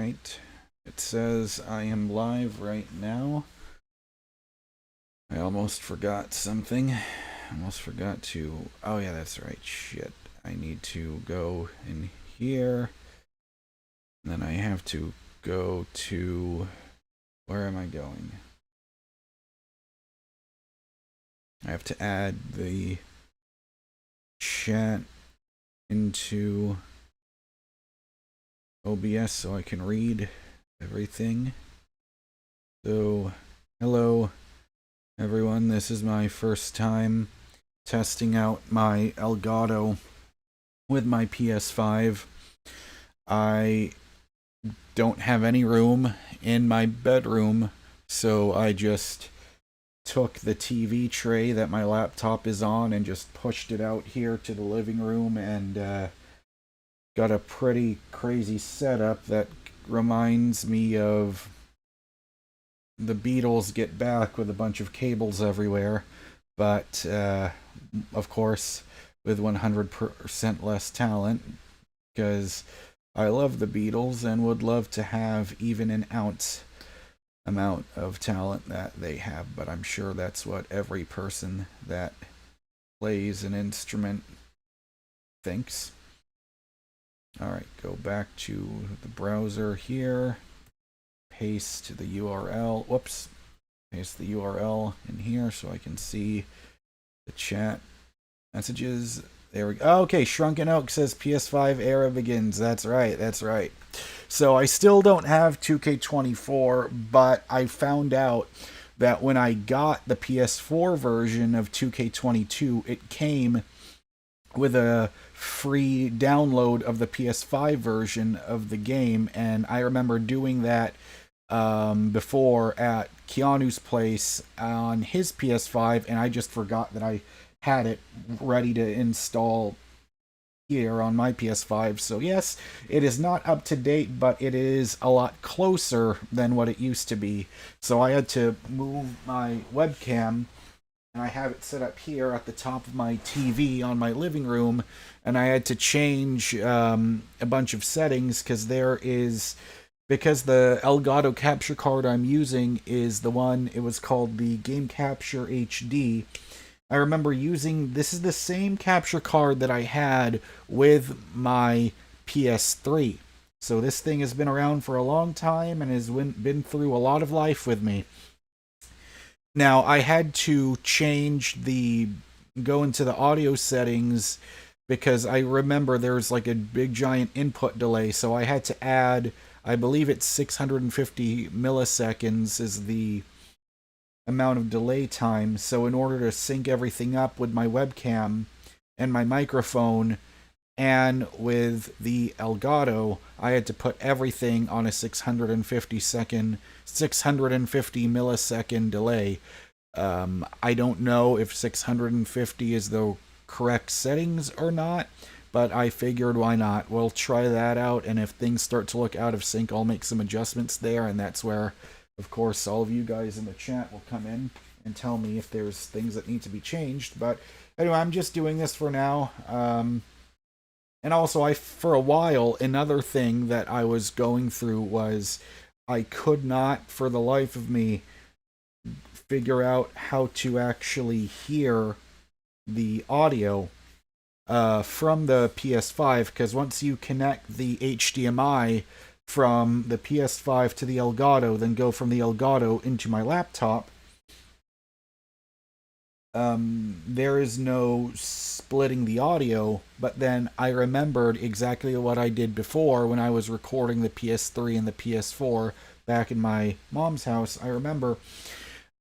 Alright. It says I am live right now. I almost forgot something. Almost forgot to... Oh yeah, that's right. Shit. I need to go in here. Then I have to go to... Where am I going? I have to add the chat into OBS so I can read everything. So, hello everyone, this is my first time testing out my Elgato with my PS5. I don't have any room in my bedroom, so I just took the TV tray that my laptop is on and just pushed it out here to the living room, and got a pretty crazy setup that reminds me of the Beatles Get Back with a bunch of cables everywhere, but of course with 100% less talent, because I love the Beatles and would love to have even an ounce amount of talent that they have, but I'm sure that's what every person that plays an instrument thinks. Alright, go back to the browser here, paste the URL, whoops, paste the URL in here so I can see the chat messages. There we go. Okay, Shrunken Oak says PS5 era begins. That's right, that's right. So I still don't have 2K24, but I found out that when I got the PS4 version of 2K22, it came with a free download of the PS5 version of the game, and I remember doing that before at Keanu's place on his PS5, and I just forgot that I had it ready to install here on my PS5. So yes, it is not up to date, but it is a lot closer than what it used to be. So I had to move my webcam, and I have it set up here at the top of my TV on my living room, and I had to change a bunch of settings because because the Elgato capture card I'm using is the one, it was called the Game Capture HD. I remember using, this is the same capture card that I had with my PS3. So this thing has been around for a long time and has been through a lot of life with me. Now, I had to go into the audio settings because I remember there's like a big giant input delay, so I had to add, I believe it's 650 milliseconds is the amount of delay time. So in order to sync everything up with my webcam and my microphone and with the Elgato, I had to put everything on a 650 millisecond delay. I don't know if 650 is the correct settings or not, but I figured why not. We'll try that out, and if things start to look out of sync, I'll make some adjustments there, and that's where, of course, all of you guys in the chat will come in and tell me if there's things that need to be changed. But anyway, I'm just doing this for now. And also, for a while, another thing that I was going through was I could not, for the life of me, figure out how to actually hear the audio from the PS5, because once you connect the HDMI from the PS5 to the Elgato, then go from the Elgato into my laptop, there is no splitting the audio. But then I remembered exactly what I did before when I was recording the PS3 and the PS4 back in my mom's house. I remember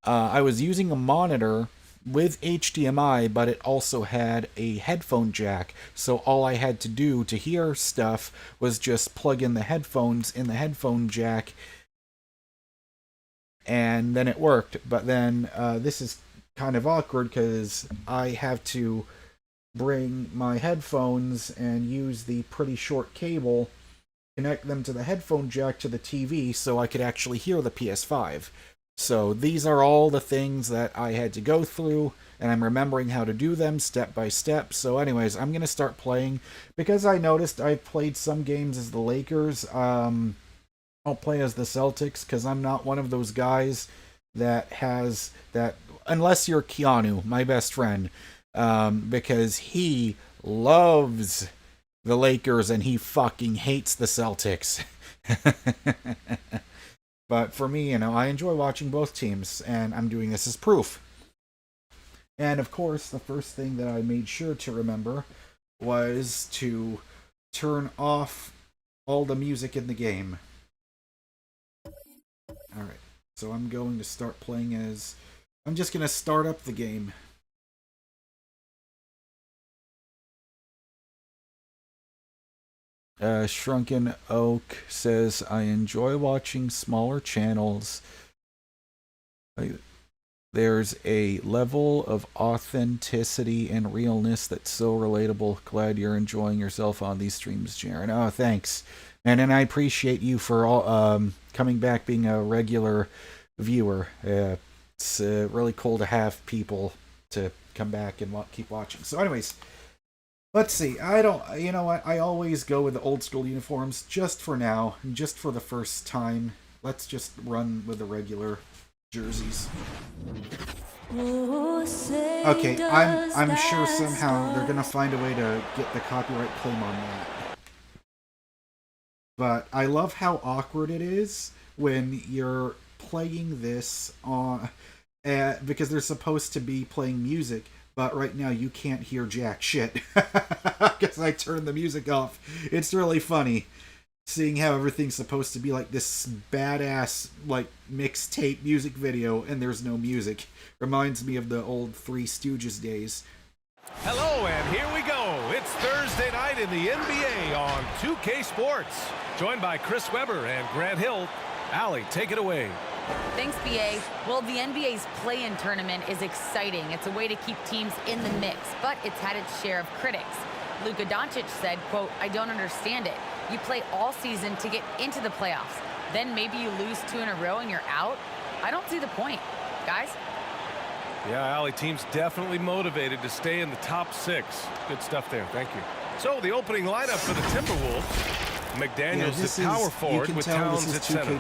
I was using a monitor with HDMI, but it also had a headphone jack, so all I had to do to hear stuff was just plug in the headphones in the headphone jack, and then it worked. But then this is kind of awkward because I have to bring my headphones and use the pretty short cable, connect them to the headphone jack to the TV so I could actually hear the PS5. So these are all the things that I had to go through, and I'm remembering how to do them step by step. So anyways, I'm going to start playing, because I noticed I played some games as the Lakers. don't play as the Celtics because I'm not one of those guys that has that, unless you're Keanu, my best friend, because he loves the Lakers and he fucking hates the Celtics. But for me, I enjoy watching both teams, and I'm doing this as proof. And of course, the first thing that I made sure to remember was to turn off all the music in the game. Alright, so I'm going to start playing as... I'm just going to start up the game. Shrunken Oak says, I enjoy watching smaller channels. There's a level of authenticity and realness that's so relatable. Glad you're enjoying yourself on these streams, Jaren. Oh, thanks. And I appreciate you for all coming back, being a regular viewer. It's really cool to have people to come back and keep watching. So anyways, let's see. You know what? I always go with the old school uniforms just for now, just for the first time. Let's just run with the regular jerseys. Okay, I'm sure somehow they're gonna find a way to get the copyright claim on that. But I love how awkward it is when you're playing this on because they're supposed to be playing music, but right now you can't hear jack shit because I turned the music off. It's really funny seeing how everything's supposed to be like this badass like mixtape music video and there's no music. Reminds me of the old Three Stooges days. Hello, and here we go. It's Thursday night in the NBA on 2K Sports. Joined by Chris Webber and Grant Hill. Allie, take it away. Thanks, BA. Well, the NBA's play-in tournament is exciting. It's a way to keep teams in the mix, but it's had its share of critics. Luka Doncic said, quote, I don't understand it. You play all season to get into the playoffs. Then maybe you lose 2 in a row and you're out? I don't see the point. Guys? Yeah, Allie, team's definitely motivated to stay in the top 6. Good stuff there. Thank you. So, the opening lineup for the Timberwolves. McDaniels is power forward with Towns at center.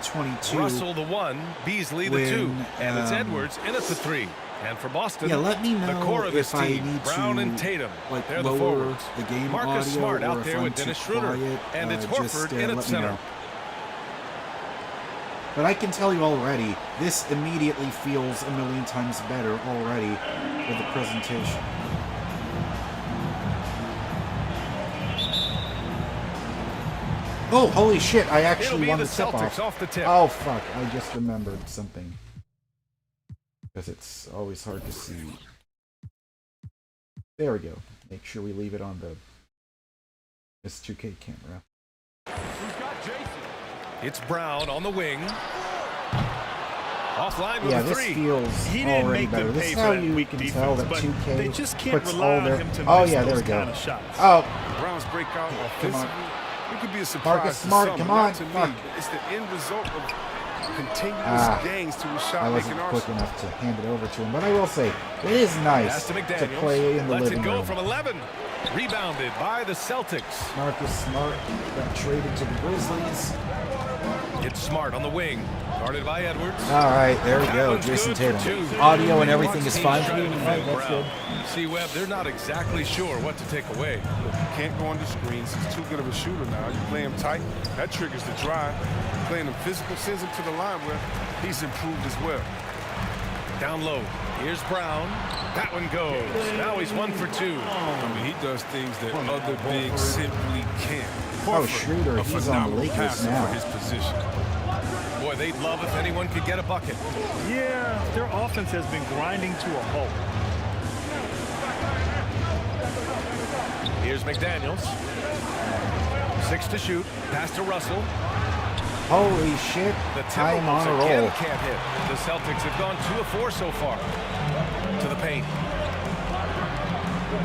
Russell the 1, Beasley the 2, and it's Edwards in at the 3. And for Boston, let me know the core of this if I team, need Brown to, and Tatum, like, they're the lower forwards. the game Marcus audio, Smart out or there if with I'm Dennis too Schroeder, quiet, and it's Horford in at center. But I can tell you already, this immediately feels a million times better already with the presentation. Oh, holy shit, I actually won the tip off. The tip. Oh, fuck, I just remembered something. Because it's always hard to see. There we go. Make sure we leave it on this 2K camera. Who's got Jason? It's Brown on the wing. Offline with yeah, a 3. This feels he didn't already make better. them This pay is for how that you weak can defense, tell that but 2K they just can't puts rely all on their... him to Oh miss yeah, there those we go. kind of shots. Oh, Brown's breakout offensively. It could be a surprise. Marcus Smart, come on. To Fuck. me, it's the end result of continuous gains to his shot I making wasn't quick arsenal. enough to hand it over to him, but I will say, it is nice to play in the Lets living it go room. from 11. Rebounded by the Celtics. Marcus Smart got traded to the Grizzlies. It's Smart on the wing. Guarded by Edwards. Alright, there we That go. one's Jason good for Tatum. 2. Audio and everything is Teams fine. try to defend That's good. Brown. See, Webb, they're not exactly sure what to take away. Look, you can't go under screens. He's too good of a shooter now. You play him tight, that triggers the drive. Playing him physical sends him to the line where he's improved as well. Down low. Here's Brown. That one goes. Now he's 1 for 2. I mean, he does things that other bigs simply can't. Oh, Schroeder, a he's on the phenomenal Lakers passer now. for his position. Boy, they'd love if anyone could get a bucket. Yeah, their offense has been grinding to a halt. Here's McDaniels. 6 to shoot. Pass to Russell. Holy shit. The Time on a Timberwolves again roll. can't hit. The Celtics have gone 2 of 4 so far. To the paint.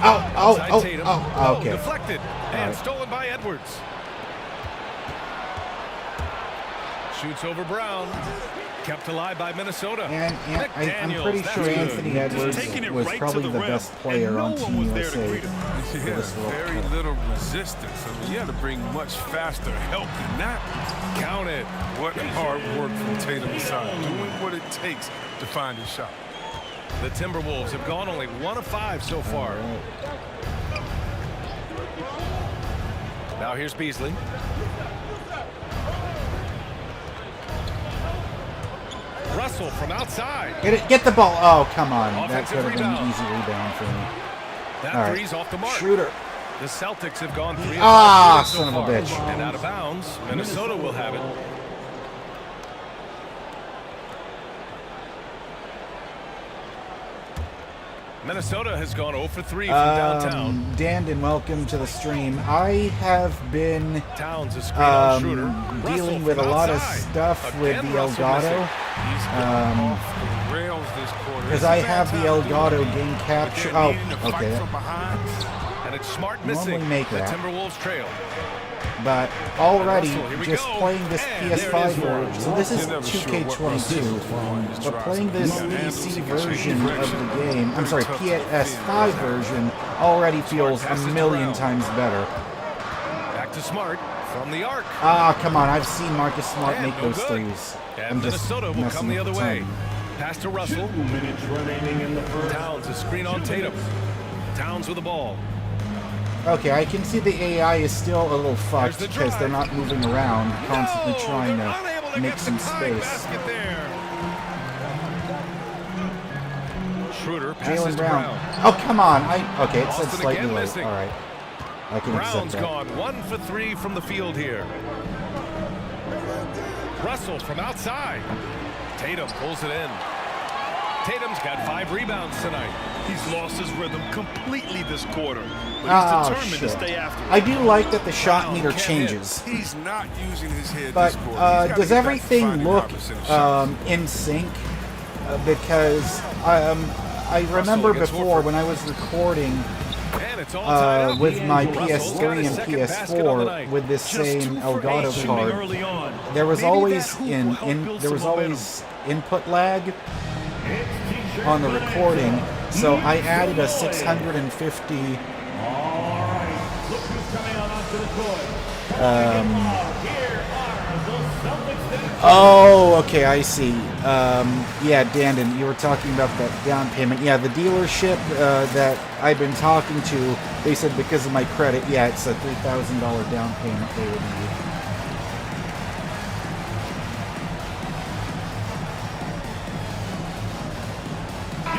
Oh, Tatum. okay. Deflected. And right. stolen by Edwards. Shoots over Brown. Kept alive by Minnesota. And I'm pretty sure Anthony Edwards was probably the best player on Team USA. Yeah, very little resistance. I mean, you had to bring much faster help than that. Count it. What hard work from Tatum's side, doing what it takes to find his shot. The Timberwolves have gone only 1 of 5 so far. Now here's Beasley. Russell from outside. Get the ball. Oh, come on. That could have been an easy rebound for me. That three's off the mark. Schroeder. The Celtics have gone 3 of 5 so son of a bitch. And out of bounds, Minnesota will have it. Minnesota has gone 0 for 3 from downtown. Dandon, welcome to the stream. I have been Towns is screen on Schroeder. dealing with a lot of stuff with the Elgato. Because I have the Elgato game capture. Oh, okay. And it's Smart missing. Normally make the that. Timberwolves trail. But already, just playing this PS5 version, so this is 2K22, but playing this PC version of the game, I'm sorry, PS5 version, already feels a million times better. Back to Smart from the arc. Ah, come on, I've seen Marcus Smart make those threes. And Minnesota will come the other way. Pass to Russell. Towns is screen on Tatum. Towns with the ball. Okay, I can see the AI is still a little fucked because they're not moving around, constantly trying to make some space. Schroeder passes Jaylen to Brown. Brown. Oh, come on. Okay, it said Austin slightly again late. missing. All right. I can accept Brown's that. gone 1 for 3 from the field here. Russell from outside. Tatum pulls it in. Tatum's got 5 rebounds tonight. He's lost his rhythm completely this quarter, but he's determined to stay after it. I do like that the shot meter changes. He's not using his head But this quarter. does everything look in sync? Because I remember before when I was recording with my PS3 and PS4 with this same Elgato card, there was always input lag on the recording, so I added a 650 oh, okay, I see. Yeah, Dandon, you were talking about that down payment. Yeah, the dealership that I've been talking to, they said because of my credit, yeah, it's a $3,000 down payment they would need.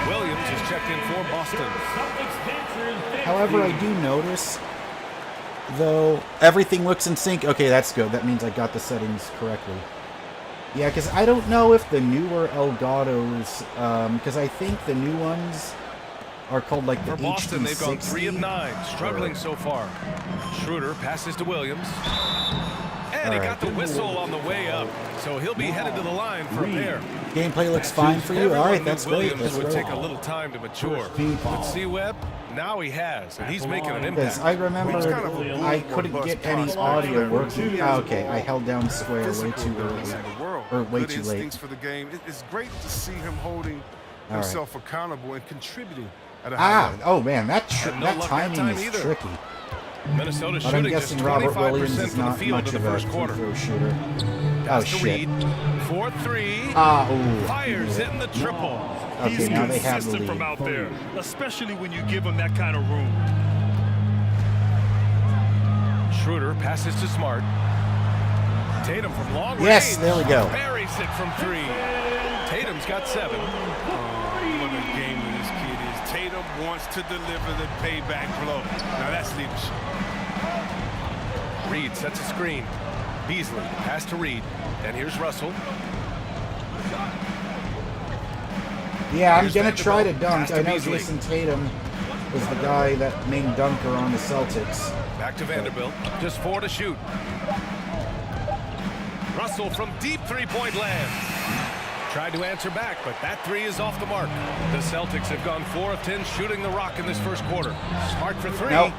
Williams is checked in for Boston. However, I do notice, though, everything looks in sync. Okay, that's good. That means I got the settings correctly. Yeah, because I don't know if the newer Elgatos, because I think the new ones are called like the For Boston, HD60. they've gone 3 of 9, struggling so far. Schroeder passes to Williams. And he got the whistle on the way up, so he'll be headed to the line for a pair. Gameplay looks fine for you. All right, that's great. Williams That's would great. take a little time to mature. But C-Web, now he has, and he's making an Because impact. I remember I couldn't get any audio working. Okay, I held down square way too early, or way too late. For the game. It's great to see him holding himself accountable and contributing at a high level. Oh man, that luck that timing time is either. tricky. Minnesota But I'm shooting just guessing Robert Williams 25% is from the not field much in the of a first quarter. free throw shooter. Oh Pass to shit. Reed. 4-3. Ooh. Fires in the triple. Okay, He's now they have the consistent from lead. out there, especially when you give him that kind of room. Schroeder passes to Smart. Tatum from long range. Yes, there we go. Buries it from 3. Tatum's got 7. What a gamer this kid is. Tatum wants to deliver the payback blow. Now that's leadership. Reed sets a screen. Beasley pass to Reed. And here's Russell. Yeah, I'm Here's gonna Vanderbilt. try to dunk. Pass to I know Beasley. Jason Tatum was the guy that main dunker on the Celtics. Back to Vanderbilt. Just 4 to shoot. Russell from deep three-point land. Tried to answer back, but that 3 is off the mark. The Celtics have gone 4 of 10 shooting the rock in this first quarter. Smart for 3. Nope,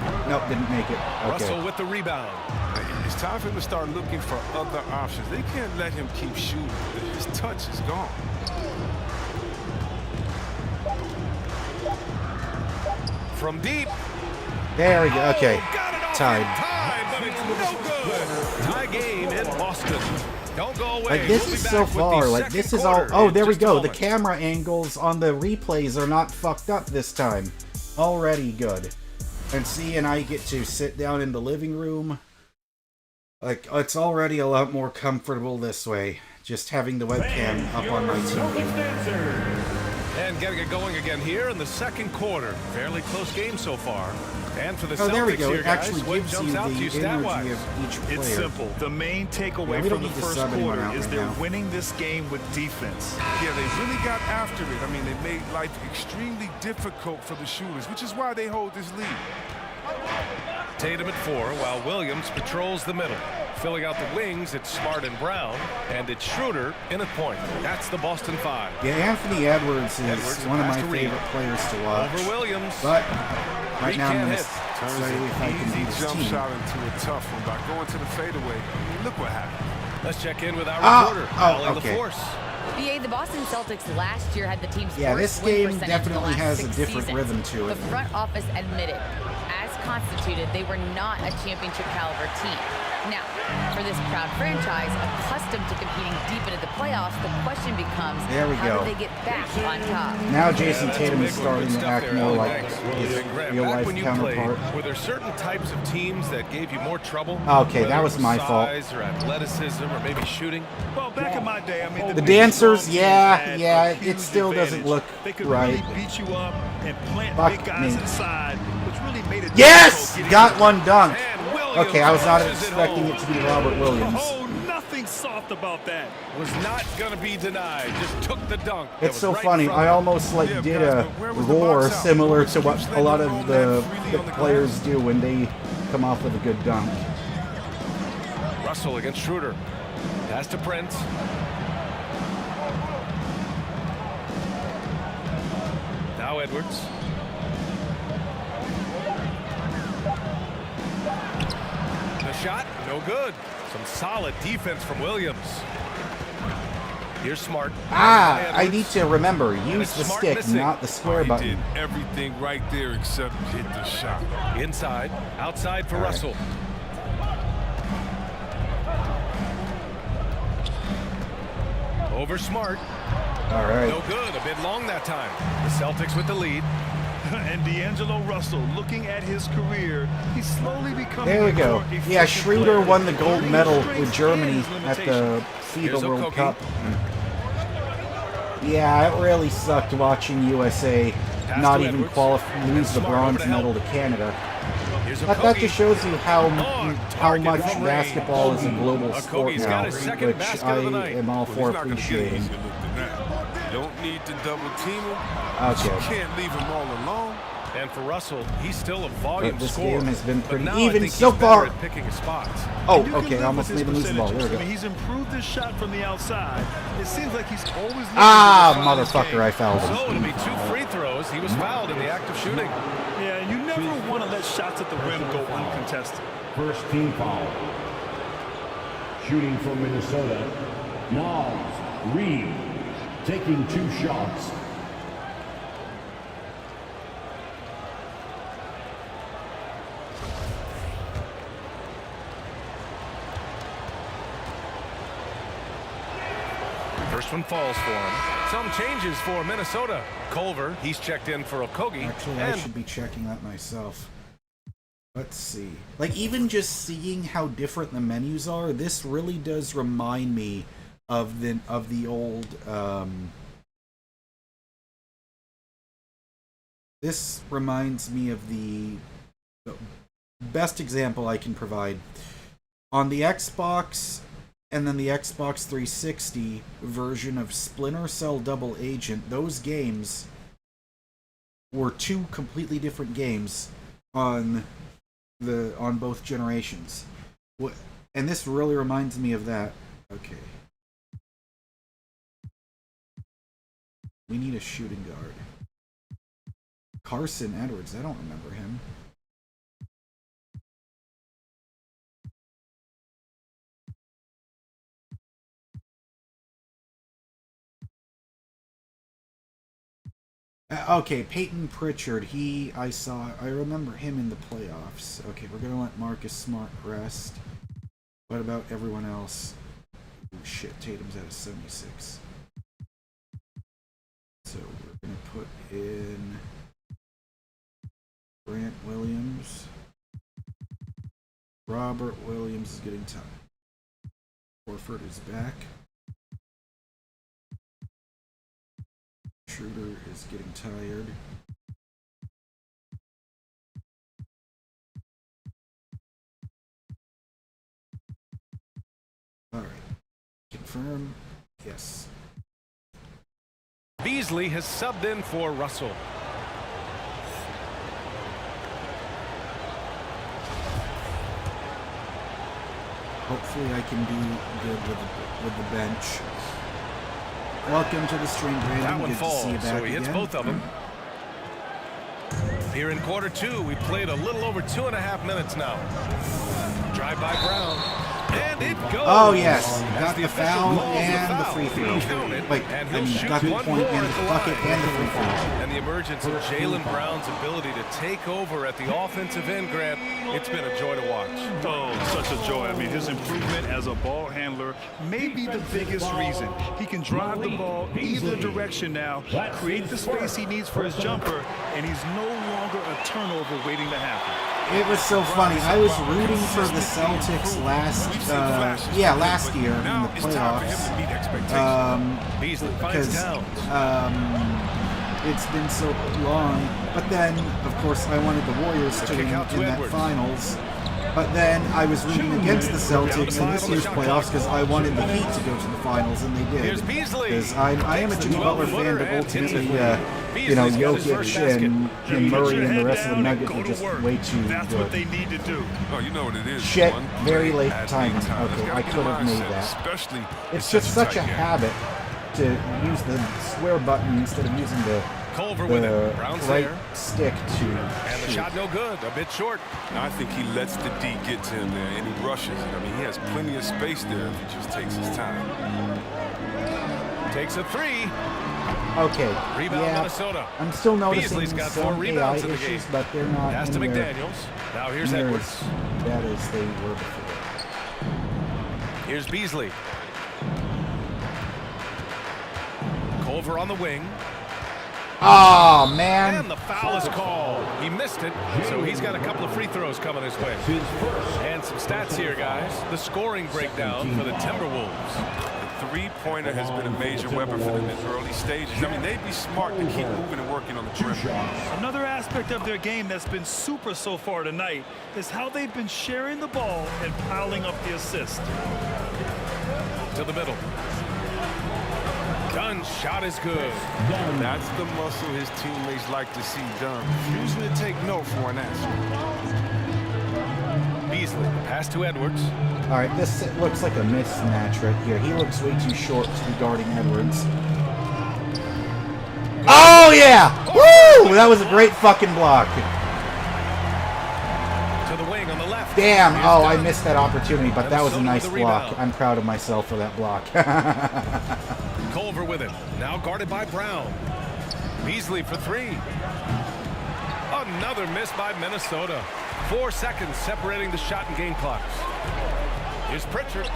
didn't make it. Okay. Russell with the rebound. It's time for him to start looking for other options. They can't let him keep shooting. His touch is gone. From deep. There we go. Okay. Tied. But it's no good. Tie game in Boston. Don't go away. Like, this is so far. Like, this is all... Oh, there we go. The camera angles on the replays are not fucked up this time. Already good. And see, and I get to sit down in the living room. Like, it's already a lot more comfortable this way. Just having the webcam up on my TV. And getting it going again here in the second quarter. Fairly close game so far. And for the Celtics there we go. Here, It actually guys, what gives jumps you out the to you energy stat-wise? of each player. It's simple. The main takeaway we don't from the need to first sub anyone quarter out is right they're now. winning this game with defense. Yeah, they really got after it. I mean, they made life extremely difficult for the shooters, which is why they hold this lead. Tatum at 4, while Williams patrols the middle. Filling out the wings, it's Smart and Brown, and it's Schroeder in at point. That's the Boston 5. Yeah, Anthony Edwards is Edwards one of my pass to Reed. favorite players to watch. Over Williams. But right Reed now I'm can't going to hit. Turns say an if I can easy beat his jump team. shot into a tough one by going to the fadeaway. Look what happened. Let's check in with our reporter, Oh, Allie okay. LaForce. BA, the Boston Celtics last year had the team's Yeah, worst this win game percentage definitely the last has a 6 different seasons. rhythm to it. The front office admitted, as constituted, they were not a championship caliber team. Now, for this proud franchise, accustomed to competing deep into the playoffs, the question becomes, There we how go. do they get back on top? Now Jason That's Tatum a is big one. starting Good to stuff act there, more Allie. like Thanks. his And Graham, real back life when you counterpart. played, were there certain types of teams that gave you more trouble? Okay, Whether that it was my fault. size or athleticism or maybe shooting? Well, back in my day, I mean, The big, dancers, strong yeah, teams had yeah, a it huge still doesn't advantage. look They could right. really beat you up and plant Fuck big guys me. inside, which really made it Yes! difficult getting Got to one dunk. And Williams Okay, I was not punches expecting home. it to be Robert Williams. Oh, nothing soft about that. Was not going to be denied. Just took the dunk. That It's was so right funny. from I him. almost like Yeah, did guys, a but where was the roar box out? similar to what Just a letting lot the of roll the man freely on the players glass. do when they come off with a good dunk. Russell against Schroeder. Pass to Prince. Now Edwards. The shot, no good. Some solid defense from Williams. Here's Smart. Ah, I Edwards. need to remember, use it's the Smart stick, missing. not the square He button. did everything right there except hit the shot. Inside, outside for All right. Russell. Over Smart. All right. No good. A bit long that time. The Celtics with the lead. And D'Angelo Russell, looking at his career, he's slowly becoming There we a go. more efficient Yeah, Schroeder player. won the gold His medal strengths with and Germany his at the limitations. Here's FIBA World Okogie. Cup. Yeah, it really sucked watching USA Pass not to even Edwards. lose the Smart over bronze to help. medal to Canada. Here's That Okogie. just shows you how target much from range. basketball is a global sport Okogie's now, got his second which basket I of the night. am all Well, for he's not gonna get an appreciating. easier look than that. Don't need to double team him. Okay. You can't leave him all alone. And for Russell, he's still a volume But this scorer. game has been But pretty now I even think so he's better far. at picking his spots. Oh, And you can okay, I live almost with made his him lose the ball. There we percentages. I go. mean, he's improved his shot from the outside. It seems like he's always looking Ah, to define his motherfucker, game. I fouled So him. it'll be 2 free throws. He was fouled in the act of shooting. Yeah, you never want to let shots at the rim go uncontested. First team foul. Shooting for Minnesota. Nas Reed taking 2 shots. First one falls for him. Some changes for Minnesota. Culver, he's checked in for Okogie. Actually, I should be checking that myself. Let's see. Like, even just seeing how different the menus are, this really does remind me of the old. This reminds me of the best example I can provide. On the Xbox and then the Xbox 360 version of Splinter Cell Double Agent, those games were 2 completely different games on both generations. And this really reminds me of that. Okay. We need a shooting guard. Carson Edwards, I don't remember him. Okay, Peyton Pritchard. I remember him in the playoffs. Okay, we're gonna let Marcus Smart rest. What about everyone else? Oh shit, Tatum's at a 76. So we're gonna put in Grant Williams. Robert Williams is getting tired. Horford is back. Schroeder is getting tired. Alright. Confirm. Yes. Beasley has subbed in for Russell. Hopefully I can do good with the bench. Welcome to the stream, Brandon. That one good falls, to see you back so he hits again. both of them. Here in quarter two, we played a little over 2.5 minutes now. Drive by Brown. And it goes. Oh, yes. As Got the foul and the free throw. Wait, and I mean, got the point and the bucket and the free throw. And the emergence of Jaylen Brown's ability to take over at the offensive end, Grant, it's been a joy to watch. Oh, such a joy. I mean, his improvement as a ball handler may be the biggest reason. He can drive the ball either direction now, create the space he needs for his jumper, and he's no longer a turnover waiting to happen. It was so funny. I was rooting for the Celtics last year in the playoffs. Because it's been so long. But then, of course, I wanted the Warriors to win in that finals. But then I was rooting against the Celtics in this year's playoffs because I wanted the Heat to go to the finals, and they did. Because I am a Jimmy Butler fan, but ultimately, Jokic and Murray and the rest of the Nuggets are just way too That's good. what they need to do. Oh, you know what it is. Shit, very late timing. Okay, I could have made that. It's just such a habit to use the square button instead of using the Culver with it. Brown's right there. stick to And the shot no good. A bit short. I think he lets the D get to him there, and he rushes it. I mean, he has plenty of space there if he just takes his time. Takes a three. Okay. Rebound yeah, Minnesota. I'm still noticing Beasley's got some 4 AI rebounds in the issues, game. but they're not Pass to anywhere McDaniels. Now here's near Edwards. as bad as they were before. Here's Beasley. Culver on the wing. Oh, man. And the foul is called. He missed it, so he's got a couple of free throws coming his way. And some stats here, guys. The scoring breakdown for the Timberwolves. The three-pointer has been a major weapon for them in early stages. I mean, they'd be smart to keep moving and working on the perimeter. Another aspect of their game that's been super so far tonight is how they've been sharing the ball and piling up the assist. To the middle. Dunn's shot is good. That's the muscle his teammates like to see done. Refusing to take no for an answer. Beasley, pass to Edwards. All right, this looks like a mismatch right here. He looks way too short to be guarding Edwards. Oh, yeah! Woo! That was a great fucking block. To the wing on the left. Damn! Here's Oh, Dunn. I missed that opportunity, but that was a Minnesota nice with the block. rebound. I'm proud of myself for that block. Culver with it. Now guarded by Brown. Beasley for three. Another miss by Minnesota. 4 seconds separating the shot and game clocks. Here's Pritchard.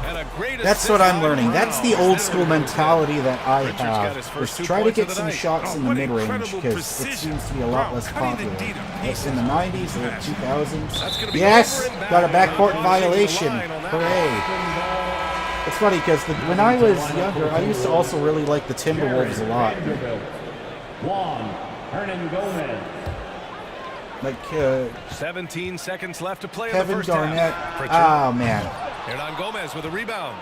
And a great That's assist what I'm by learning. Brown. That's the old school mentality that I Pritchard's got his have. first Is 2 try to points get of the some night. shots in the what mid-range incredible because it precision. seems to be a lot Brown less cutting the popular. D to It's in the 90s or the 2000s. That's gonna be Yes! over and back. Got a backcourt Changing the violation. line on that Hooray. It's funny because when I was younger, I used to also really like the Timberwolves a lot. Juan Hernan Gomez. Like 17 seconds left to play in the Kevin first Garnett. half. Pritchard. Oh, man. Hernan Gomez with a rebound.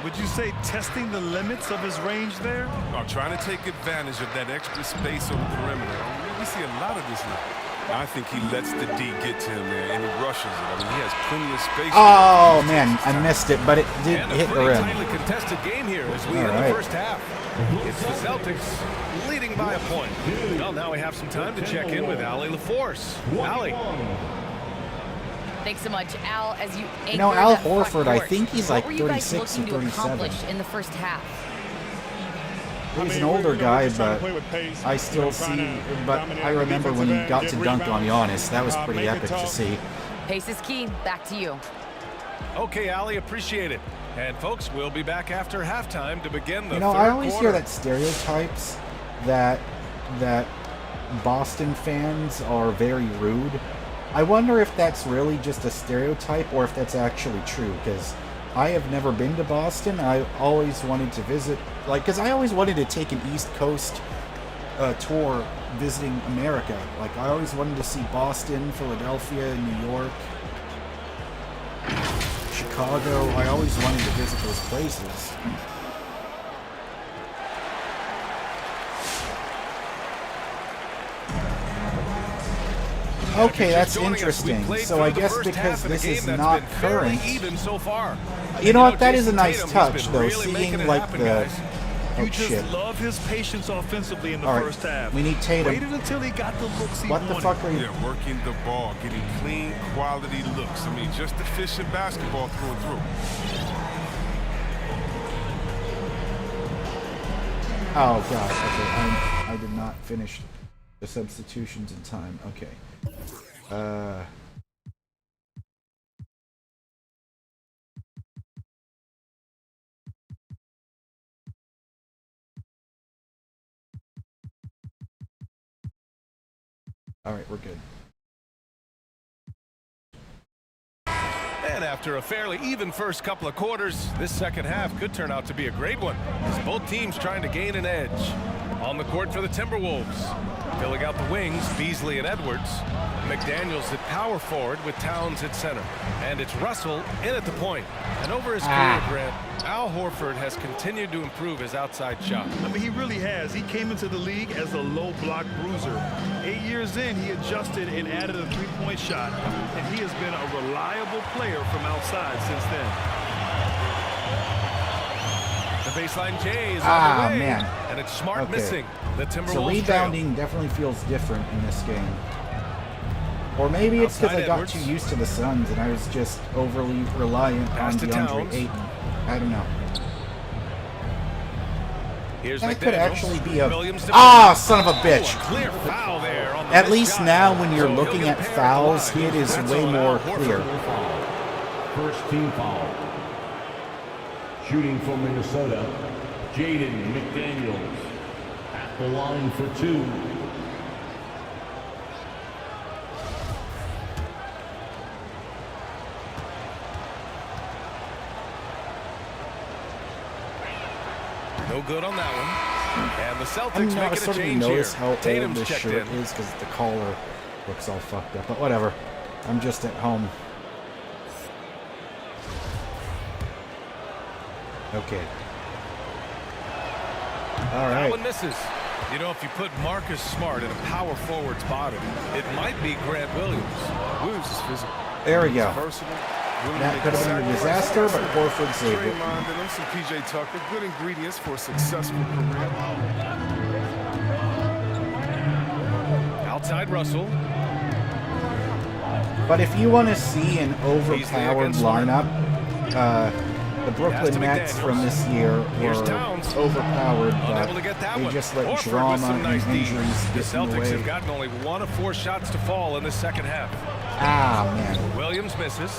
Would you say testing the limits of his range there? Trying to take advantage of that extra space on the perimeter. We see a lot of this now. I think he lets the D get to him there, and he rushes it. I mean, he has plenty of space. Oh, man. I missed it, but it did And a hit the pretty rim. tightly contested game here as we All end right. the first half. It's the Celtics leading by a point. Well, now we have some time to check in with Allie LaForce. Allie. Thanks so much, Al. As you You know, anchor Al that front Horford, I court, think he's what like were you guys 36 or looking to 37. accomplish in the first half? He's an older guy, but I still see. But I remember when he got to dunk on Giannis. That was pretty epic to see. Pace is key. Back to you. Okay, Ali, appreciate it. And folks, we'll be back after halftime to begin the You know, third I always quarter. hear that stereotypes that Boston fans are very rude. I wonder if that's really just a stereotype or if that's actually true, because I have never been to Boston. I always wanted to visit, because I always wanted to take an East Coast tour visiting America. Like, I always wanted to see Boston, Philadelphia, New York, Chicago. I always wanted to visit those places. Okay, that's interesting. So I guess because this is not current, so far. You know what? That is a nice touch, though. Seeing like the You just love his patience offensively in the first half. We need Tatum. Waited until he got the looks he wanted. What the fuck are you? Yeah, working the ball, getting clean, quality looks. I mean, just efficient basketball through and through. Oh god. Okay, I did not finish the substitutions in time. Okay. Alright, we're good. And after a fairly even first couple of quarters, this second half could turn out to be a great one, as both teams trying to gain an edge. On the court for the Timberwolves, filling out the wings, Beasley and Edwards. McDaniels at power forward with Towns at center. And it's Russell in at the point. And over his career, Grant, Al Horford has continued to improve his outside shot. I mean, he really has. He came into the league as a low block bruiser. 8 years in, he adjusted and added a three-point shot. And he has been a reliable player from outside since then. The baseline J is on the way. Man. And it's Smart missing. The Timberwolves so rebounding definitely feels different in this game. Or maybe it's because I got too used to the Suns and I was just overly reliant on DeAndre Ayton. I don't know. That could actually be a... son of a bitch! Clear foul there on the At least now when you're looking at fouls, it is way more clear. First team foul. Shooting from Minnesota, Jaden McDaniels at the line for two. No good on that one. And the Celtics I making sort a of change notice here. how old Tatum's this checked shirt in. is because the collar looks all fucked up. But whatever. I'm just at home. Okay. All right. That one misses. You know, if you put Marcus Smart in a power forward's bottom, it might be Grant Williams. Williams is physical. There we go. Versatile. That could have been a disaster, but Horford saved it. Draymond and some PJ Tucker, good ingredients for a successful career. Outside Russell. But if you want to see an overpowered lineup, the Brooklyn Nets from this year were overpowered, but they just let drama and injuries The get in the Celtics way. have gotten only 1 of 4 shots to fall in the second half. Man. Williams misses.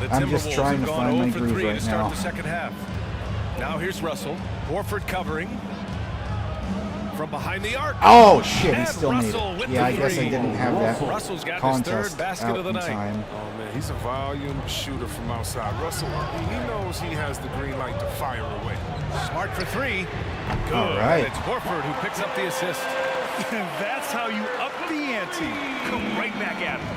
The I'm just Timberwolves trying have to gone find 0 my for groove 3 to right start now. the second half. Now here's Russell. Horford covering. From behind the arc. Oh, shit, he And still made Russell it. with Yeah, I the guess I three. didn't have that Russell's got his contest third basket out of the in night. time. Oh, man, he's a volume shooter from outside. Russell, he knows he has the green light to fire away. Smart for 3. Good. All right. And it's Horford who picks up the assist. And that's how you up the ante. Come right back at him.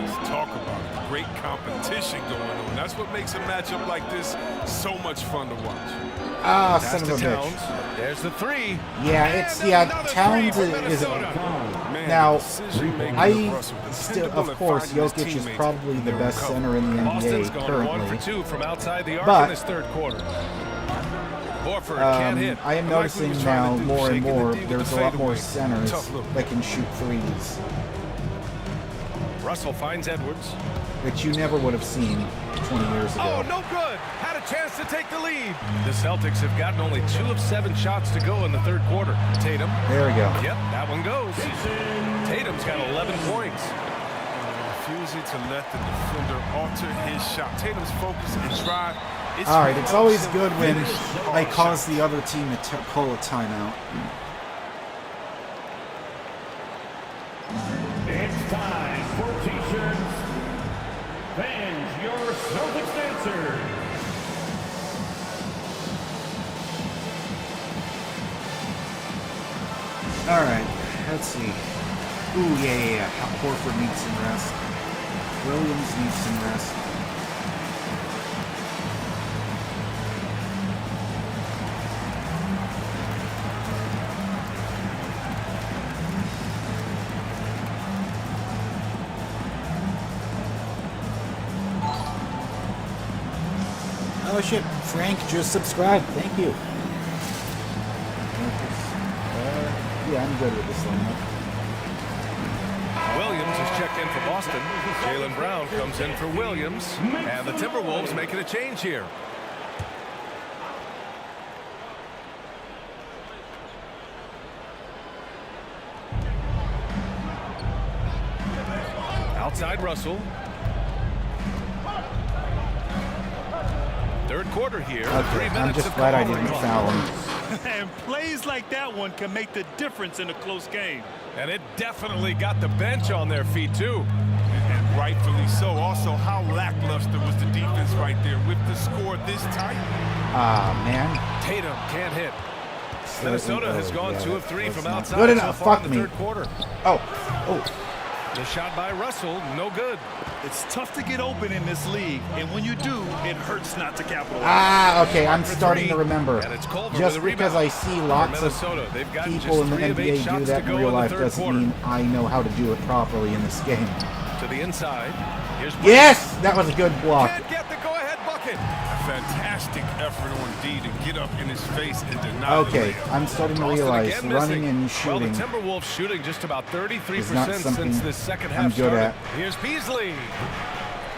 Let's talk about it. Great competition going on. That's what makes a matchup like this so much fun to watch. Son of a Towns. bitch. There's the 3. Towns is Man, now. decision-making I of Russell, still, dependable of at course, finding his Jokic is teammates probably the in best recovery. center in the Boston's NBA gone 1 for currently. 2 from outside the arc But, in this third quarter. Horford can't hit. I am Like we noticing was trying now to do, more and shaking the more D with there's the a lot more fadeaway. centers Tough look. that can shoot threes. Russell finds Edwards. Which you never would have seen 20 years ago. Oh, no good. Had a chance to take the lead. The Celtics have gotten only 2 of 7 shots to go in the third quarter. Tatum. There we go. Yep, that one goes. Tatum's got 11 points. Refusing to let the defender alter his shot. Tatum's focus and drive. All right, it's always good when I cause the other team to call a timeout. It's time for T-shirts. Fans, your Celtics answer. All right, let's see. Ooh, yeah. Horford needs some rest. Williams needs some rest. Oh shit, Frank just subscribed. Thank you. Yeah, I'm good with this lineup. Williams is checked in for Boston. Jaylen Brown comes in for Williams. And the Timberwolves making a change here. Outside Russell. Third quarter here. Okay, I'm just glad I didn't foul him. And plays like that one can make the difference in a close game. And it definitely got the bench on their feet, too. And rightfully so. Also, how lackluster was the defense right there with the score this tight? Ah, man. Tatum can't hit. Minnesota has gone 2 of 3 from outside good enough. so far Fuck in the me. third quarter. Oh. The shot by Russell, no good. It's tough to get open in this league, and when you do, it hurts not to capitalize. Ah, okay, I'm starting to remember. And it's Culver Just with a because rebound I see lots of They've gotten people in just the 3 of 8 NBA do shots that to go in real life the third doesn't quarter. mean I know how to do it properly in this game. To the inside. Here's Yes! That was a good block. Can't get the go-ahead bucket. A fantastic effort on D to get up in his face and deny Okay, the layup. I'm starting to Austin realize again running missing. and shooting. Well, the Timberwolves shooting just about 33% is not something since this second half I'm good started. at. Here's Beasley.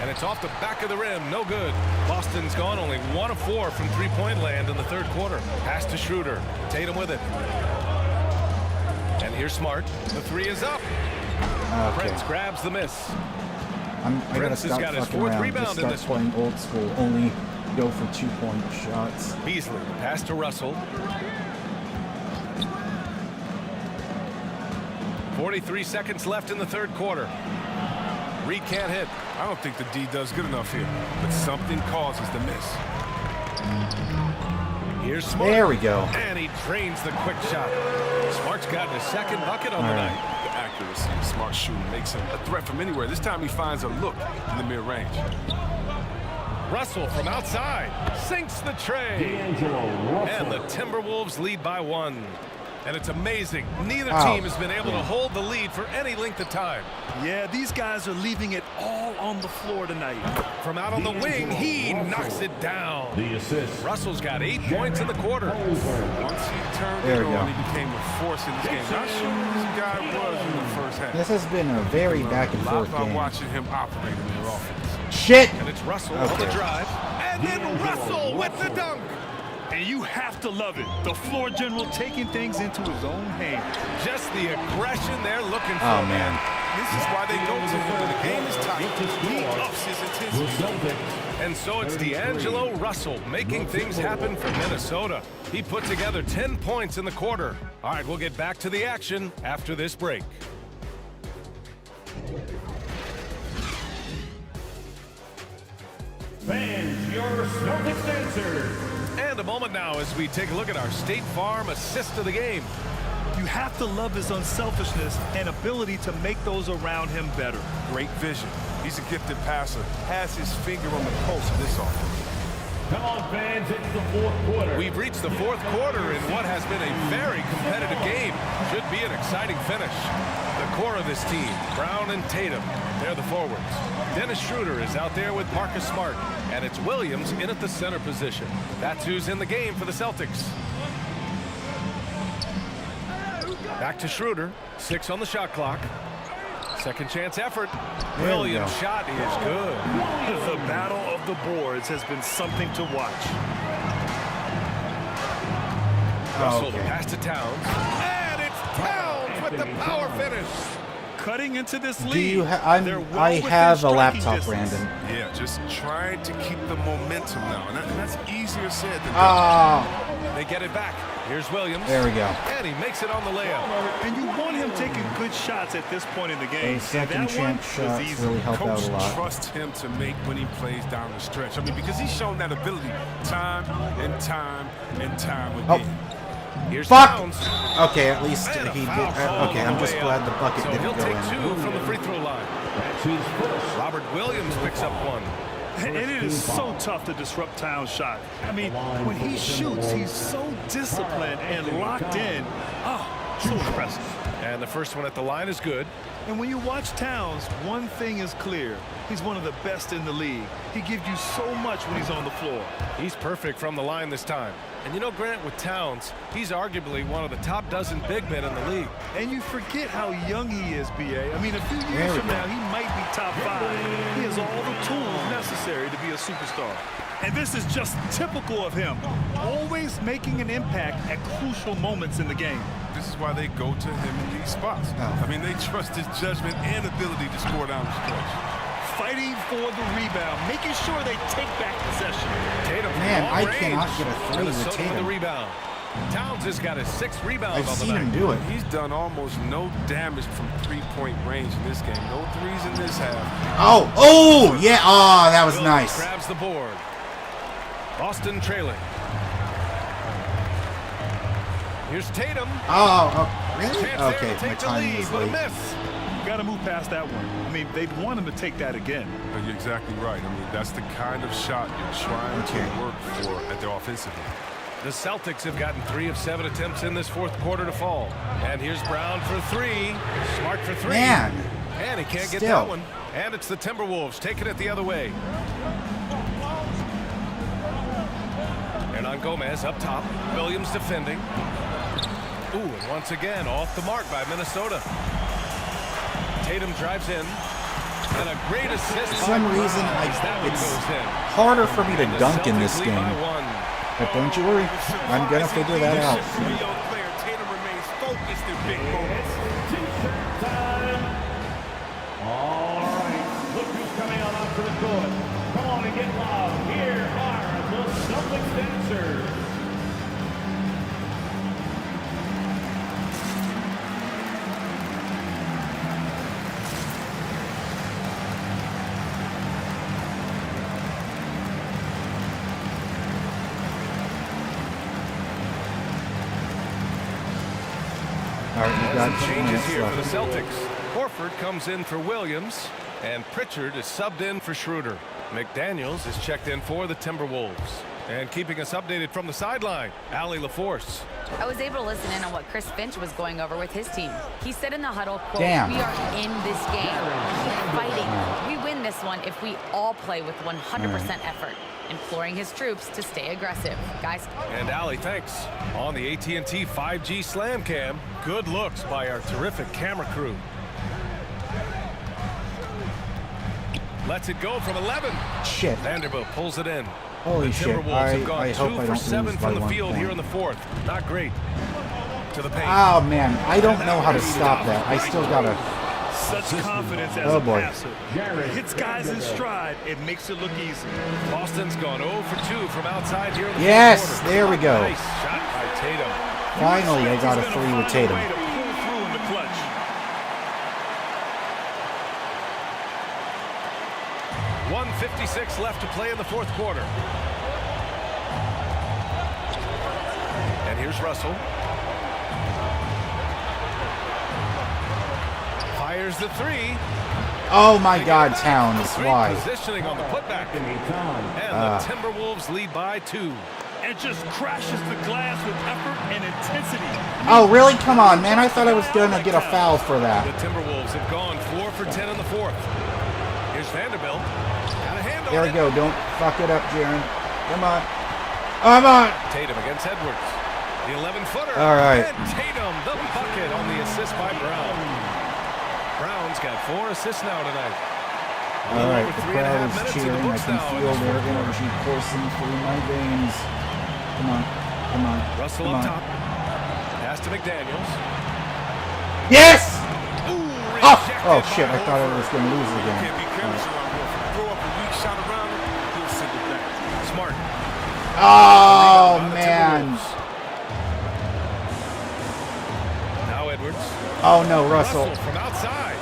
And it's off the back of the rim. No good. Boston's gone only 1 of 4 from three-point land in the third quarter. Pass to Schroeder. Tatum with it. And here's Smart. The 3 is up. Okay. Prince grabs the miss. I gotta Prince has stop got his fucking 4th around. rebound Just in start this one. playing old school. Only go for 2-point shots. Beasley. Pass to Russell. 43 seconds left in the third quarter. Reed can't hit. I don't think the D does good enough here, but something causes the miss. Here's Smart. There we go. And he drains the quick shot. Smart's got his second bucket on the night. The accuracy of Smart shooting makes him a threat from anywhere. This time he finds a look in the mid-range. Russell from outside sinks the tray. D'Angelo Russell. And the Timberwolves lead by 1. And it's amazing. Neither Oh. team has been able to hold the lead for any length of time. Yeah, these guys are leaving it all on the floor tonight. From out on the wing, he knocks it down. The assist. Russell's got 8 points in the quarter. Once he turned There it we on, go. he became a force in this game. Not sure who this guy was in the first half. This has been a very back and A lot forth by game. watching him operate in their offense. Shit! And it's Russell on the Okay. drive. And then Russell with the dunk. And you have to love it. The floor general taking things into his own hands. Just the aggression they're looking for, Oh, man. This is why they go to him when the game is tight. He ups his The intensity. Celtics. And so it's D'Angelo Russell making things happen for Minnesota. He put together 10 points in the quarter. All right, we'll get back to the action after this break. Fans, your Celtics answer. And a moment now as we take a look at our State Farm assist of the game. You have to love his unselfishness and ability to make those around him better. Great vision. He's a gifted passer. Has his finger on the pulse of this offense. Come on, fans, it's the fourth quarter. We've reached the fourth quarter in what has been a very competitive game. Should be an exciting finish. The core of this team, Brown and Tatum, they're the forwards. Dennis Schroeder is out there with Marcus Smart, and it's Williams in at the center position. That's who's in the game for the Celtics. Back to Schroeder, 6 on the shot clock. Second chance effort. Brilliant shot is good. The battle of the boards has been something to watch. Russell, the pass to Towns. And it's Towns with the power finish. Cutting into this lead. Do you I have a laptop, Brandon. Yeah, just trying to keep the momentum now. And that's easier said than done. Ah, They get it back. Here's Williams. there we go. And he makes it on the layup. And you want him taking good shots at this point in the game. Those second And that one chance was shots easy. really help out Coach a lot. trusts him to make winning plays down the stretch. I mean, because he's shown that ability time and time and time again. Here's Fuck! Towns. Okay, at least And a he did. foul call Okay, on I'm the just way glad out. the bucket So didn't he'll go take in. two from the free throw line. That's his first. Robert Williams picks up one. And it is so tough to disrupt Towns' shot. I mean, when he shoots, he's so disciplined and locked in. Oh, so impressive. And the first one at the line is good. And when you watch Towns, one thing is clear. He's one of the best in the league. He gives you so much when he's on the floor. He's perfect from the line this time. And you know, Grant, with Towns, he's arguably one of the top dozen big men in the league. And you forget how young he is, B.A. I mean, a few There years we from go. now, he might be top 5. He has all the tools necessary to be a superstar. And this is just typical of him, always making an impact at crucial moments in the game. This is why they go to him in these spots. Oh. I mean, they trust his judgment and ability to score down the stretch. Fighting for the rebound, making sure they take back possession. Tatum, Man, long I range. cannot get a three with Minnesota Tatum. the rebound. Towns has got his 6 rebounds I've on the seen night. him do it. He's done almost no damage from three-point range in this game. No threes in this half. Oh, yeah. Oh, that was Williams nice. grabs the board. Boston trailing. Here's Tatum. Oh, really? Chance there Okay, to my take the timing lead, was but a late. miss. Got to move past that one. I mean, they'd want him to take that again. You're exactly right. I mean, that's the kind of shot you're trying Okay. to work for at the offensive end. The Celtics have gotten 3 of 7 attempts in this fourth quarter to fall. And here's Brown for 3. Smart for 3. Man. And he can't get Still. that one. And it's the Timberwolves taking it the other way. Hernan Gomez up top. Williams defending. Ooh, and once again, off the mark by Minnesota. Tatum drives in. And a great assist. For some by reason, Grimes. That one it's goes in. harder for me to And the dunk in Celtics this lead by game. 1. But don't you worry, I'm gonna figure that out. Tatum remains focused in big moments. All right, look who's coming on onto the court. Come on and get loud. Here are the Celtics dancers. All right, we got 2 Changes minutes here for the left. Celtics. Horford comes in for Williams, and Pritchard is subbed in for Schroeder. McDaniels is checked in for the Timberwolves. And keeping us updated from the sideline, Allie LaForce. I was able to listen in on what Chris Finch was going over with his team. He said in the huddle, quote, Damn. "We are in this game. Keep fighting. We win this one if we all play with 100% effort." Imploring his troops to stay aggressive. Guys. And Allie, thanks. On the AT&T 5G Slam Cam, good looks by our terrific camera crew. Lets it go from 11. Shit. Vanderbilt pulls it in. Holy the shit. Timberwolves have gone I 2 hope I for don't 7 lose by from the 1 field here point. in the fourth. Not great. To the paint. Oh, man. I don't know how to stop that. I still gotta... Such confidence as Oh, a boy. passer. It hits guys in stride. It makes it look easy. Boston's gone 0 for 2 from outside here in the Yes, fourth quarter. there we go. Nice shot by Tatum. Finally, I got a He's 3 gonna with find a Tatum. way to pull through in the clutch. .156 left to play in the fourth quarter. And here's Russell. Fires the 3. Oh, my God, Towns. Great Why? positioning on the putback. And the Timberwolves lead by 2. And just crashes the glass with effort and intensity. Oh, really? Come on, man. I thought I was gonna get a foul for The that. Timberwolves have gone 4 for 10 in the fourth. Here's Vanderbilt. Got a hand on There we it. go. Don't fuck it up, Jaren. Come on. Come on. Tatum against Edwards. The 11-footer. All right. And Tatum, the bucket on the assist by Brown. Brown's got 4 assists now tonight. All right, the crowd is cheering. I can feel their energy coursing through my veins. Come on, come on, Russell come up on. top. Pass to McDaniels. Yes! Ooh, Oh shit, I thought I was going to lose again. Can't be careless around here. If you throw up a weak shot around him, he'll send it back. Smart. Oh, man. Now Edwards. Oh, no, Russell. From outside.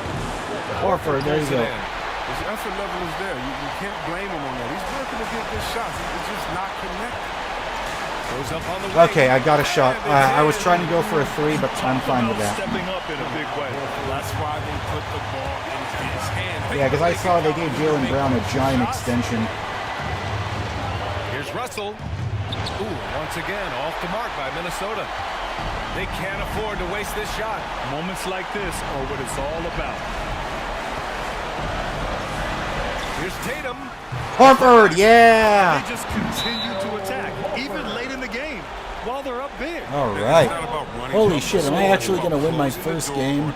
Horford, there you go. His effort level is there. You can't blame him on that. He's working to get good shots. It's just not connected. Goes up on the wing. Okay, I got a shot. I was trying to go for a 3, but I'm fine with that. Stepping up in a big way. That's why they put the ball in his hand. Yeah, because I saw they gave Jaylen Brown a giant extension. Here's Russell. Ooh, once again, off the mark by Minnesota. They can't afford to waste this shot. Moments like this are what it's all about. Here's Tatum. Horford, yeah! They just continue to attack, even late in the game, while they're up big. All right. Holy shit, am I actually going to win my first game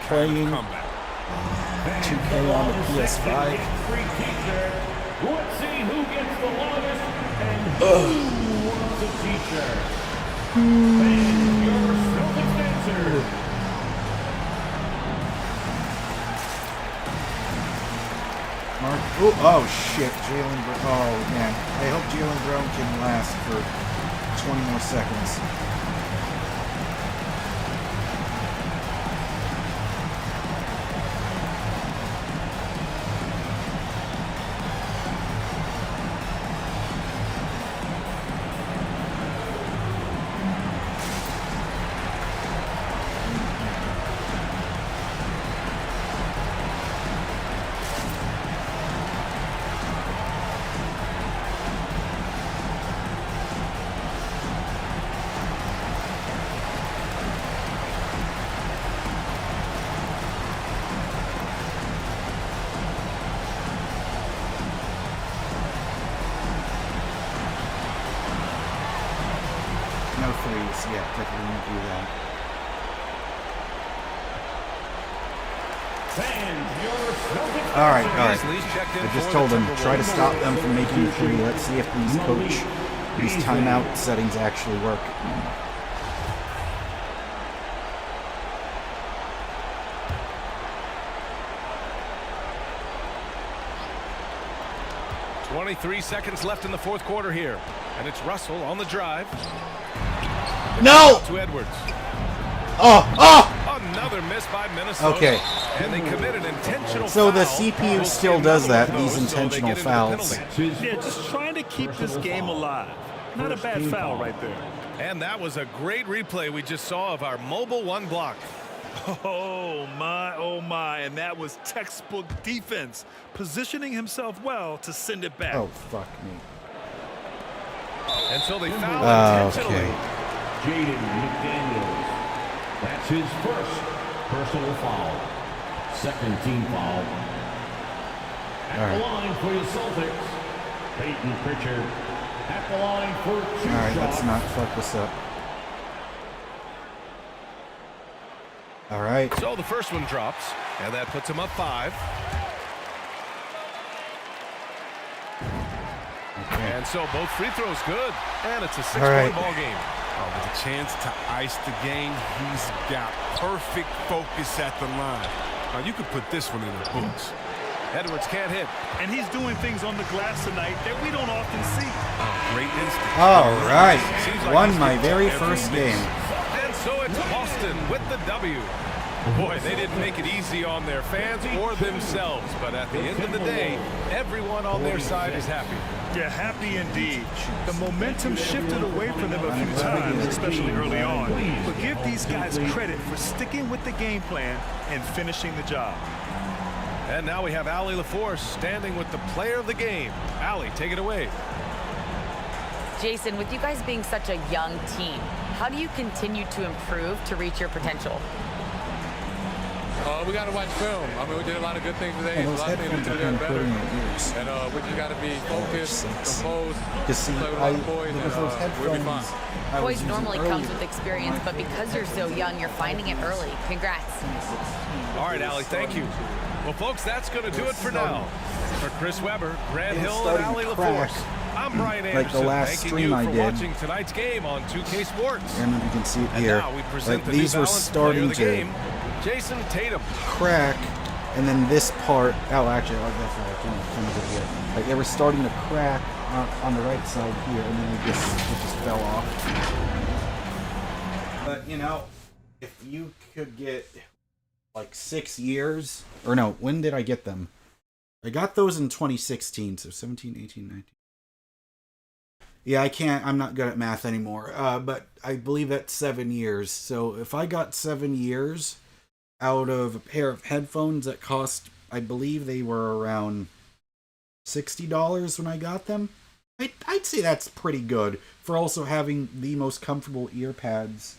playing 2K on the PS5? Let's see who gets the longest and who wants a t-shirt. And your Celtics dancer. Mark, oh shit, Jaylen Brown. Oh man, I hope Jaylen Brown can last for 20 more seconds. No threes, yeah, definitely won't do that. Alright. I just told him, try to stop them from making a three. Let's see if these timeout settings actually work. 23 seconds left in the fourth quarter here. And it's Russell on the drive. No! To Edwards. Oh! Another miss by Minnesota. Okay. And they committed intentional So the foul. CPU still does that, these intentional fouls. Yeah, just trying to keep this game alive. Not a bad foul right there. And that was a great replay we just saw of our mobile one block. Oh my, and that was textbook defense, positioning himself well to send it back. Oh, fuck me. And so they foul intentionally. Okay. Jaden McDaniels. That's his first personal foul. Second team foul. At the line for the Celtics, Peyton Pritchard. At the line for two Alright, shots. let's not fuck this up. Alright. So the first one drops, and that puts him up 5. Okay. And so both free throws good, and it's a 6-point Alright. ball game. With a chance to ice the game, he's got perfect focus at the line. Now you could put this one in the books. Edwards can't hit. And he's doing things on the glass tonight that we don't often see. Great instinct. Alright. Seems like Won he's my getting very every first miss. game. And so it's Boston with the W. Boy, they didn't make it easy on their fans or themselves, but at the end of the day, everyone on their side is happy. Yeah, happy indeed. The momentum shifted away from them a few times, especially early on. But give these guys credit for sticking with the game plan and finishing the job. And now we have Allie LaForce standing with the player of the game. Allie, take it away. Jason, with you guys being such a young team, how do you continue to improve to reach your potential? We got to watch film. I mean, we did a lot of good things today. And There's those a lot of things headphones to are do kind there of hurting better. your ears. And we just got to be focused, composed, Because see, play with I, our boys, and with those we'll be headphones, fine. I was Poise using normally comes earlier. with experience, but because you're so young, you're finding it early. Congrats. All right, Allie, thank you. Well, folks, that's going to do it for now. For Chris Weber, Grant Hill, and Allie LaForce, I'm Brian Anderson, Like the last thanking stream you I for did. watching tonight's game on 2K Sports. And you can see it And here. now we present Like the these New were Balance player starting of the to game, Jason Tatum. crack, and then this part. Oh, actually, that's not. I can't do it. Like they were starting to crack on the right side here, and then it just fell off. But you know, if you could get like 6 years, or no, when did I get them? I got those in 2016, so 17, 18, 19. Yeah, I'm not good at math anymore, but I believe that's 7 years. So if I got 7 years out of a pair of headphones that cost, I believe they were around $60 when I got them, I'd say that's pretty good for also having the most comfortable ear pads.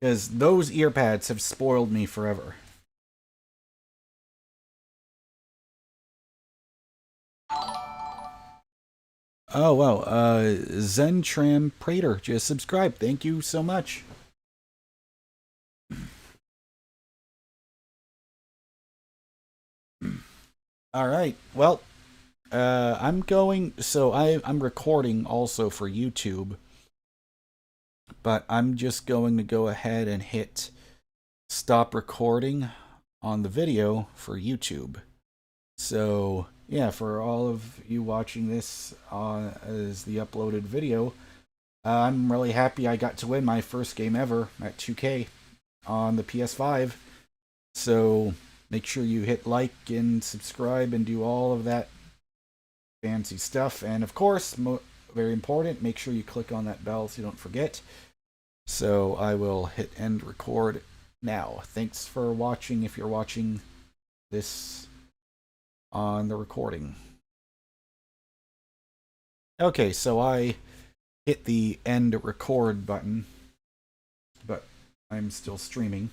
Because those ear pads have spoiled me forever. Oh, wow. Zentram Prater just subscribed. Thank you so much. All right. Well, I'm recording also for YouTube, but I'm just going to go ahead and hit stop recording on the video for YouTube. So, yeah, for all of you watching this as the uploaded video, I'm really happy I got to win my first game ever at 2K on the PS5. So, make sure you hit like and subscribe and do all of that fancy stuff. And of course, very important, make sure you click on that bell so you don't forget. So, I will hit end record now. Thanks for watching if you're watching this on the recording. Okay, so I hit the end record button, but I'm still streaming.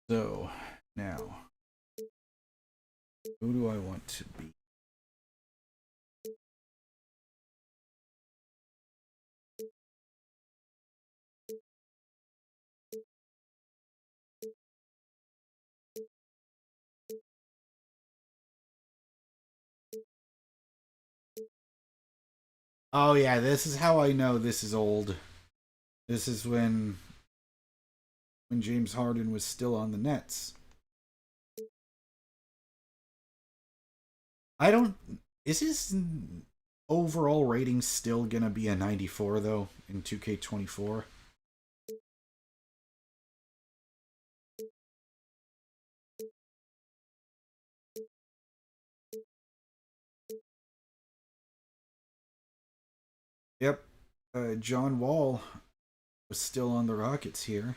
So, now, who do I want to be? Oh yeah, this is how I know this is old. This is when James Harden was still on the Nets. Is his overall rating still gonna be a 94 though in 2K24? Yep, John Wall was still on the Rockets here.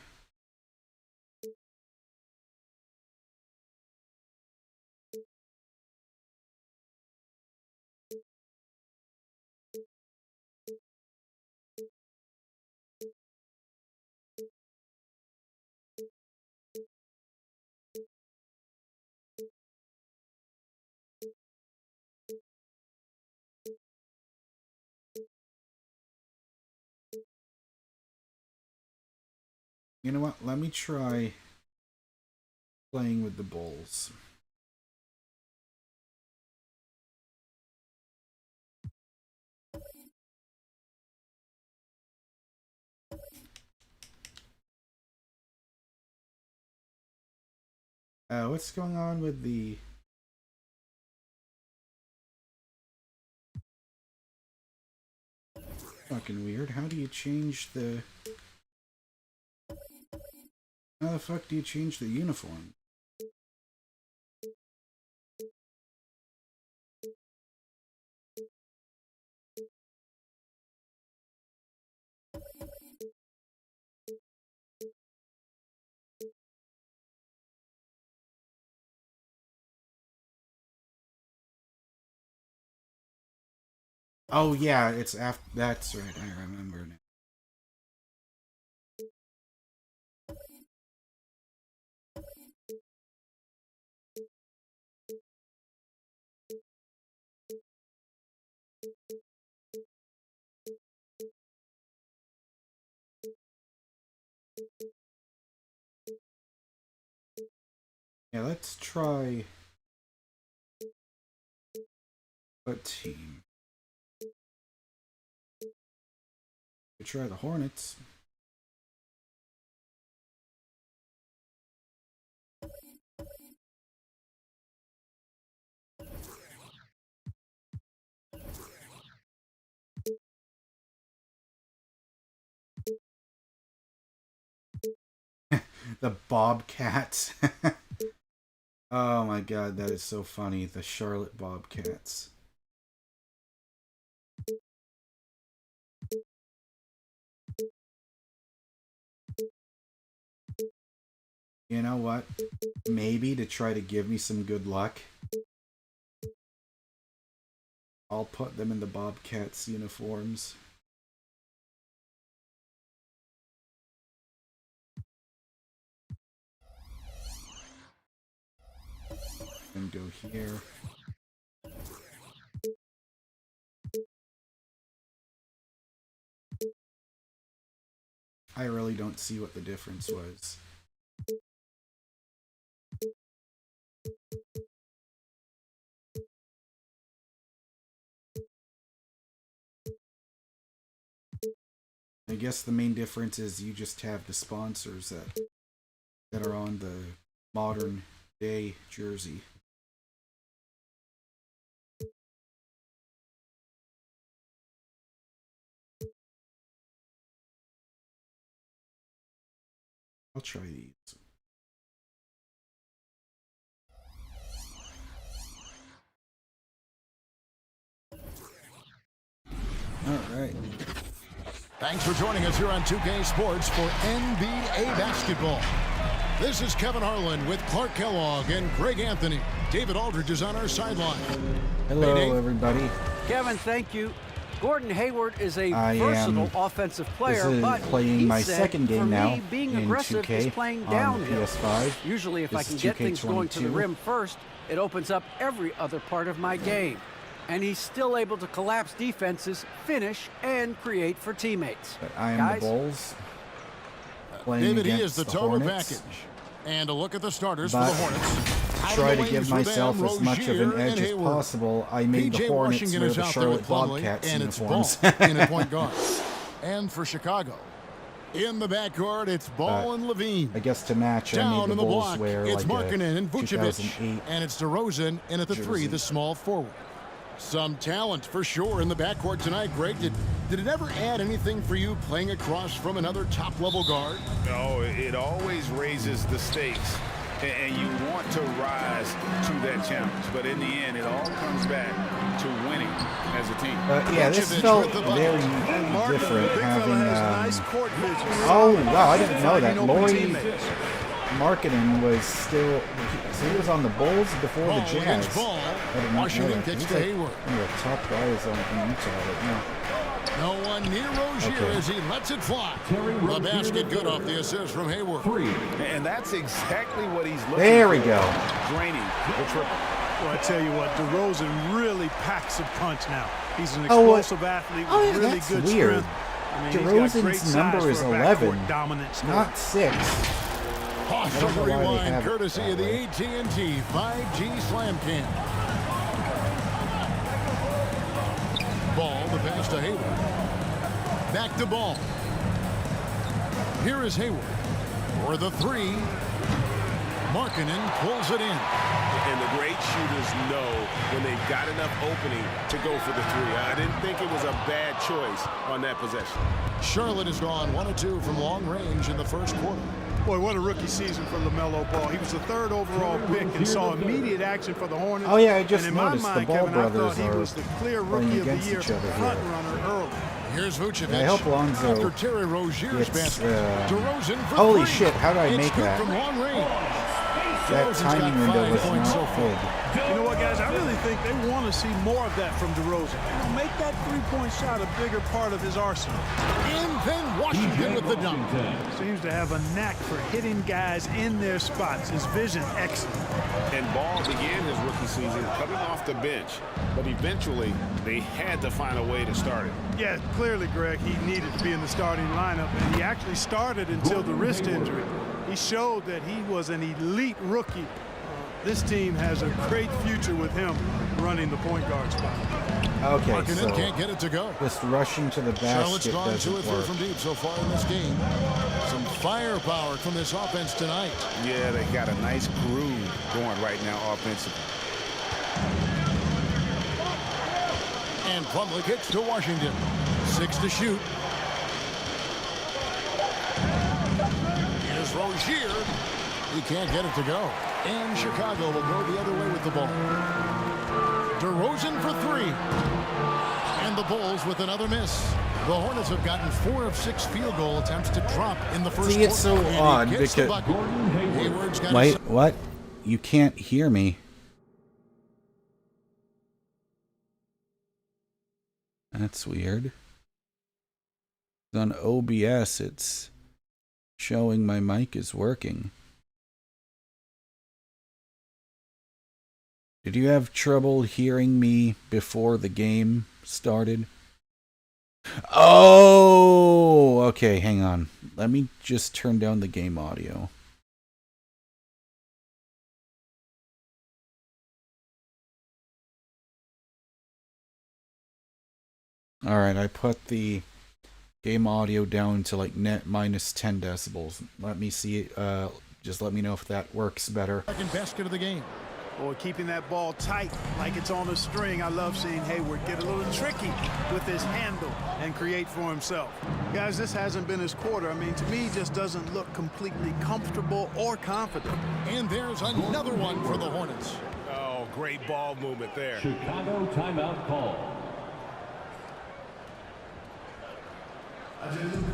You know what? Let me try playing with the Bulls. What's going on with the... Fucking weird. How do you change the... How the fuck do you change the uniform? Oh yeah, it's after. That's right. I remember now. Yeah, let's try a team. We try the Hornets. The Bobcats. Oh my god, that is so funny. The Charlotte Bobcats. You know what? Maybe to try to give me some good luck, I'll put them in the Bobcats uniforms. And go here. I really don't see what the difference was. I guess the main difference is you just have the sponsors that are on the modern day jersey. I'll try these. All right. Thanks for joining us here on 2K Sports for NBA basketball. This is Kevin Harlan with Clark Kellogg and Greg Anthony. David Aldridge is on our sideline. Hello, Hey, everybody. Kevin, thank you. Gordon Hayward is a versatile offensive player, but playing my second game now being in aggressive 2K is playing on downhill. PS5. Usually, if I This can is get things going to the 2K22. rim first, it opens up every other part of my game. And he's still able to collapse defenses, finish, and create for teammates. But I am Guys? the Bulls. Playing David, he against is the total Hornets. package. And a look at the starters But for the Hornets. Out try of the to give lanes for myself them, as much of an Rozier edge and as Hayward. possible. I made the PJ Hornets Washington wear is the out there with Charlotte Plumlee, Bobcats and it's uniforms. Ball in at point guard. And for Chicago, in the backcourt, it's Ball and Levine. I guess to match, I Down made in the the Bulls block, wear it's like Markkanen a and Vucevic, 2008 and it's DeRozan in at the three, jersey. the small forward. Some talent for sure in the backcourt tonight, Greg. Did it ever add anything for you playing across from another top-level guard? No, it always raises the stakes, and you want to rise to that challenge. But in the end, it all comes back to winning as a team. Yeah, this Vucevic felt with the bucket. very Markkanen, different big having. fella has nice court vision. Oh wow, I didn't know that. Finding open Laurie teammates. Markkanen was still. So he was on the Bulls before Ball the Jazz. against Ball. I did not know Washington that. gets He's to like Hayward. one of the top guys in Utah right now. No one near Rozier Okay. as he lets it fly. The basket good off the assist from Hayward. And that's exactly what he's looking There we for. go. Draining the triple. Well, I tell you what, DeRozan really packs a punch now. He's an Oh, explosive athlete with yeah, really that's good weird. strength. I mean, he's got great DeRozan's size number for is a 11, backcourt dominant scorer. not 6. Toss I don't to know why they rewind have it courtesy that of the way. AT&T 5G Slam Cam. Ball, the pass to Hayward. Back to Ball. Here is Hayward for the three. Markkanen pulls it in. And the great shooters know when they've got enough opening to go for the three. I didn't think it was a bad choice on that possession. Charlotte has gone 1 of 2 from long range in the first quarter. Boy, what a rookie season for LaMelo Ball. He was the 3rd overall pick and saw immediate action for the Hornets. Oh yeah, I just and in noticed my the mind, Ball Kevin, I brothers thought he are was the clear playing rookie of the against year each other front here. runner early. Here's Vucevic. I hope Lonzo After Terry Rozier's gets, basket. DeRozan for holy three. shit, how did I It's make good that? from long range. That timing window was not good. You know what, guys? I really think they want to see more of that from DeRozan. Make that three-point shot a bigger part of his arsenal. And then Washington with the dunk. Seems to have a knack for hitting guys in their spots. His vision excellent. And Ball began his rookie season coming off the bench, but eventually they had to find a way to start it. Yeah, clearly, Greg, he needed to be in the starting lineup, and he actually started until the wrist injury. He showed that he was an elite rookie. This team has a great future with him running the point guard spot. Okay, so can't get it to go. Just rushing to the Charlotte's basket gone 2 doesn't or 3 work. from deep so far in this game. Some firepower from this offense tonight. Yeah, they got a nice groove going right now offensively. And Plumlee kicks to Washington. 6 to shoot. Here's Rozier. He can't get it to go. And Chicago will go the other way with the ball. DeRozan for 3. And the Bulls with another miss. The Hornets have gotten 4 of 6 field goal attempts to drop in the first See, it's so quarter. odd because because... Wait, what? You can't hear me. That's weird. On OBS, it's showing my mic is working. Did you have trouble hearing me before the game started? Oh, okay, hang on. Let me just turn down the game audio. Alright, I put the game audio down to like net minus 10 decibels. Let me see, just let me know if that works better. Second basket of the game. Boy, keeping that ball tight like it's on a string. I love seeing Hayward get a little tricky with his handle and create for himself. Guys, this hasn't been his quarter. I mean, to me, just doesn't look completely comfortable or confident. And there's another one for the Hornets. Oh, great ball movement there. Chicago timeout call.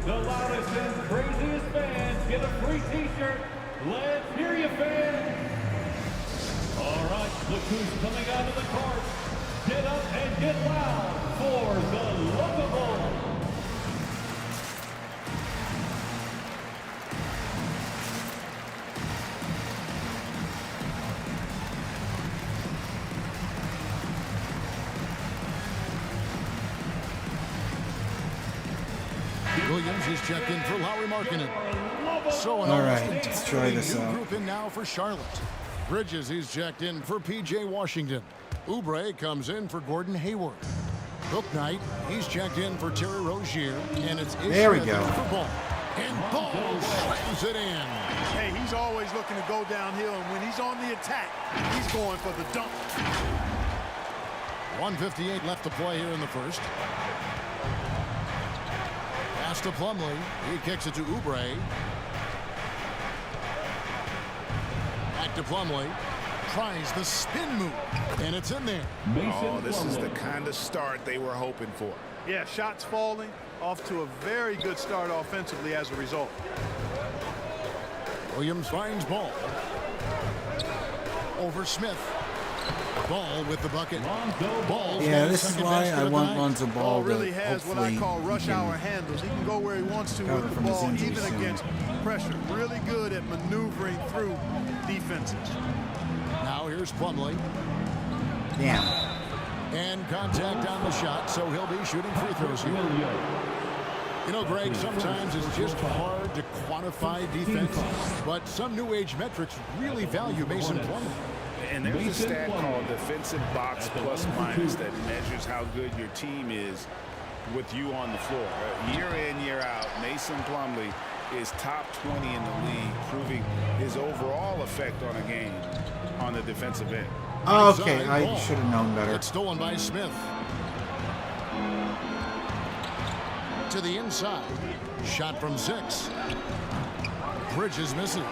The loudest and craziest fans get a free t-shirt. Let's hear you, fans. All right, look who's coming out of the court. Get up and get loud for the Lookable. Williams is checked in for Lauri Markkanen. So All right, let's try this new out. group in now for Charlotte. Bridges is checked in for P.J. Washington. Oubre comes in for Gordon Hayward. Booknight, he's checked in for Terry Rozier, and it's There we go. for Ball. And Ball slams it in. Hey, he's always looking to go downhill, and when he's on the attack, he's going for the dunk. 1:58 left to play here in the first. Pass to Plumlee. He kicks it to Oubre. Back to Plumlee. Tries the spin move, and it's in there. Oh, this is the kind of start they were hoping for. Yeah, shots falling, off to a very good start offensively as a result. Williams finds Ball. Over Smith. Ball with the bucket. Ball. Yeah, this is why I want Lonzo Ball Ball really to has what I hopefully call rush he can hour handles. He can go where he wants to recover with the from his ball, injury even soon. against pressure. Really good at maneuvering through defenses. Now here's Plumlee. Damn. And contact on the shot, so he'll be shooting free throws here. You know, Greg, sometimes it's just hard to quantify defense, but some new age metrics really value Mason Plumlee. And there's a stat called defensive box plus minus that measures how good your team is with you on the floor. Year in, year out, Mason Plumlee is top 20 in the league, proving his overall effect on a game on the defensive end. Okay, I should have known better. It's stolen by Smith. To the inside. Shot from 6. Bridges misses.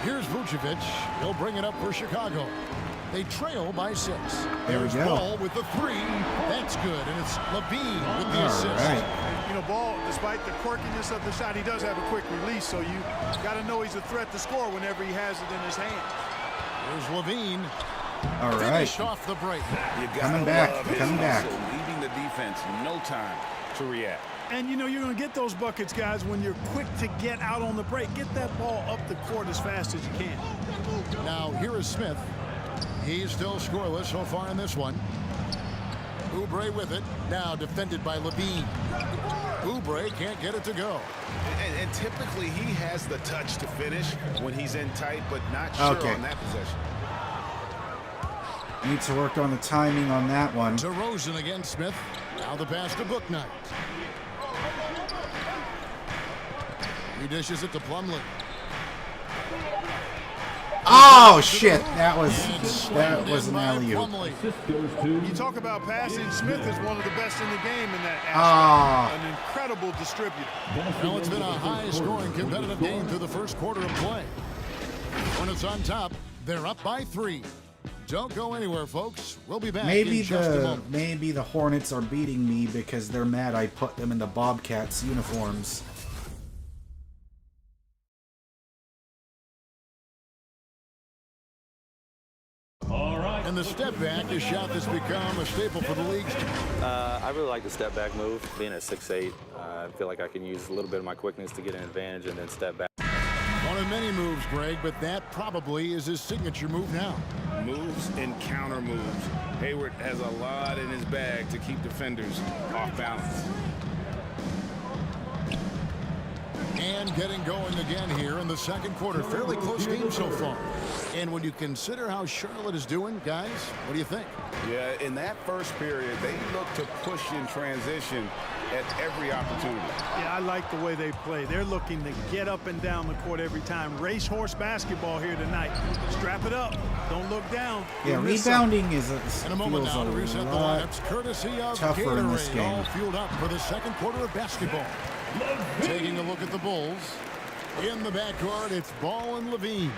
Here's Vucevic. He'll bring it up for Chicago. They trail by 6. There we There's go. Ball with the 3. That's good, and it's Levine with the assist. Right. You know, Ball, despite the quirkiness of the shot, he does have a quick release, so you got to know he's a threat to score whenever he has it in his hand. Here's Levine. All right. Finished off the break. Coming back. Coming back. Leaving the defense no time to react. And, you know, you're going to get those buckets, guys, when you're quick to get out on the break. Get that ball up the court as fast as you can. Now, here is Smith. He's still scoreless so far in this one. Oubre with it. Now defended by Levine. Oubre can't get it to go. And typically he has the touch to finish when he's in tight, but not sure on that possession. Need to work on the timing on that one. DeRozan against Smith. Now the pass to Bouknight. He dishes it to Plumlee. Oh shit! That was an alley-oop. You talk about passing. Smith is one of the best in the game in that aspect. An incredible distributor. Well, it's been a high-scoring, competitive game through the first quarter of play. When it's on top, they're up by 3. Don't go anywhere, folks. We'll be back in just a moment. Maybe the Hornets are beating me because they're mad I put them in the Bobcats uniforms. And the step back, a shot that's become a staple for the league. I really like the step back move. Being at 6'8", I feel like I can use a little bit of my quickness to get an advantage and then step back. One of many moves, Greg, but that probably is his signature move now. Moves and counter moves. Hayward has a lot in his bag to keep defenders off balance. And getting going again here in the second quarter. Fairly close game so far. And when you consider how Charlotte is doing, guys, what do you think? Yeah, in that first period, they look to push in transition at every opportunity. Yeah, I like the way they play. They're looking to get up and down the court every time. Racehorse basketball here tonight. Strap it up. Don't look down. Yeah, rebounding is in a moment now to reset the lineups, courtesy of tougher Gatorade, in this game. all fueled up for the second quarter of basketball. Taking a look at the Bulls. In the backcourt, it's Ball and Levine.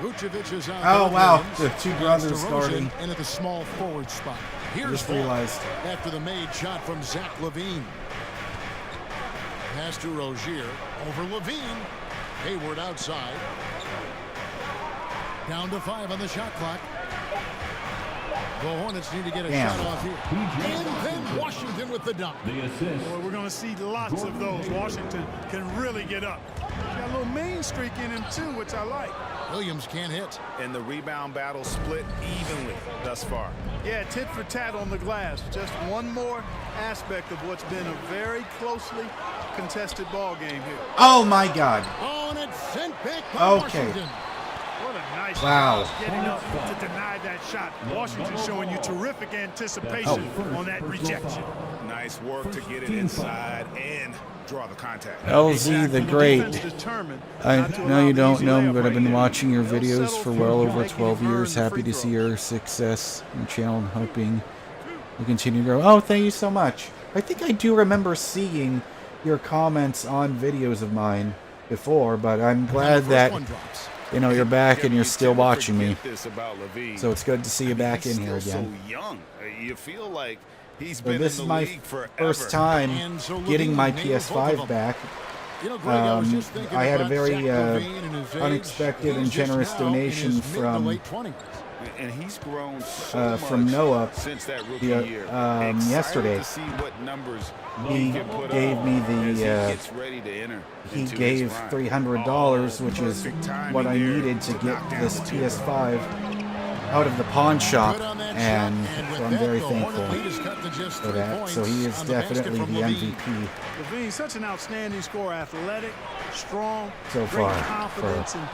Vucevic is out. Oh, wow. The two brothers guarding. And at the small forward spot. Here's Just realized. After the made shot from Zach Levine. Pass to Rozier. Over Levine. Hayward outside. Down to 5 on the shot clock. The Hornets need to get a shot off here. And then Washington with the dunk. The assist. Boy, we're going to see lots of those. Washington can really get up. He's got a little main streak in him, too, which I like. Williams can't hit. And the rebound battle split evenly thus far. Yeah, tit for tat on the glass. Just one more aspect of what's been a very closely contested ball game here. Oh, my God. Oh, and it's sent back by Washington. What a nice Wow. job getting up to deny that shot. Washington showing you terrific anticipation on that rejection. Nice work to get it inside and draw the contact. LZ the Great. I know you don't know me, but I've been watching your videos for well over 12 years. Happy to see your success in the channel and hoping you continue to grow. Oh, thank you so much. I think I do remember seeing your comments on videos of mine before, but I'm glad that you know you're back and you're still watching me. So it's good to see you back in here again. So young, you feel like he's been this is my first time getting my PS5 back. I had a very unexpected and generous donation from he's grown from Noah since that rookie year. Yesterday. He gave me he gave $300, which is what I needed to get this PS5 out of the pawn shop, and so I'm very thankful for that. So he is definitely the MVP Levine, such an outstanding scorer, athletic, strong, so far for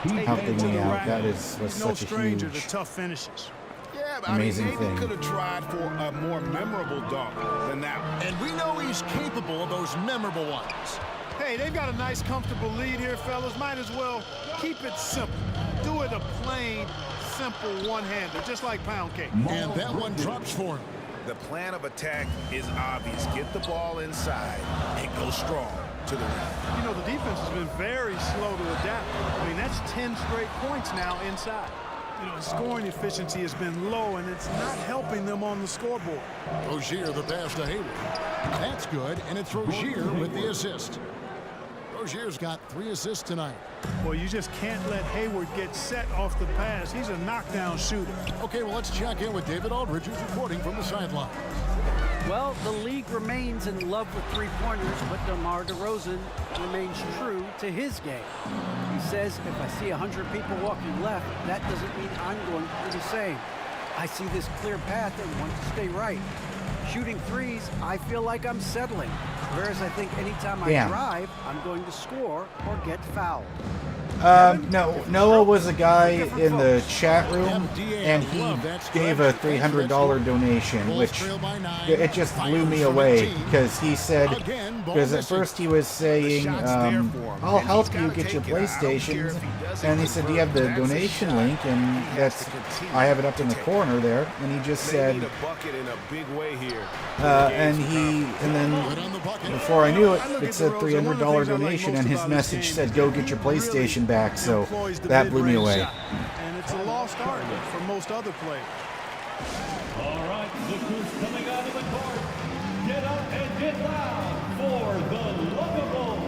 and helping me out. That was such a huge, to tough finishes. Yeah, but amazing maybe thing. Could have tried for a more memorable dunk than that one. And we know he's capable of those memorable ones. Hey, they've got a nice, comfortable lead here, fellas. Might as well keep it simple. Do it a plain, simple one-hander, just like pound cake. And that one drops for him. The plan of attack is obvious. Get the ball inside and go strong to the rim. You know, the defense has been very slow to adapt. I mean, that's 10 straight points now inside. his scoring efficiency has been low, and it's not helping them on the scoreboard. Rozier the pass to Hayward. That's good, and it's Rozier with the assist. Rozier's got 3 assists tonight. Well, you just can't let Hayward get set off the pass. He's a knockdown shooter. Okay, well, let's check in with David Aldridge, who's reporting from the sideline. Well, the league remains in love with three-pointers, but DeMar DeRozan remains true to his game. He says, if I see 100 people walking left, that doesn't mean I'm going to do the same. I see this clear path and want to stay right. Shooting threes, I feel like I'm settling. Whereas I think anytime I drive, I'm going to score or get fouled. No, Noah was a guy in the chat room, and he gave a $300 donation, which it just blew me away, because he said, because at first he was saying, I'll help you get your PlayStations, and he said, do you have the donation link? And that's, I have it up in the corner there, and he just said, and then before I knew it, it said $300 donation, and his message said, go get your PlayStation back, so that blew me away. And it's a lost art for most other players. All right, look who's coming out of the court. Get up and get loud for the lovable.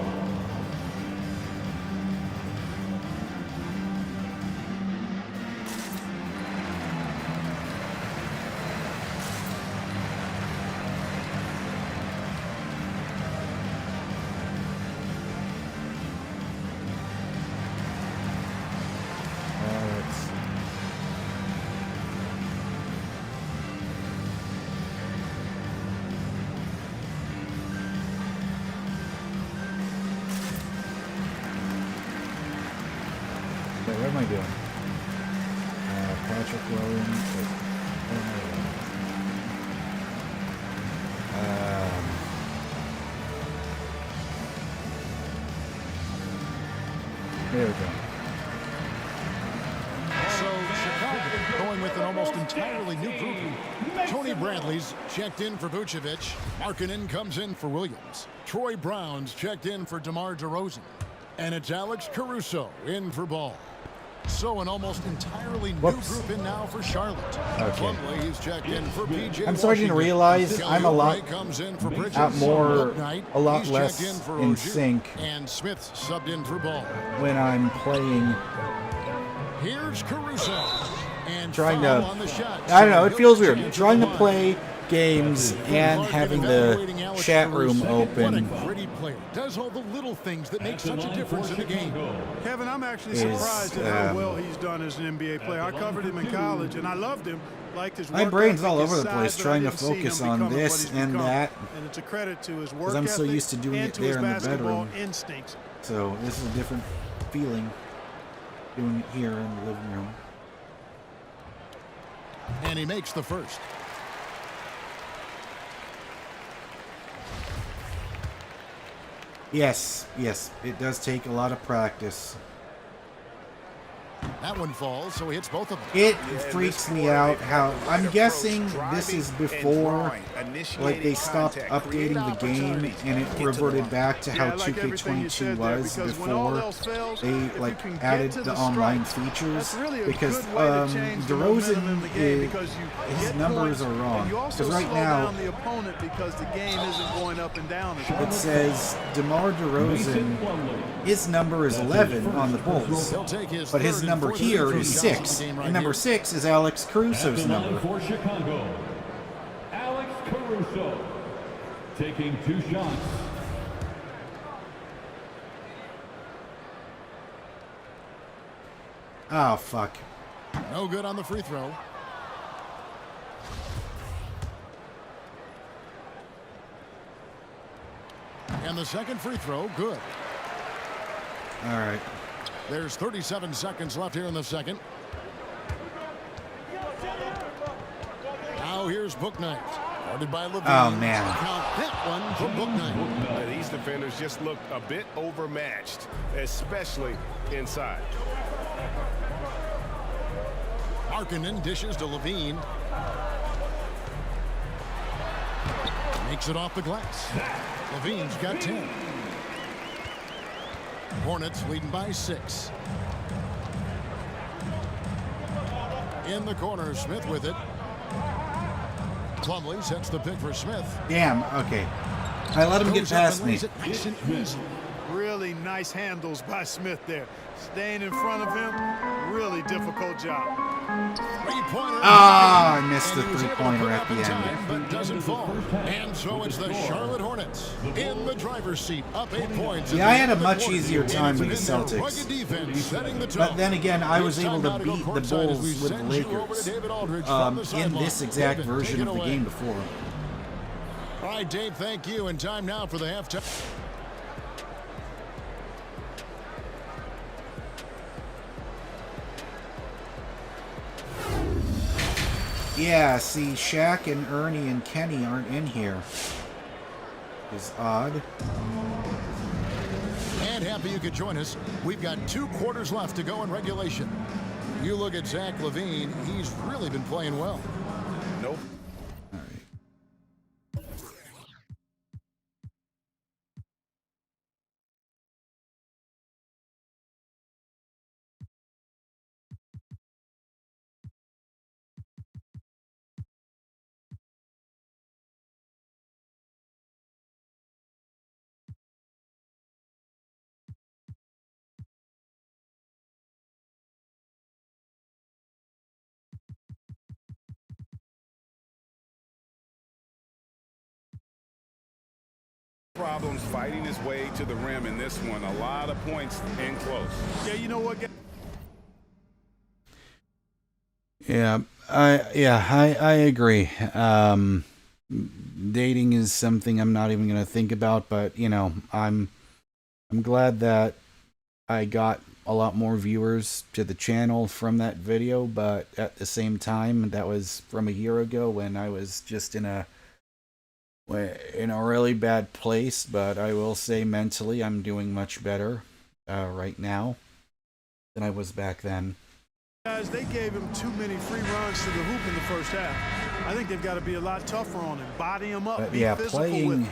What am I doing? Patrick Williams. There we go. So Chicago going with an almost entirely new group. Tony Bradley's checked in for Vucevic. Markkanen comes in for Williams. Troy Brown's checked in for DeMar DeRozan. And it's Alex Caruso in for Ball. So an almost entirely new group in now for Charlotte. Okay. He's checked in for PJ I'm starting to realize I'm a lot less in sync and Smith subbed in for Ball. when I'm playing. Here's Caruso. And Trying to, on the shot. I don't know, it feels weird. Trying to play games and having the chat room open What a gritty player. Does all the little things that make such a difference in the game. Kevin, I'm actually surprised at how well he's done as an NBA player. I covered him in college, and I loved him. Liked his my work brain's ethic, all his over the place size, trying to but I didn't see focus him on becoming this what he's and become. that. And it's a credit to his work Because I'm so ethic used to doing and it to there his in the basketball bedroom. instincts. So this is a different feeling doing it here in the living room. And he makes the first. Yes, it does take a lot of practice. That one falls, so he hits both of them. It freaks me out how I'm guessing this is before like they stopped updating the game and it reverted back to how 2K22 was before they like added the online features, because DeRozan his numbers are wrong, because right now it says DeMar DeRozan, his number is 11 on the Bulls, but his number here is 6, and number 6 is Alex Caruso's number. For Chicago, Alex Caruso taking 2 shots. Oh, fuck. No good on the free throw. And the second free throw, good. All right. There's 37 seconds left here in the second. Now here's Bouknight. Guarded by Levine. Oh, man. Count that one for Bouknight. These defenders just look a bit overmatched, especially inside. Markkanen dishes to Levine. Makes it off the glass. Levine's got 10. Hornets leading by 6. In the corner, Smith with it. Plumlee sets the pick for Smith. Damn, okay. I let him get past me. Really nice handles by Smith there. Staying in front of him, really difficult job. Three-pointer. Ah, I missed the three-pointer at the end. But doesn't fall. And so it's the Charlotte Hornets in the driver's seat, up 8 points. Yeah, I had a much easier time with the Celtics. But then again, I was able to beat the Bulls with the Lakers in this exact version of the game before. All right, Dave, thank you. And time now for the halftime. Yeah, see, Shaq and Ernie and Kenny aren't in here. It's odd. And happy you could join us. We've got 2 quarters left to go in regulation. You look at Zach LaVine, he's really been playing well. Nope. All right. Problems fighting his way to the rim in this one. A lot of points in close. Yeah, you know what? I agree. Dating is something I'm not even going to think about, but you know, I'm glad that I got a lot more viewers to the channel from that video, but at the same time, that was from a year ago when I was just in a really bad place. But I will say mentally I'm doing much better right now than I was back then. Guys, they gave him too many free runs to the hoop in the first half. I think they've got to be a lot tougher on him. Body him up, But be yeah, physical playing with him.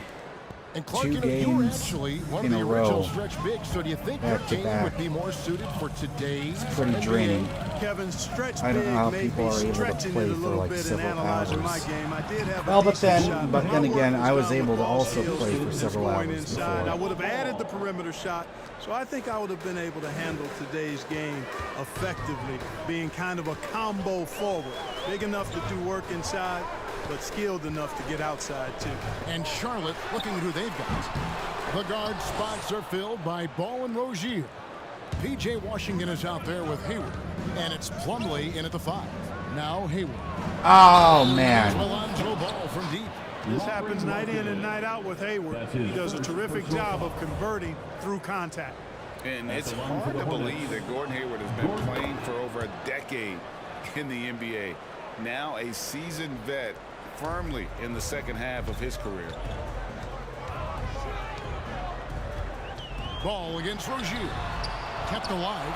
And Clark, 2 you were games actually one in of a the original row stretch bigs, so do you think back your to game back. would be more suited for today's Pretty NBA? draining. Kevin, stretch I don't know how big people made are me able to stretching play it a for little like bit and several analyzing my hours. game. I did have Well, a but decent then shot. then My again, work I was done with able to ball also skills play for just several going hours inside. I before. would have added the perimeter shot, so I think I would have been able to handle today's game effectively, being kind of a combo forward, big enough to do work inside, but skilled enough to get outside too. And Charlotte, looking at who they've got. The guard spots are filled by Ball and Rozier. P.J. Washington is out there with Hayward, and it's Plumlee in at the 5. Now Hayward. Oh man! Alonzo Ball from deep. This happens night in and night out with Hayward. He does a terrific job of converting through contact. And it's hard to believe that Gordon Hayward has been playing for over a decade in the NBA. Now a seasoned vet, firmly in the second half of his career. Ball against Rozier. Kept alive.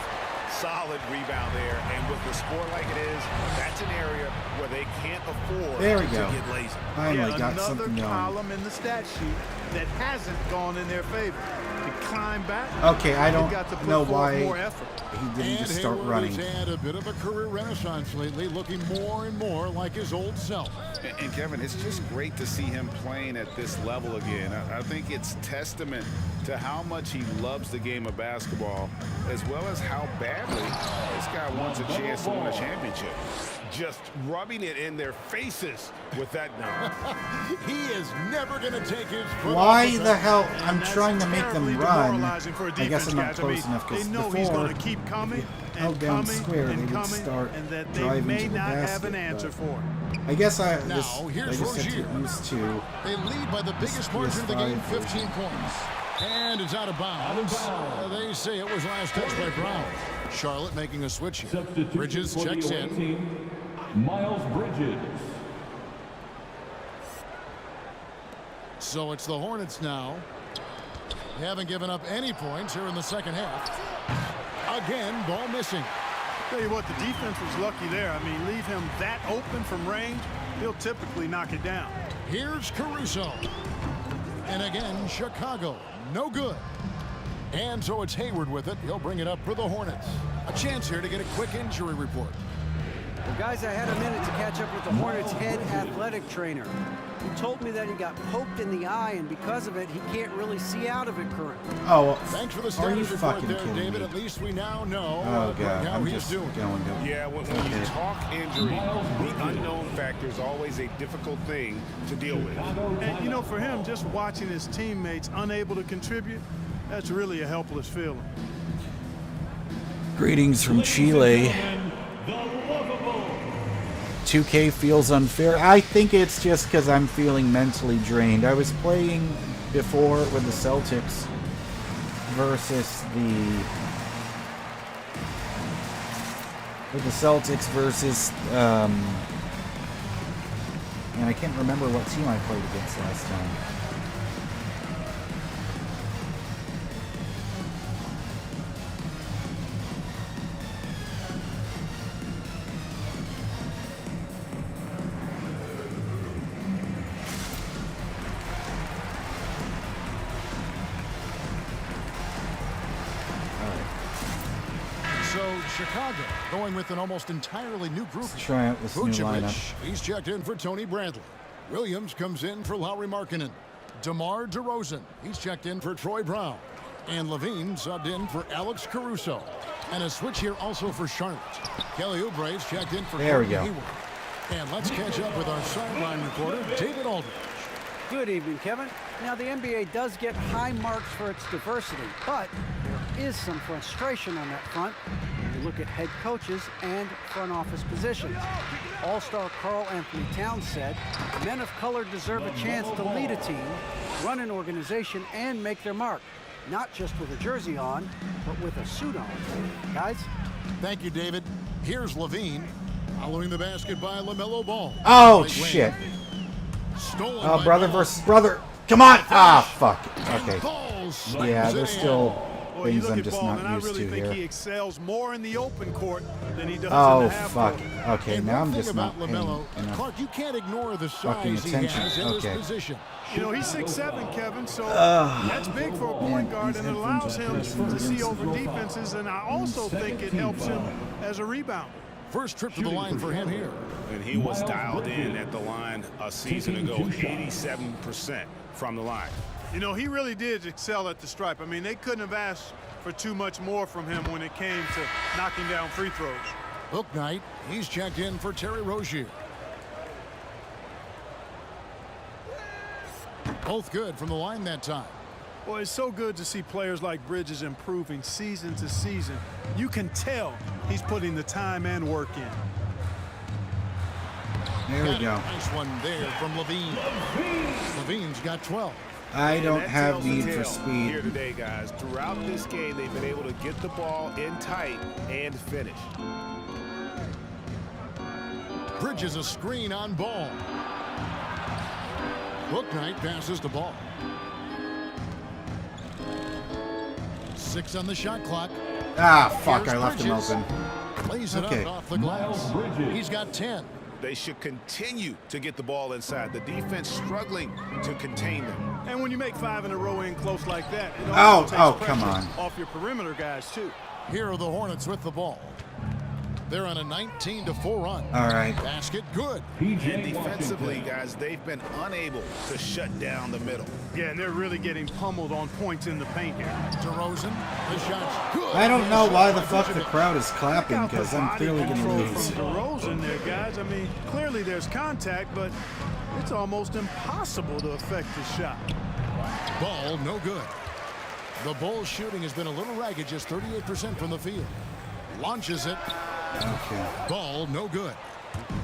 Solid rebound there, and with the score like it is, that's an area where they can't afford There we to go. get lazy. Finally got another something going. column in the stat sheet that hasn't gone in their favor. To climb back. Okay, I don't got to put know forth why more effort. he didn't just start Hayward running. has had a bit of a career renaissance lately, looking more and more like his old self. And Kevin, it's just great to see him playing at this level again. I think it's testament to how much he loves the game of basketball, as well as how badly this guy wants a chance to win a championship. Just rubbing it in their faces with that number. He is never going to take his foot Why off the hell? And I'm that's trying to make them terribly run. demoralizing for a I guess I'm not defense, guys. close enough because they know he's before going to keep coming held and down coming square, they and would coming, start and that they driving may to the not have an basket, answer but for. I guess I Now, just here's have to Rozier. get used to. They lead by the biggest margin of the game, 15 points. And it's out of bounds. They say it was last touched by Brown. Charlotte making a switch here. Bridges checks in. Miles Bridges. So it's the Hornets now. They haven't given up any points here in the second half. Again, ball missing. Tell you what, the defense was lucky there. I mean, leave him that open from range, he'll typically knock it down. Here's Caruso. And again, Chicago. No good. And so it's Hayward with it. He'll bring it up for the Hornets. A chance here to get a quick injury report. Well, guys, I had a minute to catch up with the Hornets' head athletic trainer. He told me that he got poked in the eye, and because of it, he can't really see out of it currently. Oh, well, thanks for the are you status report fucking there, kidding David. me? At least we now know Oh, God, how I'm he's just doing. going to... Yeah, when you talk injury, the unknown factor is always a difficult thing to deal with. And, you know, for him, just watching his teammates unable to contribute, that's really a helpless feeling. Greetings from Chile. 2K feels unfair. I think it's just because I'm feeling mentally drained. I was playing before with the Celtics versus and I can't remember what team I played against last time. Chicago going with an almost entirely new group. Let's try out this new lineup. He's checked in for Tony Bradley. Williams comes in for Lauri Markkanen. DeMar DeRozan, he's checked in for Troy Brown. And Levine subbed in for Alex Caruso. And a switch here also for Charlotte. Kelly Oubre's checked in for There we go. Hayward. And let's catch up with our sideline reporter, David Aldridge. Good evening, Kevin. Now, the NBA does get high marks for its diversity, but there is some frustration on that front when you look at head coaches and front office positions. All-star Karl Anthony Towns said, men of color deserve a chance to lead a team, run an organization, and make their mark. Not just with a jersey on, but with a suit on. Guys? Thank you, David. Here's Levine, following the basket by LaMelo Ball. Oh, shit. Oh, brother versus brother. Come on. Ah, fuck. Okay. Yeah, there's still things I'm just not used to here. I really think he excels more in the open court than he does in the half fuck. court. Okay, now I'm just not paying LaMelo, enough Clark, you can't ignore the fucking size he attention. has in Okay. his position. You know, he's 6'7", Kevin, so that's big for a point guard, and it allows him to see over defenses, and I also think it helps him as a rebounder. First trip to the line for him here. And he was dialed in at the line a season ago, 87% from the line. You know, he really did excel at the stripe. I mean, they couldn't have asked for too much more from him when it came to knocking down free throws. Book night, he's checked in for Terry Rozier. Both good from the line that time. Well, it's so good to see players like Bridges improving season to season. You can tell he's putting the time and work in. There we go. Nice one there from Levine. Levine's got 12. I don't that have tells the need for tale speed. here today, guys. Throughout this game, they've been able to get the ball in tight and finish. Bridges a screen on Ball. Bouknight passes the ball. 6 on the shot clock. Ah, fuck, Here's I left him Bridges. open. Lays it Okay. out off the glass. He's got 10. They should continue to get the ball inside. The defense struggling to contain them. And when you make 5 in a row in close like that, it Oh, also takes oh, pressure come on. off your perimeter guys, too. Here are the Hornets with the ball. They're on a 19-4 run. All right. Basket good. And defensively, guys, they've been unable to shut down the middle. Yeah, and they're really getting pummeled on points in the paint here. DeRozan, the shot's good. I don't know why the fuck the crowd is clapping, because I'm clearly going to Control lose. from DeRozan there, guys. I mean, clearly there's contact, but it's almost impossible to affect his shot. Ball no good. The Bulls shooting has been a little ragged, just 38% from the field. Launches it. Okay. Ball no good.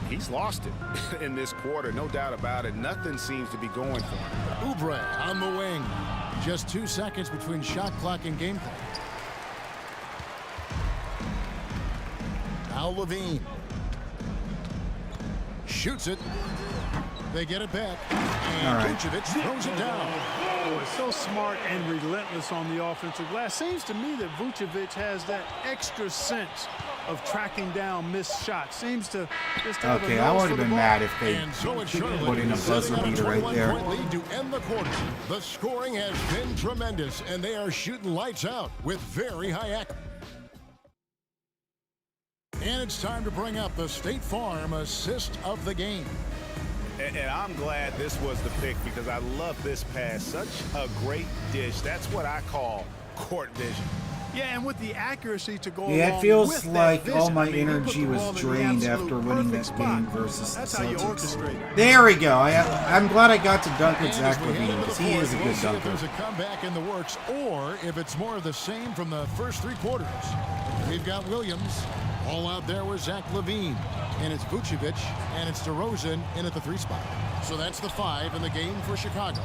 He's lost it in this quarter, no doubt about it. Nothing seems to be going for him. Oubre on the wing. Just 2 seconds between shot clock and game clock. Now Levine. Shoots it. They get it back. And All right. Vucevic throws it down. Oh, it's so smart and relentless on the offensive glass. Seems to me that Vucevic has that extra sense of tracking down missed shots. Seems to just have Okay, a I nose would for have the been ball. mad if they And so it's Charlotte put in a sitting buzzer on a beater right there. 21-point lead to end the quarter. The scoring has been tremendous, and they are shooting lights out with very high accuracy. And it's time to bring up the State Farm assist of the game. And I'm glad this was the pick because I love this pass. Such a great dish. That's what I call court vision. Yeah, and with the accuracy to go Yeah, along it feels with like that all vision, my I mean, he put energy the was ball in the drained absolute after winning perfect that game spot. versus That's the how you Celtics. orchestrate. There we go. I'm glad I got to dunk at And Zach as we head Levine into because the he is a fourth, good we'll see if dunker. there's a comeback in the works or if it's more of the same from the first 3 quarters. We've got Williams all out there with Zach Levine. And it's Vucevic and it's DeRozan in at the 3 spot. So that's the 5 in the game for Chicago.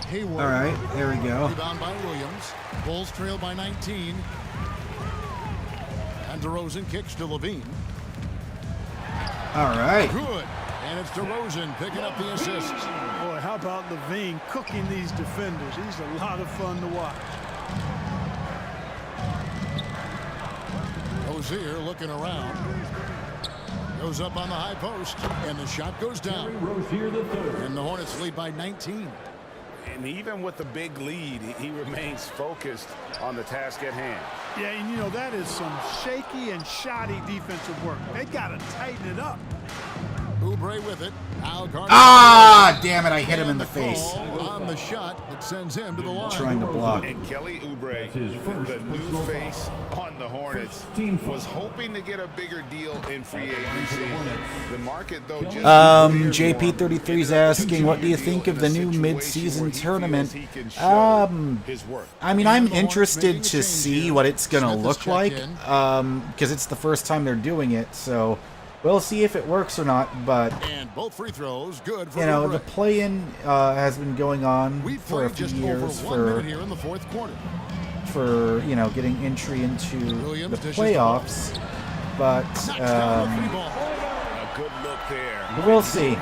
Hayward. All right, there we go. Rebound by Williams. Bulls trail by 19. And DeRozan kicks to Levine. All right. Good. And it's DeRozan picking up the assist. Boy, how about Levine cooking these defenders? He's a lot of fun to watch. Rozier looking around. Goes up on the high post. And the shot goes down. And the Hornets lead by 19. And even with the big lead, he remains focused on the task at hand. Yeah, and you know, that is some shaky and shoddy defensive work. They got to tighten it up. Oubre with it. Ah, damn it, I hit him in the face. On the shot that sends him to the line. Trying to block. And Kelly Oubre, the new face on the Hornets, was hoping to get a bigger deal in free agency. The market, though, just JP33 is asking, what do you think of the new mid-season tournament? I mean, I'm interested to see what it's going to look like, because it's the first time they're doing it, so we'll see if it works or not. But and both free throws good for the play-in has been going on for a few years here in the fourth quarter. For getting entry into the playoffs, but a good look there. We'll see.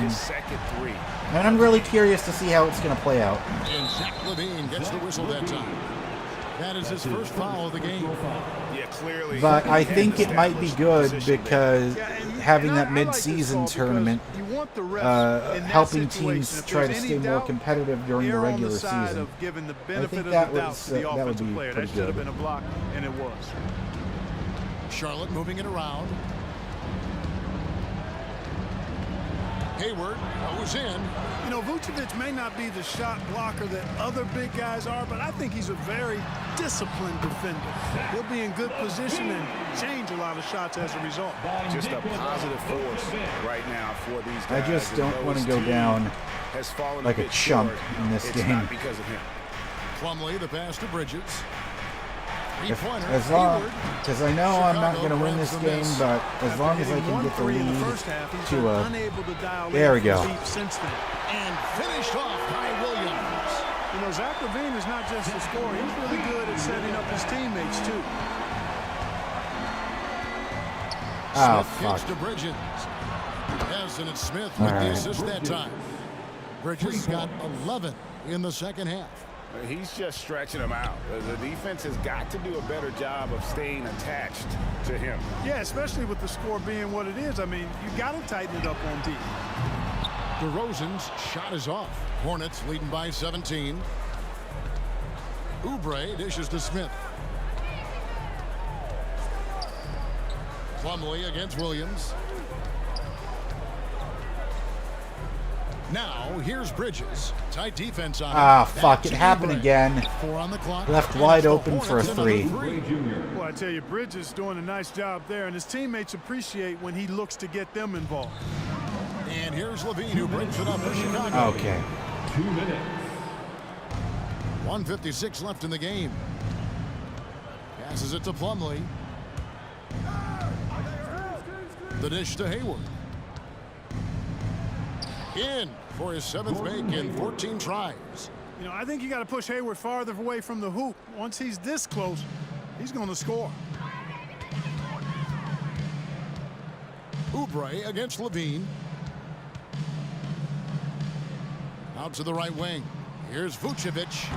Second 3. And I'm really curious to see how it's going to play out. And Zach Levine gets the whistle that time. That is his first foul of the game. Yeah, clearly. But I think it might be good because having that mid-season tournament, helping teams try to stay more competitive during the regular season. I think that would be pretty good. Been a block, and it was. Charlotte moving it around. Hayward goes in. You know, Vucevic may not be the shot blocker that other big guys are, but I think he's a very disciplined defender. He'll be in good position and change a lot of shots as a result. Just a positive force right now for these guys. I just don't want to go down like a chump in this game. Not because of him. Plumlee, the pass to Bridges. Because I know I'm not going to win this game, but as long as I can get the lead to there we go. And finished off by Williams. You know, Zach Levine is not just a scorer. He's really good at setting up his teammates, too. Oh, Smith fuck. kicks to Bridges. Yes, and it's Smith with the assist that time. Bridges got 11 in the second half. He's just stretching him out. The defense has got to do a better job of staying attached to him. Yeah, especially with the score being what it is. I mean, you got to tighten it up on D. DeRozan's shot is off. Hornets leading by 17. Oubre dishes to Smith. Plumlee against Williams. Now, here's Bridges. Tight defense on him. Ah, fuck. It happened again. 4 on the clock. Left wide open for a 3. Well, I tell you, Bridges doing a nice job there, and his teammates appreciate when he looks to get them involved. And here's Levine who brings it up for Chicago. Okay. 2 minutes. 1:56 left in the game. Passes it to Plumlee. The dish to Hayward. In for his 7th make in 14 tries. You know, I think you got to push Hayward farther away from the hoop. Once he's this close, he's going to score. Oubre against Levine. Out to the right wing. Here's Vucevic.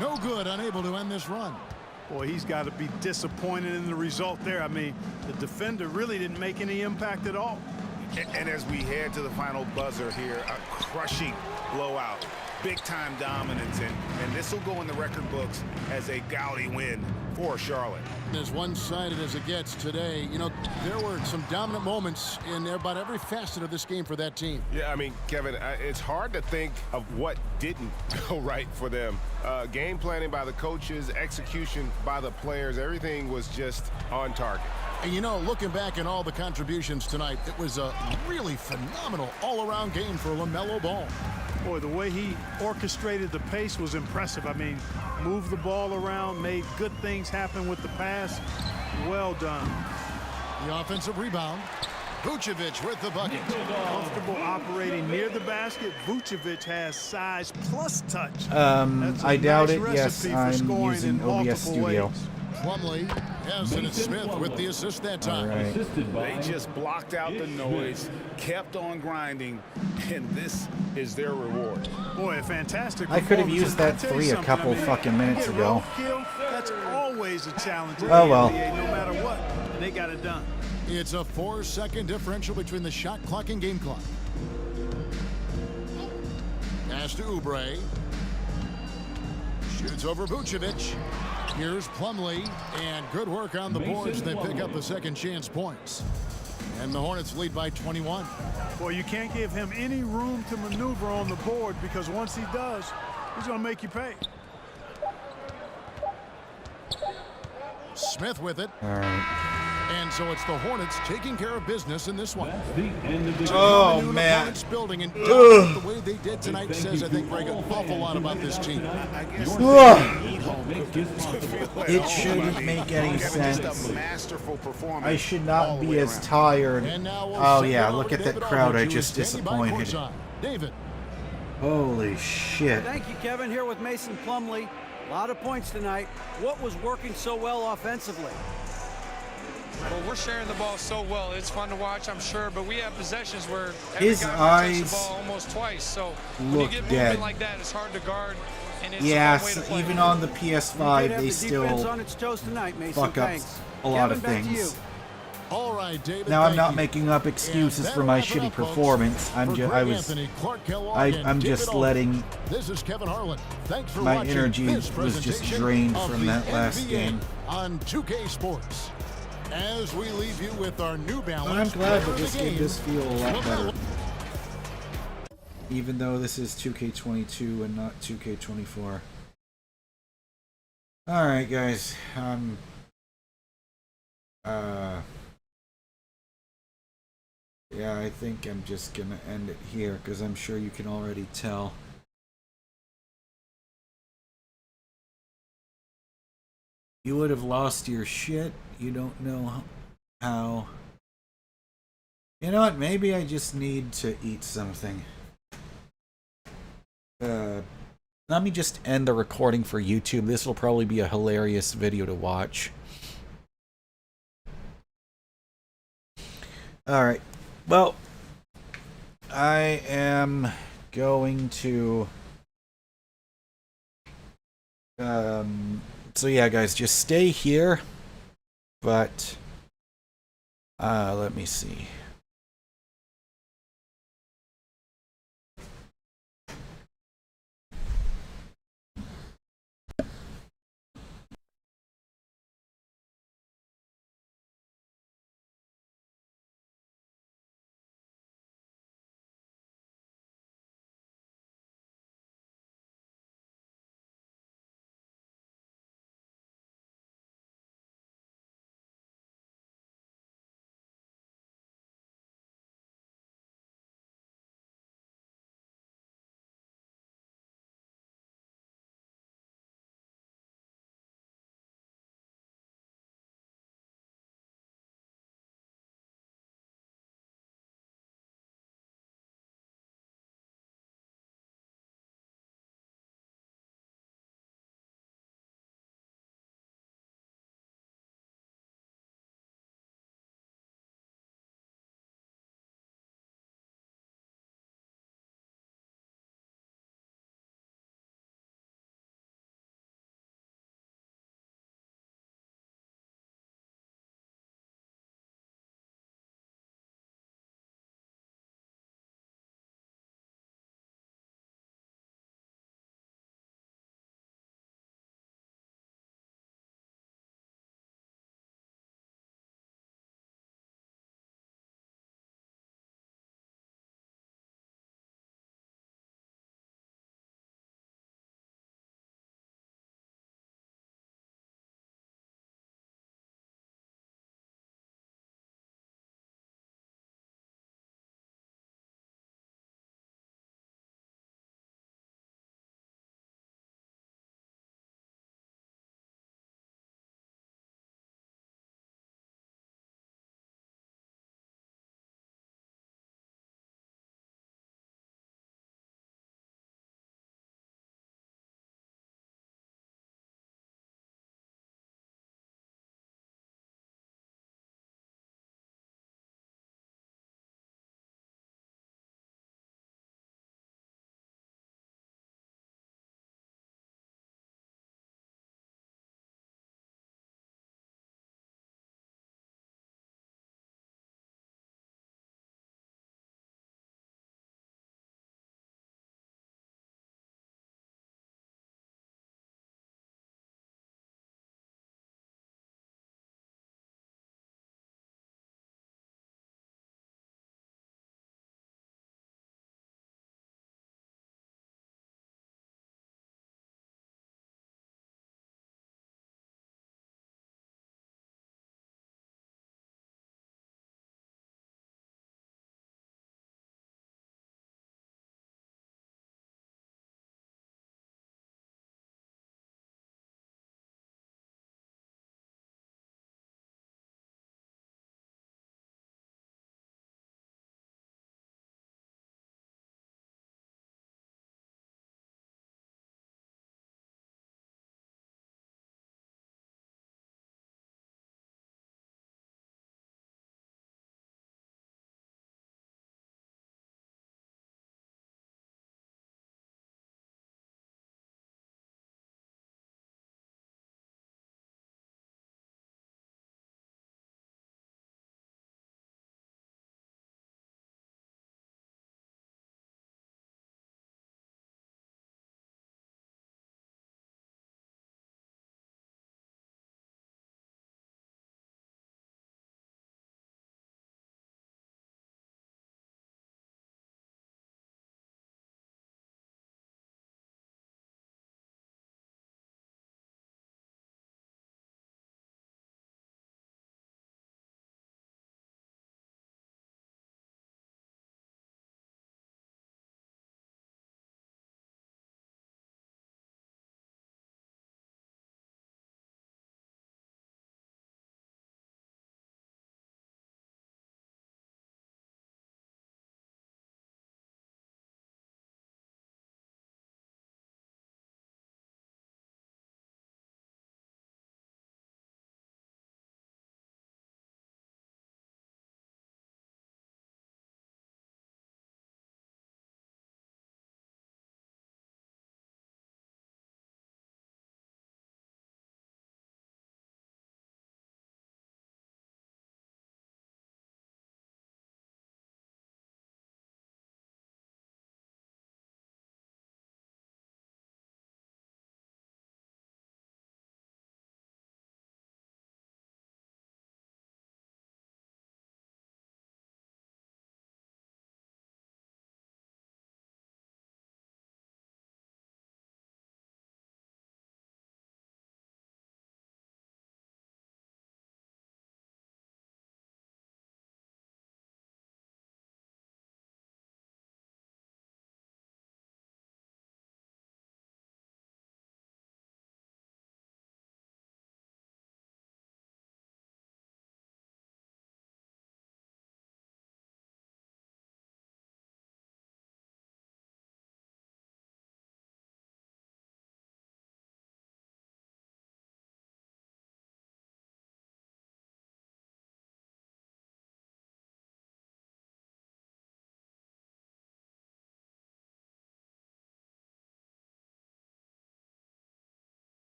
No good, unable to end this run. Boy, he's got to be disappointed in the result there. I mean, the defender really didn't make any impact at all. And as we head to the final buzzer here, a crushing blowout. Big-time dominance, and this will go in the record books as a gaudy win for Charlotte. As one-sided as it gets today, you know, there were some dominant moments in about every facet of this game for that team. Yeah, I mean, Kevin, it's hard to think of what didn't go right for them. Game planning by the coaches, execution by the players, everything was just on target. And you know, looking back at all the contributions tonight, it was a really phenomenal all-around game for LaMelo Ball. Boy, the way he orchestrated the pace was impressive. I mean, moved the ball around, made good things happen with the pass. Well done. The offensive rebound. Vucevic with the bucket. Comfortable operating near the basket. Vucevic has size plus touch. I doubt it. Yes, I'm using OBS Studio. Plumlee has it. Smith with the assist that time. Right. They just blocked out the noise, kept on grinding, and this is their reward. Boy, a fantastic I could have used that three a couple fucking minutes ago. That's always a challenge. Oh well. No matter what, they got it done. It's a 4-second differential between the shot clock and game clock. Pass to Oubre. Shoots over Vucevic. Here's Plumlee, and good work on the boards. They pick up the second chance points. And the Hornets lead by 21. Well, you can't give him any room to maneuver on the board, because once he does, he's going to make you pay. Smith with it. All right. And so it's the Hornets taking care of business in this one. Oh, man. Building and the way they did tonight says, I think, Greg, an awful lot about this team. It shouldn't make any sense. I should not be as tired. Oh, yeah, look at that crowd. I just disappointed. David. Holy shit. Thank you, Kevin. Here with Mason Plumlee. A lot of points tonight. What was working so well offensively? Well, we're sharing the ball so well. It's fun to watch, I'm sure, but we have possessions where his eyes touch the ball almost twice. So when you get movement like that, it's hard to guard. And it's yes, even on the PS5, they still on its toes tonight, Mason. fuck up a lot of things. All right, David, now I'm not making up excuses for my shitty performance. I'm just letting this is Kevin Harlan. Thanks for my energy was just drained from that last game. On 2K Sports. As we leave you with our New Balance. I'm glad that this game does feel a lot better. Even though this is 2K22 and not 2K24. Alright guys, yeah, I think I'm just gonna end it here, because I'm sure you can already tell. You would have lost your shit. You don't know how. You know what? Maybe I just need to eat something. Let me just end the recording for YouTube. This will probably be a hilarious video to watch. Alright. Well, I am going to... So yeah, guys, just stay here. But... let me see.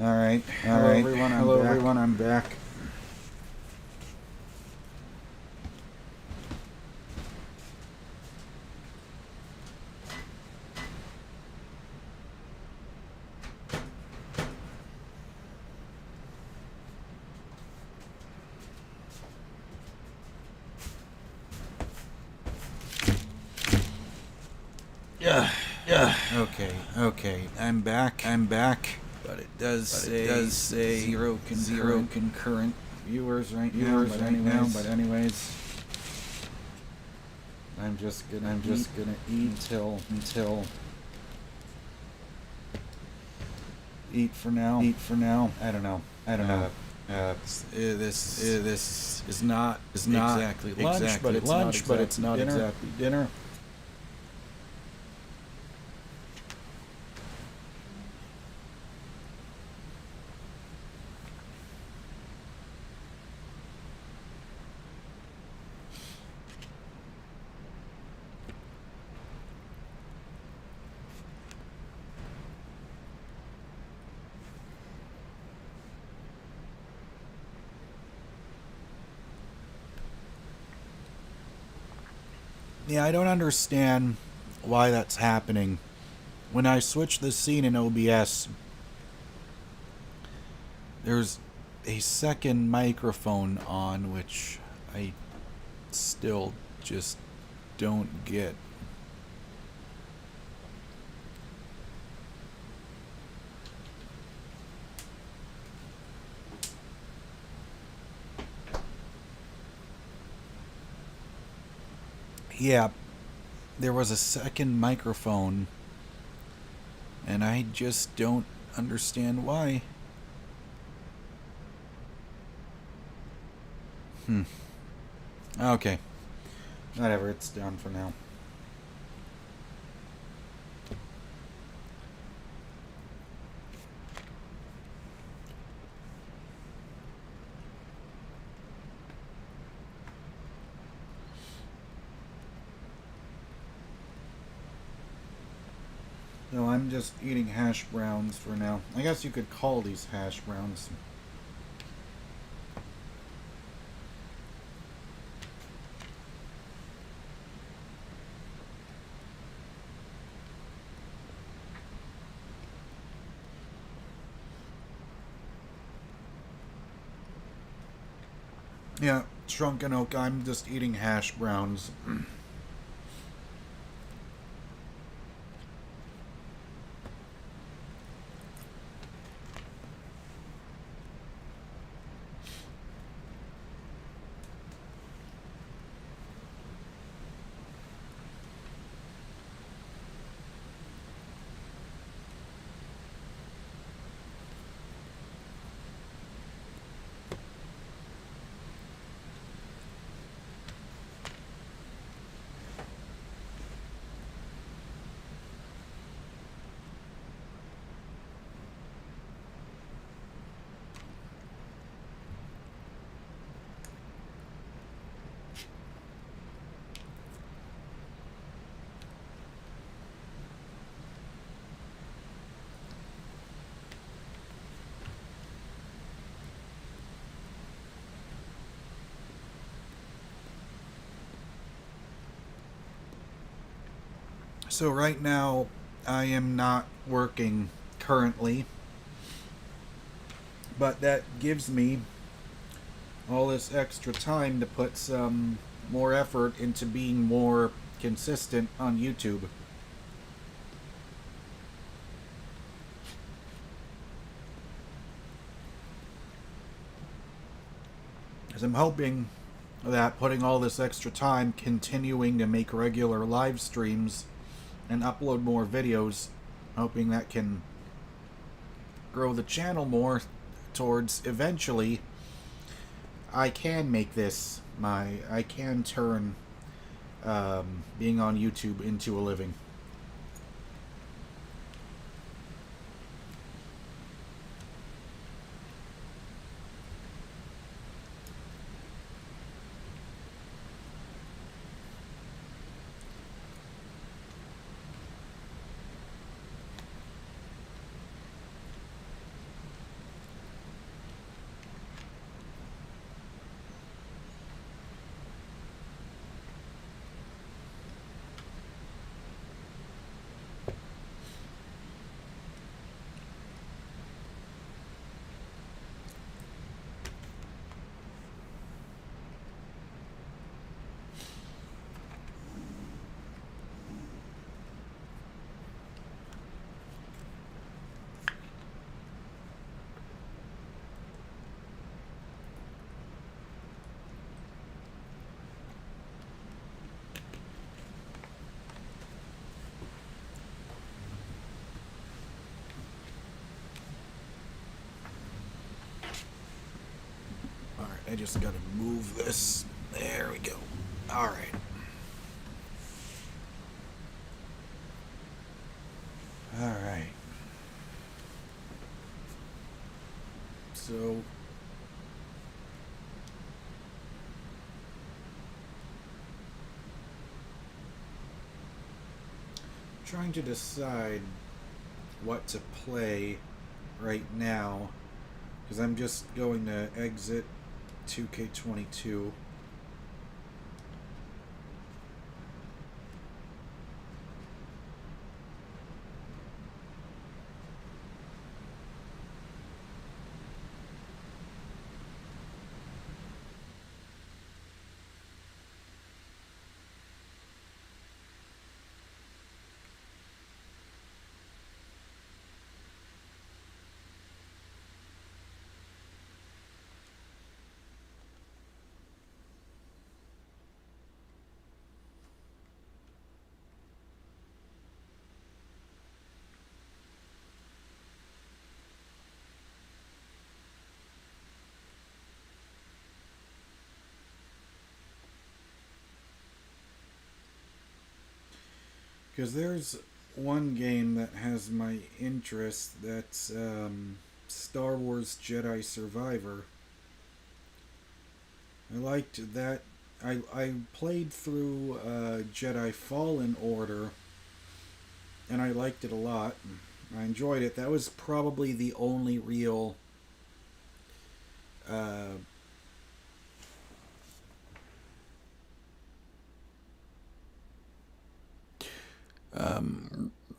All right. Hello, everyone. I'm back. Okay. I'm back. But it does say zero concurrent viewers right now. But anyways, I'm just gonna eat for now. I don't know. This is not exactly lunch, but it's not exactly dinner. Yeah, I don't understand why that's happening. When I switch the scene in OBS, there's a second microphone on, which I still just don't get. Yeah, there was a second microphone, and I just don't understand why. Okay. Whatever, it's done for now. No, I'm just eating hash browns for now. I guess you could call these hash browns. Yeah, Shrunken Oak, I'm just eating hash browns. So right now, I am not working currently, but that gives me all this extra time to put some more effort into being more consistent on YouTube. As I'm hoping that putting all this extra time continuing to make regular live streams and upload more videos, hoping that can grow the channel more towards eventually I can make this I can turn being on YouTube into a living. I just gotta move this. There we go. Alright. Alright. So... trying to decide what to play right now, because I'm just going to exit 2K22. Because there's one game that has my interest, that's Star Wars Jedi Survivor. I liked that. I played through Jedi Fallen Order, and I liked it a lot. I enjoyed it. That was probably the only real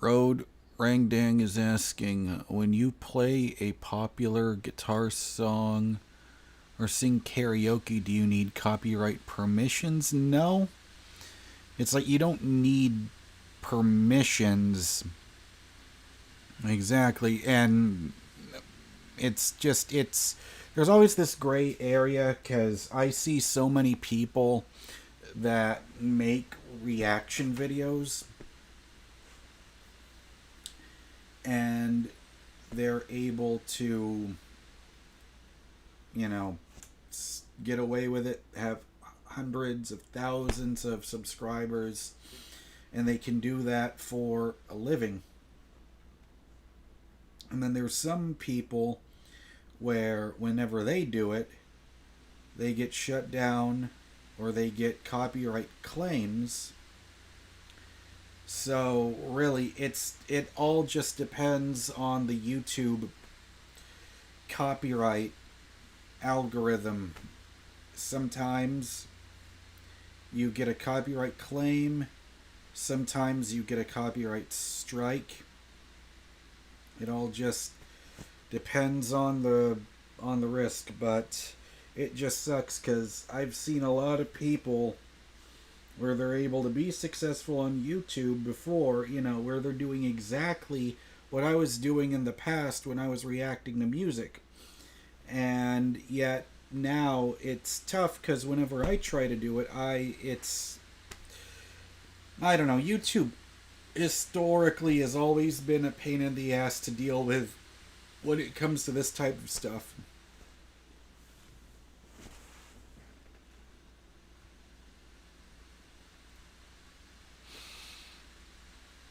Road Rangdang is asking, when you play a popular guitar song or sing karaoke, do you need copyright permissions? No. It's like you don't need permissions. Exactly. And it's just, there's always this gray area, because I see so many people that make reaction videos, and they're able to, get away with it, have hundreds of thousands of subscribers, and they can do that for a living. And then there's some people where whenever they do it, they get shut down or they get copyright claims. So really, it all just depends on the YouTube copyright algorithm. Sometimes you get a copyright claim, sometimes you get a copyright strike. It all just depends on the risk, but it just sucks, because I've seen a lot of people where they're able to be successful on YouTube before, where they're doing exactly what I was doing in the past when I was reacting to music. And yet now it's tough, because whenever I try to do it, I don't know, YouTube historically has always been a pain in the ass to deal with when it comes to this type of stuff.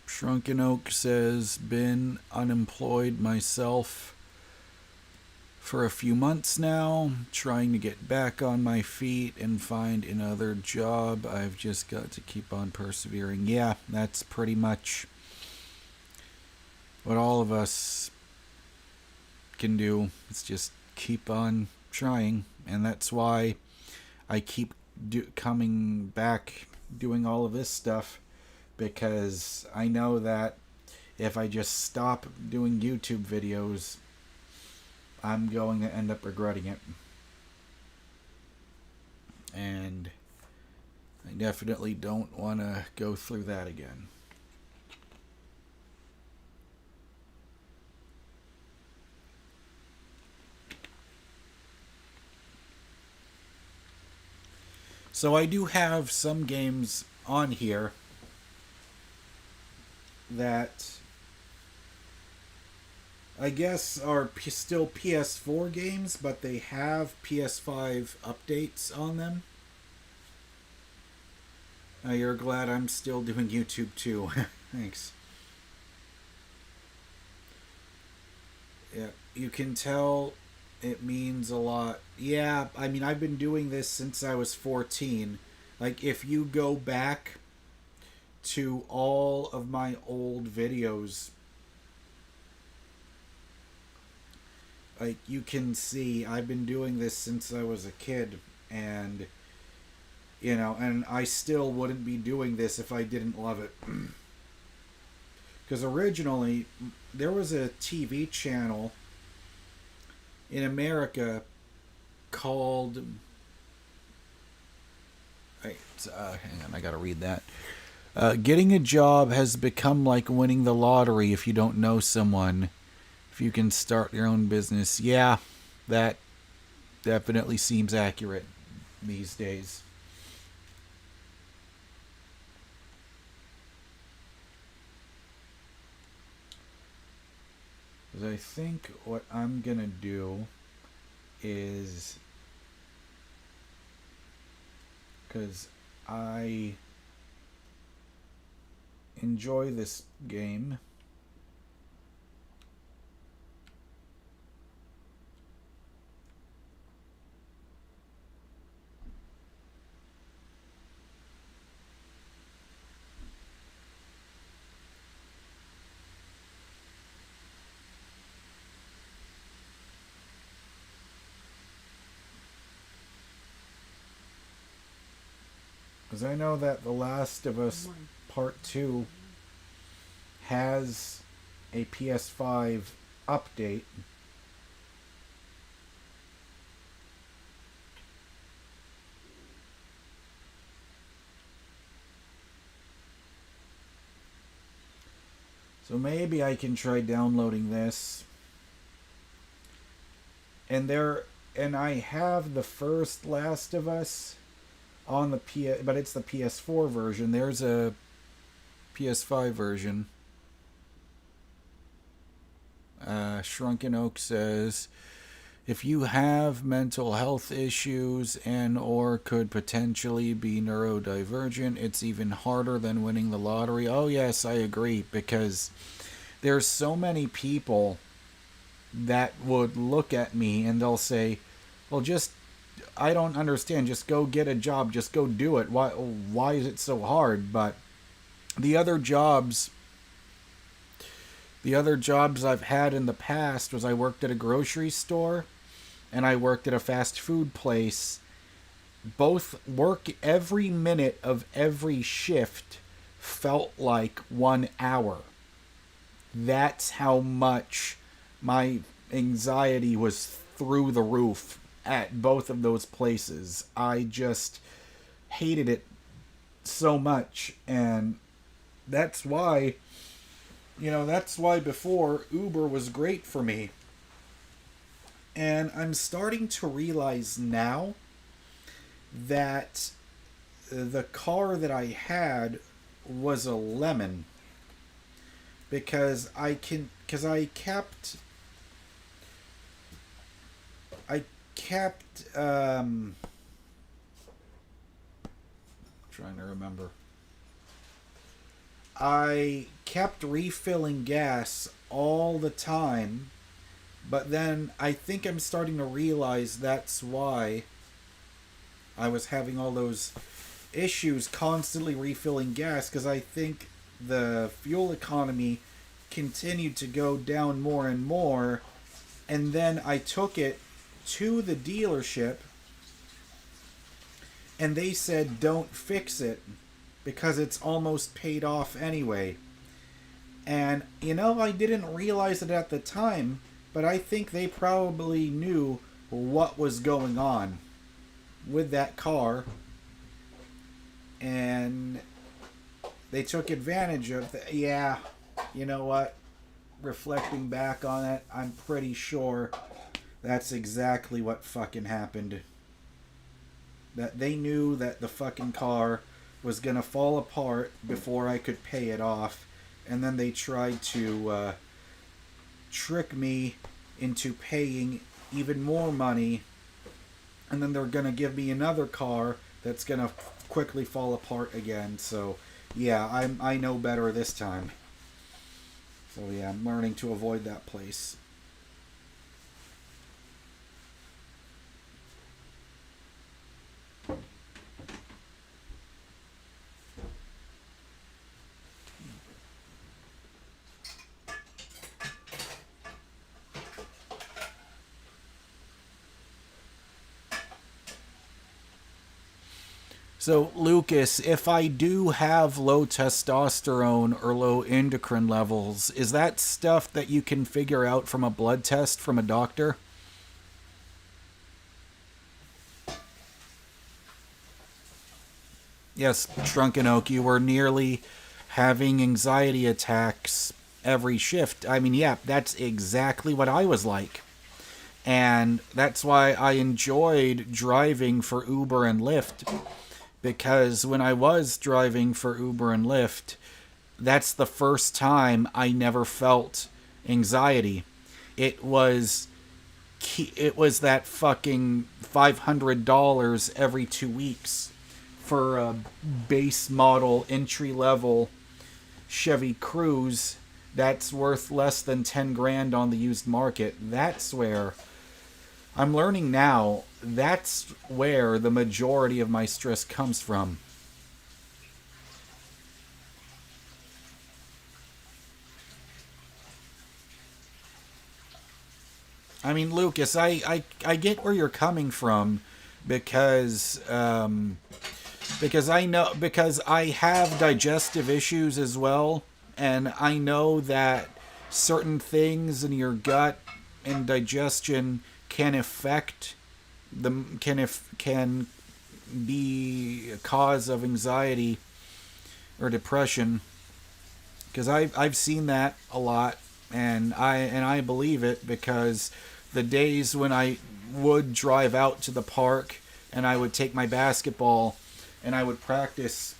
Shrunken Oak says, been unemployed myself for a few months now, trying to get back on my feet and find another job. I've just got to keep on persevering. Yeah, that's pretty much what all of us can do. It's just keep on trying, and that's why I keep coming back doing all of this stuff, because I know that if I just stop doing YouTube videos, I'm going to end up regretting it. And I definitely don't want to go through that again. So I do have some games on here that I guess, are still PS4 games, but they have PS5 updates on them. You're glad I'm still doing YouTube too. Thanks. Yeah, you can tell it means a lot. Yeah, I mean, I've been doing this since I was 14. Like, if you go back to all of my old videos, like, you can see I've been doing this since I was a kid, and, you know, and I still wouldn't be doing this if I didn't love it. Because originally, there was a TV channel in America called... hang on, I gotta read that. Getting a job has become like winning the lottery if you don't know someone. If you can start your own business. Yeah, that definitely seems accurate these days. I think what I'm gonna do is, because I enjoy this game, because I know that The Last of Us Part 2 has a PS5 update. So maybe I can try downloading this. And I have the first Last of Us on the but it's the PS4 version. There's a PS5 version. Shrunken Oak says, if you have mental health issues and or could potentially be neurodivergent, it's even harder than winning the lottery. Oh yes, I agree, because there's so many people that would look at me and they'll say, well, just, I don't understand, just go get a job, just go do it. Why is it so hard? But the other jobs I've had in the past was I worked at a grocery store and I worked at a fast food place. Both work, every minute of every shift felt like 1 hour. That's how much my anxiety was through the roof at both of those places. I just hated it so much, and that's why, before Uber was great for me. And I'm starting to realize now that the car that I had was a lemon, because I kept trying to remember. I kept refilling gas all the time, but then I think I'm starting to realize that's why I was having all those issues constantly refilling gas, because I think the fuel economy continued to go down more and more, and then I took it to the dealership and they said don't fix it because it's almost paid off anyway. And I didn't realize it at the time, but I think they probably knew what was going on with that car, and they took advantage of the, yeah, you know what, reflecting back on it, I'm pretty sure that's exactly what fucking happened. That they knew that the fucking car was gonna fall apart before I could pay it off, and then they tried to trick me into paying even more money, and then they're going to give me another car that's going to quickly fall apart again. So yeah, I know better this time. So yeah, I'm learning to avoid that place. So, Lucas, if I do have low testosterone or low endocrine levels, is that stuff that you can figure out from a blood test from a doctor? Yes, Shrunken Oak, you were nearly having anxiety attacks every shift. I mean, yeah, that's exactly what I was like. And that's why I enjoyed driving for Uber and Lyft. Because when I was driving for Uber and Lyft, that's the first time I never felt anxiety. It was that fucking $500 every 2 weeks for a base model entry level Chevy Cruze that's worth less than 10 grand on the used market. That's where I'm learning now, that's where the majority of my stress comes from. I mean, Lucas, I get where you're coming from because I have digestive issues as well, and I know that certain things in your gut and digestion can affect can be a cause of anxiety or depression, because I've seen that a lot, and I believe it, because the days when I would drive out to the park and I would take my basketball and I would practice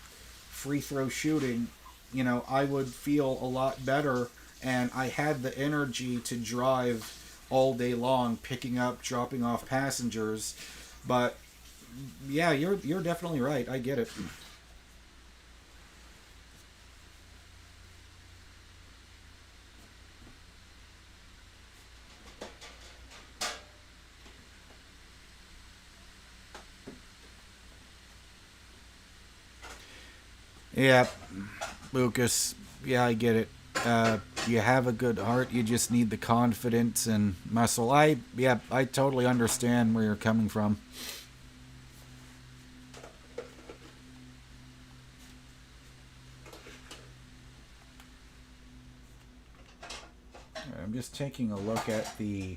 free throw shooting, you know, I would feel a lot better, and I had the energy to drive all day long, picking up, dropping off passengers. But yeah, you're definitely right. I get it. Yeah, Lucas. Yeah, I get it. You have a good heart. You just need the confidence and muscle. I totally understand where you're coming from. I'm just taking a look at the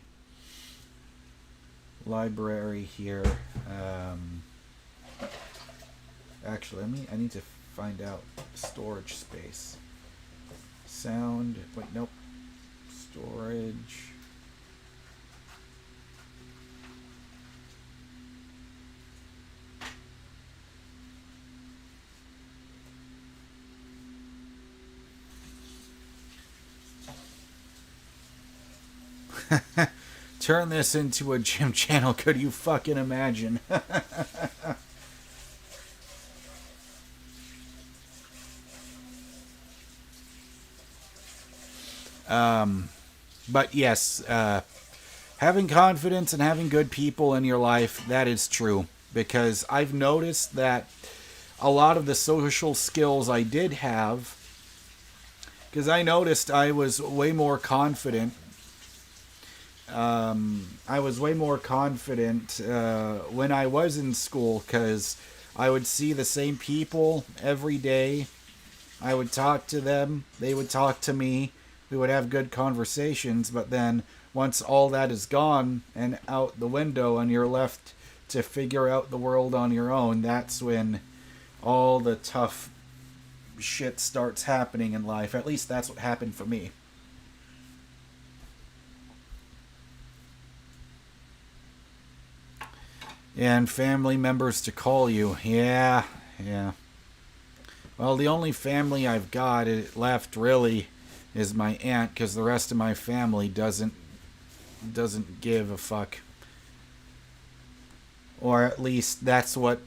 library here. Actually, I need to find out storage space. Sound. Wait, nope. Storage. Turn this into a gym channel. Could you fucking imagine? But yes, having confidence and having good people in your life, that is true. Because I've noticed that a lot of the social skills I did have, because I noticed I was way more confident. I was way more confident when I was in school, because I would see the same people every day. I would talk to them. They would talk to me. We would have good conversations, but then once all that is gone and out the window and you're left to figure out the world on your own, that's when all the tough shit starts happening in life. At least that's what happened for me. And family members to call you. Yeah. Well, the only family I've got left really is my aunt, because the rest of my family doesn't give a fuck. Or at least that's what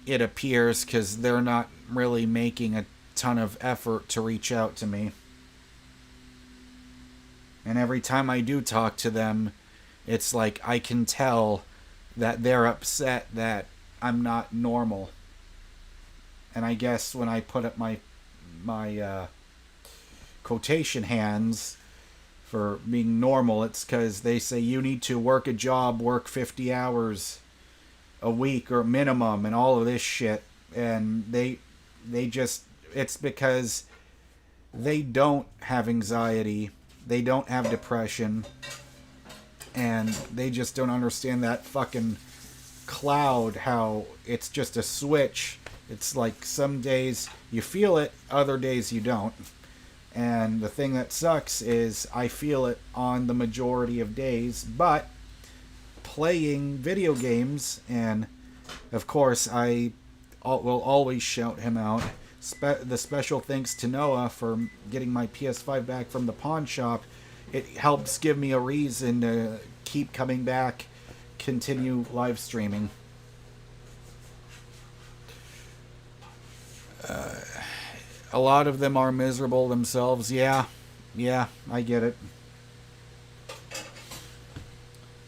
it appears, because they're not really making a ton of effort to reach out to me. And every time I do talk to them, it's like I can tell that they're upset that I'm not normal. And I guess when I put up my quotation hands for being normal, it's because they say you need to work a job, work 50 hours a week or minimum, and all of this shit. And they just, it's because they don't have anxiety, they don't have depression, and they just don't understand that fucking cloud, how it's just a switch. It's like some days you feel it, other days you don't. And the thing that sucks is I feel it on the majority of days, but playing video games, and of course I will always shout him out. The special thanks to Noah for getting my PS5 back from the pawn shop. It helps give me a reason to keep coming back, continue live streaming. A lot of them are miserable themselves. Yeah, I get it.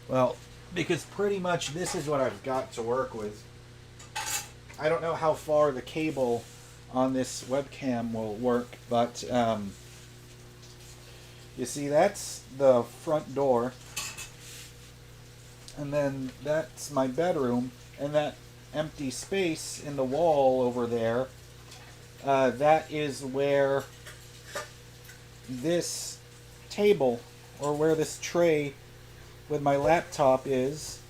Well, because pretty much this is what I've got to work with. I don't know how far the cable on this webcam will work, but you see, that's the front door, and then that's my bedroom, and that empty space in the wall over there, that is where this table, or where this tray with my laptop is.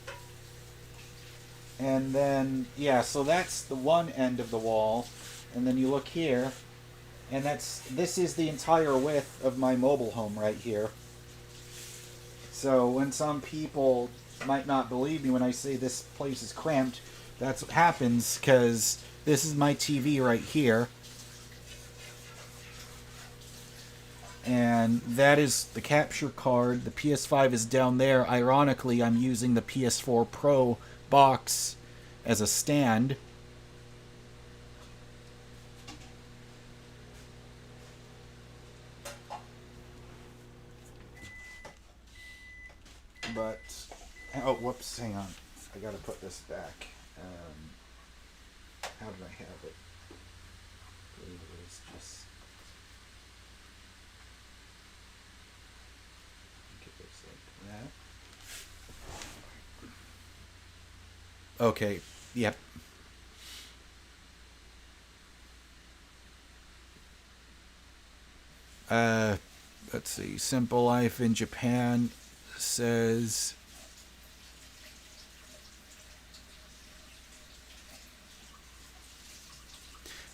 And then, yeah, so that's the one end of the wall. And then you look here, and this is the entire width of my mobile home right here. So when some people might not believe me when I say this place is cramped, that's what happens, because this is my TV right here. And that is the capture card. The PS5 is down there. Ironically, I'm using the PS4 Pro box as a stand. But, oh, whoops, hang on. I gotta put this back. How did I have it? I believe it was just... That. Okay, yep. Let's see. Simple Life in Japan says...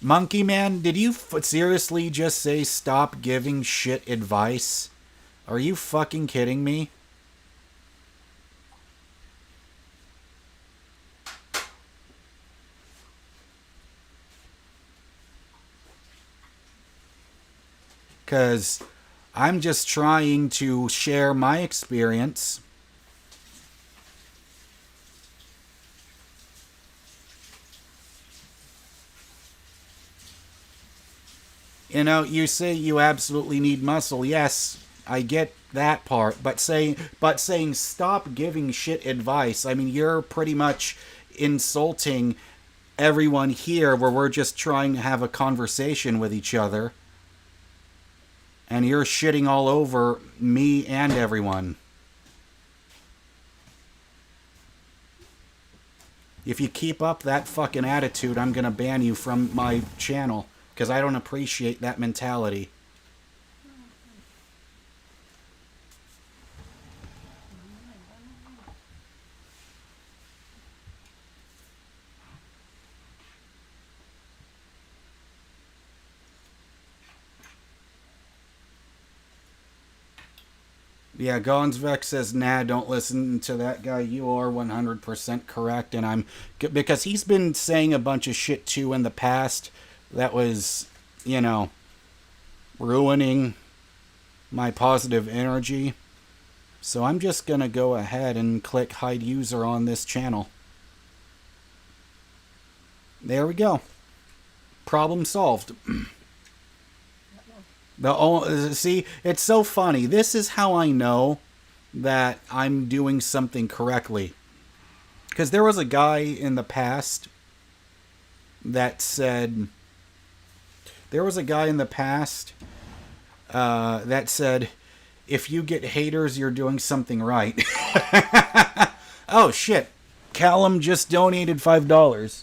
Monkey Man, did you seriously just say stop giving shit advice? Are you fucking kidding me? Because I'm just trying to share my experience. You know, you say you absolutely need muscle. Yes, I get that part. But saying stop giving shit advice, I mean, you're pretty much insulting everyone here where we're just trying to have a conversation with each other. And you're shitting all over me and everyone. If you keep up that fucking attitude, I'm gonna ban you from my channel. Because I don't appreciate that mentality. Yeah, Gonsvek says, nah, don't listen to that guy. You are 100% correct. And because he's been saying a bunch of shit too in the past that was, you know, ruining my positive energy. So I'm just going to go ahead and click hide user on this channel. There we go. Problem solved. See, it's so funny. This is how I know that I'm doing something correctly. Because there was a guy in the past that said... if you get haters, you're doing something right. Oh, shit. Callum just donated $5.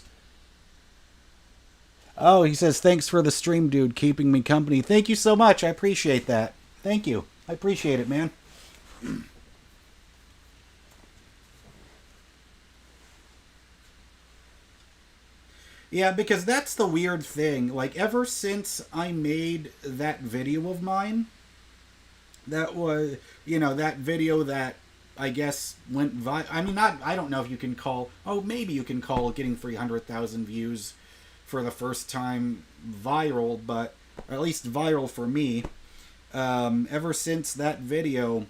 Oh, he says, thanks for the stream, dude, keeping me company. Thank you so much. I appreciate that. Thank you. I appreciate it, man. Yeah, because that's the weird thing. Like, ever since I made that video of mine, that was, that video that I guess went viral. I mean, I don't know if you can call, maybe you can call getting 300,000 views for the first time viral, but at least viral for me. Ever since that video,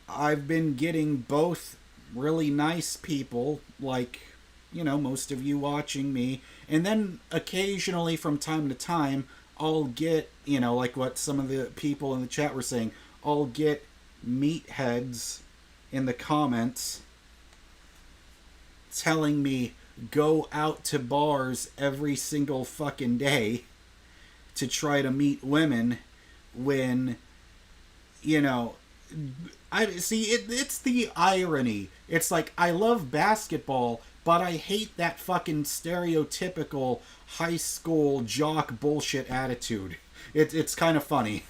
I've been getting both really nice people, like, most of you watching me, and then occasionally from time to time, I'll get, like what some of the people in the chat were saying, I'll get meatheads in the comments telling me go out to bars every single fucking day to try to meet women when, I see it's the irony. It's like, I love basketball, but I hate that fucking stereotypical high school jock bullshit attitude. It's kind of funny.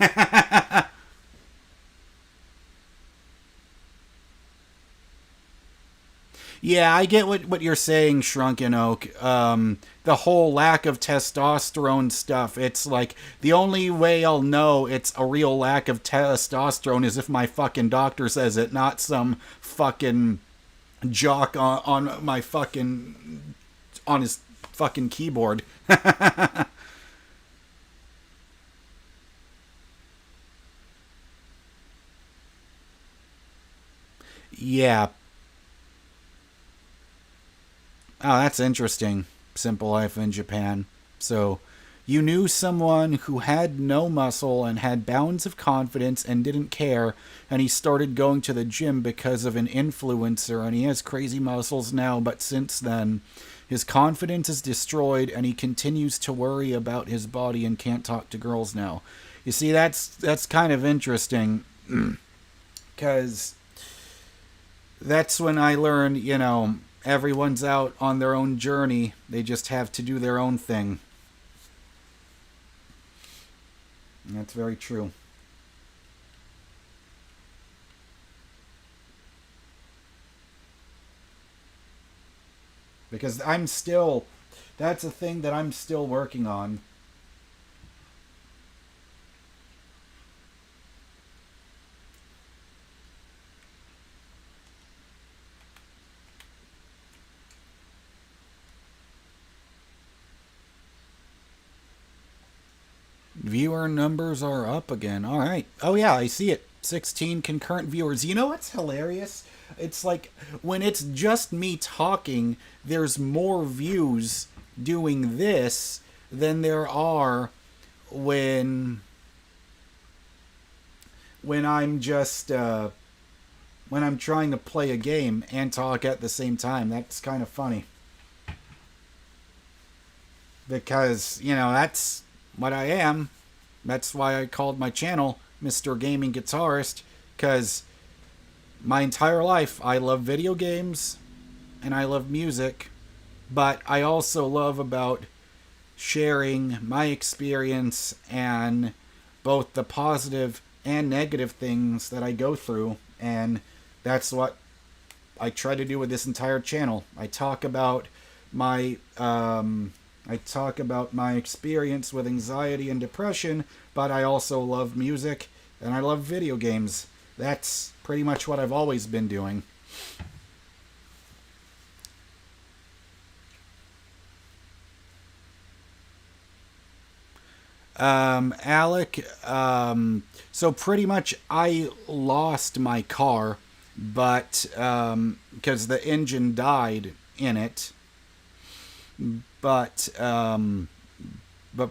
Yeah, I get what you're saying, Shrunken Oak. The whole lack of testosterone stuff. It's like, the only way I'll know it's a real lack of testosterone is if my fucking doctor says it, not some fucking jock on my fucking... on his fucking keyboard. Yeah. Oh, that's interesting. Simple life in Japan. So, you knew someone who had no muscle and had bounds of confidence and didn't care, and he started going to the gym because of an influencer, and he has crazy muscles now, but since then, his confidence is destroyed, and he continues to worry about his body and can't talk to girls now. You see, that's kind of interesting, because that's when I learned, everyone's out on their own journey. They just have to do their own thing. And that's very true. Because that's a thing that I'm still working on. Viewer numbers are up again. All right. Oh, yeah, I see it. 16 concurrent viewers. You know what's hilarious? It's like, when it's just me talking, there's more views doing this than there are when I'm just, when I'm trying to play a game and talk at the same time. That's kind of funny. Because, that's what I am. That's why I called my channel MrGamingGuitarist, because my entire life I love video games and I love music, but I also love about sharing my experience and both the positive and negative things that I go through, and that's what I try to do with this entire channel. I talk about my experience with anxiety and depression, but I also love music and I love video games. That's pretty much what I've always been doing. Alec, so pretty much I lost my car, but, because the engine died in it, but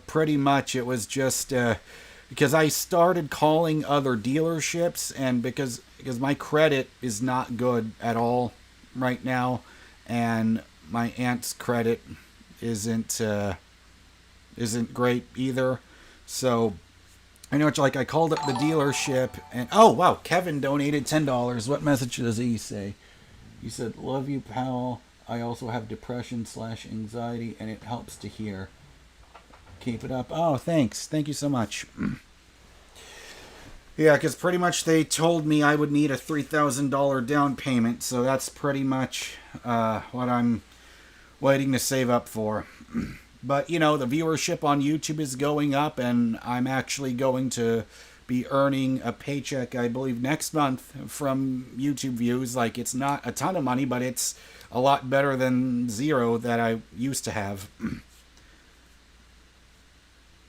pretty much it was just, because I started calling other dealerships, and because my credit is not good at all right now, and my aunt's credit isn't great either. So I know it's like I called up the dealership, and oh wow, Kevin donated $10. What message does he say? He said, "Love you, pal. I also have depression/anxiety, and it helps to hear. Keep it up." Oh, thanks. Thank you so much. Yeah, because pretty much they told me I would need a $3,000 down payment, so that's pretty much what I'm waiting to save up for. But, you know, the viewership on YouTube is going up, and I'm actually going to be earning a paycheck, I believe, next month from YouTube views. Like, it's not a ton of money, but it's a lot better than zero that I used to have.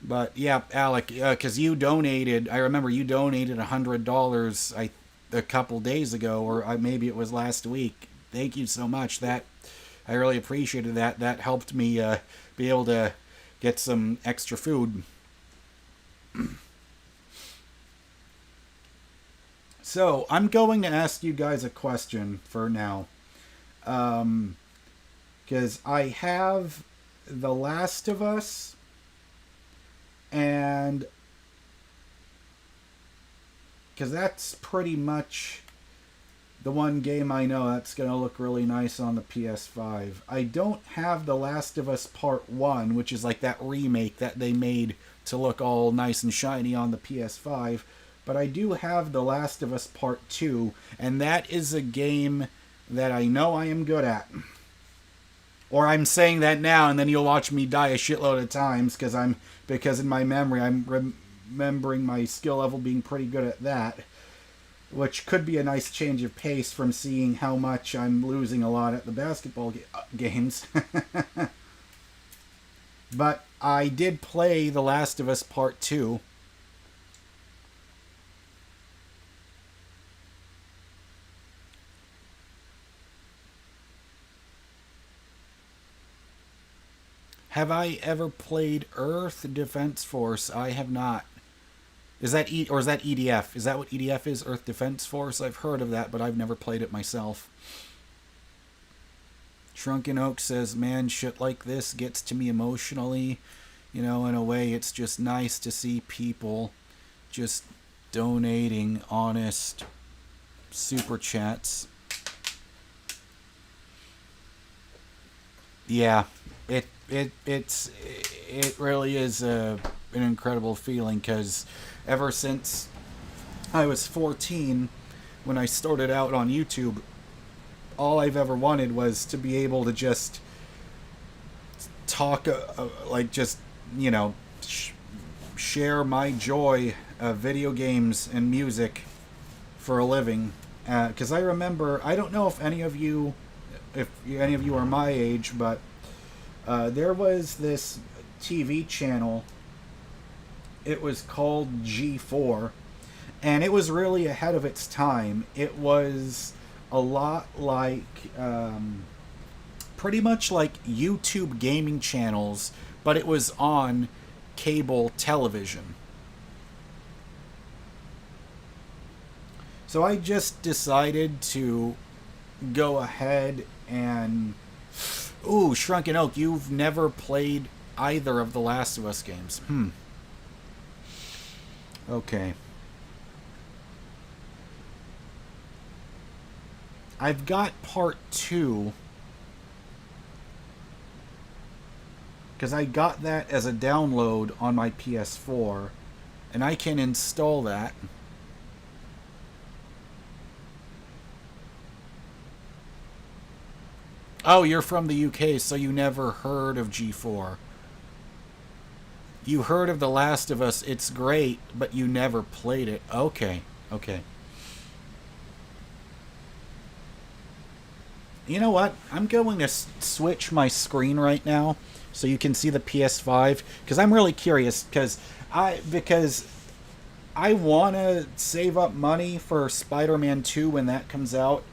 But, yeah, Alec, because you donated, I remember you donated $100 a couple days ago, or maybe it was last week. Thank you so much. That I really appreciated that. That helped me be able to get some extra food. So, I'm going to ask you guys a question for now. Because I have The Last of Us, and because that's pretty much the one game I know that's going to look really nice on the PS5. I don't have The Last of Us Part 1, which is like that remake that they made to look all nice and shiny on the PS5. But I do have The Last of Us Part 2, and that is a game that I know I am good at. Or I'm saying that now, and then you'll watch me die a shitload of times, because in my memory I'm remembering my skill level being pretty good at that. Which could be a nice change of pace from seeing how much I'm losing a lot at the basketball games. But I did play The Last of Us Part 2. Have I ever played Earth Defense Force? I have not. Is that or is that EDF? Is that what EDF is? Earth Defense Force? I've heard of that, but I've never played it myself. Shrunken Oak says, "Man, shit like this gets to me emotionally. You know, in a way, it's just nice to see people just donating honest super chats." Yeah, it really is an incredible feeling, because ever since I was 14, when I started out on YouTube, all I've ever wanted was to be able to just talk, like just, you know, share my joy of video games and music for a living. Because I remember, I don't know if any of you are my age, but there was this TV channel. It was called G4, and it was really ahead of its time. It was a lot like, pretty much like YouTube gaming channels, but it was on cable television. So I just decided to go ahead and... Ooh, Shrunken Oak, you've never played either of the Last of Us games. Okay. I've got part 2. Because I got that as a download on my PS4. And I can install that. Oh, you're from the UK, so you never heard of G4. You heard of The Last of Us, it's great, but you never played it. Okay, okay. You know what? I'm going to switch my screen right now so you can see the PS5, because I'm really curious, because Because I want to save up money for Spider-Man 2 when that comes out,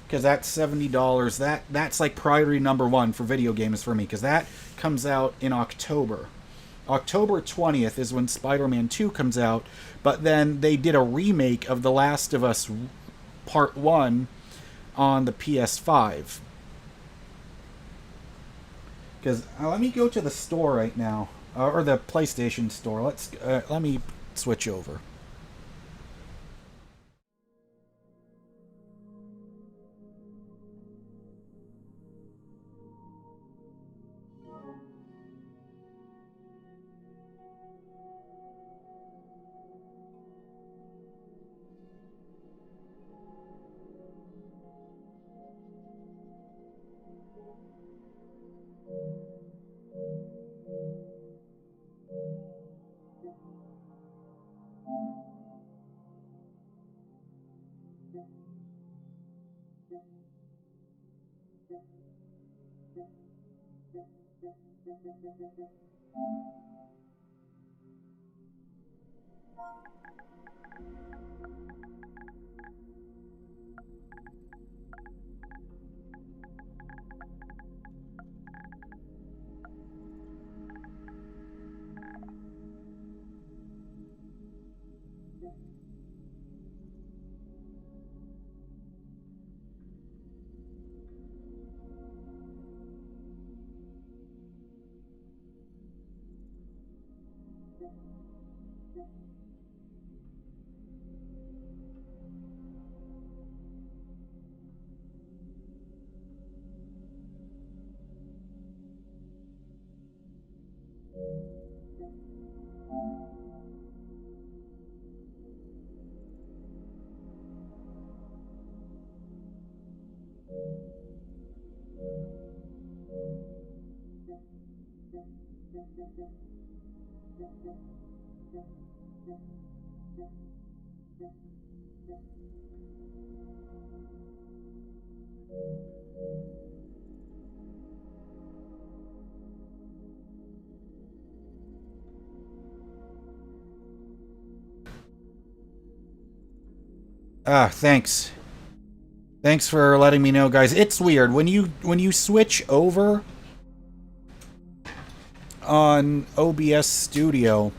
because that's $70. That's like priority number one for video games for me, because that comes out in October. October 20th is when Spider-Man 2 comes out, but then they did a remake of The Last of Us Part 1 on the PS5. Because let me go to the store right now, or the PlayStation store. Let me switch over. Thanks. Thanks for letting me know, guys. It's weird when you switch over on OBS Studio.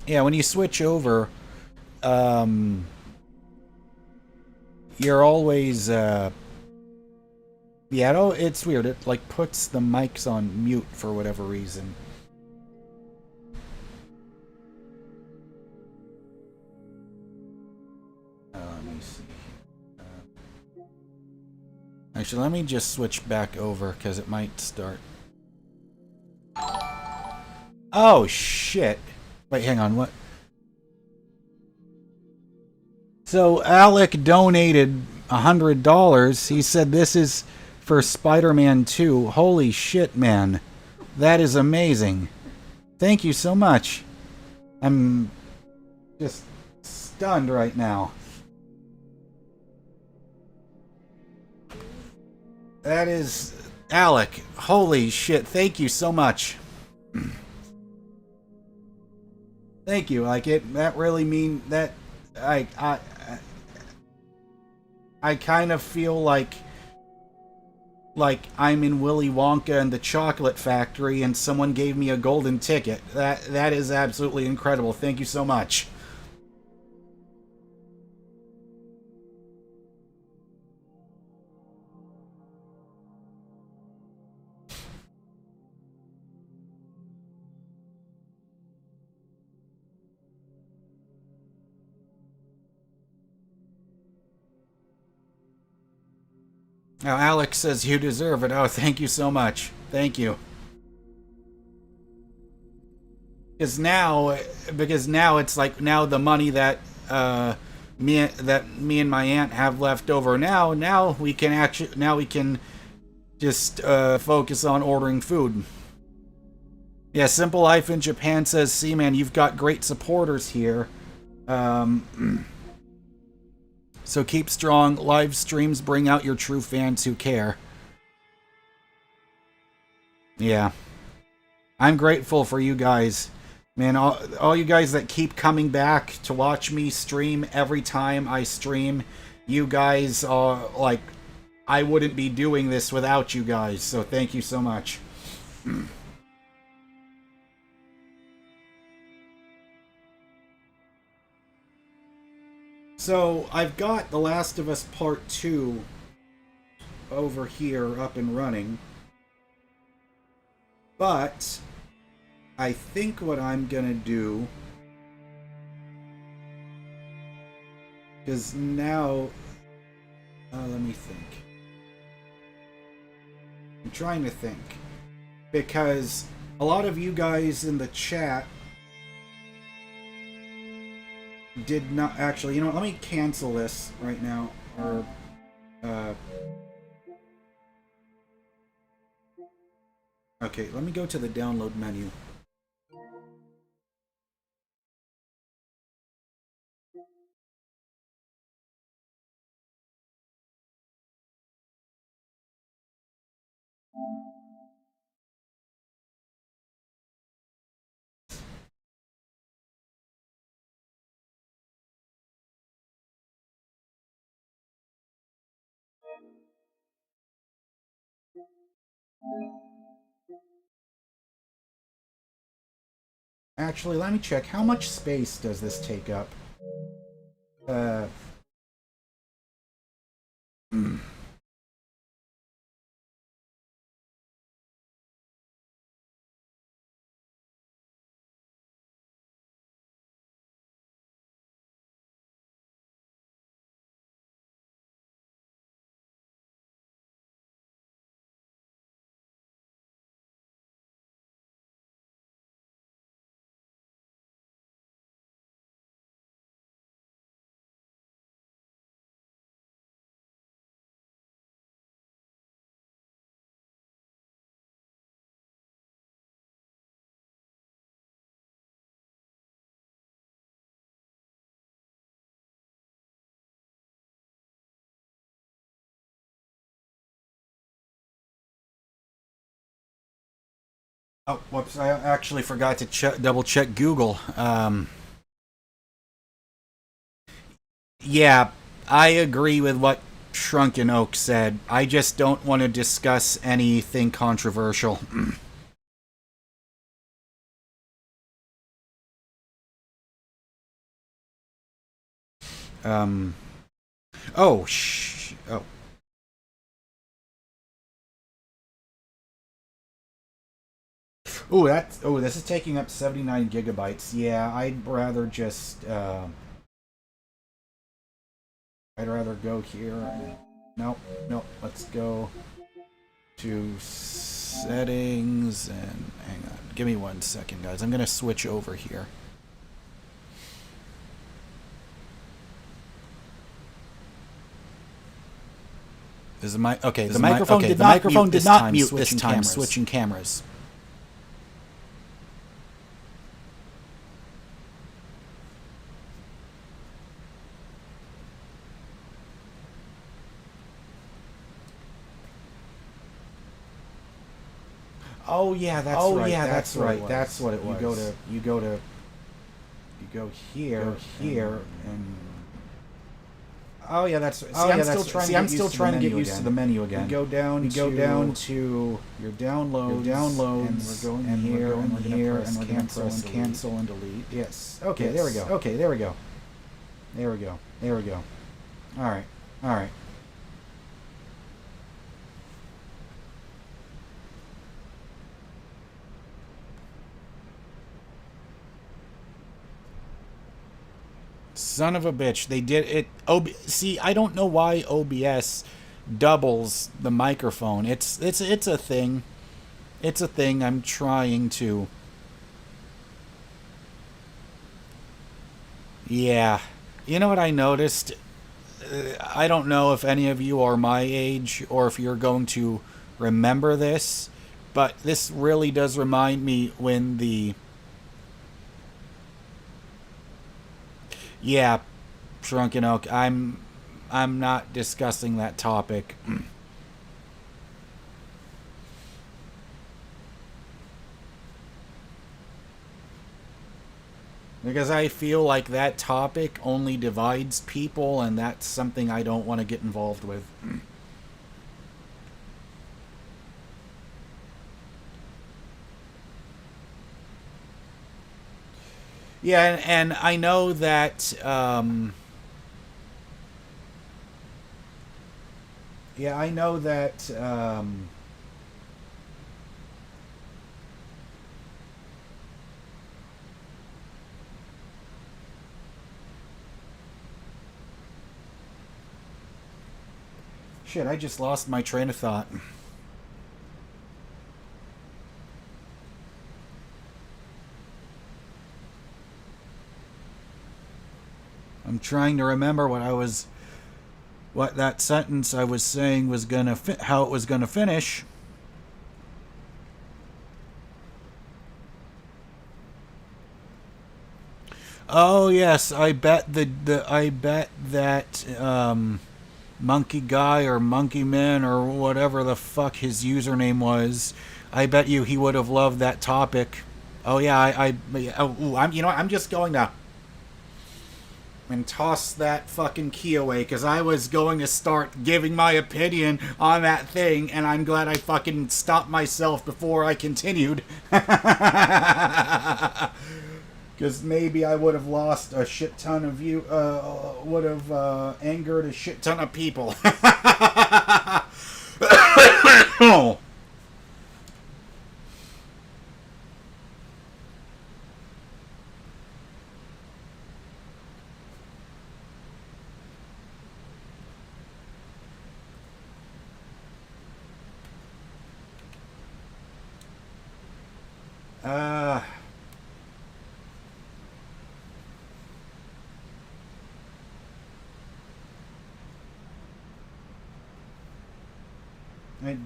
Yeah, when you switch over, you're always yeah, it's weird. It like puts the mics on mute for whatever reason. Let me see. Actually, let me just switch back over because it might start. Oh shit! Wait, hang on. What? So Alec donated $100. He said this is for Spider-Man 2. Holy shit, man. That is amazing. Thank you so much. I'm just stunned right now. That is Alec. Holy shit. Thank you so much. Thank you. Like that really mean that I kind of feel like I'm in Willy Wonka and the Chocolate Factory and someone gave me a golden ticket. That is absolutely incredible. Thank you so much. Now, Alex says you deserve it. Oh, thank you so much. Thank you. Because now it's like now the money that me and my aunt have left over now we can just focus on ordering food. Yeah, Simple Life in Japan says, "Seaman, you've got great supporters here. So keep strong. Live streams bring out your true fans who care." Yeah. I'm grateful for you guys. Man, all you guys that keep coming back to watch me stream every time I stream. You guys are, like, I wouldn't be doing this without you guys, so thank you so much. So, I've got The Last of Us Part 2 over here up and running. But I think what I'm gonna do, because now, let me think. I'm trying to think, because a lot of you guys in the chat did not actually. You know what? Let me cancel this right now, or okay. Let me go to the download menu. Actually, let me check. How much space does this take up? Oh, whoops, I actually forgot to double check Google. Yeah, I agree with what Shrunken Oak said. I just don't want to discuss anything controversial. Oh, oh. Oh, this is taking up 79 gigabytes. Yeah, I'd rather just, I'd rather go here. Nope, let's go to settings and hang on. Give me 1 second, guys. I'm gonna switch over here. Is the mic okay? The microphone did not mute this time. Switching cameras. Oh yeah, that's right. Yeah, that's right. That's what it was. You go here, and oh yeah, that's. I'm still trying to get used to the menu again. You go down to your downloads, and we're going here, and we're gonna press cancel and delete. Yes. Okay, there we go. There we go. All right. Son of a bitch, they did it. See, I don't know why OBS doubles the microphone. It's a thing. It's a thing. I'm trying to. Yeah. You know what I noticed? I don't know if any of you are my age or if you're going to remember this, but this really does remind me when the... Yeah, Shrunken Oak, I'm not discussing that topic. Because I feel like that topic only divides people, and that's something I don't want to get involved with. Yeah, and I know that, yeah, I know that, shit, I just lost my train of thought. I'm trying to remember what that sentence I was saying was gonna how it was gonna finish. Oh yes, I bet that Monkey Guy or Monkey Man or whatever the fuck his username was, I bet you he would have loved that topic. Oh yeah, I'm just going to and toss that fucking key away, because I was going to start giving my opinion on that thing, and I'm glad I fucking stopped myself before I continued. Because maybe I would have lost a shit ton of you, would have angered a shit ton of people. Oh.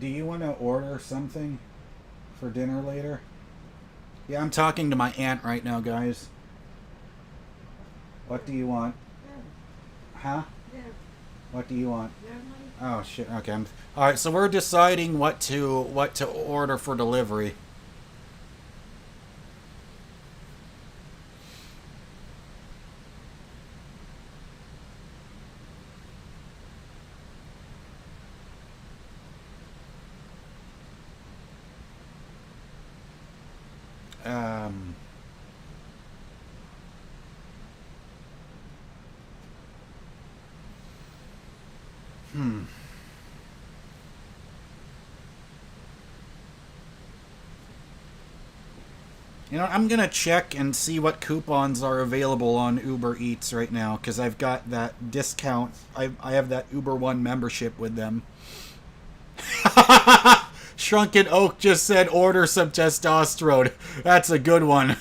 Do you want to order something for dinner later? Yeah, I'm talking to my aunt right now, guys. What do you want? Huh? What do you want? Oh shit. Okay. All right. So we're deciding what to order for delivery. You know, I'm gonna check and see what coupons are available on Uber Eats right now, because I've got that discount. I have that Uber One membership with them. Shrunken Oak just said order some testosterone. That's a good one.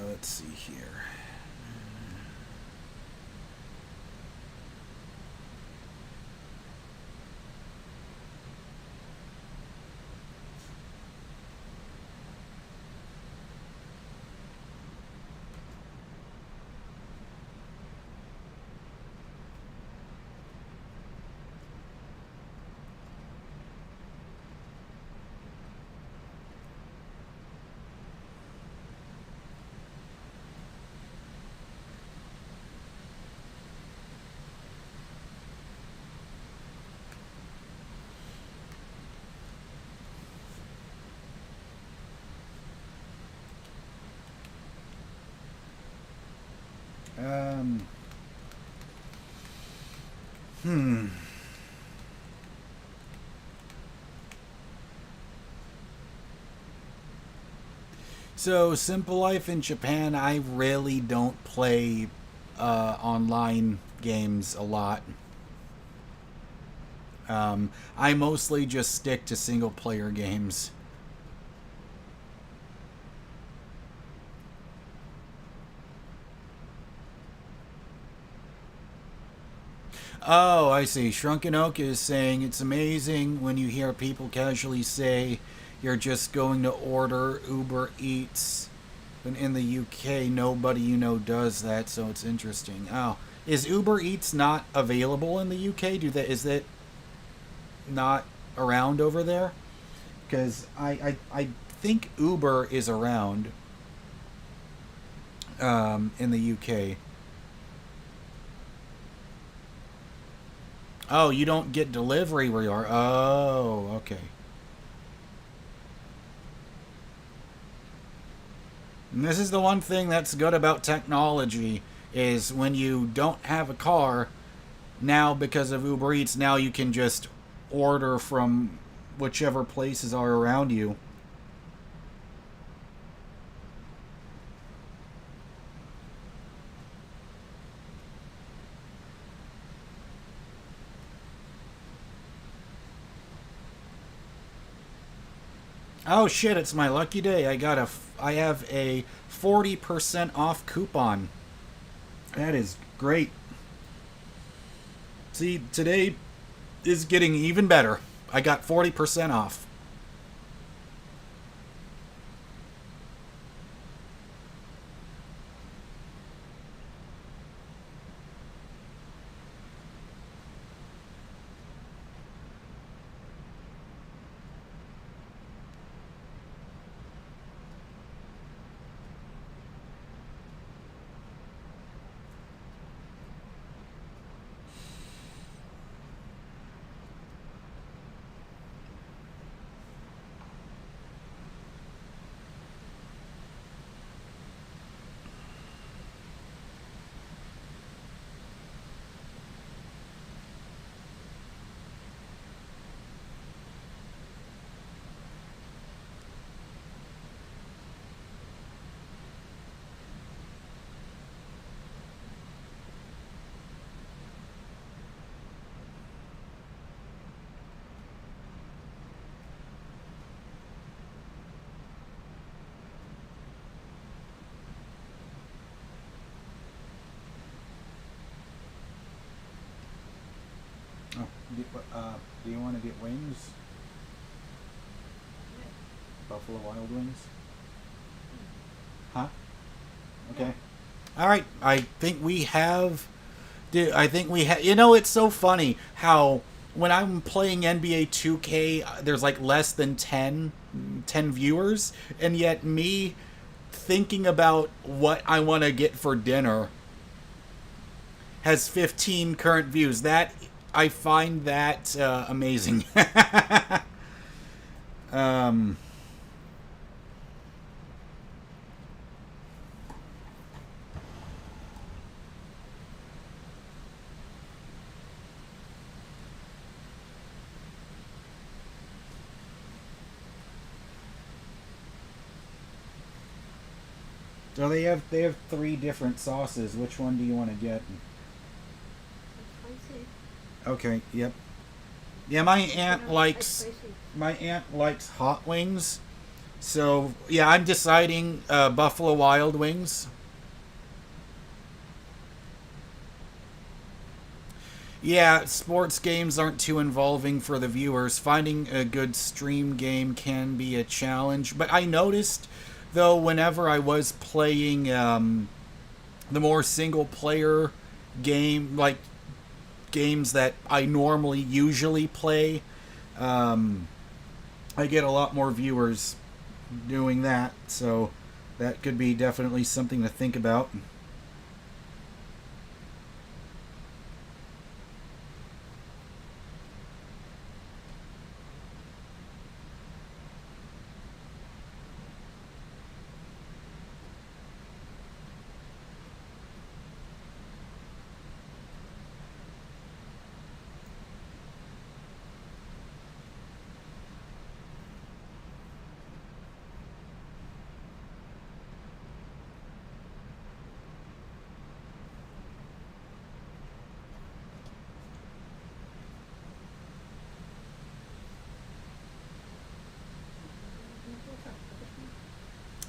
Let's see here. So, Simple Life in Japan, I really don't play online games a lot. I mostly just stick to single-player games. Oh, I see. Shrunken Oak is saying it's amazing when you hear people casually say you're just going to order Uber Eats. But in the UK, nobody you know does that, so it's interesting. Oh, is Uber Eats not available in the UK? Is that not around over there? Because I think Uber is around in the UK. Oh, you don't get delivery where you are. Oh, okay. And this is the one thing that's good about technology, is when you don't have a car, now because of Uber Eats, now you can just order from whichever places are around you. Oh shit, it's my lucky day. I have a 40% off coupon. That is great. See, today is getting even better. I got 40% off. Do you want to get wings? Buffalo Wild Wings? Huh? Okay. All right. I think we have. You know, it's so funny how when I'm playing NBA 2K, there's like less than 10 viewers, and yet me thinking about what I want to get for dinner has 15 current views. That I find that amazing. So they have 3 different sauces. Which one do you want to get? Okay, yep. Yeah, my aunt likes hot wings. So, yeah, I'm deciding Buffalo Wild Wings. Yeah, sports games aren't too involving for the viewers. Finding a good stream game can be a challenge. But I noticed, though, whenever I was playing the more single-player game, like games that I usually play, I get a lot more viewers doing that. So that could be definitely something to think about.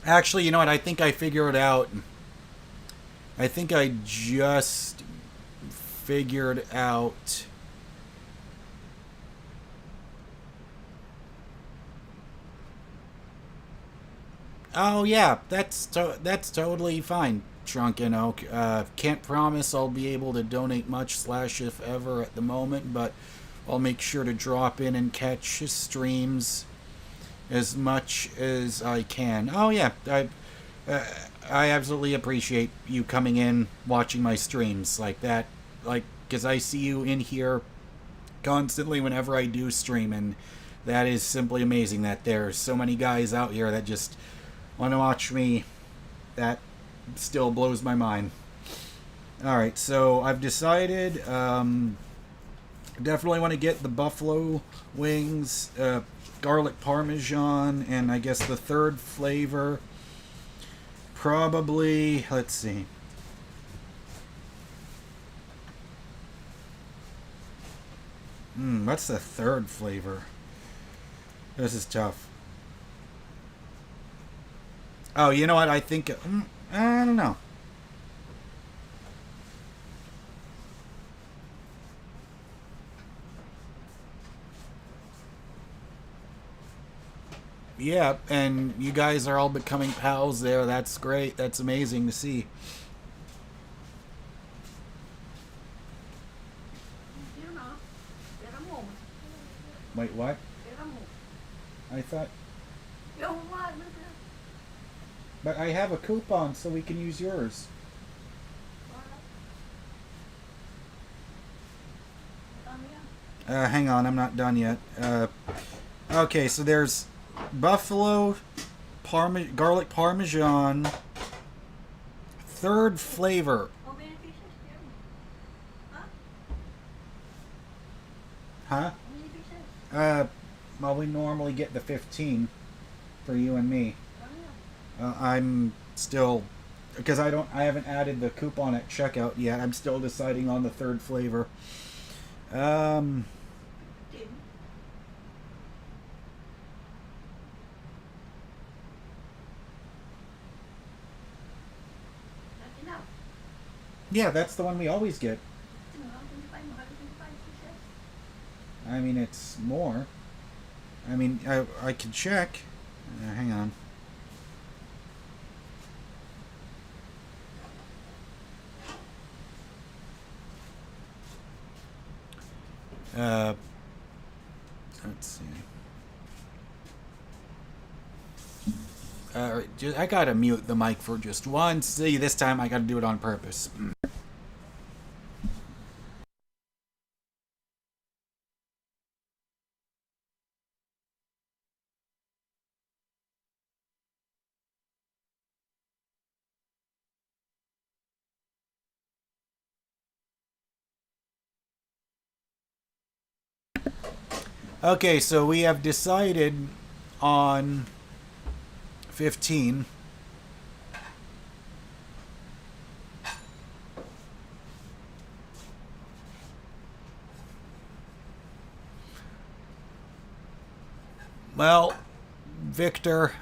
Actually, you know what? I think I figured it out. I think I just figured out. Oh yeah, that's totally fine, Shrunken Oak. Can't promise I'll be able to donate much / if ever at the moment, but I'll make sure to drop in and catch his streams as much as I can. Oh yeah, I absolutely appreciate you coming in, watching my streams like that, like, because I see you in here constantly whenever I do stream, and that is simply amazing that there's so many guys out here that just want to watch me. That still blows my mind. Alright, so I've decided, definitely want to get the buffalo wings, garlic parmesan, and I guess the third flavor, probably, let's see. What's the third flavor? This is tough. Oh, you know what? I think... I don't know. Yeah, and you guys are all becoming pals there. That's great. That's amazing to see. Wait, what? I thought... But I have a coupon, so we can use yours. Hang on, I'm not done yet. Okay, so there's buffalo, garlic parmesan, third flavor. Huh? Well, we normally get the 15 for you and me. I'm still, because I haven't added the coupon at checkout yet. I'm still deciding on the third flavor. Yeah, that's the one we always get. I mean, it's more. I mean, I can check. Hang on. Let's see. I gotta mute the mic for just once. See, this time I gotta do it on purpose. Okay, so we have decided on 15. Well, Victor,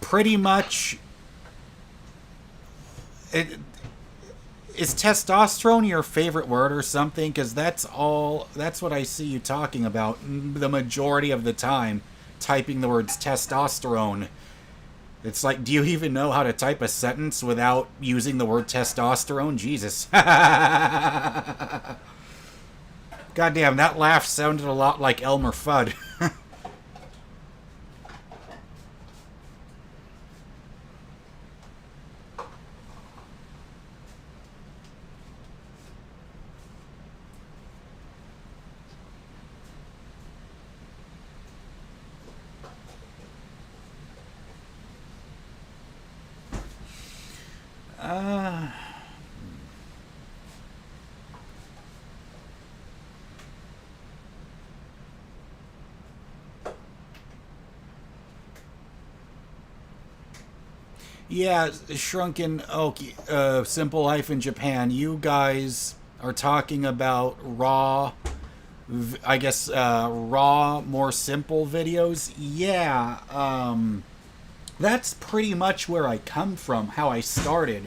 pretty much, is testosterone your favorite word or something? Because that's what I see you talking about the majority of the time, typing the words testosterone. It's like, do you even know how to type a sentence without using the word testosterone? Jesus. Goddamn, that laugh sounded a lot like Elmer Fudd. Yeah, Shrunken Oak, Simple Life in Japan, you guys are talking about raw I guess, raw, more simple videos. Yeah, that's pretty much where I come from, how I started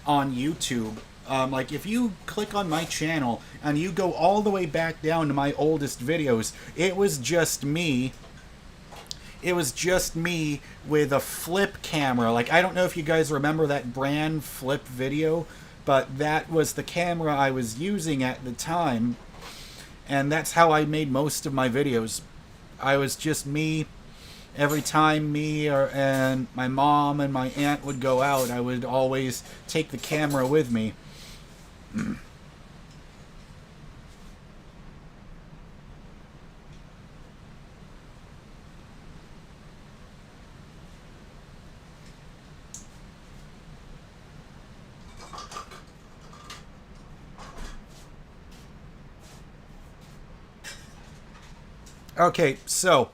on YouTube. Like, if you click on my channel and you go all the way back down to my oldest videos, it was just me. It was just me with a flip camera. Like, I don't know if you guys remember that brand Flip video, but that was the camera I was using at the time. And that's how I made most of my videos. I was just me. Every time and my mom and my aunt would go out, I would always take the camera with me. Okay, so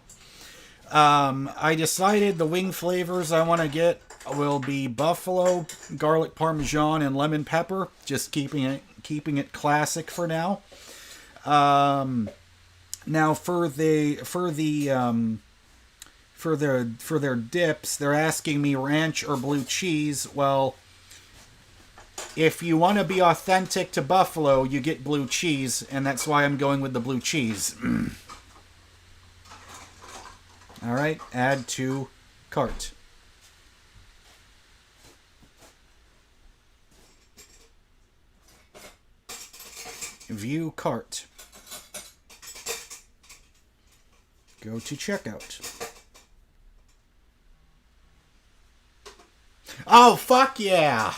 I decided the wing flavors I want to get will be buffalo, garlic parmesan, and lemon pepper. Just keeping it classic for now. Now for their dips, they're asking me ranch or blue cheese. Well, if you want to be authentic to buffalo, you get blue cheese, and that's why I'm going with the blue cheese. All right, add to cart. View cart. Go to checkout. Oh, fuck yeah!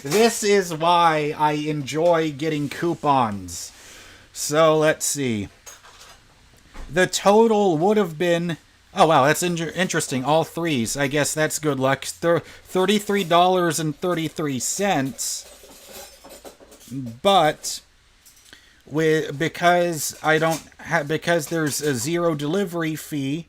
This is why I enjoy getting coupons. So, let's see. The total would have been... Oh, wow, that's interesting. All threes. I guess that's good luck. $33.33. But because there's a $0 delivery fee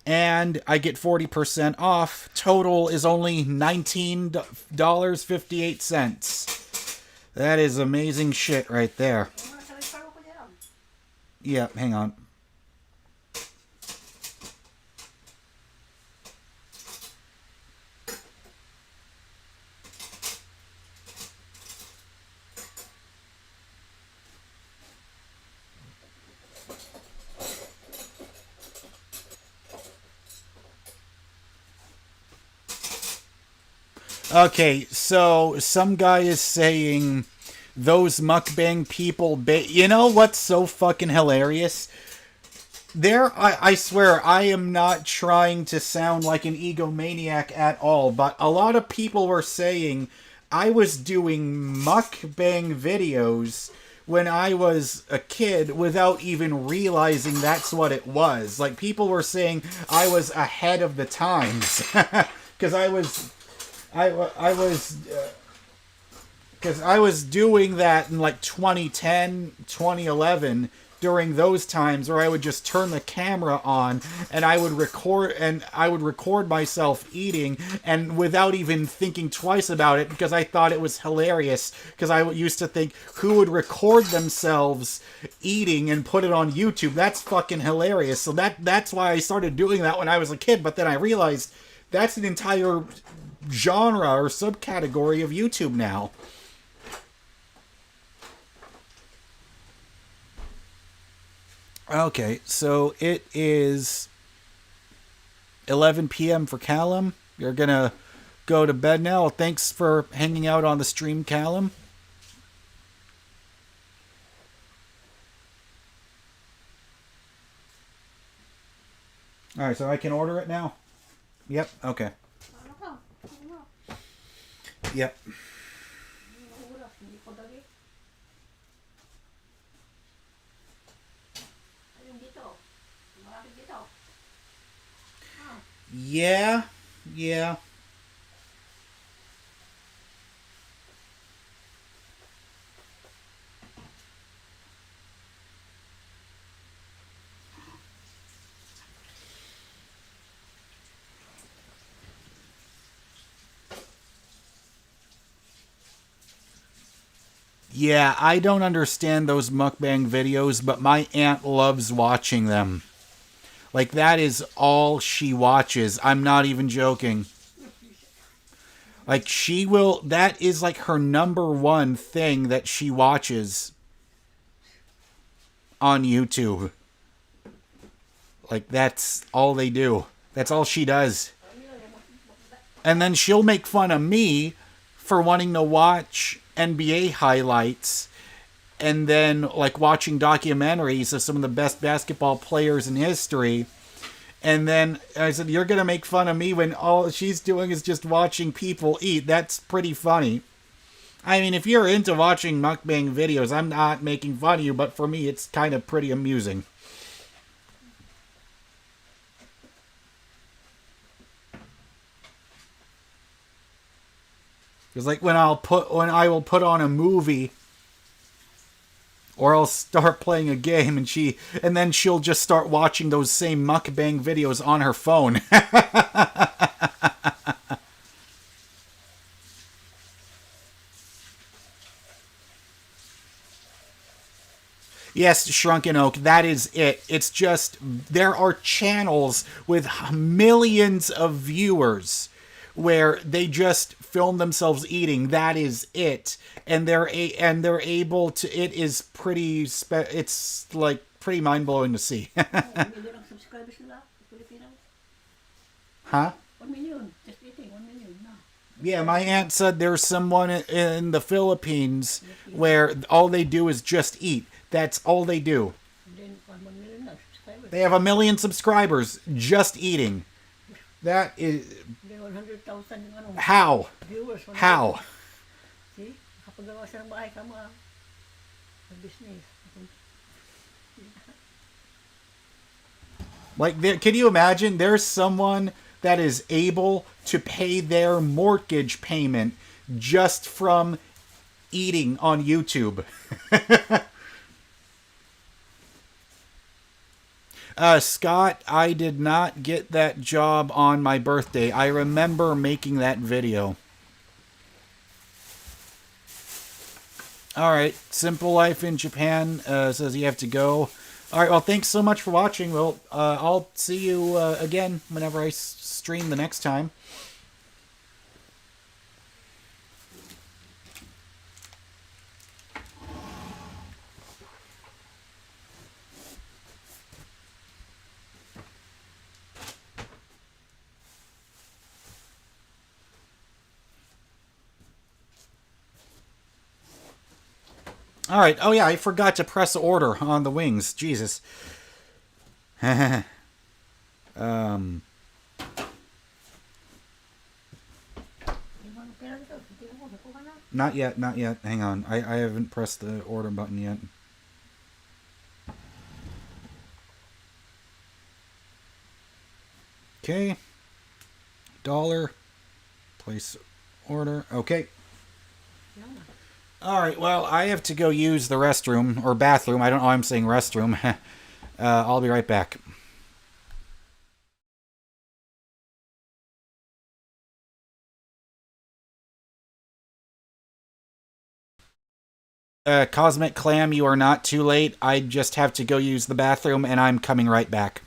and I get 40% off, total is only $19.58. That is amazing shit right there. Yeah, hang on. Okay, so some guy is saying those mukbang people... You know what's so fucking hilarious? I swear, I am not trying to sound like an egomaniac at all, but a lot of people were saying I was doing mukbang videos when I was a kid without even realizing that's what it was. Like, people were saying I was ahead of the times. Because I was doing that in like 2010, 2011, during those times where I would just turn the camera on and I would record myself eating, and without even thinking twice about it, because I thought it was hilarious, because I used to think, who would record themselves eating and put it on YouTube? That's fucking hilarious. So that's why I started doing that when I was a kid, but then I realized that's an entire genre or subcategory of YouTube now. Okay, so it is 11 p.m. for Callum. You're gonna go to bed now. Well, thanks for hanging out on the stream, Callum. Alright, so I can order it now? Yep, okay. Yep. Yeah. Yeah, I don't understand those mukbang videos, but my aunt loves watching them. Like, that is all she watches. I'm not even joking. Like, that is like her number one thing that she watches on YouTube. Like, that's all they do. That's all she does. And then she'll make fun of me for wanting to watch NBA highlights and then, like, watching documentaries of some of the best basketball players in history. And then I said, you're going to make fun of me when all she's doing is just watching people eat. That's pretty funny. I mean, if you're into watching mukbang videos, I'm not making fun of you, but for me, it's kind of pretty amusing. Because, like, when I will put on a movie, or I'll start playing a game, and then she'll just start watching those same mukbang videos on her phone. Yes, Shrunken Oak, that is it. It's just, there are channels with millions of viewers where they just film themselves eating. That is it. And they're able to, it is pretty, it's like pretty mind-blowing to see. Huh? 1 million, just eating 1 million. No. Yeah, my aunt said there's someone in the Philippines where all they do is just eat. That's all they do. They have 1 million subscribers just eating. That is... How? How? See? Kapagawa siya ng bahay kama. Business. Like, can you imagine? There's someone that is able to pay their mortgage payment just from eating on YouTube. Scott, I did not get that job on my birthday. I remember making that video. Alright, Simple Life in Japan says you have to go. Alright, well, thanks so much for watching. Well, I'll see you again whenever I stream the next time. All right. Oh, yeah, I forgot to press order on the wings. Jesus. Not yet, not yet. Hang on. I haven't pressed the order button yet. Okay. $1. Place order. Okay. Alright, well, I have to go use the restroom, or bathroom. I don't know why I'm saying restroom. I'll be right back. Cosmic Clam, you are not too late. I just have to go use the bathroom, and I'm coming right back.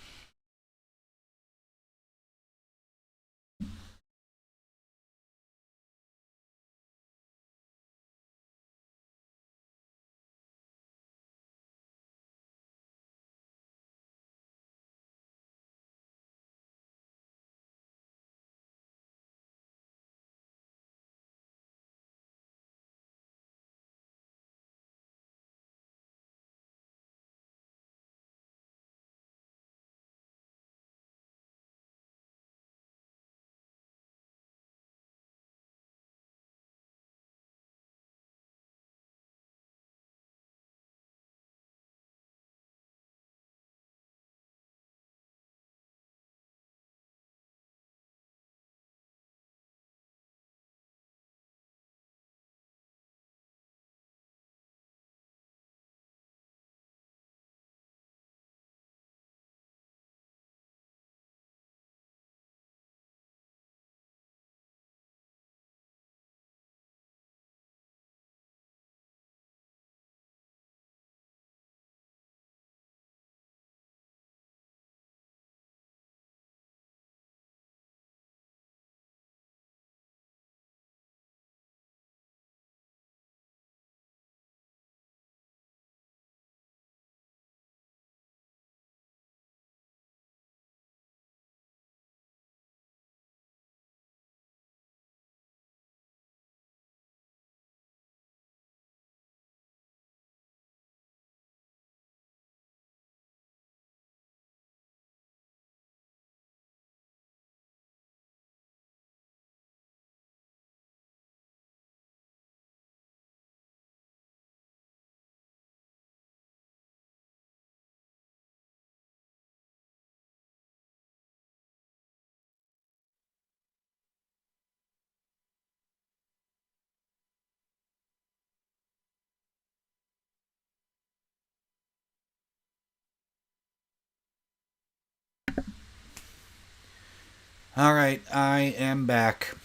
Alright, I am back.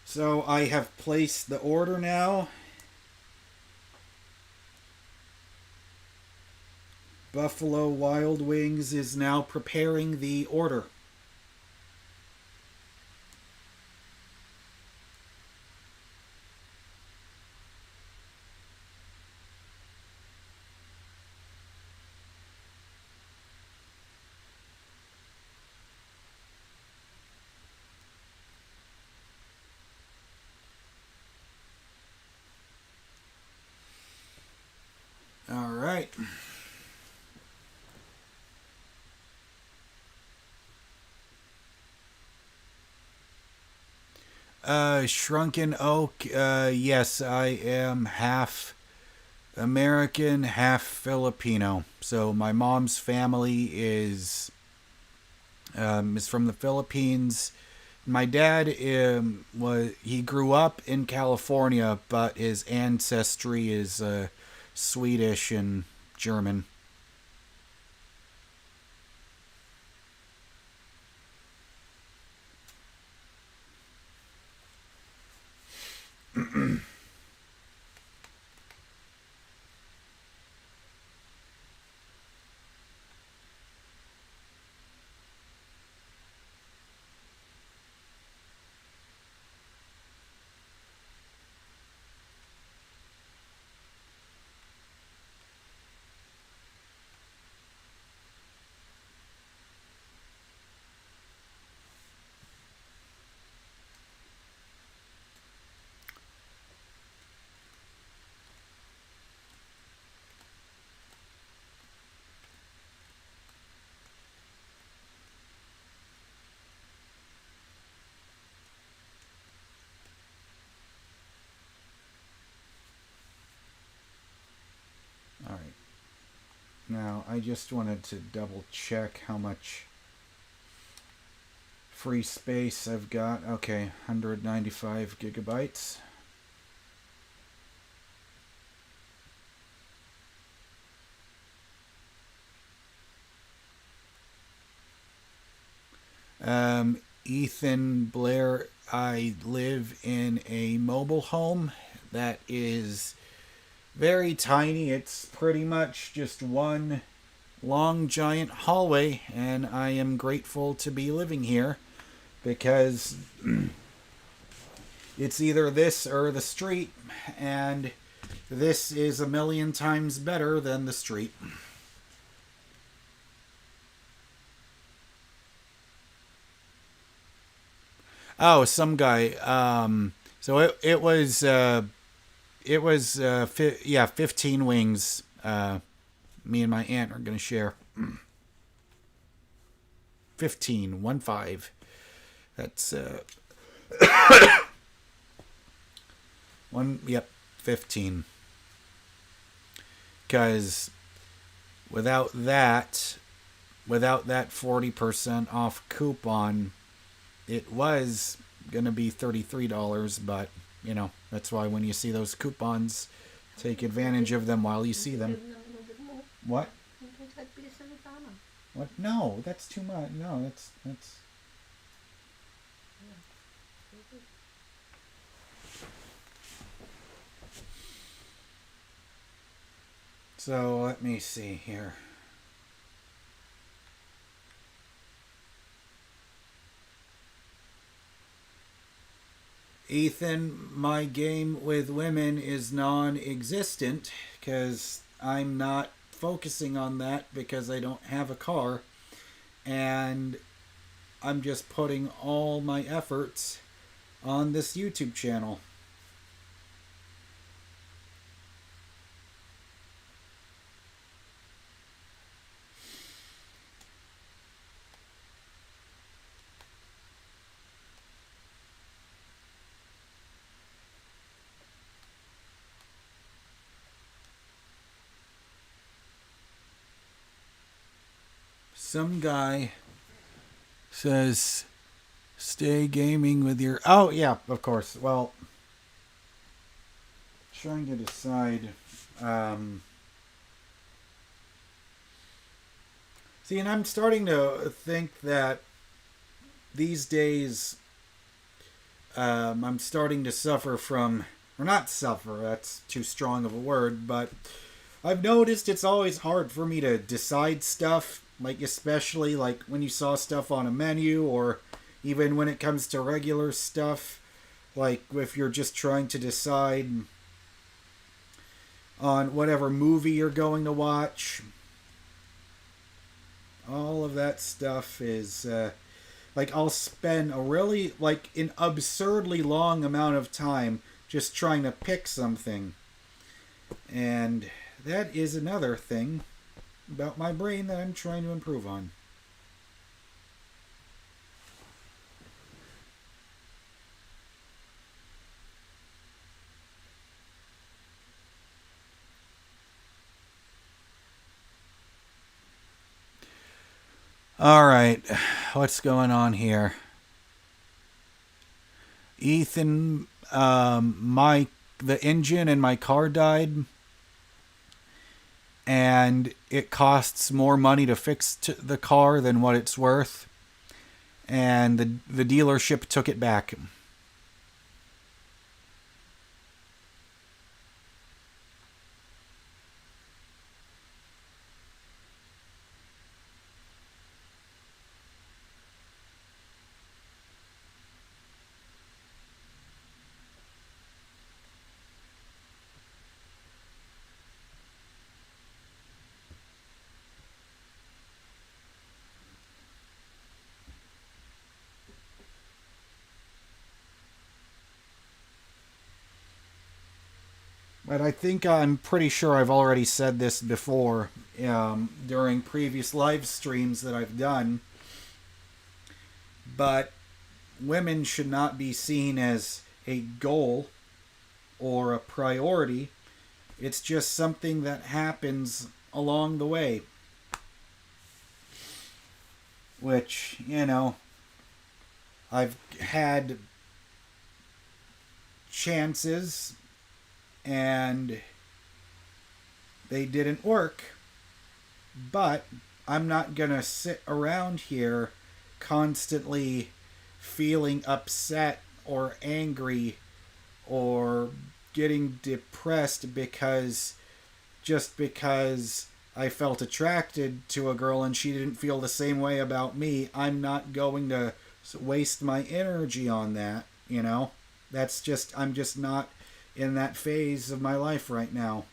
So I have placed the order now. Buffalo Wild Wings is now preparing the order. All right. Shrunken Oak, yes, I am half American, half Filipino. So my mom's family is from the Philippines. My dad he grew up in California, but his ancestry is Swedish and German. All right. Now, I just wanted to double check how much free space I've got. Okay, 195 gigabytes. Ethan Blair, I live in a mobile home that is very tiny. It's pretty much just one long giant hallway, and I am grateful to be living here because it's either this or the street, and this is a million times better than the street. Oh, some guy. So it was 15 wings. Me and my aunt are gonna share. 15, 1-5. That's 15. Because without that 40% off coupon, it was going to be $33, but, you know, that's why when you see those coupons, take advantage of them while you see them. What? What? No, that's too much. No, that's... So, let me see here. Ethan, my game with women is non-existent because I'm not focusing on that because I don't have a car, and I'm just putting all my efforts on this YouTube channel. Some guy says, stay gaming with your... Oh, yeah, of course. Well, trying to decide... See, and I'm starting to think that these days I'm starting to suffer from, or not suffer, that's too strong of a word, but I've noticed it's always hard for me to decide stuff, like especially like when you saw stuff on a menu, or even when it comes to regular stuff, like if you're just trying to decide on whatever movie you're going to watch. All of that stuff is like I'll spend a really like an absurdly long amount of time just trying to pick something. And that is another thing about my brain that I'm trying to improve on. All right, what's going on here? Ethan, the engine in my car died, and it costs more money to fix the car than what it's worth, and the dealership took it back. But I think I'm pretty sure I've already said this before during previous live streams that I've done. But women should not be seen as a goal or a priority. It's just something that happens along the way. Which, you know, I've had chances and they didn't work, but I'm not gonna sit around here constantly feeling upset or angry or getting depressed because I felt attracted to a girl and she didn't feel the same way about me. I'm not going to waste my energy on that, you know? I'm just not in that phase of my life right now.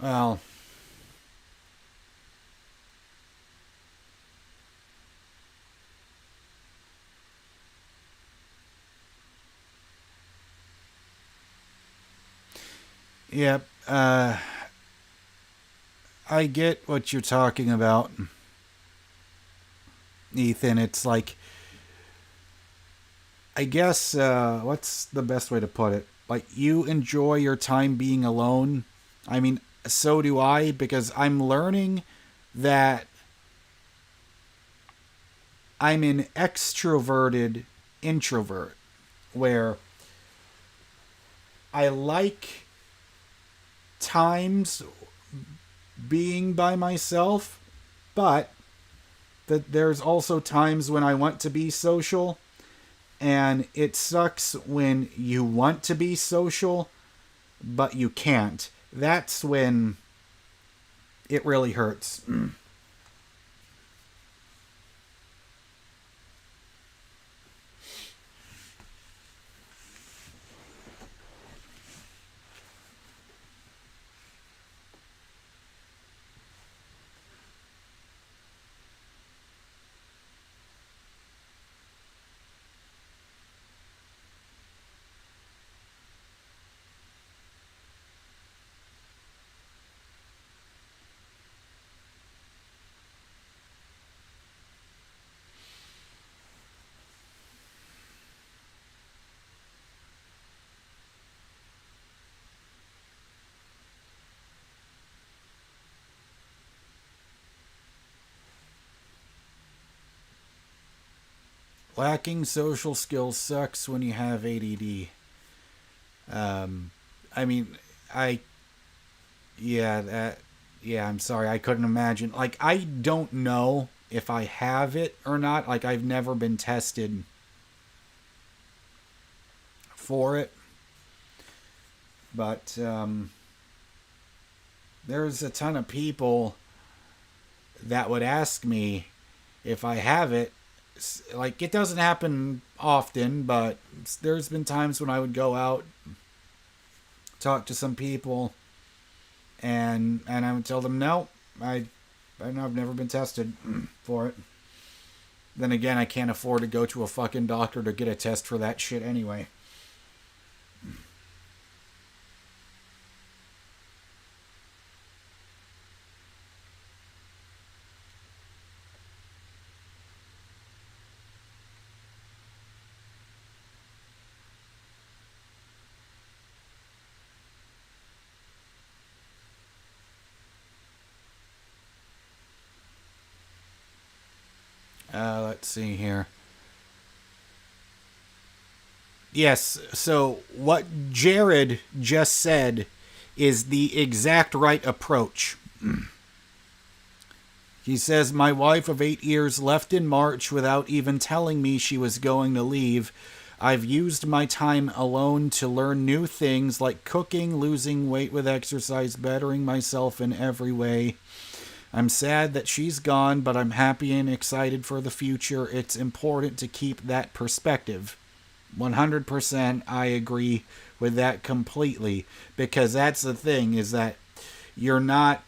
Well, yep, I get what you're talking about, Ethan. It's like, I guess, what's the best way to put it? Like, you enjoy your time being alone. I mean, so do I, because I'm learning that I'm an extroverted introvert, where I like times being by myself, but that there's also times when I want to be social, and it sucks when you want to be social, but you can't. That's when it really hurts. Lacking social skills sucks when you have ADD. I mean, I'm sorry, I couldn't imagine. Like, I don't know if I have it or not. Like, I've never been tested for it. But, there's a ton of people that would ask me if I have it. Like, it doesn't happen often, but there's been times when I would go out, talk to some people, and I would tell them, no, I've never been tested for it. Then again, I can't afford to go to a fucking doctor to get a test for that shit anyway. Let's see here. Yes, so what Jared just said is the exact right approach. He says, my wife of 8 years left in March without even telling me she was going to leave. I've used my time alone to learn new things like cooking, losing weight with exercise, bettering myself in every way. I'm sad that she's gone, but I'm happy and excited for the future. It's important to keep that perspective. 100% I agree with that completely, because that's the thing, is that you're not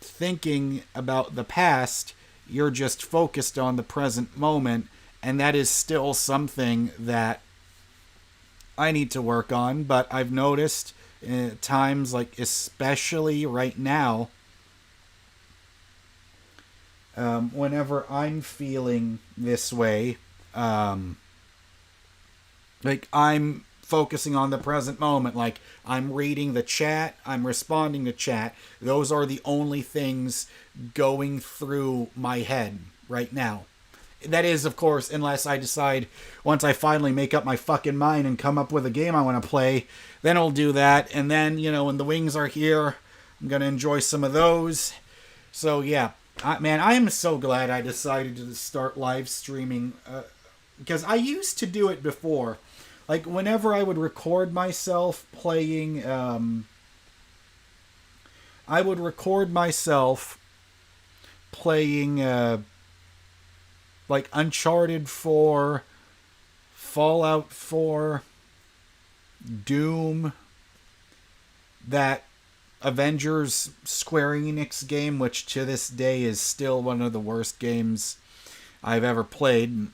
thinking about the past, you're just focused on the present moment, and that is still something that I need to work on. But I've noticed times, like especially right now, whenever I'm feeling this way, like I'm focusing on the present moment, like I'm reading the chat, I'm responding to chat. Those are the only things going through my head right now. That is, of course, unless I decide, once I finally make up my fucking mind and come up with a game I want to play, then I'll do that. And then, when the wings are here, I'm going to enjoy some of those. So, yeah. Man, I am so glad I decided to start live streaming, because I used to do it before. Like, whenever I would record myself playing, like Uncharted 4, Fallout 4, Doom, that Avengers Square Enix game, which to this day is still one of the worst games I've ever played.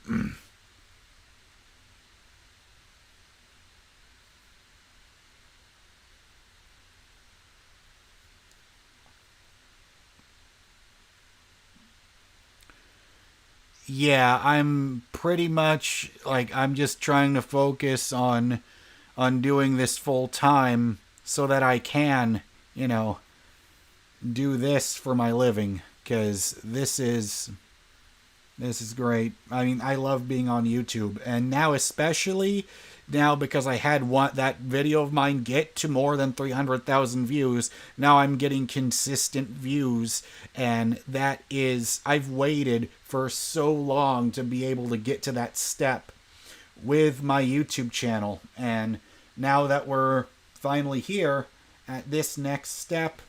Yeah, I'm pretty much, like, I'm just trying to focus on doing this full time so that I can, do this for my living, because this is great. I mean, I love being on YouTube, and now, especially now, because I had that video of mine get to more than 300,000 views, now I'm getting consistent views, and that is, I've waited for so long to be able to get to that step with my YouTube channel, and now that we're finally here at this next step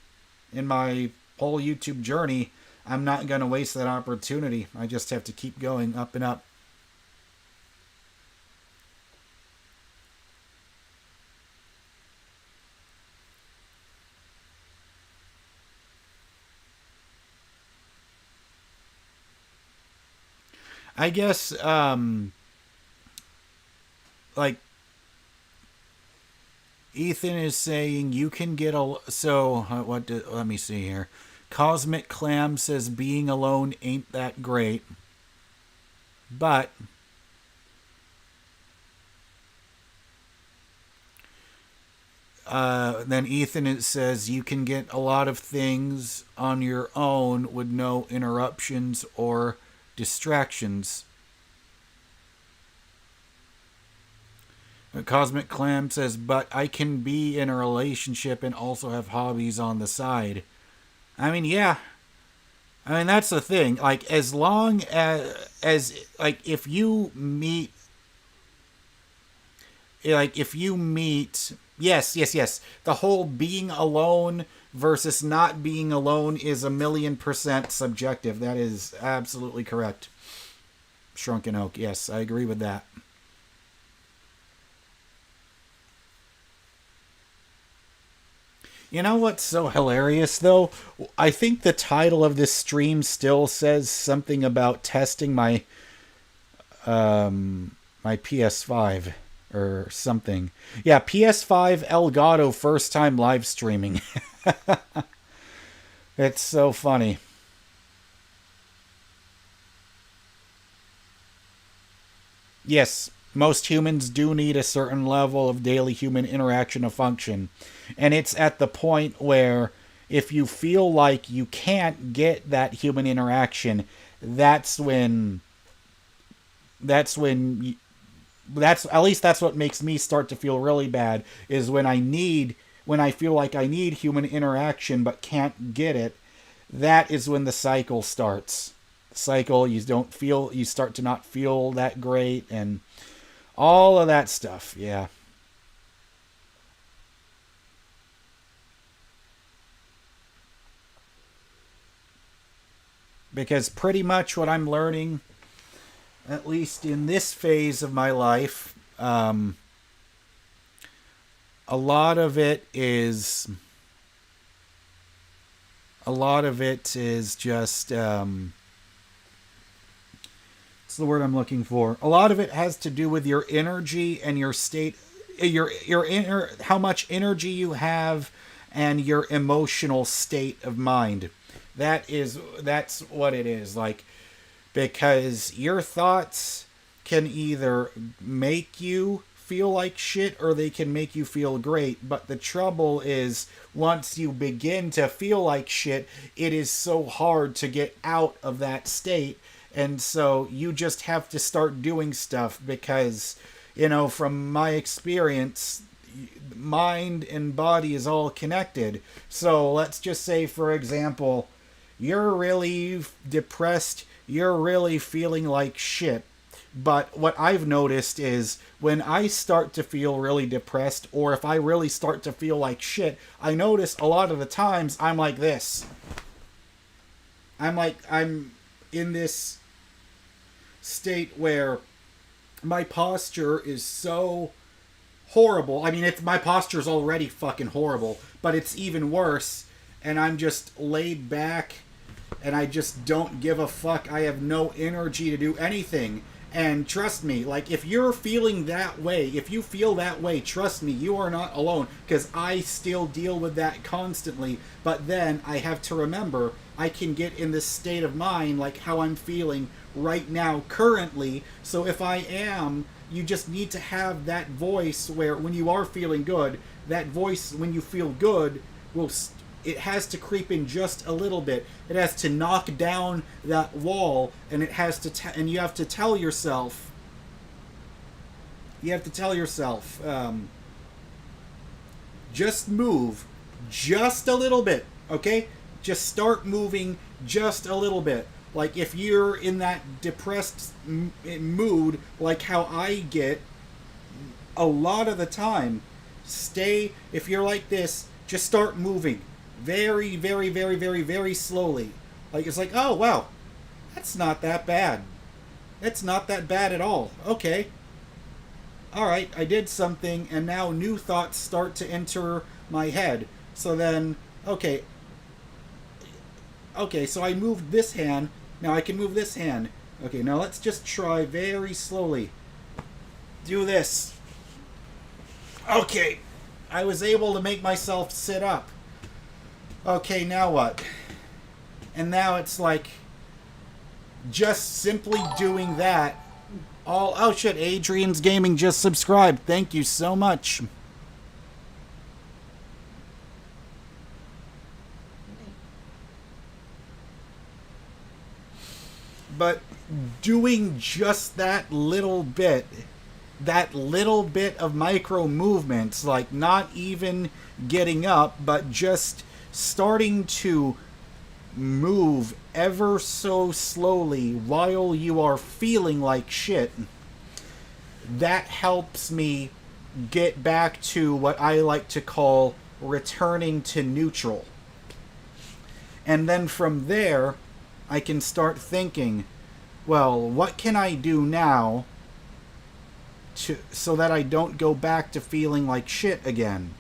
in my whole YouTube journey, I'm not going to waste that opportunity. I just have to keep going up and up. I guess, like, Ethan is saying you can get let me see here. Cosmic Clam says being alone ain't that great. But then Ethan says you can get a lot of things on your own with no interruptions or distractions. Cosmic Clam says, but I can be in a relationship and also have hobbies on the side. I mean, yeah. I mean, that's the thing. Like, as long as like, if you meet, yes. The whole being alone versus not being alone is 1,000,000% subjective. That is absolutely correct. Shrunken Oak, yes, I agree with that. You know what's so hilarious, though? I think the title of this stream still says something about testing my my PS5 or something. Yeah, PS5 Elgato first time live streaming. It's so funny. Yes, most humans do need a certain level of daily human interaction to function. And it's at the point where if you feel like you can't get that human interaction, that's at least that's what makes me start to feel really bad, is when I feel like I need human interaction but can't get it. That is when the cycle starts. You start to not feel that great and all of that stuff. Yeah. Because pretty much what I'm learning, at least in this phase of my life, a lot of it is just what's the word I'm looking for? A lot of it has to do with your energy and your state, how much energy you have, and your emotional state of mind. That's what it is. Like, because your thoughts can either make you feel like shit or they can make you feel great. But the trouble is, once you begin to feel like shit, it is so hard to get out of that state. And so you just have to start doing stuff because, from my experience, mind and body is all connected. So let's just say, for example, you're really depressed, you're really feeling like shit. But what I've noticed is when I start to feel really depressed, or if I really start to feel like shit, I notice a lot of the times I'm like this. I'm in this state where my posture is so horrible. I mean, my posture's already fucking horrible, but it's even worse, and I'm just laid back, and I just don't give a fuck. I have no energy to do anything. And trust me, like, if you're feeling that way, if you feel that way, trust me, you are not alone, because I still deal with that constantly. But then I have to remember, I can get in this state of mind, like how I'm feeling right now currently. So if I am, you just need to have that voice where when you are feeling good, that voice when you feel good it has to creep in just a little bit. It has to knock down that wall, and it has to and you have to tell yourself, just move just a little bit, okay? Just start moving just a little bit. Like, if you're in that depressed mood, like how I get a lot of the time, if you're like this, just start moving. Very, very, very, very, very slowly. Like, it's like, oh, wow, that's not that bad. It's not that bad at all. Okay. Alright, I did something, and now new thoughts start to enter my head. So then, okay, so I moved this hand. Now I can move this hand. Okay, now let's just try very slowly. Do this. Okay, I was able to make myself sit up. Okay, now what? And now it's like just simply doing that. Oh shit, Adrian's Gaming just subscribed. Thank you so much. But doing just that little bit that little bit of micro movements, like not even getting up, but just starting to move ever so slowly while you are feeling like shit, that helps me get back to what I like to call returning to neutral. And then from there, I can start thinking, well, what can I do now so that I don't go back to feeling like shit again?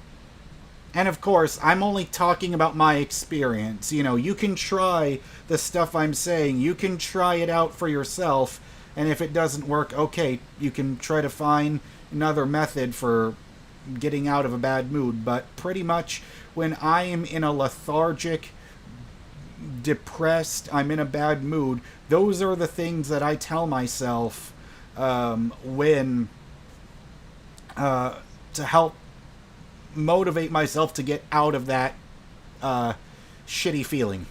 And of course, I'm only talking about my experience. You know, you can try the stuff I'm saying. You can try it out for yourself. And if it doesn't work, okay, you can try to find another method for getting out of a bad mood. But pretty much when I am in a lethargic, depressed, I'm in a bad mood, those are the things that I tell myself when to help motivate myself to get out of that shitty feeling.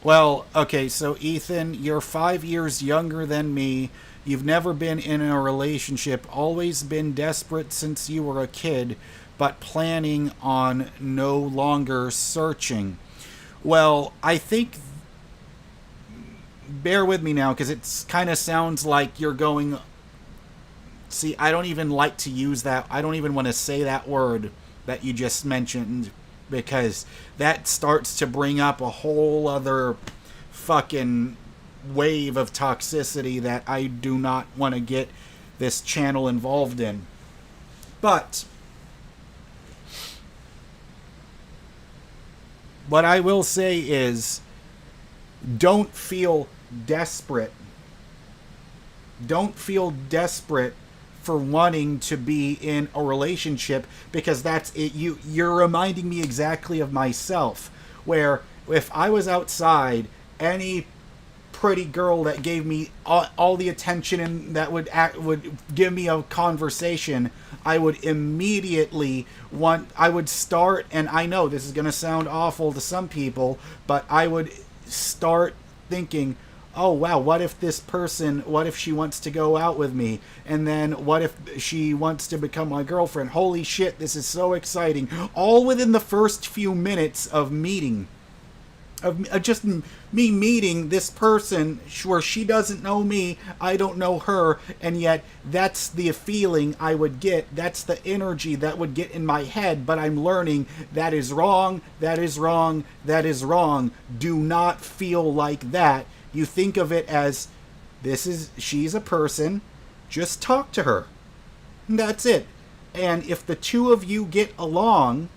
Well, okay, so Ethan, you're 5 years younger than me. You've never been in a relationship, always been desperate since you were a kid, but planning on no longer searching. Well, I think... Bear with me now, because it kind of sounds like you're going... See, I don't even like to use that. I don't even want to say that word that you just mentioned, because that starts to bring up a whole other fucking wave of toxicity that I do not want to get this channel involved in. But what I will say is, don't feel desperate. Don't feel desperate for wanting to be in a relationship, because that's it. You're reminding me exactly of myself, where if I was outside, any pretty girl that gave me all the attention and that would give me a conversation, I would immediately I would start, and I know this is going to sound awful to some people, but I would start thinking, oh wow, what if she wants to go out with me? And then what if she wants to become my girlfriend? Holy shit, this is so exciting. All within the first few minutes of meeting. Of just me meeting this person where she doesn't know me, I don't know her, and yet that's the feeling I would get. That's the energy that would get in my head, but I'm learning that is wrong, that is wrong, that is wrong. Do not feel like that. You think of it as, she's a person, just talk to her. And that's it. And if the two of you get along,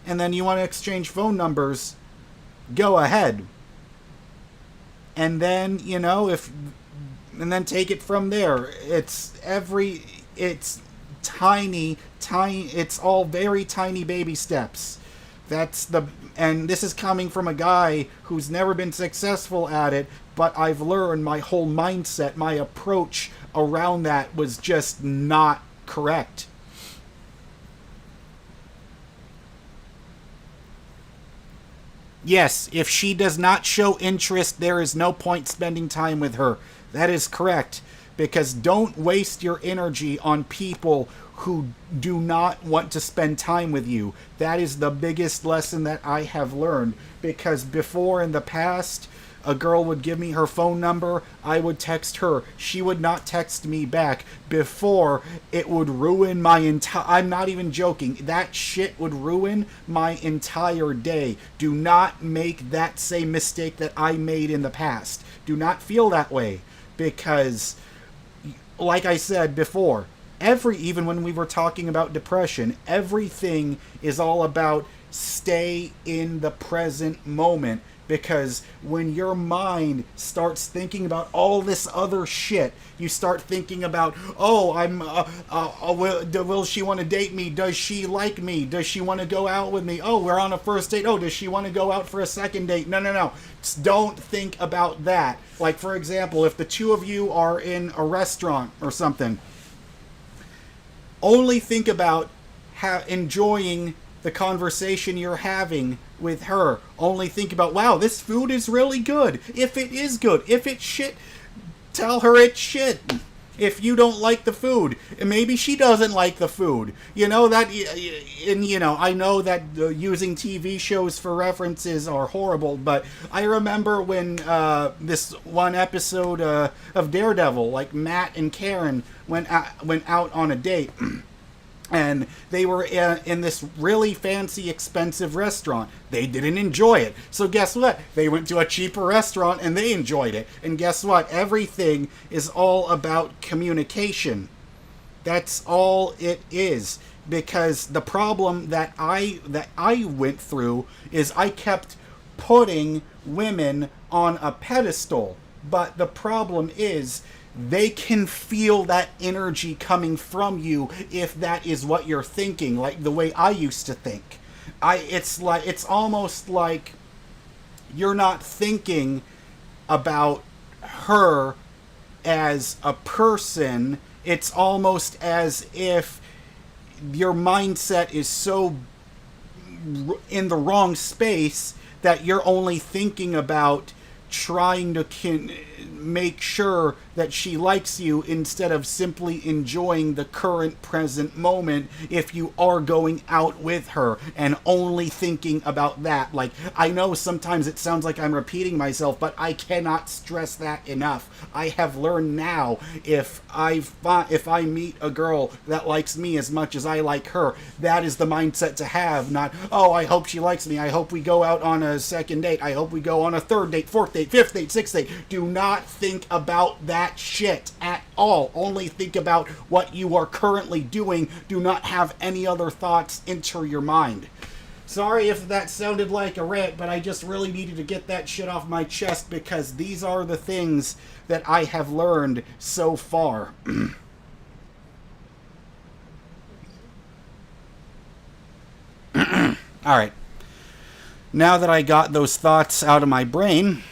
and then you want to exchange phone numbers, go ahead. And then, and then take it from there. It's tiny, it's all very tiny baby steps. And this is coming from a guy who's never been successful at it, but I've learned my whole mindset, my approach around that was just not correct. Yes, if she does not show interest, there is no point spending time with her. That is correct. Because don't waste your energy on people who do not want to spend time with you. That is the biggest lesson that I have learned. Because before, in the past, a girl would give me her phone number, I would text her. She would not text me back. Before, it would ruin my entire... I'm not even joking. That shit would ruin my entire day. Do not make that same mistake that I made in the past. Do not feel that way. Because, like I said before, even when we were talking about depression, everything is all about stay in the present moment. Because when your mind starts thinking about all this other shit, you start thinking about, will she want to date me? Does she like me? Does she want to go out with me? Oh, we're on a first date. Oh, does she want to go out for a second date? No. Don't think about that. Like, for example, if the two of you are in a restaurant or something, only think about enjoying the conversation you're having with her. Only think about, wow, this food is really good. If it is good. If it's shit, tell her it's shit. If you don't like the food, maybe she doesn't like the food. You know that, and you know, I know that using TV shows for references are horrible, but I remember when this one episode of Daredevil, like Matt and Karen went out on a date. And they were in this really fancy, expensive restaurant. They didn't enjoy it. So guess what? They went to a cheaper restaurant and they enjoyed it. And guess what? Everything is all about communication. That's all it is. Because the problem that I went through is I kept putting women on a pedestal. But the problem is, they can feel that energy coming from you if that is what you're thinking, like the way I used to think. It's almost like you're not thinking about her as a person. It's almost as if your mindset is so in the wrong space that you're only thinking about trying to make sure that she likes you instead of simply enjoying the current present moment if you are going out with her and only thinking about that. Like, I know sometimes it sounds like I'm repeating myself, but I cannot stress that enough. I have learned now, if I meet a girl that likes me as much as I like her, that is the mindset to have, not, oh, I hope she likes me, I hope we go out on a second date, I hope we go on a third date, fourth date, fifth date, sixth date. Do not think about that shit at all. Only think about what you are currently doing. Do not have any other thoughts enter your mind. Sorry if that sounded like a rant, but I just really needed to get that shit off my chest because these are the things that I have learned so far. Alright. Now that I got those thoughts out of my brain,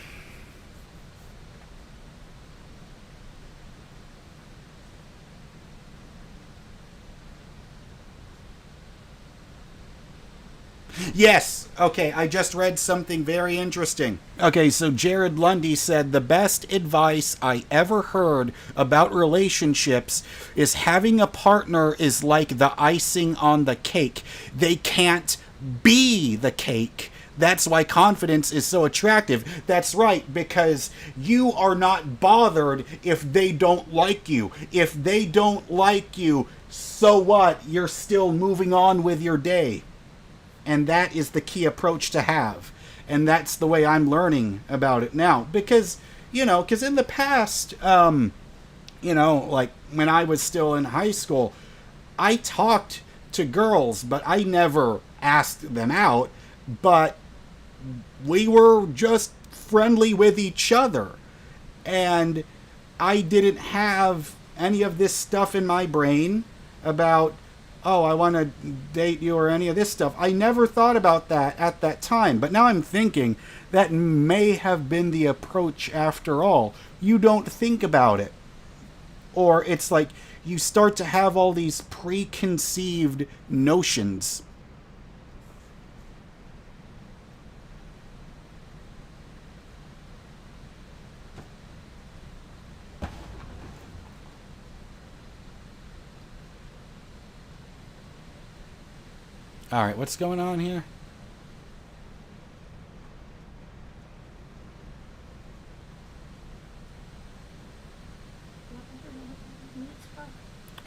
yes! Okay, I just read something very interesting. Okay, so Jared Lundy said, the best advice I ever heard about relationships is having a partner is like the icing on the cake. They can't be the cake. That's why confidence is so attractive. That's right, because you are not bothered if they don't like you. If they don't like you, so what? You're still moving on with your day. And that is the key approach to have. And that's the way I'm learning about it now. Because, in the past, like when I was still in high school, I talked to girls, but I never asked them out. But we were just friendly with each other. And I didn't have any of this stuff in my brain about, oh, I want to date you or any of this stuff. I never thought about that at that time. But now I'm thinking that may have been the approach after all. You don't think about it. Or it's like you start to have all these preconceived notions. Alright, what's going on here?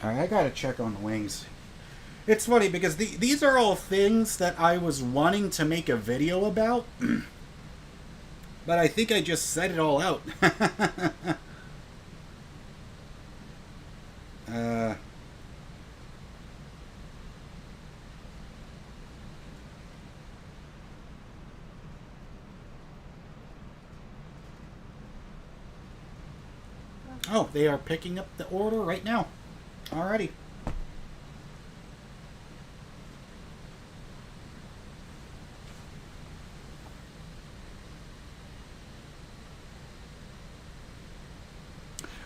Alright, I gotta check on the wings. It's funny because these are all things that I was wanting to make a video about. But I think I just said it all out. Oh, they are picking up the order right now. Alrighty.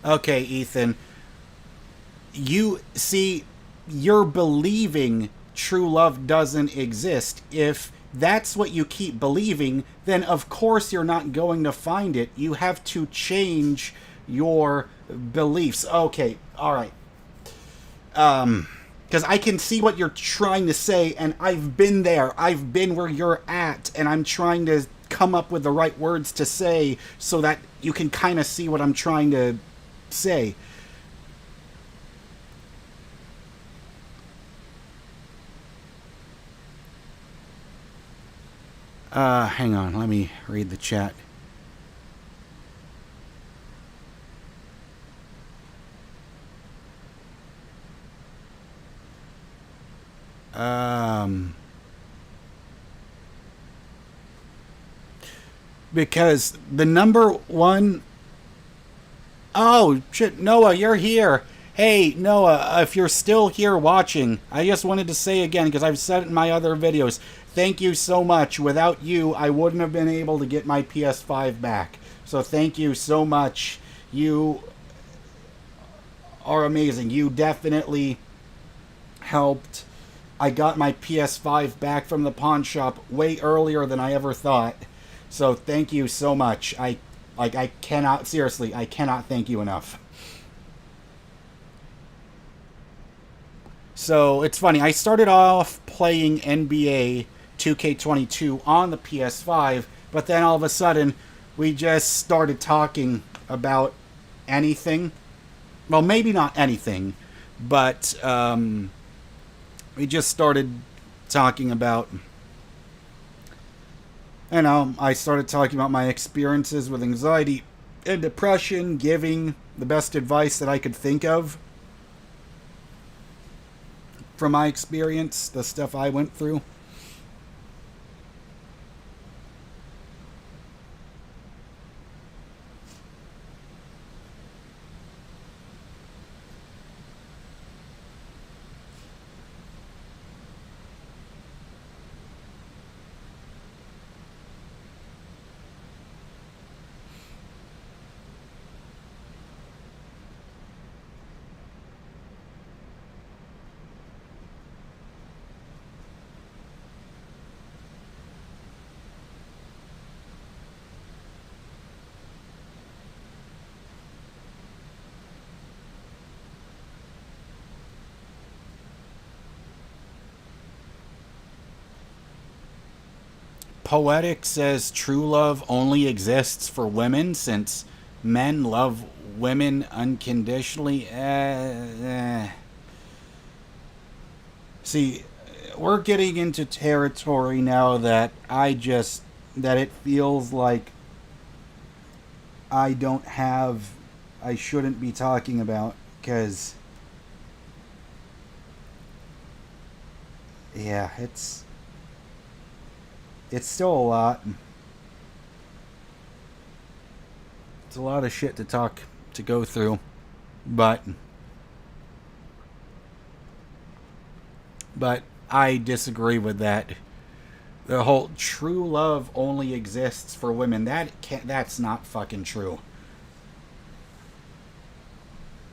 Okay, Ethan. You see, you're believing true love doesn't exist if that's what you keep believing, then of course you're not going to find it. You have to change your beliefs. Okay, alright. Because I can see what you're trying to say, and I've been there. I've been where you're at, and I'm trying to come up with the right words to say so that you can kind of see what I'm trying to say. Hang on, let me read the chat. Because the number one... Oh, shit, Noah, you're here. Hey, Noah, if you're still here watching, I just wanted to say again, because I've said it in my other videos, thank you so much. Without you, I wouldn't have been able to get my PS5 back. So thank you so much. You are amazing. You definitely helped. I got my PS5 back from the pawn shop way earlier than I ever thought. So thank you so much. I cannot, seriously, I cannot thank you enough. So it's funny, I started off playing NBA 2K22 on the PS5, but then all of a sudden we just started talking about anything. Well, maybe not anything, but we just started talking about, you know, I started talking about my experiences with anxiety and depression, giving the best advice that I could think of from my experience, the stuff I went through. Poetic says true love only exists for women since men love women unconditionally. See, we're getting into territory now that that it feels like I shouldn't be talking about, because yeah, it's still a lot. It's a lot of shit to go through. But I disagree with that. The whole true love only exists for women. That's not fucking true.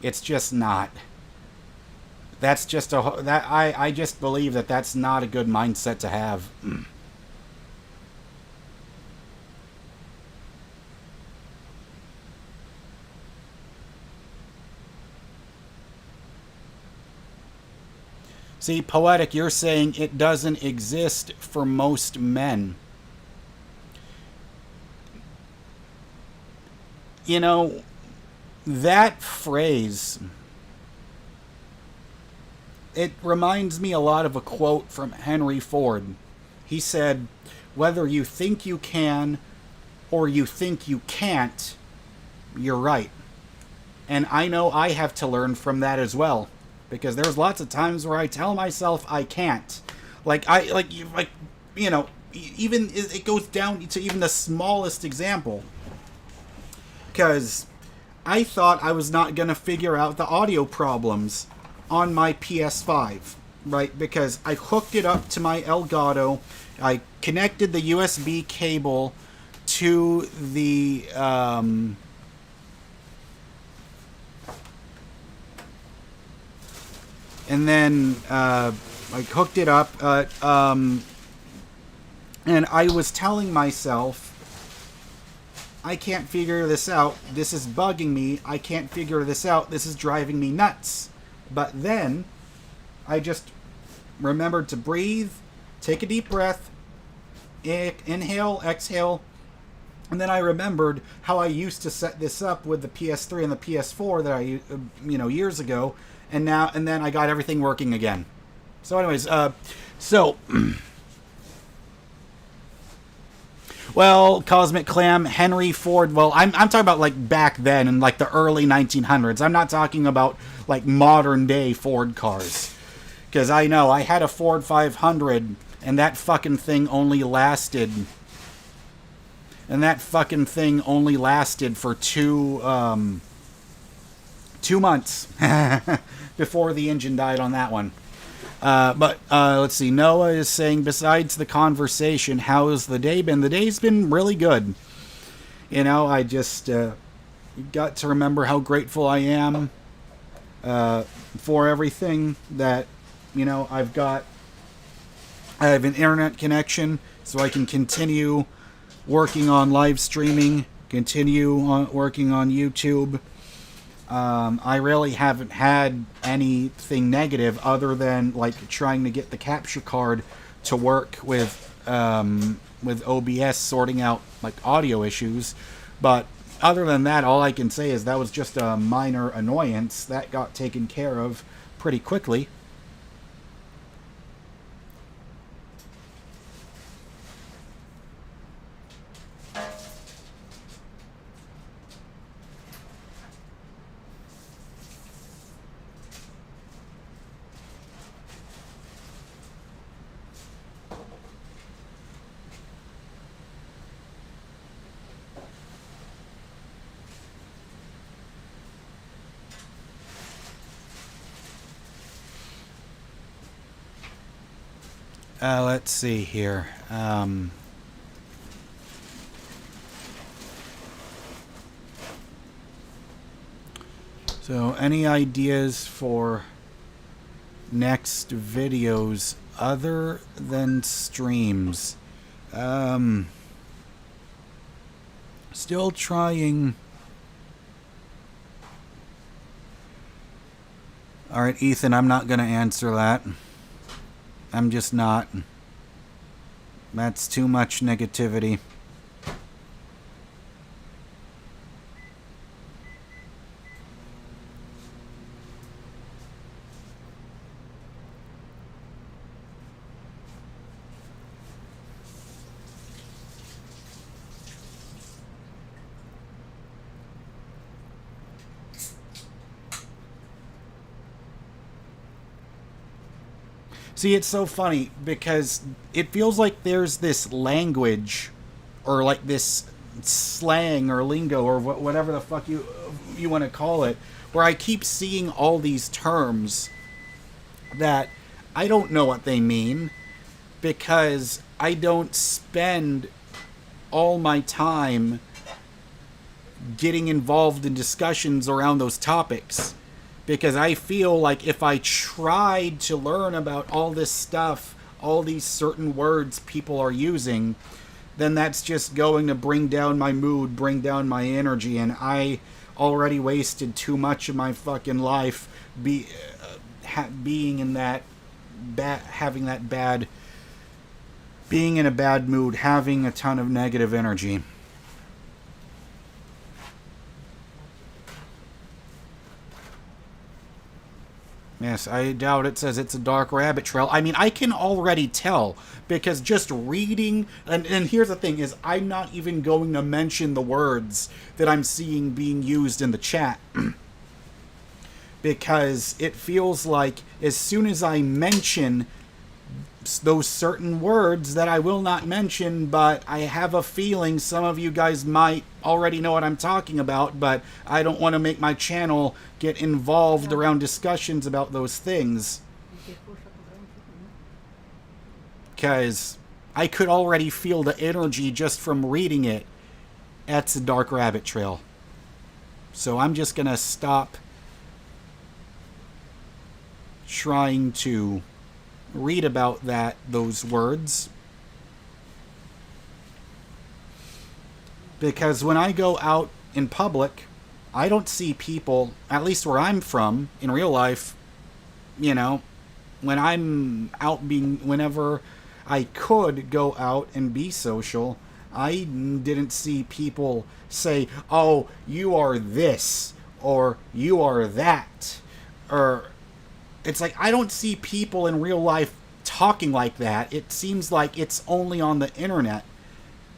It's just not. That's just I just believe that that's not a good mindset to have. See, Poetic, you're saying it doesn't exist for most men. You know, that phrase, it reminds me a lot of a quote from Henry Ford. He said, whether you think you can or you think you can't, you're right. And I know I have to learn from that as well. Because there's lots of times where I tell myself I can't. You know, even it goes down to even the smallest example. Because I thought I was not going to figure out the audio problems on my PS5, right? Because I hooked it up to my Elgato. I connected the USB cable to the and then I hooked it up. And I was telling myself, I can't figure this out. This is bugging me. I can't figure this out. This is driving me nuts. But then I just remembered to breathe, take a deep breath, inhale, exhale, and then I remembered how I used to set this up with the PS3 and the PS4 that I, years ago, and then I got everything working again. So anyways, well, Cosmic Clam, Henry Ford, well, I'm talking about, like, back then in, like, the early 1900s. I'm not talking about, like, modern-day Ford cars. Because I know, I had a Ford 500, and that fucking thing only lasted... for two months before the engine died on that one. But let's see. Noah is saying, besides the conversation, how has the day been? The day's been really good. I just got to remember how grateful I am for everything that, I've got. I have an internet connection, so I can continue working on live streaming, continue working on YouTube. I really haven't had anything negative other than, like, trying to get the capture card to work with OBS, sorting out, like, audio issues. But other than that, all I can say is that was just a minor annoyance that got taken care of pretty quickly. Let's see here. So, any ideas for next videos other than streams? Still trying. Alright, Ethan, I'm not going to answer that. I'm just not. That's too much negativity. See, it's so funny because it feels like there's this language or like this slang or lingo or whatever the fuck you want to call it, where I keep seeing all these terms that I don't know what they mean because I don't spend all my time getting involved in discussions around those topics. Because I feel like if I tried to learn about all this stuff, all these certain words people are using, then that's just going to bring down my mood, bring down my energy, and I already wasted too much of my fucking life being in that being in a bad mood, having a ton of negative energy. Yes, I doubt it says it's a dark rabbit trail. I mean, I can already tell because just reading, and here's the thing is I'm not even going to mention the words that I'm seeing being used in the chat because it feels like as soon as I mention those certain words that I will not mention, but I have a feeling some of you guys might already know what I'm talking about, but I don't want to make my channel get involved around discussions about those things. Because I could already feel the energy just from reading it. That's a dark rabbit trail. So I'm just going to stop trying to read about those words. Because when I go out in public, I don't see people, at least where I'm from, in real life, you know, when I'm out whenever I could go out and be social, I didn't see people say, oh, you are this, or you are that, or it's like, I don't see people in real life talking like that. It seems like it's only on the internet.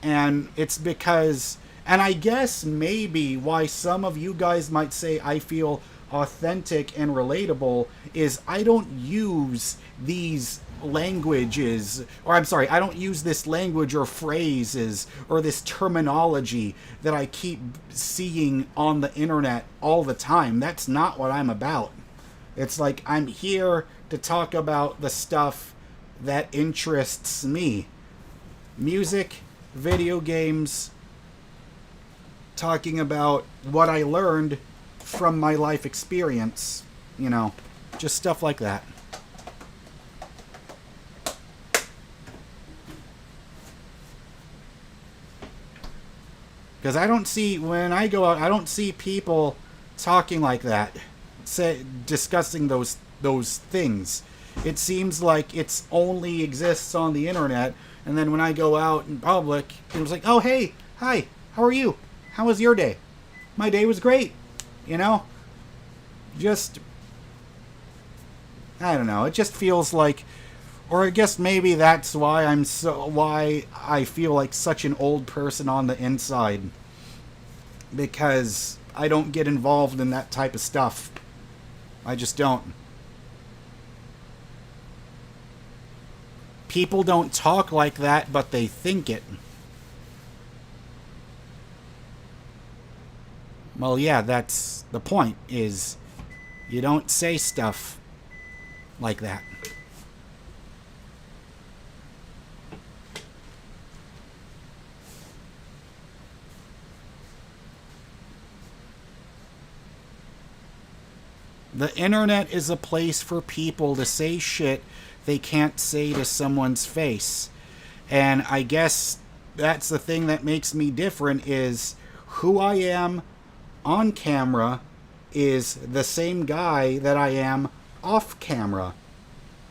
And it's because, and I guess maybe why some of you guys might say I feel authentic and relatable is I don't use these languages, or I'm sorry, I don't use this language or phrases or this terminology that I keep seeing on the internet all the time. That's not what I'm about. It's like I'm here to talk about the stuff that interests me. Music, video games, talking about what I learned from my life experience, you know, just stuff like that. Because I don't see, when I go out, I don't see people talking like that, discussing those things. It seems like it's only exists on the internet, and then when I go out in public, it was like, oh, hey, hi, how are you? How was your day? My day was great, you know? Just, I don't know, it just feels like, or I guess maybe that's why why I feel like such an old person on the inside. Because I don't get involved in that type of stuff. I just don't. People don't talk like that, but they think it. Well, yeah, that's the point, is you don't say stuff like that. The internet is a place for people to say shit they can't say to someone's face. And I guess that's the thing that makes me different, is who I am on camera is the same guy that I am off camera.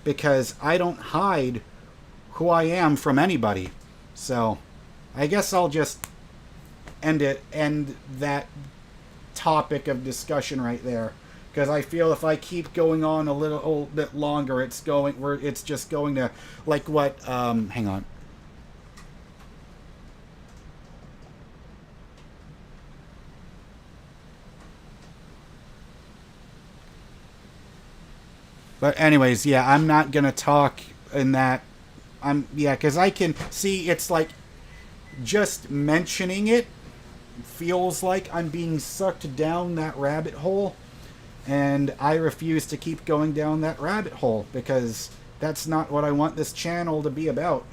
Because I don't hide who I am from anybody. So I guess I'll just end that topic of discussion right there. Because I feel if I keep going on a little bit longer, it's just going to, like what, hang on. But anyways, yeah, I'm not going to talk in that, because I can see it's like, just mentioning it feels like I'm being sucked down that rabbit hole. And I refuse to keep going down that rabbit hole, because that's not what I want this channel to be about.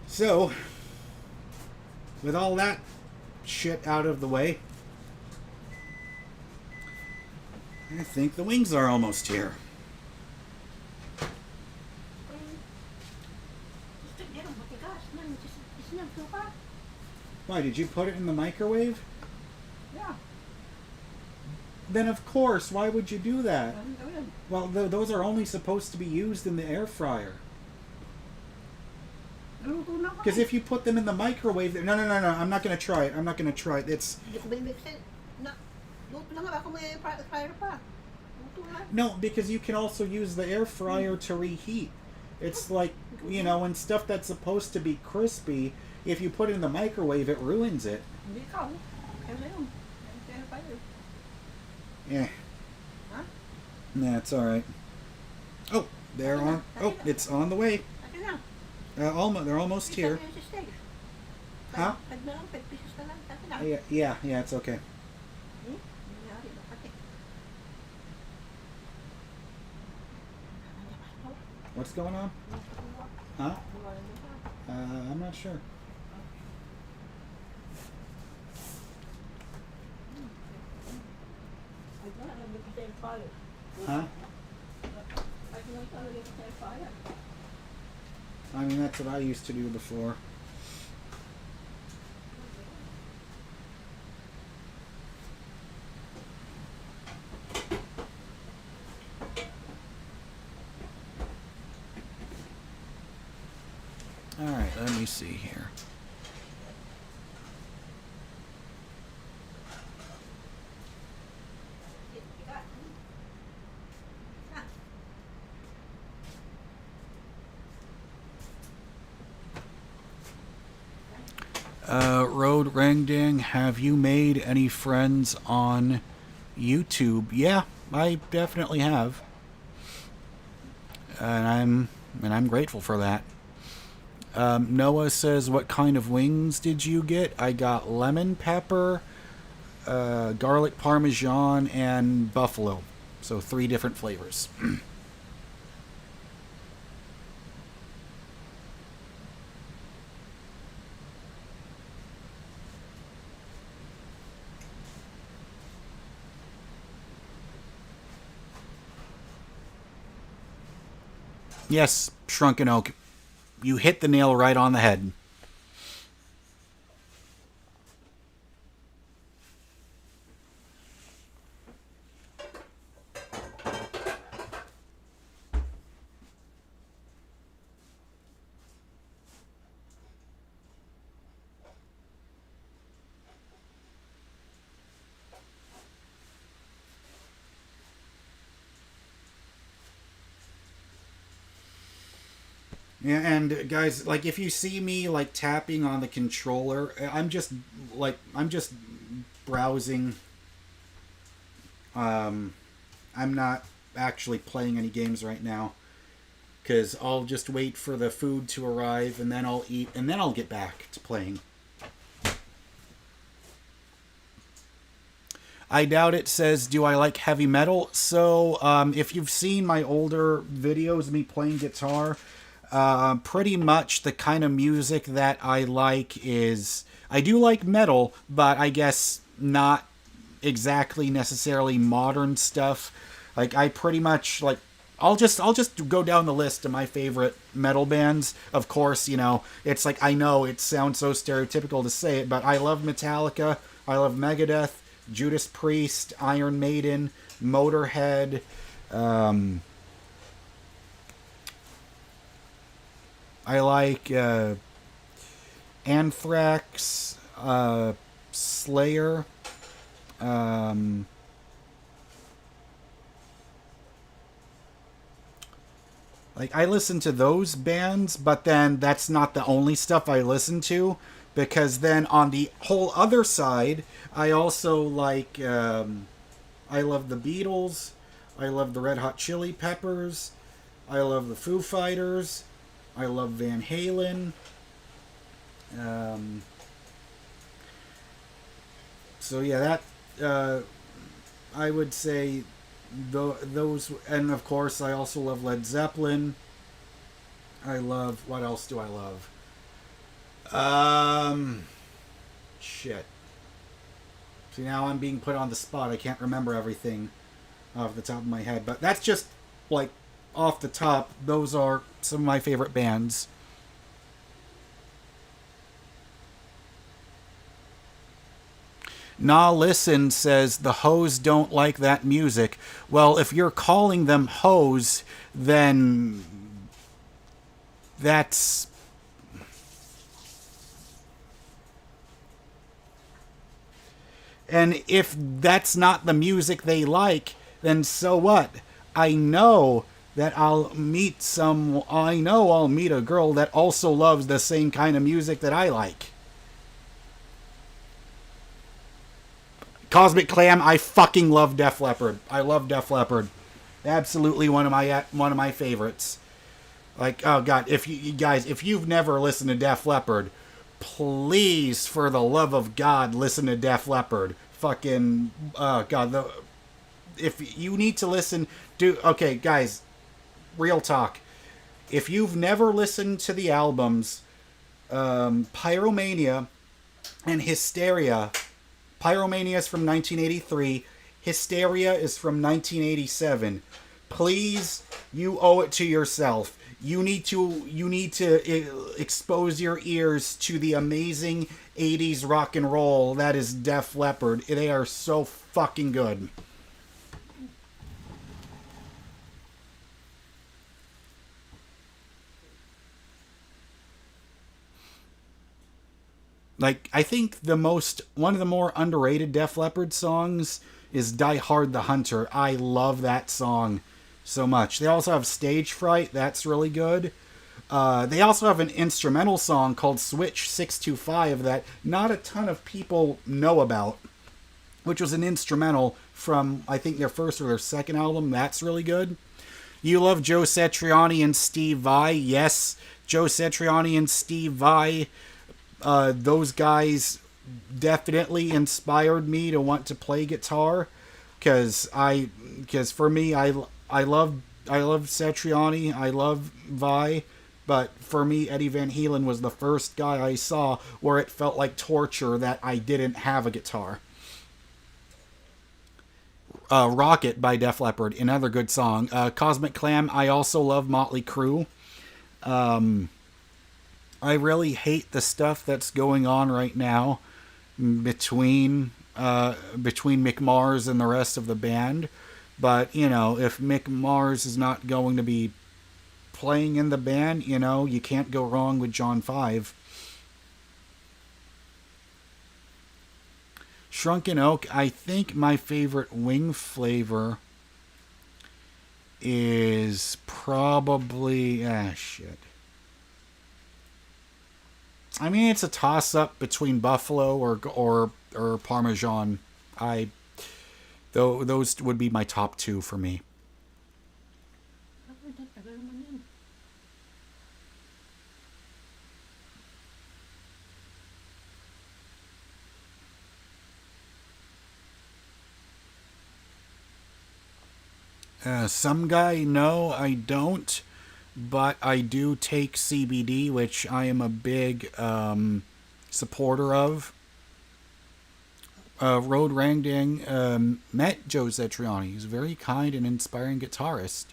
So, with all that shit out of the way, I think the wings are almost here. Why, did you put it in the microwave? Yeah. Then of course, why would you do that? Well, those are only supposed to be used in the air fryer. Because if you put them in the microwave, no, I'm not going to try it. I'm not going to try it. It's... No, because you can also use the air fryer to reheat. It's like, you know, when stuff that's supposed to be crispy, if you put it in the microwave, it ruins it. Yeah. Huh? Nah, it's alright. Oh, it's on the way. They're almost here. Huh? Yeah, it's okay. What's going on? Huh? I'm not sure. Huh? I mean, that's what I used to do before. Alright, let me see here. Road Rangding, have you made any friends on YouTube? Yeah, I definitely have. And I'm grateful for that. Noah says, what kind of wings did you get? I got lemon pepper, garlic parmesan, and buffalo. So 3 different flavors. Yes, Shrunken Oak. You hit the nail right on the head. Yeah, and guys, like, if you see me like tapping on the controller, I'm just browsing. I'm not actually playing any games right now because I'll just wait for the food to arrive and then I'll eat and then I'll get back to playing. I doubt it says, do I like heavy metal? So, if you've seen my older videos of me playing guitar, pretty much the kind of music that I like is, I do like metal, but I guess not exactly necessarily modern stuff. Like, I pretty much, like, I'll just go down the list of my favorite metal bands. Of course, you know, it's like, I know it sounds so stereotypical to say it, but I love Metallica, I love Megadeth, Judas Priest, Iron Maiden, Motorhead, I like Anthrax, Slayer, like, I listen to those bands, but then that's not the only stuff I listen to, because then on the whole other side, I also like, I love the Beatles, I love the Red Hot Chili Peppers, I love the Foo Fighters, I love Van Halen. So yeah, that I would say those, and of course I also love Led Zeppelin. I love, what else do I love? Shit. See, now I'm being put on the spot. I can't remember everything off the top of my head, but that's just like off the top. Those are some of my favorite bands. Nah Listen says the hoes don't like that music. Well, if you're calling them hoes, then that's... And if that's not the music they like, then so what? I know I'll meet a girl that also loves the same kind of music that I like. Cosmic Clam, I fucking love Def Leppard. I love Def Leppard. Absolutely one of my favorites. Like, oh god, if you've never listened to Def Leppard, please, for the love of God, listen to Def Leppard. Fucking, god, if you need to listen, okay, guys, real talk. If you've never listened to the albums, Pyromania and Hysteria. Pyromania is from 1983. Hysteria is from 1987. Please, you owe it to yourself. you need to expose your ears to the amazing 80s rock and roll that is Def Leppard. They are so fucking good. Like, I think one of the more underrated Def Leppard songs is Die Hard the Hunter. I love that song so much. They also have Stage Fright. That's really good. They also have an instrumental song called Switch 625 that not a ton of people know about, which was an instrumental from, I think, their first or their second album. That's really good. You love Joe Satriani and Steve Vai. Yes, Joe Satriani and Steve Vai. Those guys definitely inspired me to want to play guitar, because for me, I love Satriani, I love Vai, but for me, Eddie Van Halen was the first guy I saw where it felt like torture that I didn't have a guitar. Rocket by Def Leppard, another good song. Cosmic Clam, I also love Motley Crue. I really hate the stuff that's going on right now between Mick Mars and the rest of the band. But, if Mick Mars is not going to be playing in the band, you can't go wrong with John 5. Shrunken Oak, I think my favorite wing flavor is probably... shit. I mean, it's a toss-up between Buffalo or Parmesan. Those would be my top two for me. Some guy, no, I don't. But I do take CBD, which I am a big supporter of. Road Rangdang met Joe Satriani. He's a very kind and inspiring guitarist.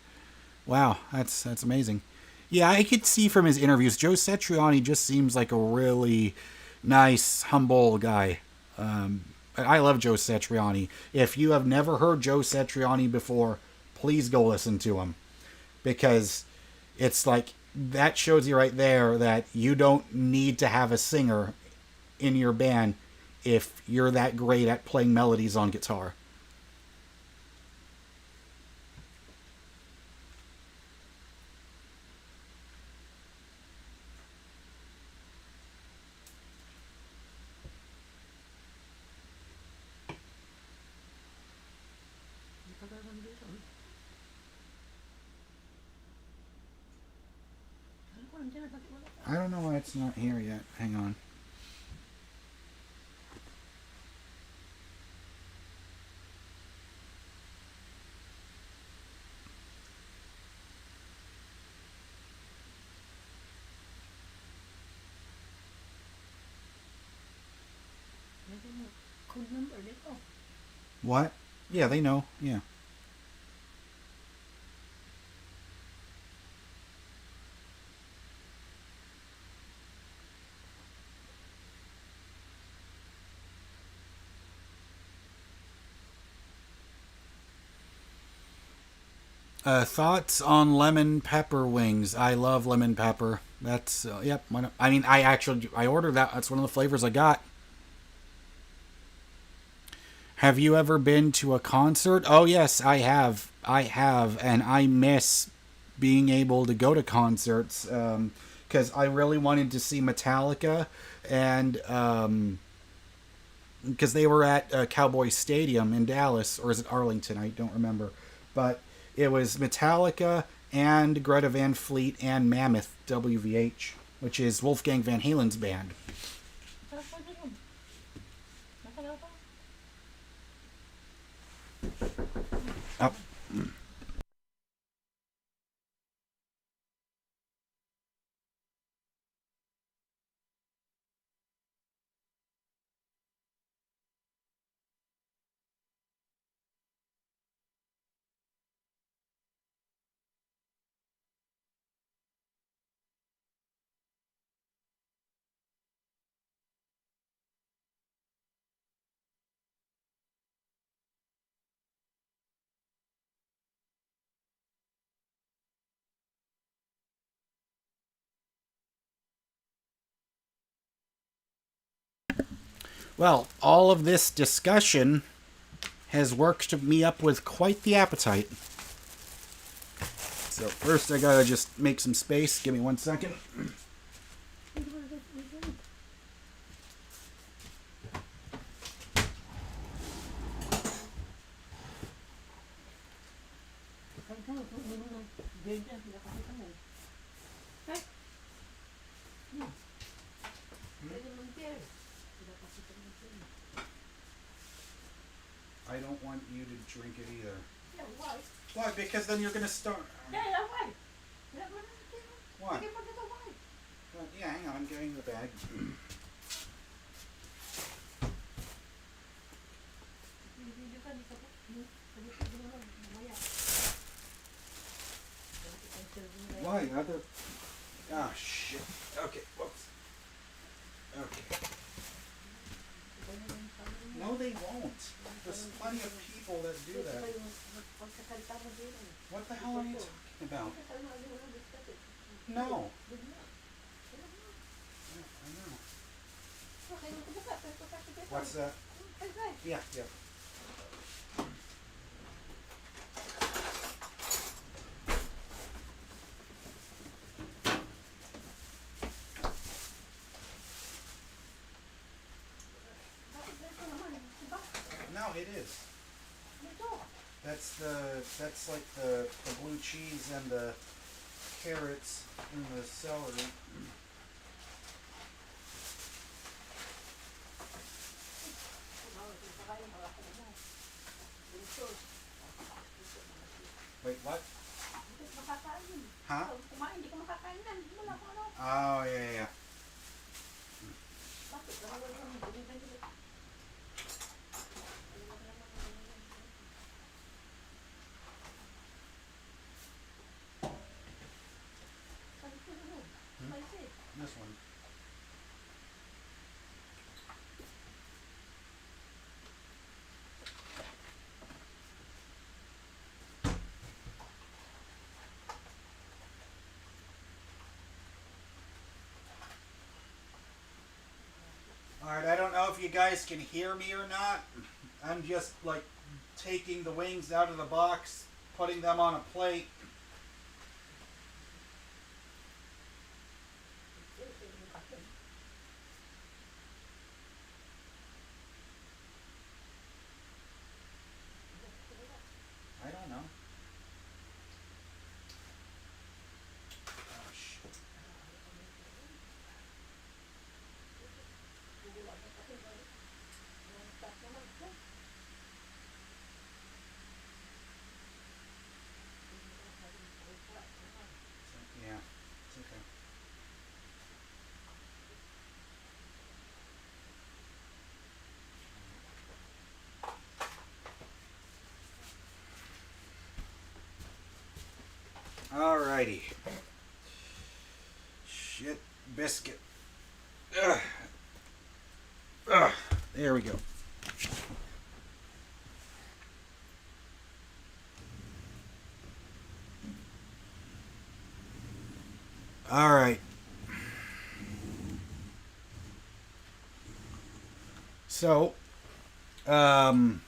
Wow, that's amazing. Yeah, I could see from his interviews, Joe Satriani just seems like a really nice, humble guy. I love Joe Satriani. If you have never heard Joe Satriani before, please go listen to him. Because it's like, that shows you right there that you don't need to have a singer in your band if you're that great at playing melodies on guitar. I don't know why it's not here yet. Hang on. What? Yeah, they know. Yeah. Thoughts on lemon pepper wings? I love lemon pepper. That's yep. I mean, I ordered that. That's one of the flavors I got. Have you ever been to a concert? Oh yes, I have. And I miss being able to go to concerts because I really wanted to see Metallica, and because they were at Cowboy Stadium in Dallas, or is it Arlington? I don't remember, but it was Metallica and Greta Van Fleet and Mammoth WVH, which is Wolfgang Van Halen's band. Oh. Well, all of this discussion has worked me up with quite the appetite. So first I gotta just make some space. Give me 1 second. I don't want you to drink it either. Yeah, why? Why? Because then you're gonna start. Yeah, why? What? Yeah, hang on, I'm getting the bag. Why? Other. Ah, shit. Okay, whoops. Okay. No, they won't. There's plenty of people that do that. What the hell are you talking about? No. I know. What's that? Yeah, yeah. No, it is. That's like the blue cheese and the carrots and the celery. Wait, what? Huh? Oh, yeah, yeah. This one. Alright, I don't know if you guys can hear me or not. I'm just like taking the wings out of the box, putting them on a plate. I don't know. Oh, shit. Yeah, it's okay. Alrighty. Shit biscuit. Ugh. Ugh. There we go. Alright. So, I'm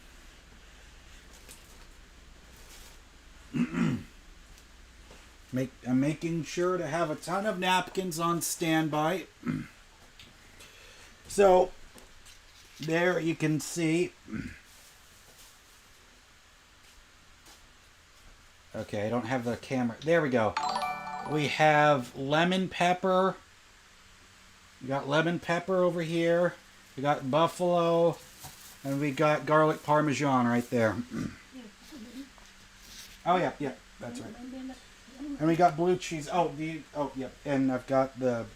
making sure to have a ton of napkins on standby. So, there you can see. Okay, I don't have the camera. There we go. We have lemon pepper. We got lemon pepper over here. We got buffalo. And we got garlic parmesan right there. Oh, yeah, yeah, that's right. And we got blue cheese. Oh, yep. And I've got the...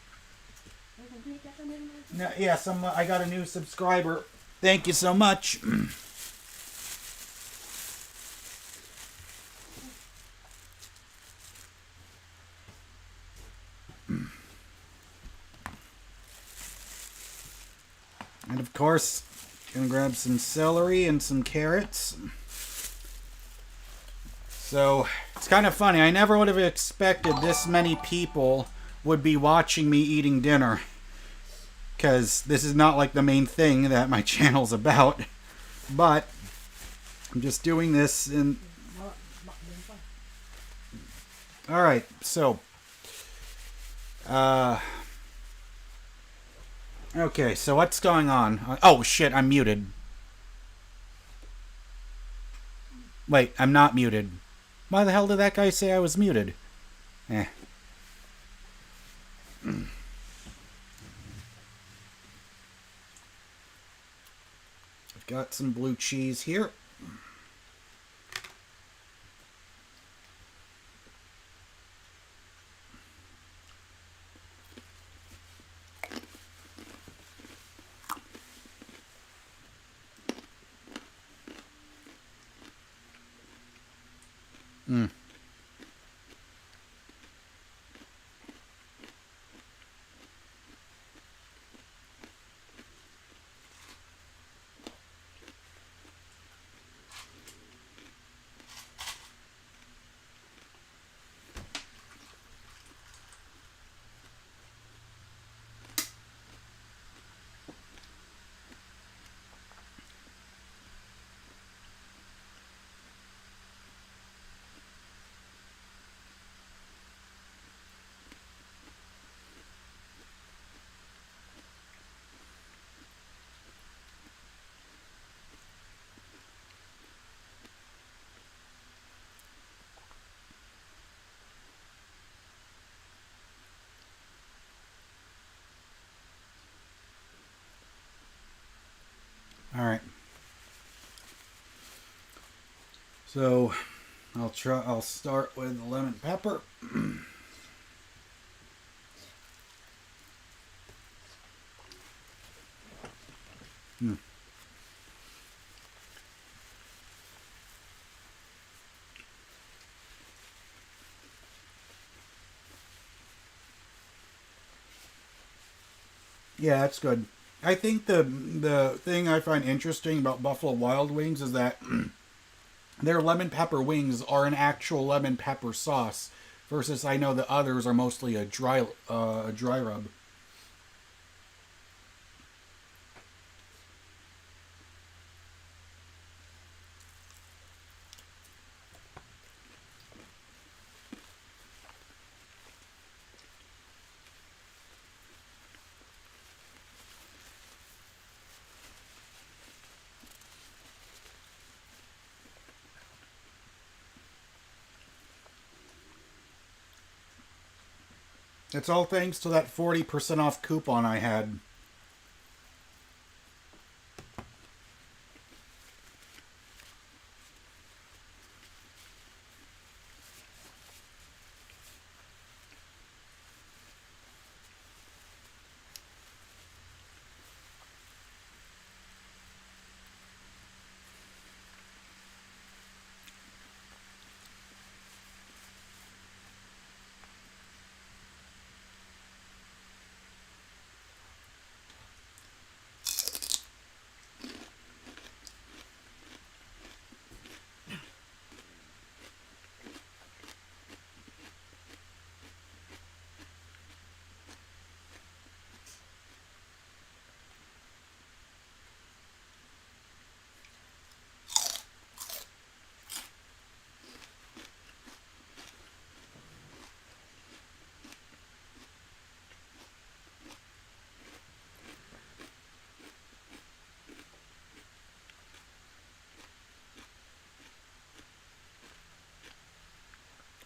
Yeah, I got a new subscriber. Thank you so much. And of course, gonna grab some celery and some carrots. So, it's kind of funny. I never would have expected this many people would be watching me eating dinner. because this is not like the main thing that my channel's about. But I'm just doing this in... Alright, so... Okay, so what's going on? Oh, shit, I'm muted. Wait, I'm not muted. Why the hell did that guy say I was muted? Eh. I've got some blue cheese here. Alright. So, I'll start with the lemon pepper. Yeah, that's good. I think the thing I find interesting about Buffalo Wild Wings is that their lemon pepper wings are an actual lemon pepper sauce, versus I know the others are mostly a dry rub. It's all thanks to that 40% off coupon I had.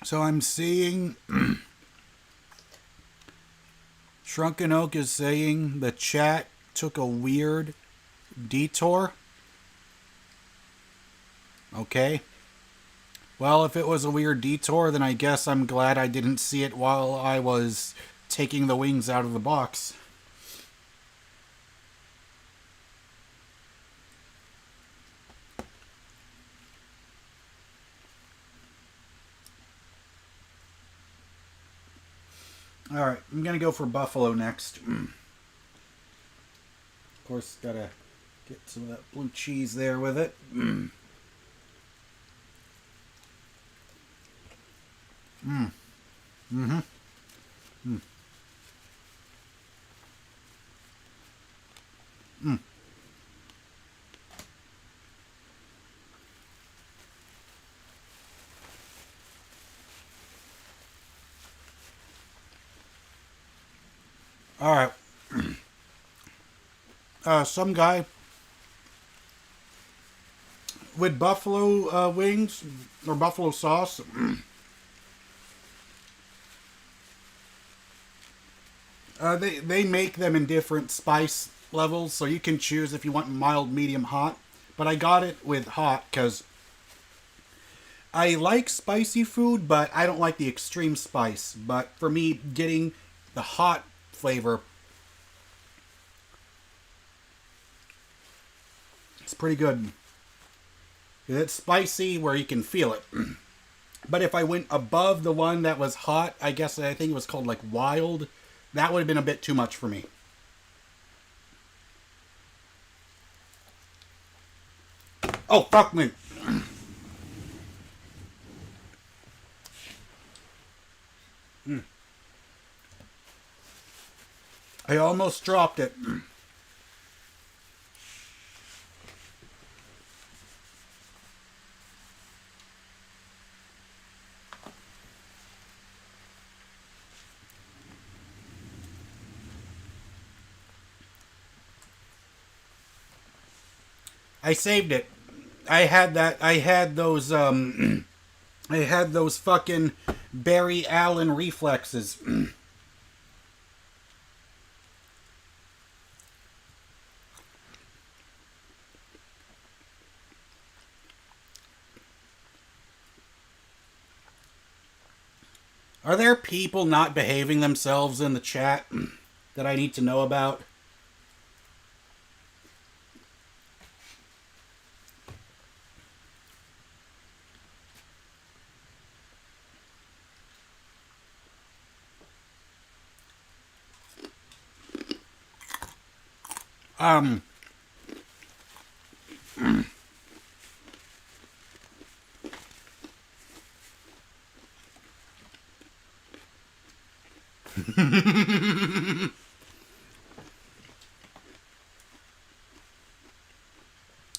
So I'm seeing Shrunken Oak is saying the chat took a weird detour. Okay. Well, if it was a weird detour, then I guess I'm glad I didn't see it while I was taking the wings out of the box. Alright, I'm going to go for buffalo next. Of course, gotta get some of that blue cheese there with it. Alright. Some guy with buffalo wings or buffalo sauce. They make them in different spice levels, so you can choose if you want mild, medium, hot. But I got it with hot because I like spicy food, but I don't like the extreme spice. But for me, getting the hot flavor, it's pretty good. It's spicy where you can feel it. But if I went above the one that was hot, I think it was called like Wild, that would have been a bit too much for me. Oh, fuck me. I almost dropped it. I saved it. I had those I had those fucking Barry Allen reflexes. Are there people not behaving themselves in the chat that I need to know about?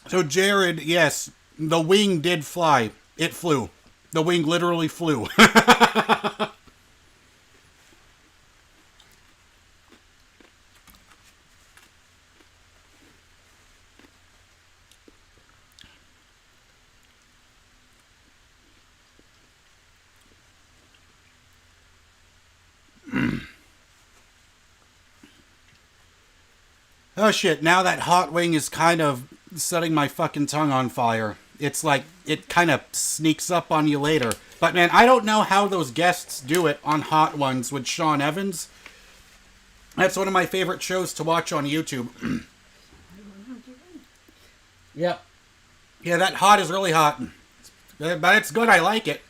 So Jared, yes, the wing did fly. It flew. The wing literally flew. Oh shit, now that hot wing is kind of setting my fucking tongue on fire. It's like, it kind of sneaks up on you later. But man, I don't know how those guests do it on Hot Ones with Sean Evans. That's one of my favorite shows to watch on YouTube. Yep. Yeah, that hot is really hot. But it's good, I like it.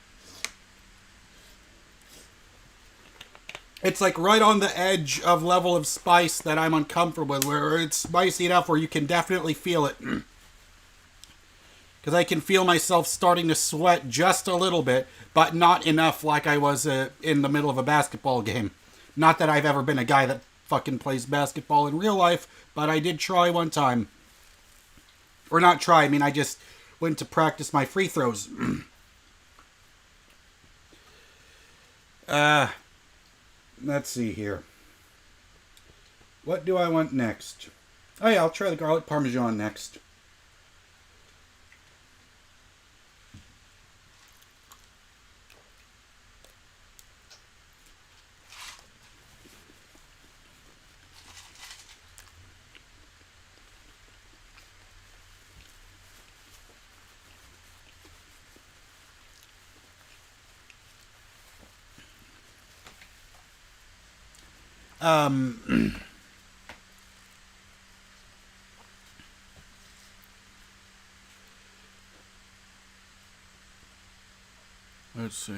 It's like right on the edge of level of spice that I'm uncomfortable with, where it's spicy enough where you can definitely feel it. Because I can feel myself starting to sweat just a little bit, but not enough like I was in the middle of a basketball game. Not that I've ever been a guy that fucking plays basketball in real life, but I did try one time. Or not try, I mean I just went to practice my free throws. Let's see here. What do I want next? Oh yeah, I'll try the garlic parmesan next. Let's see.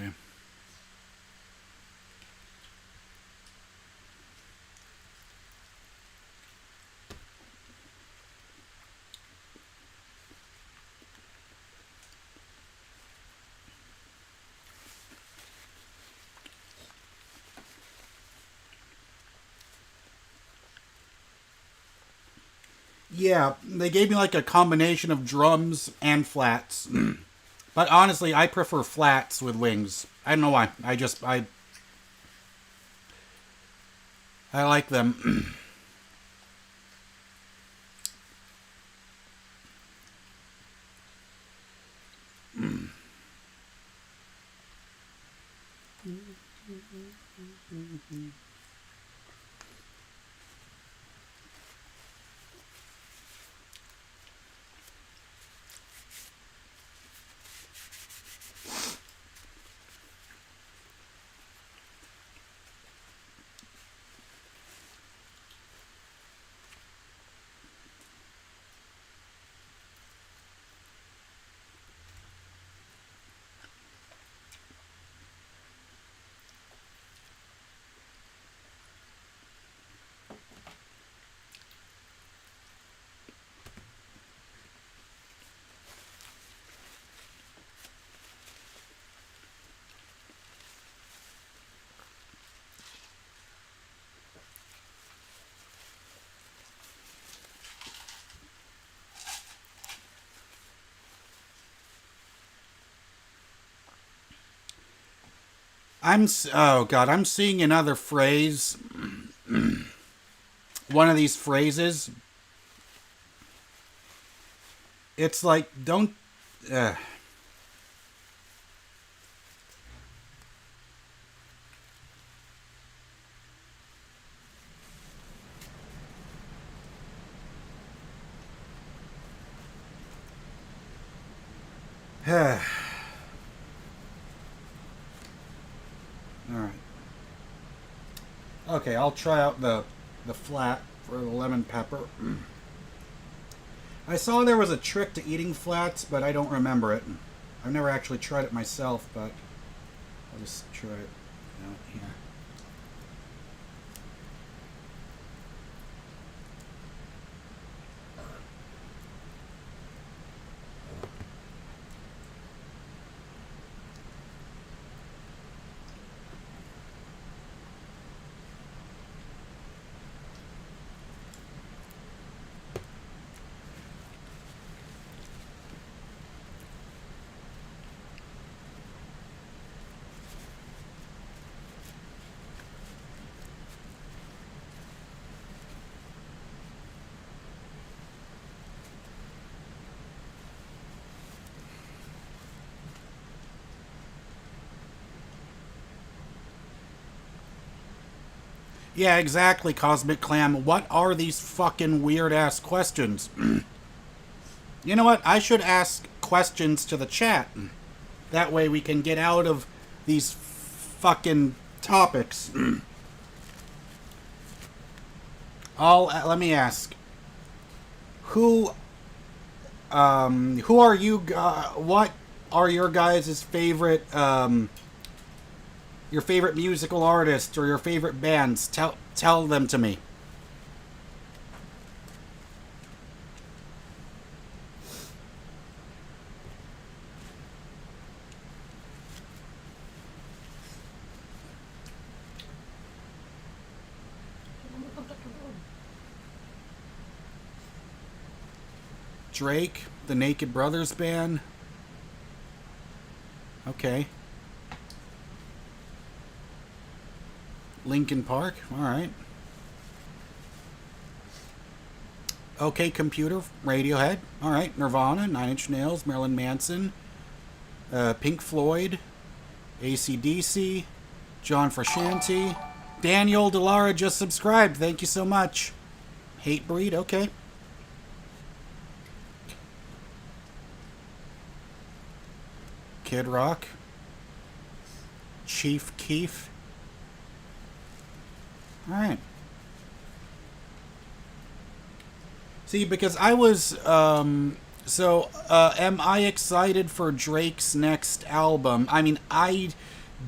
Yeah, they gave me like a combination of drums and flats. But honestly, I prefer flats with wings. I don't know why. I like them. Oh God, I'm seeing another phrase. One of these phrases. It's like, don't... Alright. Okay, I'll try out the flat for the lemon pepper. I saw there was a trick to eating flats, but I don't remember it. I've never actually tried it myself, but I'll just try it out here. Yeah, exactly, Cosmic Clam. What are these fucking weird-ass questions? You know what? I should ask questions to the chat. That way we can get out of these fucking topics. Let me ask. Who are you, what are your guys' favorite, your favorite musical artist or your favorite bands? Tell them to me. Drake, the Naked Brothers Band. Okay. Linkin Park, alright. OK Computer, Radiohead, alright. Nirvana, Nine Inch Nails, Marilyn Manson, Pink Floyd, AC/DC, John Frusciante. Daniel Delara just subscribed, thank you so much. Hatebreed, okay. Kid Rock, Chief Keef. Alright. See, because I was, am I excited for Drake's next album? I mean, I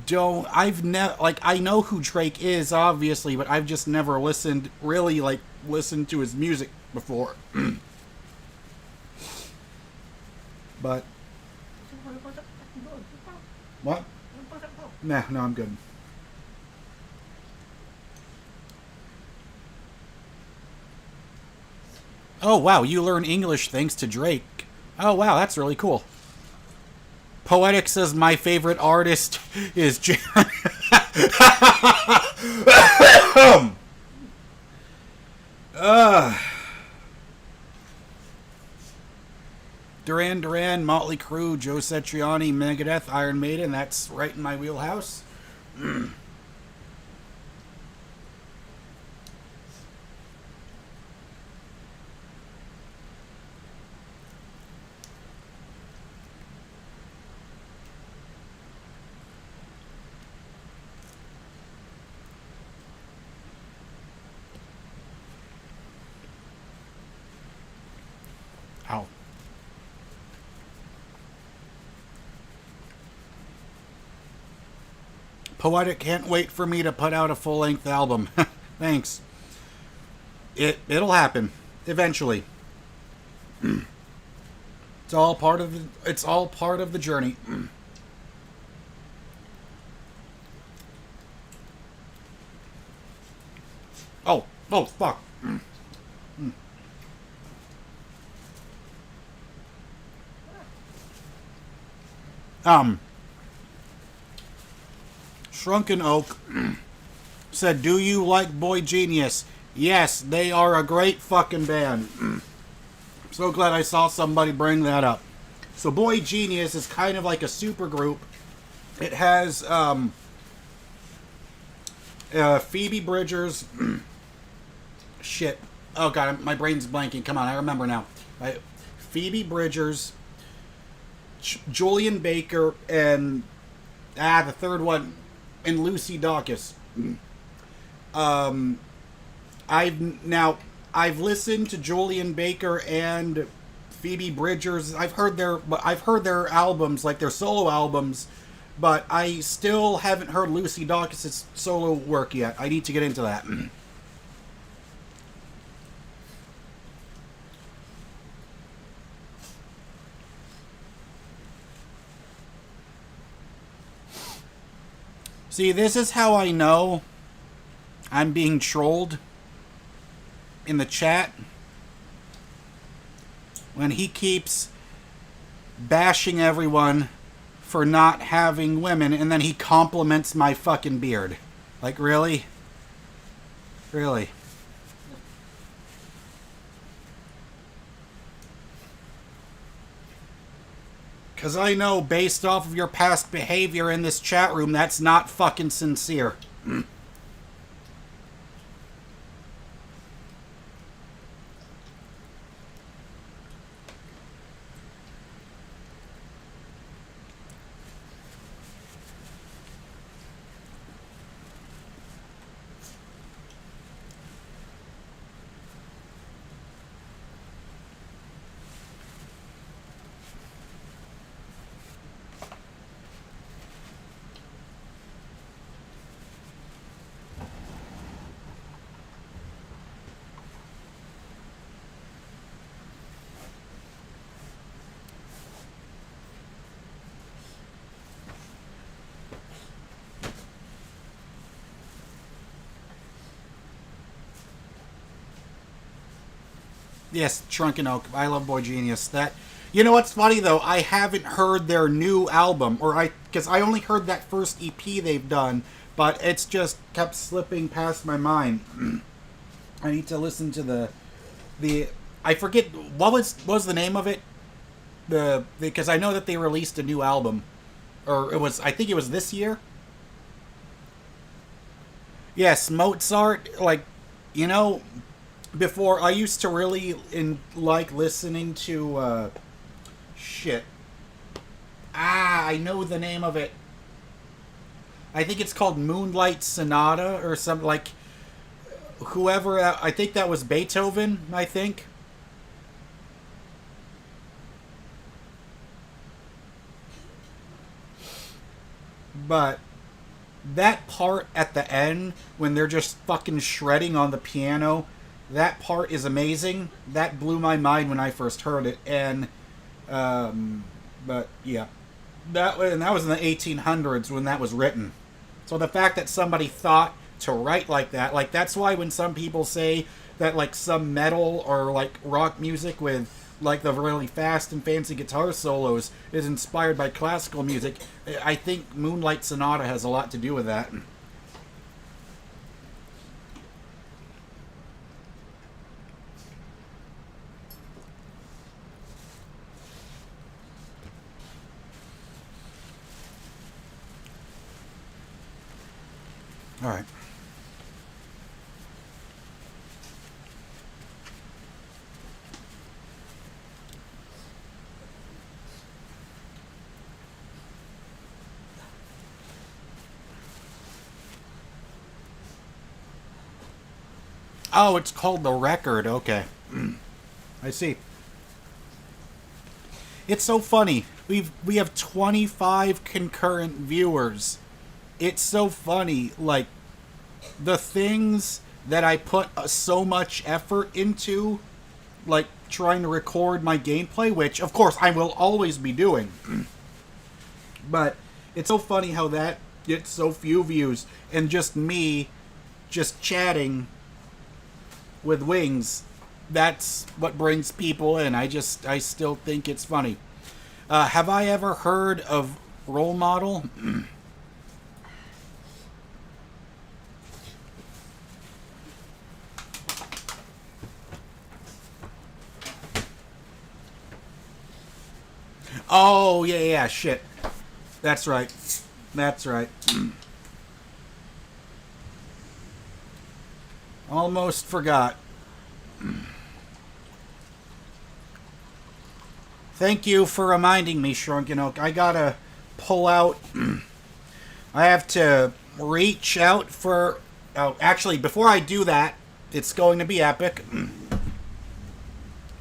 know who Drake is, obviously, but I've just never listened to his music before. But... What? Nah, no, I'm good. Oh, wow, you learn English thanks to Drake. Oh, wow, that's really cool. Poetic says my favorite artist is Duran Duran, Motley Crue, Joe Satriani, Megadeth, Iron Maiden. That's right in my wheelhouse. Ow. Poetic can't wait for me to put out a full-length album. Thanks. It'll happen eventually. It's all part of the journey. Oh fuck. Shrunken Oak said, "Do you like Boy Genius?" Yes, they are a great fucking band. So glad I saw somebody bring that up. So Boy Genius is kind of like a super group. It has Phoebe Bridgers. Shit. Oh god, my brain's blanking. Come on, I remember now. Phoebe Bridgers, Julian Baker, and the third one, and Lucy Dacus. I've listened to Julian Baker and Phoebe Bridgers. I've heard their albums, like their solo albums, but I still haven't heard Lucy Dacus' solo work yet. I need to get into that. See, this is how I know I'm being trolled in the chat. When he keeps bashing everyone for not having women, and then he compliments my fucking beard. Like, really? Really? Because I know, based off of your past behavior in this chat room, that's not fucking sincere. Yes, Shrunken Oak. I love Boy Genius. That, you know what's funny though? I haven't heard their new album, because I only heard that first EP they've done, but it's just kept slipping past my mind. I need to listen to the I forget what was the name of it. Because I know that they released a new album, or I think it was this year. Yes, Mozart. Like, you know. Before, I used to really like listening to, shit. I know the name of it. I think it's called Moonlight Sonata or something, like, whoever, I think that was Beethoven, I think. But that part at the end, when they're just fucking shredding on the piano, that part is amazing. That blew my mind when I first heard it. And, but yeah, that was in the 1800s when that was written. So the fact that somebody thought to write like that, like, that's why when some people say that, like, some metal or, like, rock music with, like, the really fast and fancy guitar solos is inspired by classical music, I think Moonlight Sonata has a lot to do with that. All right. Oh, it's called The Record. Okay. I see. It's so funny. We have 25 concurrent viewers. It's so funny. Like, the things that I put so much effort into, like trying to record my gameplay, which of course I will always be doing. But it's so funny how that gets so few views, and just me just chatting with Wings, that's what brings people in. I still think it's funny. Have I ever heard of Role Model? Oh, yeah, shit. That's right. That's right. Almost forgot. Thank you for reminding me, Shrunken Oak. I gotta pull out. I have to reach out for... Oh, actually, before I do that, it's going to be epic.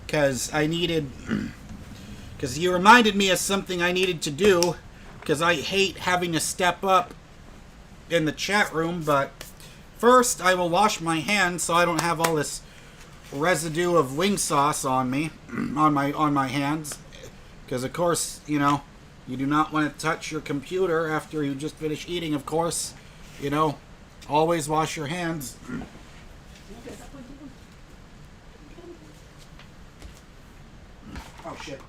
Because I needed... Because you reminded me of something I needed to do. Because I hate having to step up in the chat room. But first, I will wash my hands so I don't have all this residue of wing sauce on me. on my hands. Because, of course, you know, you do not want to touch your computer after you just finish eating, of course. You know, always wash your hands. Oh, shit.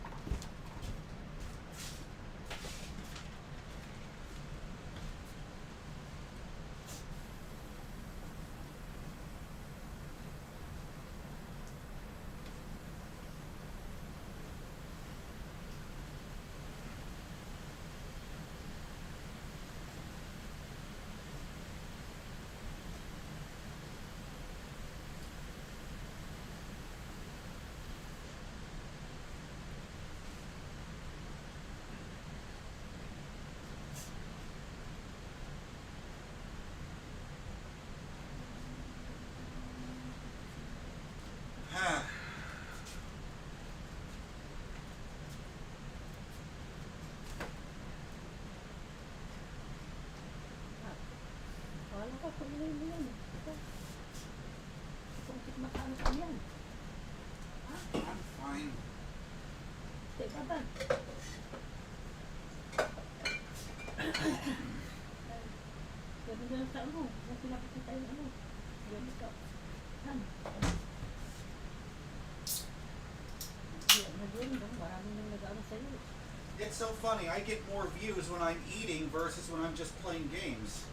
It's so funny. I get more views when I'm eating versus when I'm just playing games.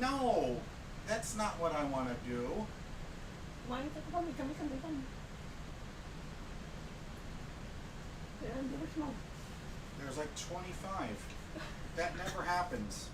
No, that's not what I want to do. There's like 25. That never happens.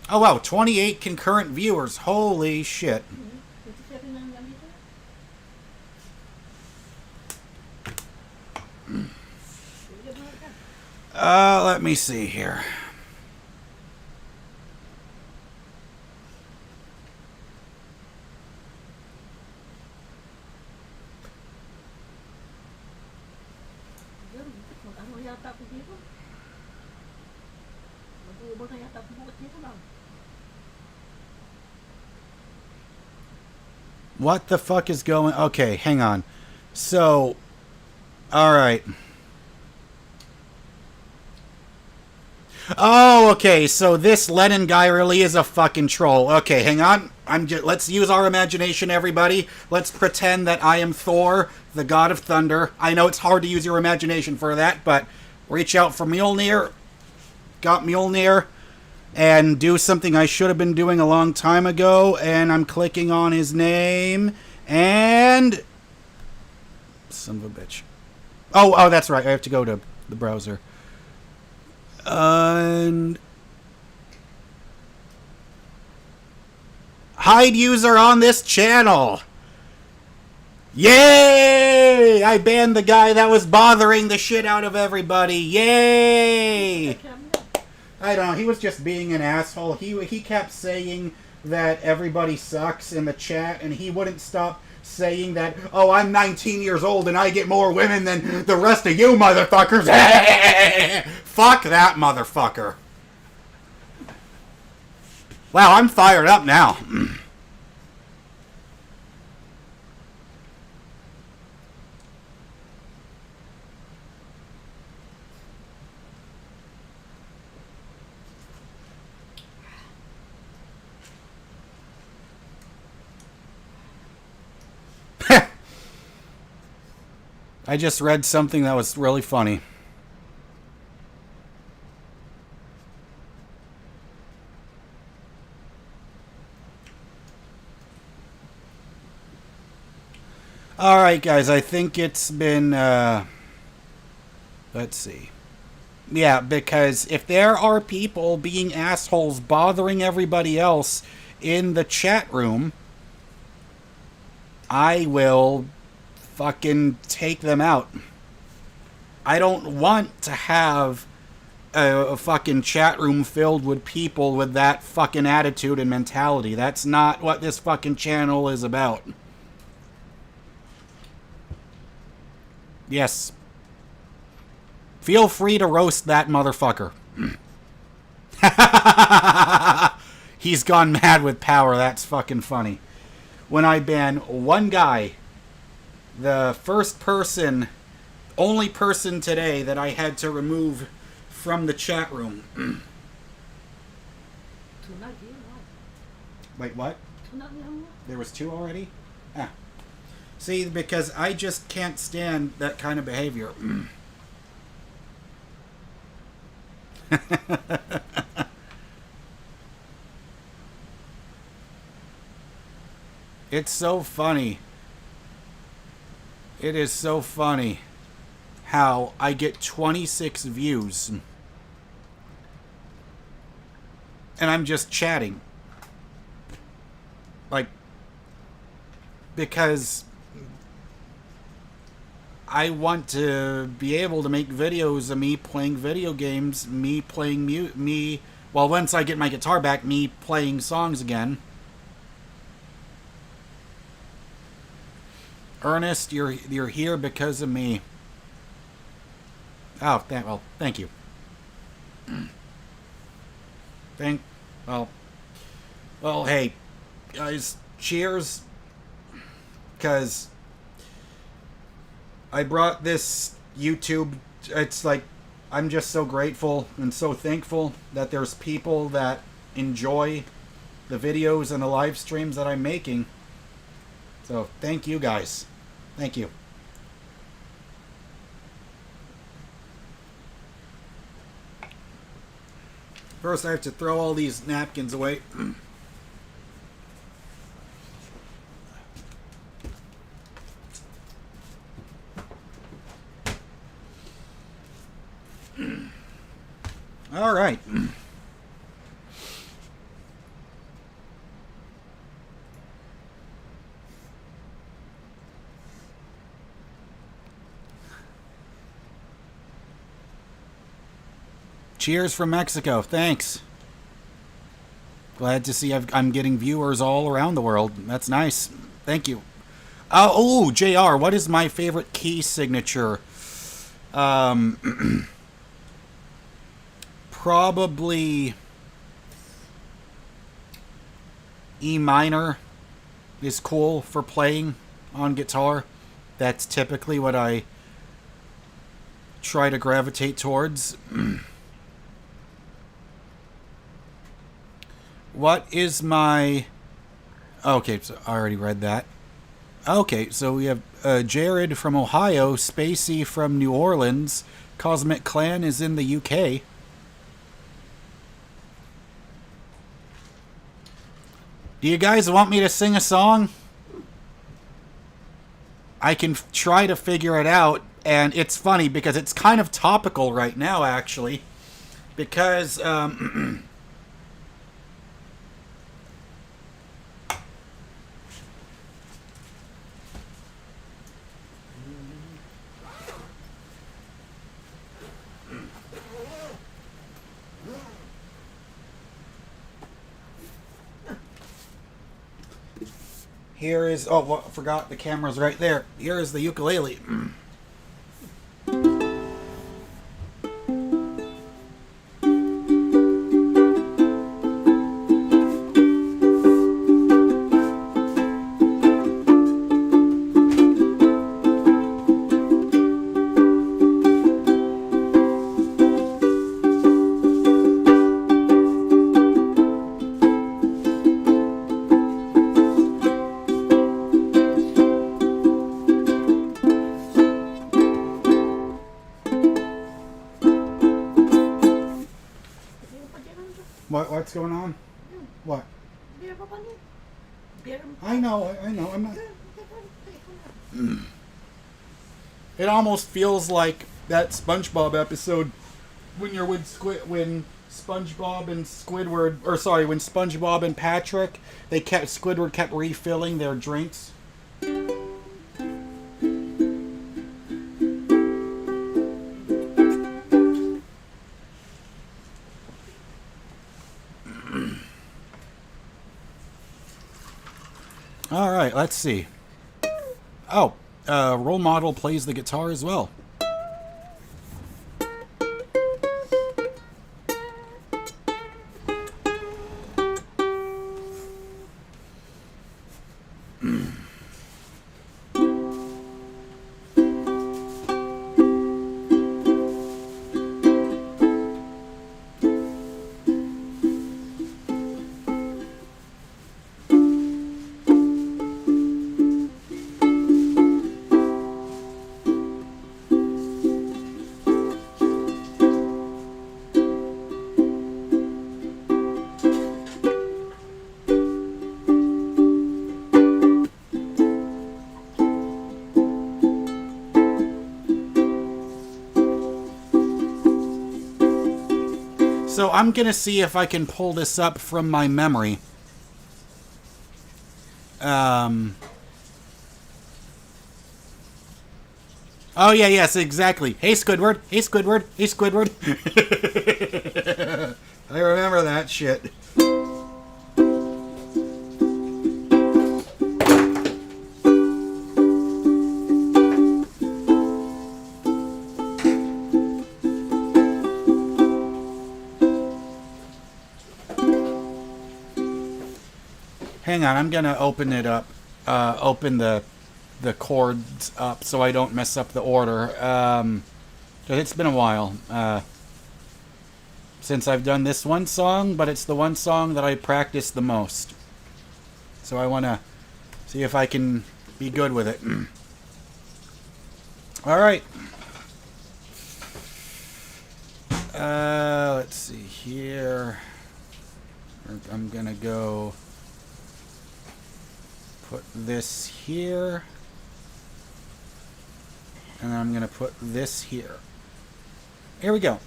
Oh wow, 28 concurrent viewers. Holy shit. Let me see here. What the fuck is going... Okay, hang on. So, alright. Oh, okay, so this Lennon guy really is a fucking troll. Okay, hang on. Let's use our imagination, everybody. Let's pretend that I am Thor, the god of thunder. I know it's hard to use your imagination for that, but reach out for Mjolnir. Got Mjolnir. And do something I should have been doing a long time ago. And I'm clicking on his name. And... son of a bitch. Oh, that's right. I have to go to the browser. And... hide user on this channel. Yay! I banned the guy that was bothering the shit out of everybody. Yay! I don't know. He was just being an asshole. He kept saying that everybody sucks in the chat, and he wouldn't stop saying that, oh, I'm 19 years old and I get more women than the rest of you motherfuckers. Fuck that motherfucker. Wow, I'm fired up now. I just read something that was really funny. Alright, guys, I think it's been, let's see. Yeah, because if there are people being assholes bothering everybody else in the chat room, I will fucking take them out. I don't want to have a fucking chat room filled with people with that fucking attitude and mentality. That's not what this fucking channel is about. Yes. Feel free to roast that motherfucker. He's gone mad with power. That's fucking funny. When I ban one guy, the first person, only person today that I had to remove from the chat room. Wait, what? There was two already? Ah. See, because I just can't stand that kind of behavior. It's so funny. It is so funny how I get 26 views and I'm just chatting. Like, because I want to be able to make videos of me playing video games, me playing well, once I get my guitar back, me playing songs again. Ernest, you're here because of me. Oh, well, thank you. Well, hey, guys, cheers. Because I brought this YouTube, it's like, I'm just so grateful and so thankful that there's people that enjoy the videos and the live streams that I'm making. So, thank you guys. Thank you. First, I have to throw all these napkins away. All right. Cheers from Mexico. Thanks. Glad to see I'm getting viewers all around the world. That's nice. Thank you. Oh, JR, what is my favorite key signature? Probably E minor is cool for playing on guitar. That's typically what I try to gravitate towards. What is my... Okay, so I already read that. Okay, so we have Jared from Ohio, Spacey from New Orleans, Cosmic Clan is in the UK. Do you guys want me to sing a song? I can try to figure it out, and it's funny because it's kind of topical right now, actually, because here is... Oh, well, I forgot the camera's right there. Here is the ukulele. What's going on? What? I know, I'm not... It almost feels like that SpongeBob episode when you're with when SpongeBob and Squidward, or sorry, when SpongeBob and Patrick, Squidward kept refilling their drinks. All right, let's see. Oh, role model plays the guitar as well. So I'm going to see if I can pull this up from my memory. Oh, yeah, yes, exactly. Hey, Squidward. Hey, Squidward. Hey, Squidward. I remember that shit. Hang on, I'm gonna open it up. Open the chords up so I don't mess up the order. 'Cause it's been a while since I've done this one song, but it's the one song that I practice the most. So I want to see if I can be good with it. All right. Let's see here. I'm gonna go put this here, and then I'm going to put this here. Here we go.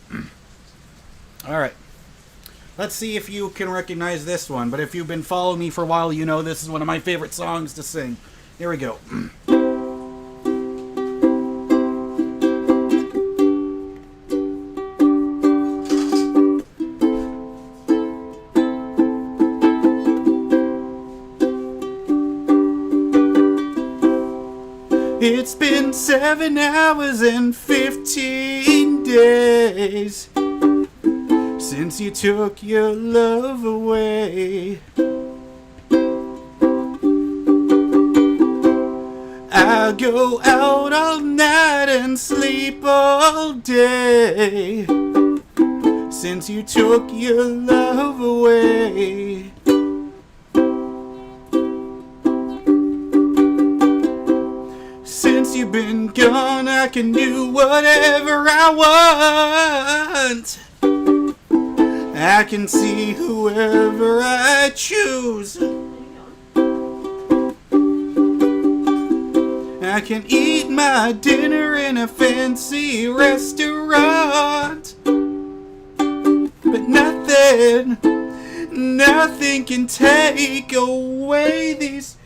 All right. Let's see if you can recognize this one, but if you've been following me for a while, you know this is one of my favorite songs to sing. Here we go. It's been 7 hours and 15 days since you took your love away. I'll go out all night and sleep all day since you took your love away. you've been gone, I can do whatever I want. I can see whoever I choose. I can eat my dinner in a fancy restaurant. But nothing can take away these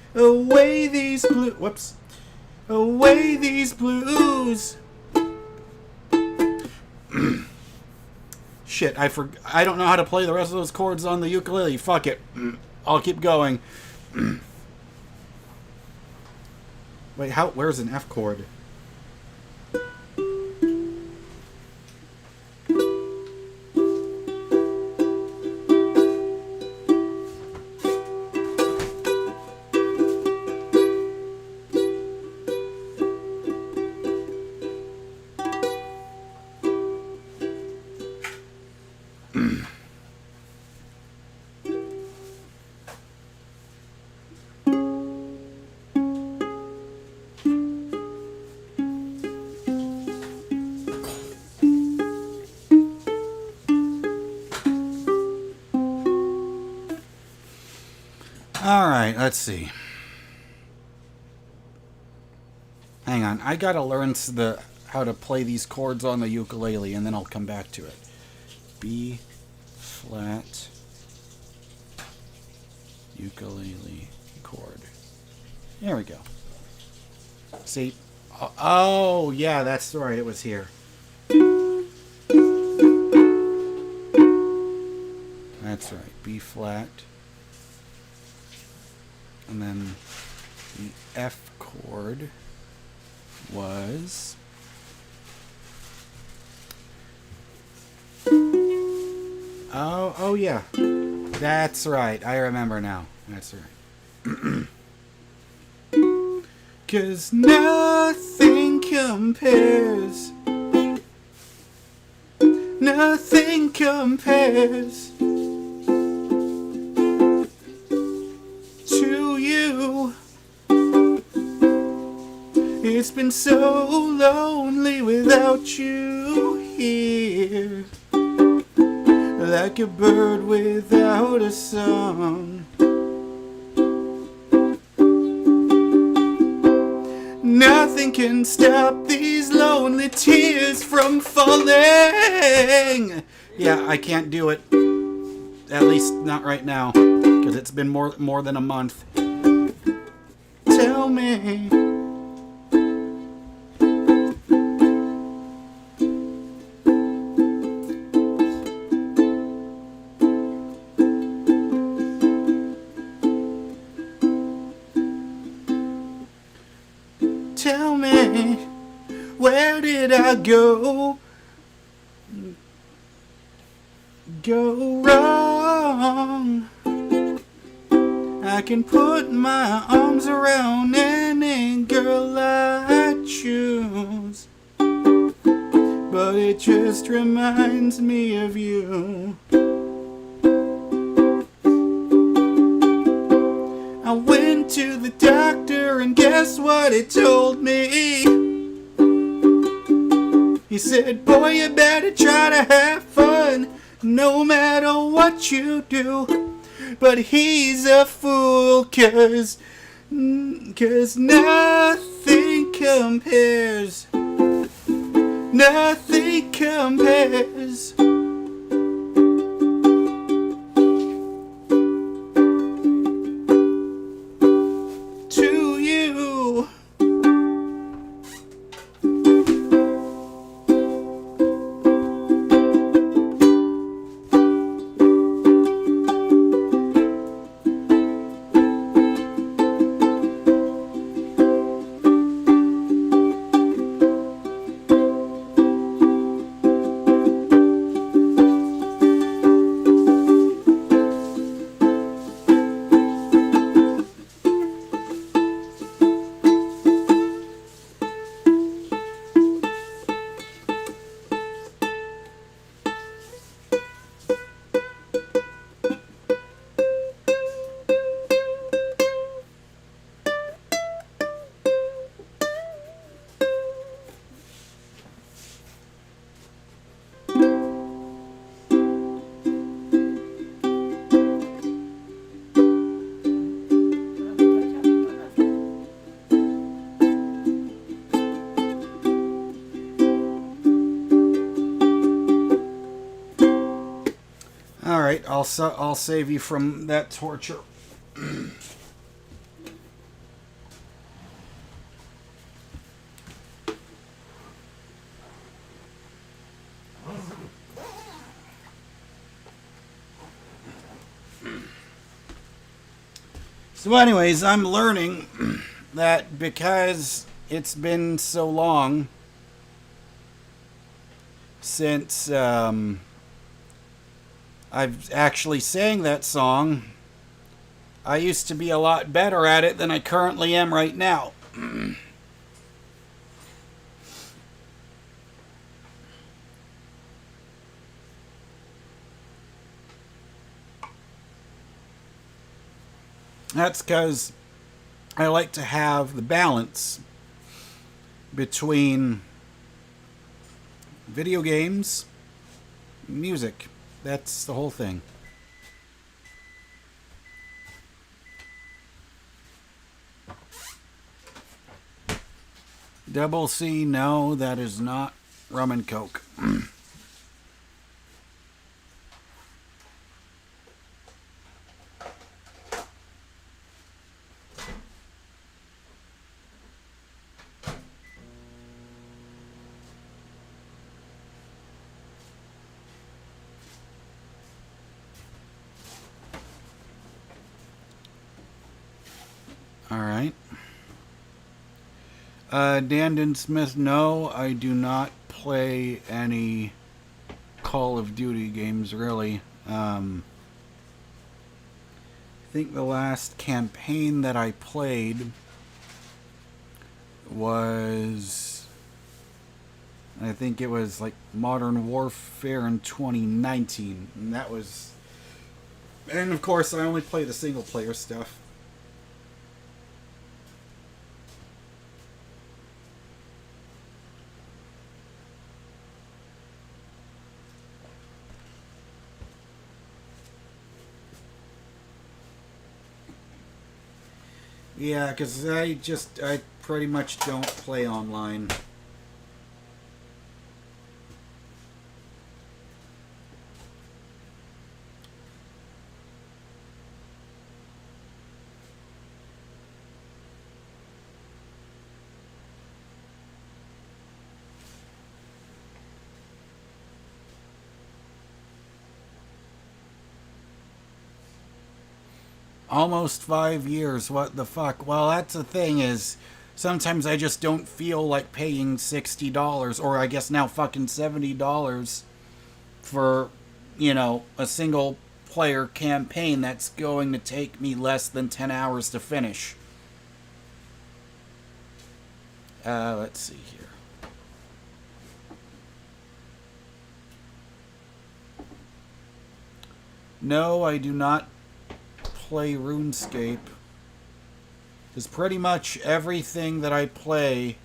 blues. Shit, I don't know how to play the rest of those chords on the ukulele. Fuck it. I'll keep going. Wait, where's an F chord? Alright, let's see. Hang on, I gotta learn how to play these chords on the ukulele, and then I'll come back to it. B flat ukulele chord. There we go. See? Oh, yeah, that's right, it was here. That's right, B flat. And then the F chord was oh yeah, that's right, I remember now, that's right. 'Cause nothing compares to you. It's been so lonely without you here, like a bird without a song. Nothing can stop these lonely tears from falling. Yeah, I can't do it. At least not right now, because it's been more than a month. Tell me. Tell me, where did I go wrong? I can put my arms around any girl I choose, but it just reminds me of you. I went to the doctor and guess what he told me? He said, boy, you better try to have fun no matter what you do. But he's a fool, 'cause nothing compares. Nothing compares. To you. I'll save you from that torture. So anyways, I'm learning that because it's been so long since I've actually sang that song, I used to be a lot better at it than I currently am right now. That's because I like to have the balance between video games, music. That's the whole thing. Double C, no, that is not rum and coke. Alright. Dandon Smith, no, I do not play any Call of Duty games, really. I think the last campaign that I played was... I think it was like Modern Warfare in 2019. And that was... And of course, I only play the single player stuff. Yeah, because I pretty much don't play online. Almost 5 years, what the fuck? Well, that's the thing is, sometimes I just don't feel like paying $60, or I guess now fucking $70 for, you know, a single player campaign that's going to take me less than 10 hours to finish. Let's see here. No, I do not play RuneScape. Because pretty much everything that I play,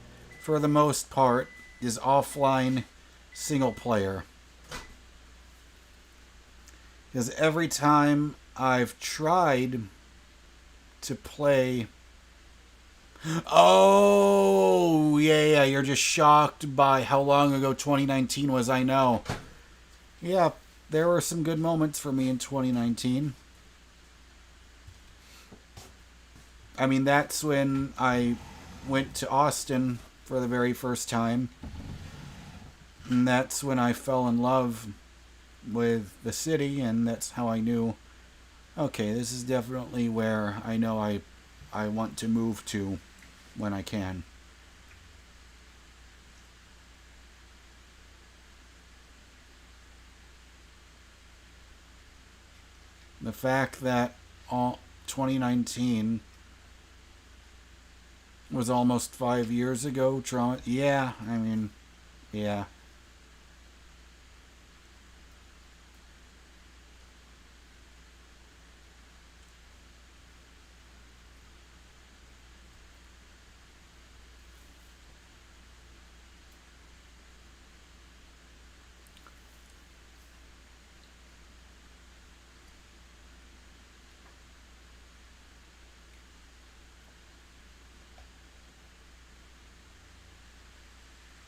for the most part, is offline single player. Because every time I've tried to play... Oh, yeah, you're just shocked by how long ago 2019 was, I know. Yeah, there were some good moments for me in 2019. I mean, that's when I went to Austin for the very first time. And that's when I fell in love with the city, and that's how I knew, okay, this is definitely where I know I want to move to when I can. The fact that 2019 was almost 5 years ago, trauma. Yeah, I mean, yeah.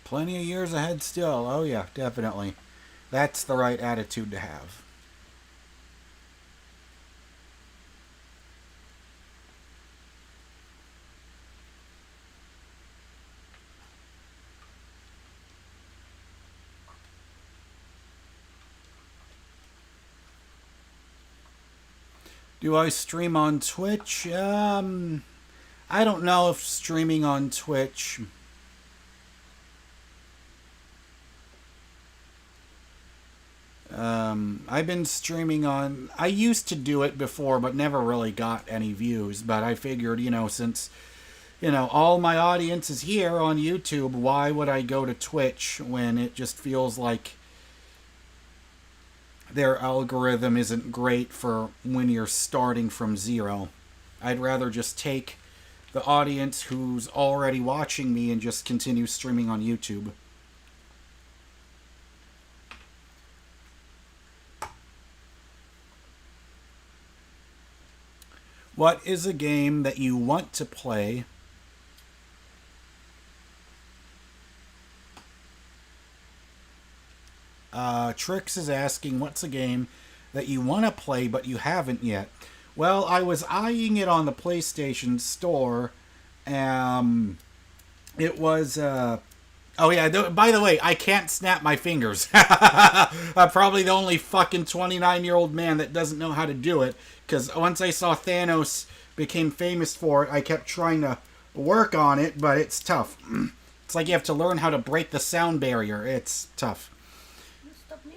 Plenty of years ahead still. Oh yeah, definitely. That's the right attitude to have. Do I stream on Twitch? I don't know if streaming on Twitch... I've been streaming on... I used to do it before, but never really got any views. But I figured, you know, since, you know, all my audience is here on YouTube, why would I go to Twitch when it just feels like their algorithm isn't great for when you're starting from zero? I'd rather just take the audience who's already watching me and just continue streaming on YouTube. What is a game that you want to play Trix is asking, what's a game that you want to play but you haven't yet? Well, I was eyeing it on the PlayStation Store. It was... Oh yeah, by the way, I can't snap my fingers. I'm probably the only fucking 29-year-old man that doesn't know how to do it. Because once I saw Thanos became famous for it, I kept trying to work on it, but it's tough. It's like you have to learn how to break the sound barrier. It's tough. Stop me.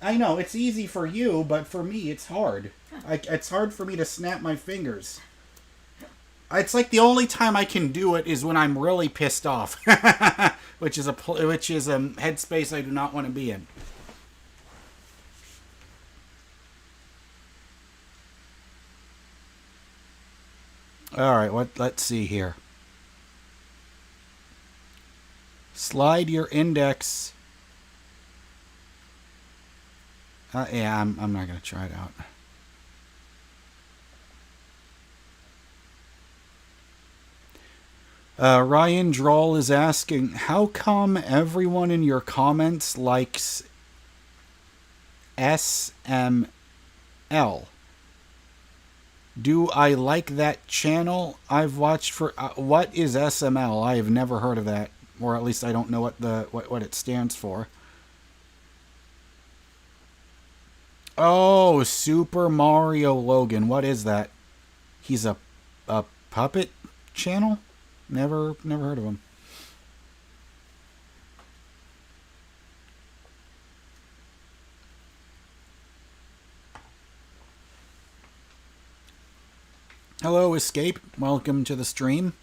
I know, it's easy for you, but for me, it's hard. It's hard for me to snap my fingers. It's like the only time I can do it is when I'm really pissed off, which is a headspace I do not want to be in. All right, let's see here. Slide your index. Yeah, I'm not gonna try it out. Ryan Droll is asking, how come everyone in your comments likes SML? Do I like that channel? I've watched for... what is SML? I have never heard of that. Or at least I don't know what it stands for. Oh, Super Mario Logan. What is that? He's a puppet channel? Never heard of him. Hello, Escape. Welcome to the stream.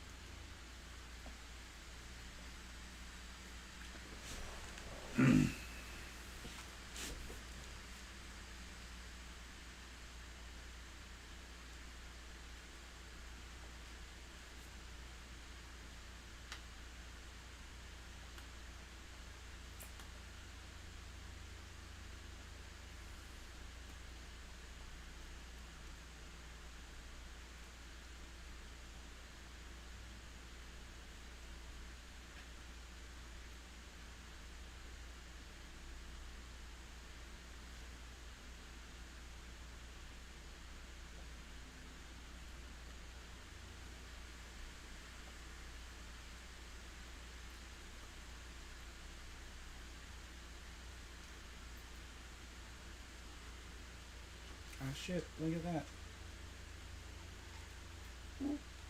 Oh shit, look at that.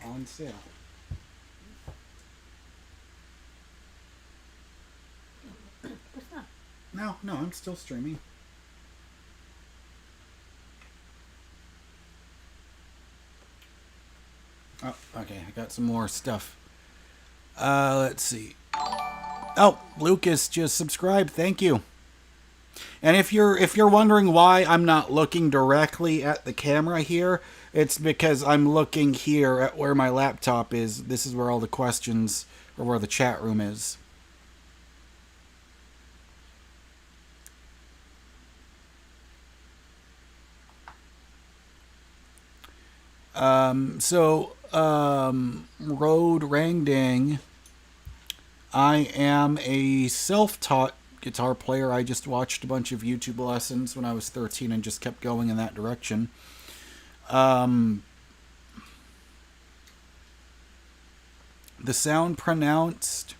On sale. No, I'm still streaming. Oh, okay, I got some more stuff. Let's see. Oh, Lucas just subscribed. Thank you. And if you're wondering why I'm not looking directly at the camera here, it's because I'm looking here at where my laptop is. This is where all the questions, or where the chat room is. Road Rangdang. I am a self-taught guitar player. I just watched a bunch of YouTube lessons when I was 13 and just kept going in that direction. The sound pronounced...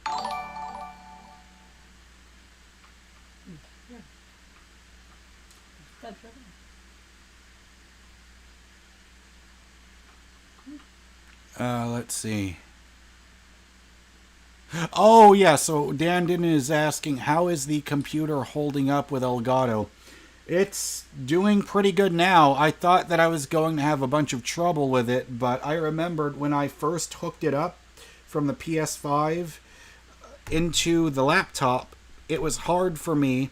Let's see. Oh, yeah, so Dandon is asking, how is the computer holding up with Elgato? It's doing pretty good now. I thought that I was going to have a bunch of trouble with it, but I remembered when I first hooked it up from the PS5 into the laptop, it was hard for me.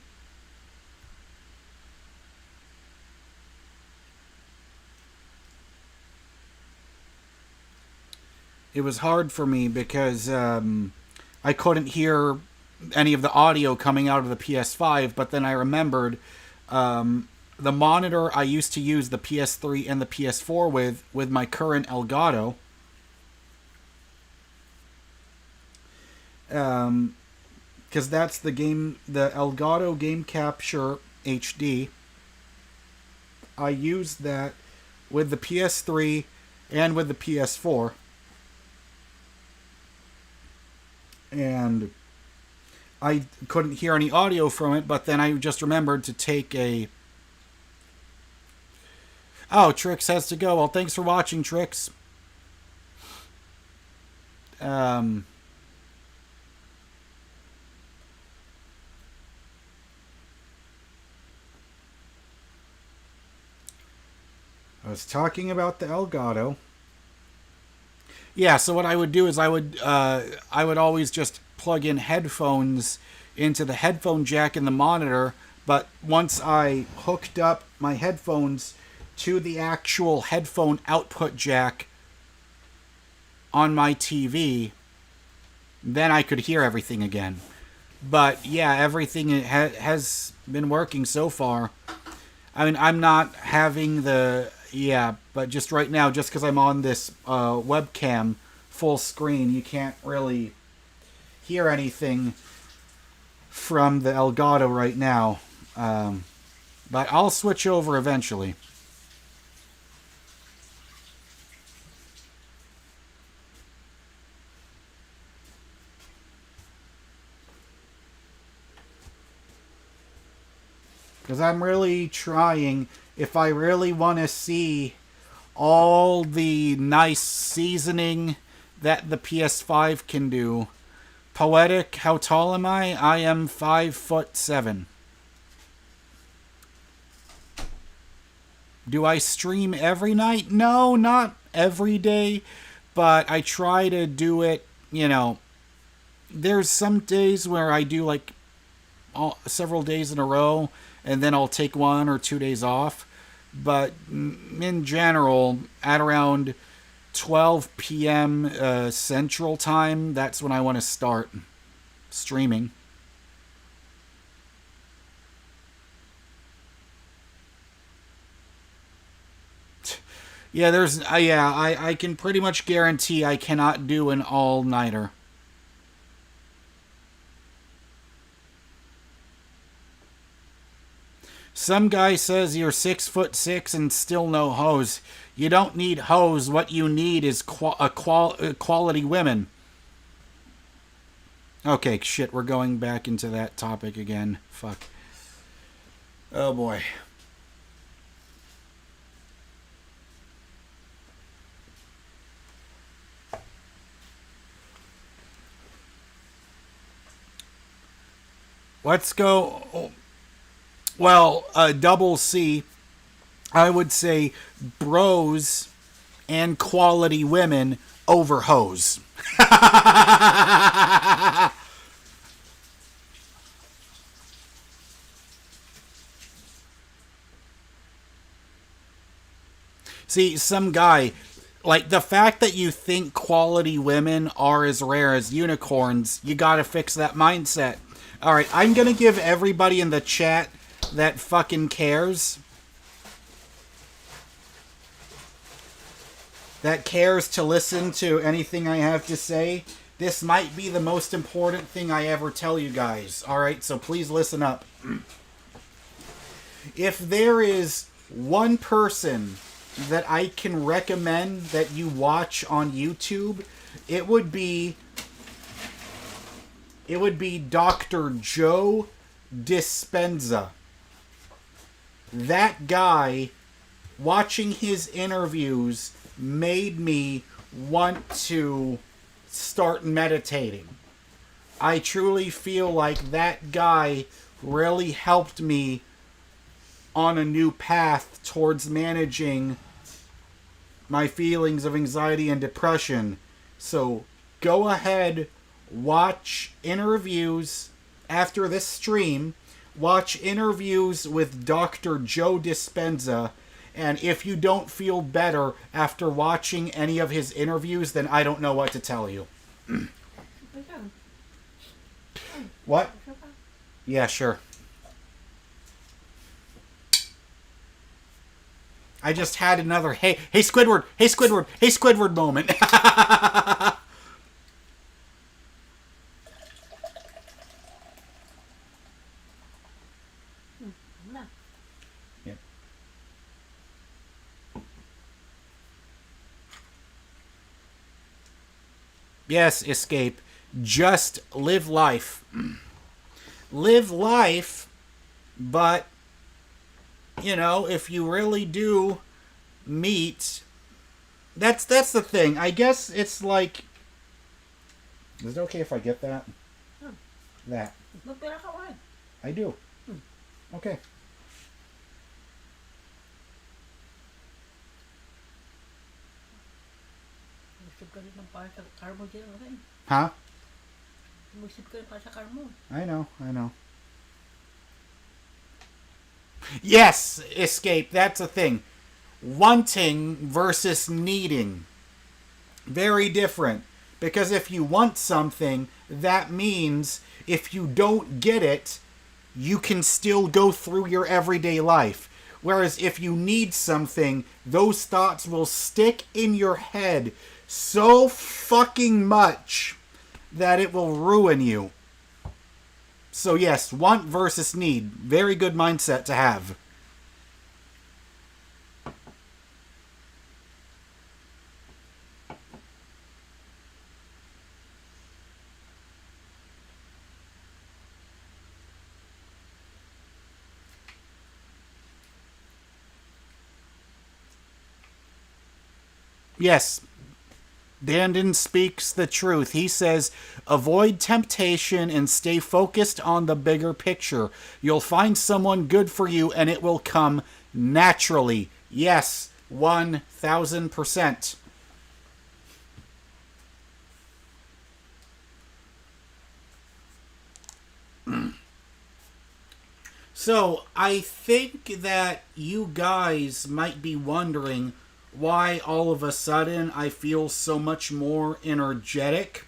It was hard for me because I couldn't hear any of the audio coming out of the PS5, but then I remembered the monitor I used to use the PS3 and the PS4 with my current Elgato. Because that's the Elgato Game Capture HD. I used that with the PS3 and with the PS4. And I couldn't hear any audio from it, but then I just remembered to take a... Oh, Trix has to go. Well, thanks for watching, Trix. I was talking about the Elgato. Yeah, so what I would do is I would always just plug in headphones into the headphone jack in the monitor, but once I hooked up my headphones to the actual headphone output jack on my TV, then I could hear everything again. But yeah, everything has been working so far. I mean, I'm not having the... Yeah, but just right now, just because I'm on this webcam full screen, you can't really hear anything from the Elgato right now. But I'll switch over eventually. Because I'm really trying... If I really want to see all the nice seasoning that the PS5 can do. Poetic, how tall am I? I am 5'7". Do I stream every night? No, not every day. But I try to do it, you know. There's some days where I do like several days in a row, and then I'll take 1 or 2 days off. But in general, at around 12 p.m. Central Time, that's when I want to start streaming. Yeah, I can pretty much guarantee I cannot do an all-nighter. Some guy says you're 6'6" and still no hose. You don't need hose. What you need is quality women. Okay, shit, we're going back into that topic again. Fuck. Oh boy. Let's go... Well, double C, I would say bros and quality women over hoes. See, some guy, like the fact that you think quality women are as rare as unicorns, you gotta fix that mindset. Alright, I'm gonna give everybody in the chat that fucking cares. That cares to listen to anything I have to say. This might be the most important thing I ever tell you guys. Alright, so please listen up. If there is one person that I can recommend that you watch on YouTube, it would be Dr. Joe Dispenza. That guy, watching his interviews, made me want to start meditating. I truly feel like that guy really helped me on a new path towards managing my feelings of anxiety and depression. So go ahead, watch interviews after this stream. Watch interviews with Dr. Joe Dispenza. And if you don't feel better after watching any of his interviews, then I don't know what to tell you. What? Yeah, sure. I just had another hey Squidward, hey Squidward, hey Squidward moment. Yeah. Yes, Escape. Just live life. Live life, but you know, if you really do meet, that's the thing. I guess it's like, is it okay if I get that? That. I do. Okay. Huh? I know. Yes, Escape, that's a thing. Wanting versus needing. Very different. Because if you want something, that means if you don't get it, you can still go through your everyday life. Whereas if you need something, those thoughts will stick in your head so fucking much that it will ruin you. So yes, want versus need. Very good mindset to have. Yes, Dandon speaks the truth. He says, avoid temptation and stay focused on the bigger picture. You'll find someone good for you and it will come naturally. Yes, 1000%. So, I think that you guys might be wondering why all of a sudden I feel so much more energetic.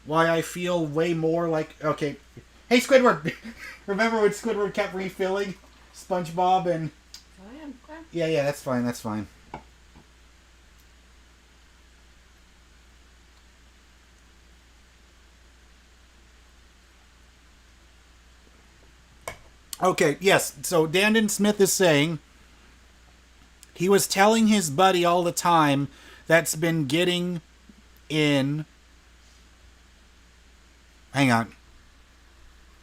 Why I feel way more like... Okay. Hey, Squidward! Remember when Squidward kept refilling SpongeBob and... Yeah, that's fine. Okay, yes. So, Dandon Smith is saying... He was telling his buddy all the time that's been getting in... Hang on.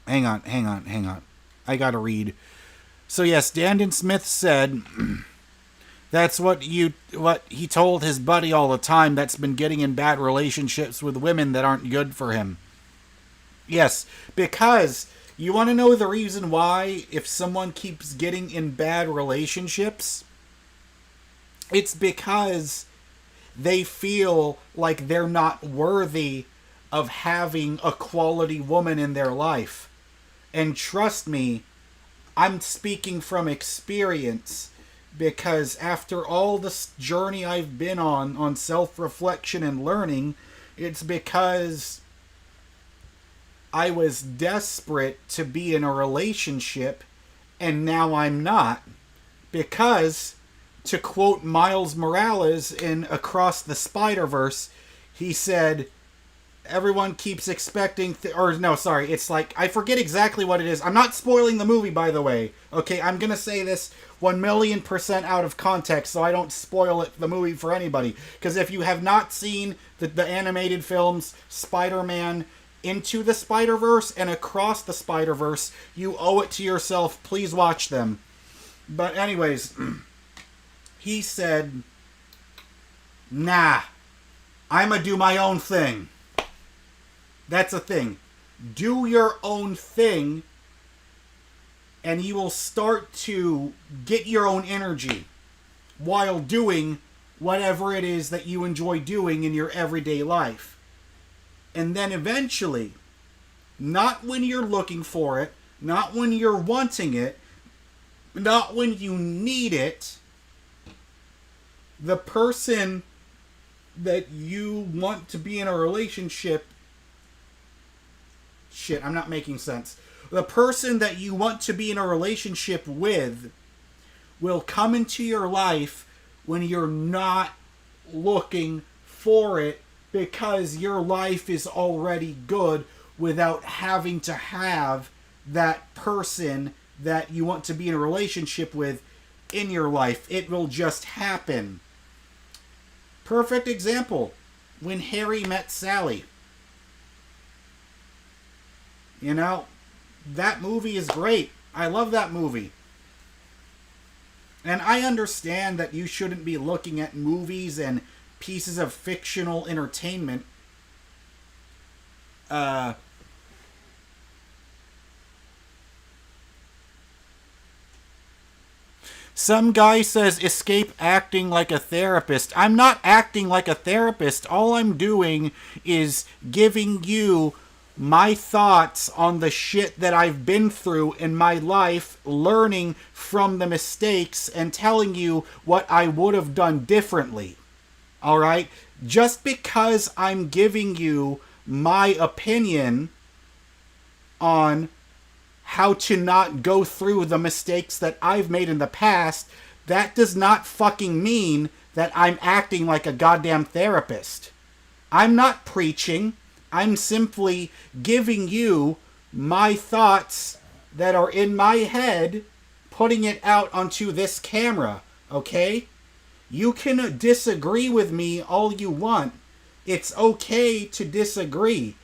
I gotta read. So yes, Dandon Smith said that's what he told his buddy all the time that's been getting in bad relationships with women that aren't good for him. Yes, because you want to know the reason why if someone keeps getting in bad relationships? It's because they feel like they're not worthy of having a quality woman in their life. And trust me, I'm speaking from experience, because after all this journey I've been on self-reflection and learning, it's because I was desperate to be in a relationship, and now I'm not. Because... to quote Miles Morales in Across the Spider-Verse, he said, everyone keeps expecting... it's like, I forget exactly what it is. I'm not spoiling the movie, by the way. Okay, I'm going to say this 1,000,000% out of context so I don't spoil the movie for anybody. Because if you have not seen the animated films Spider-Man Into the Spider-Verse and Across the Spider-Verse, you owe it to yourself. Please watch them. But anyways... He said Nah, I'ma do my own thing. That's a thing. Do your own thing, and you will start to get your own energy while doing whatever it is that you enjoy doing in your everyday life. And then eventually, not when you're looking for it, not when you're wanting it, not when you need it, the person that you want to be in a relationship... Shit, I'm not making sense. The person that you want to be in a relationship with will come into your life when you're not looking for it, because your life is already good without having to have that person that you want to be in a relationship with in your life. It will just happen. Perfect example, when Harry met Sally. You know, that movie is great. I love that movie. And I understand that you shouldn't be looking at movies and pieces of fictional entertainment Some guy says, escape acting like a therapist. I'm not acting like a therapist. All I'm doing is giving you my thoughts on the shit that I've been through in my life, learning from the mistakes and telling you what I would have done differently. All right? Just because I'm giving you my opinion on how to not go through the mistakes that I've made in the past, that does not fucking mean that I'm acting like a goddamn therapist. I'm not preaching. I'm simply giving you my thoughts that are in my head, putting it out onto this camera, okay? You can disagree with me all you want. It's okay to disagree,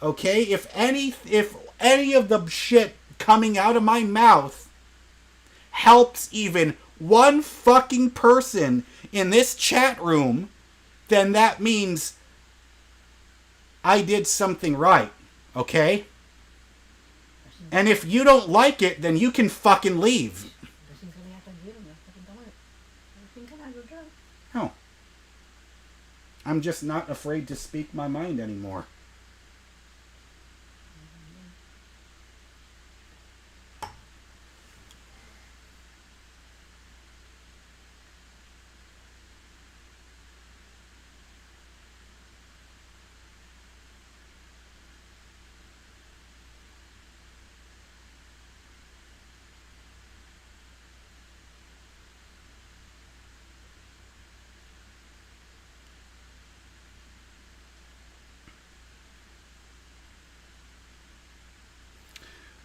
okay? If any of the shit coming out of my mouth helps even one fucking person in this chat room, then that means I did something right, okay? And if you don't like it, then you can fucking leave. No. I'm just not afraid to speak my mind anymore.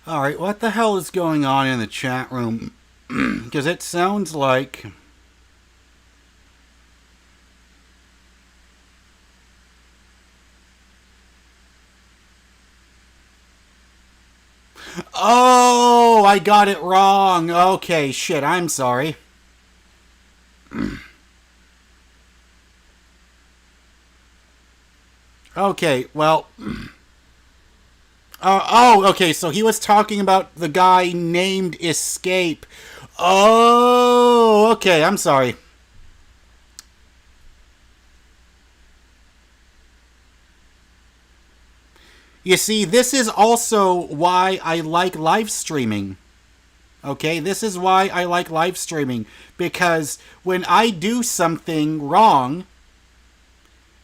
Alright, what the hell is going on in the chat room? Because it sounds like... Oh, I got it wrong. Okay, shit, I'm sorry. Okay, well... okay, so he was talking about the guy named Escape. Oh, okay, I'm sorry. You see, this is also why I like live streaming. Okay, this is why I like live streaming. Because when I do something wrong,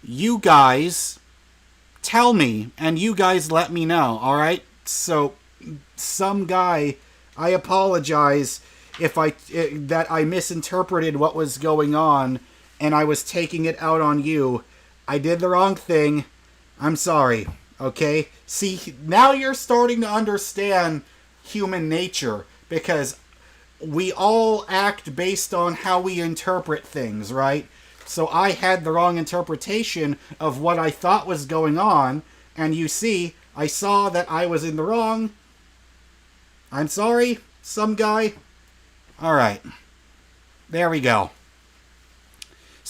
you guys tell me, and you guys let me know, alright? So, some guy, I apologize if that I misinterpreted what was going on, and I was taking it out on you. I did the wrong thing. I'm sorry, okay? See, now you're starting to understand human nature, because we all act based on how we interpret things, right? So I had the wrong interpretation of what I thought was going on, and you see, I saw that I was in the wrong. I'm sorry, some guy. Alright. There we go.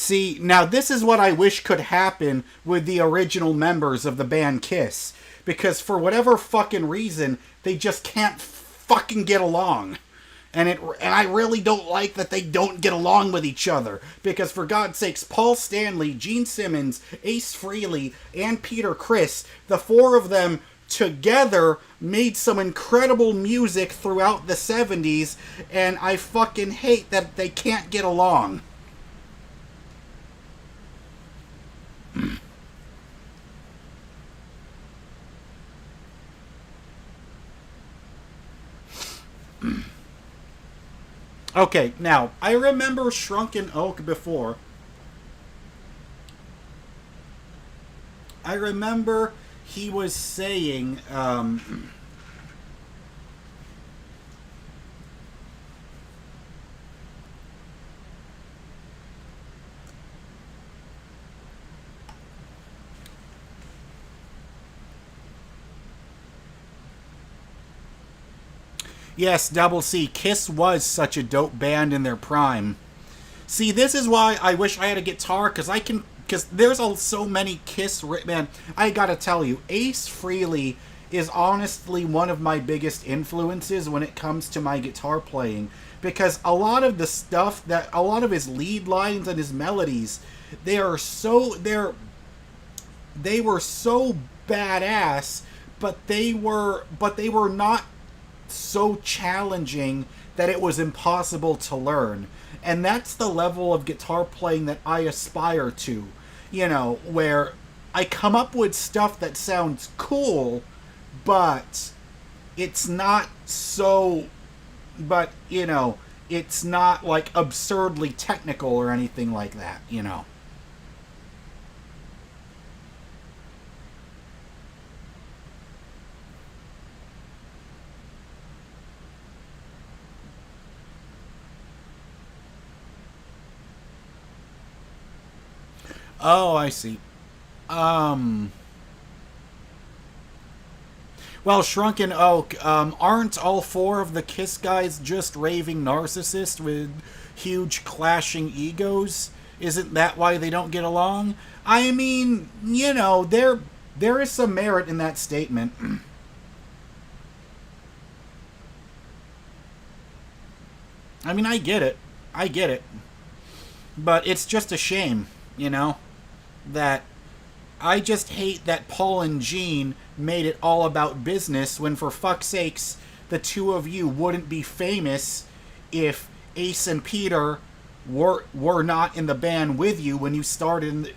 See, now this is what I wish could happen with the original members of the band Kiss. Because for whatever fucking reason, they just can't fucking get along. And I really don't like that they don't get along with each other. Because for God's sakes, Paul Stanley, Gene Simmons, Ace Frehley, and Peter Criss, the four of them together made some incredible music throughout the 70s. And I fucking hate that they can't get along. Okay, now, I remember Shrunken Oak before. I remember he was saying, yes, Double C, Kiss was such a dope band in their prime. See, this is why I wish I had a guitar, because there's so many Kiss, man, I gotta tell you, Ace Frehley is honestly one of my biggest influences when it comes to my guitar playing, because a lot of the stuff a lot of his lead lines and his melodies, they were so badass, but they were not so challenging that it was impossible to learn. And that's the level of guitar playing that I aspire to, you know, where I come up with stuff that sounds cool, but it's not so, but, you know, it's not like absurdly technical or anything like that, you know. Oh, I see. Well, Shrunken Oak, aren't all four of the Kiss guys just raving narcissists with huge clashing egos? Isn't that why they don't get along? I mean, you know, there is some merit in that statement. I mean, I get it. But it's just a shame, you know, that I just hate that Paul and Gene made it all about business when, for fuck's sakes, the two of you wouldn't be famous if Ace and Peter were not in the band with you when you started in the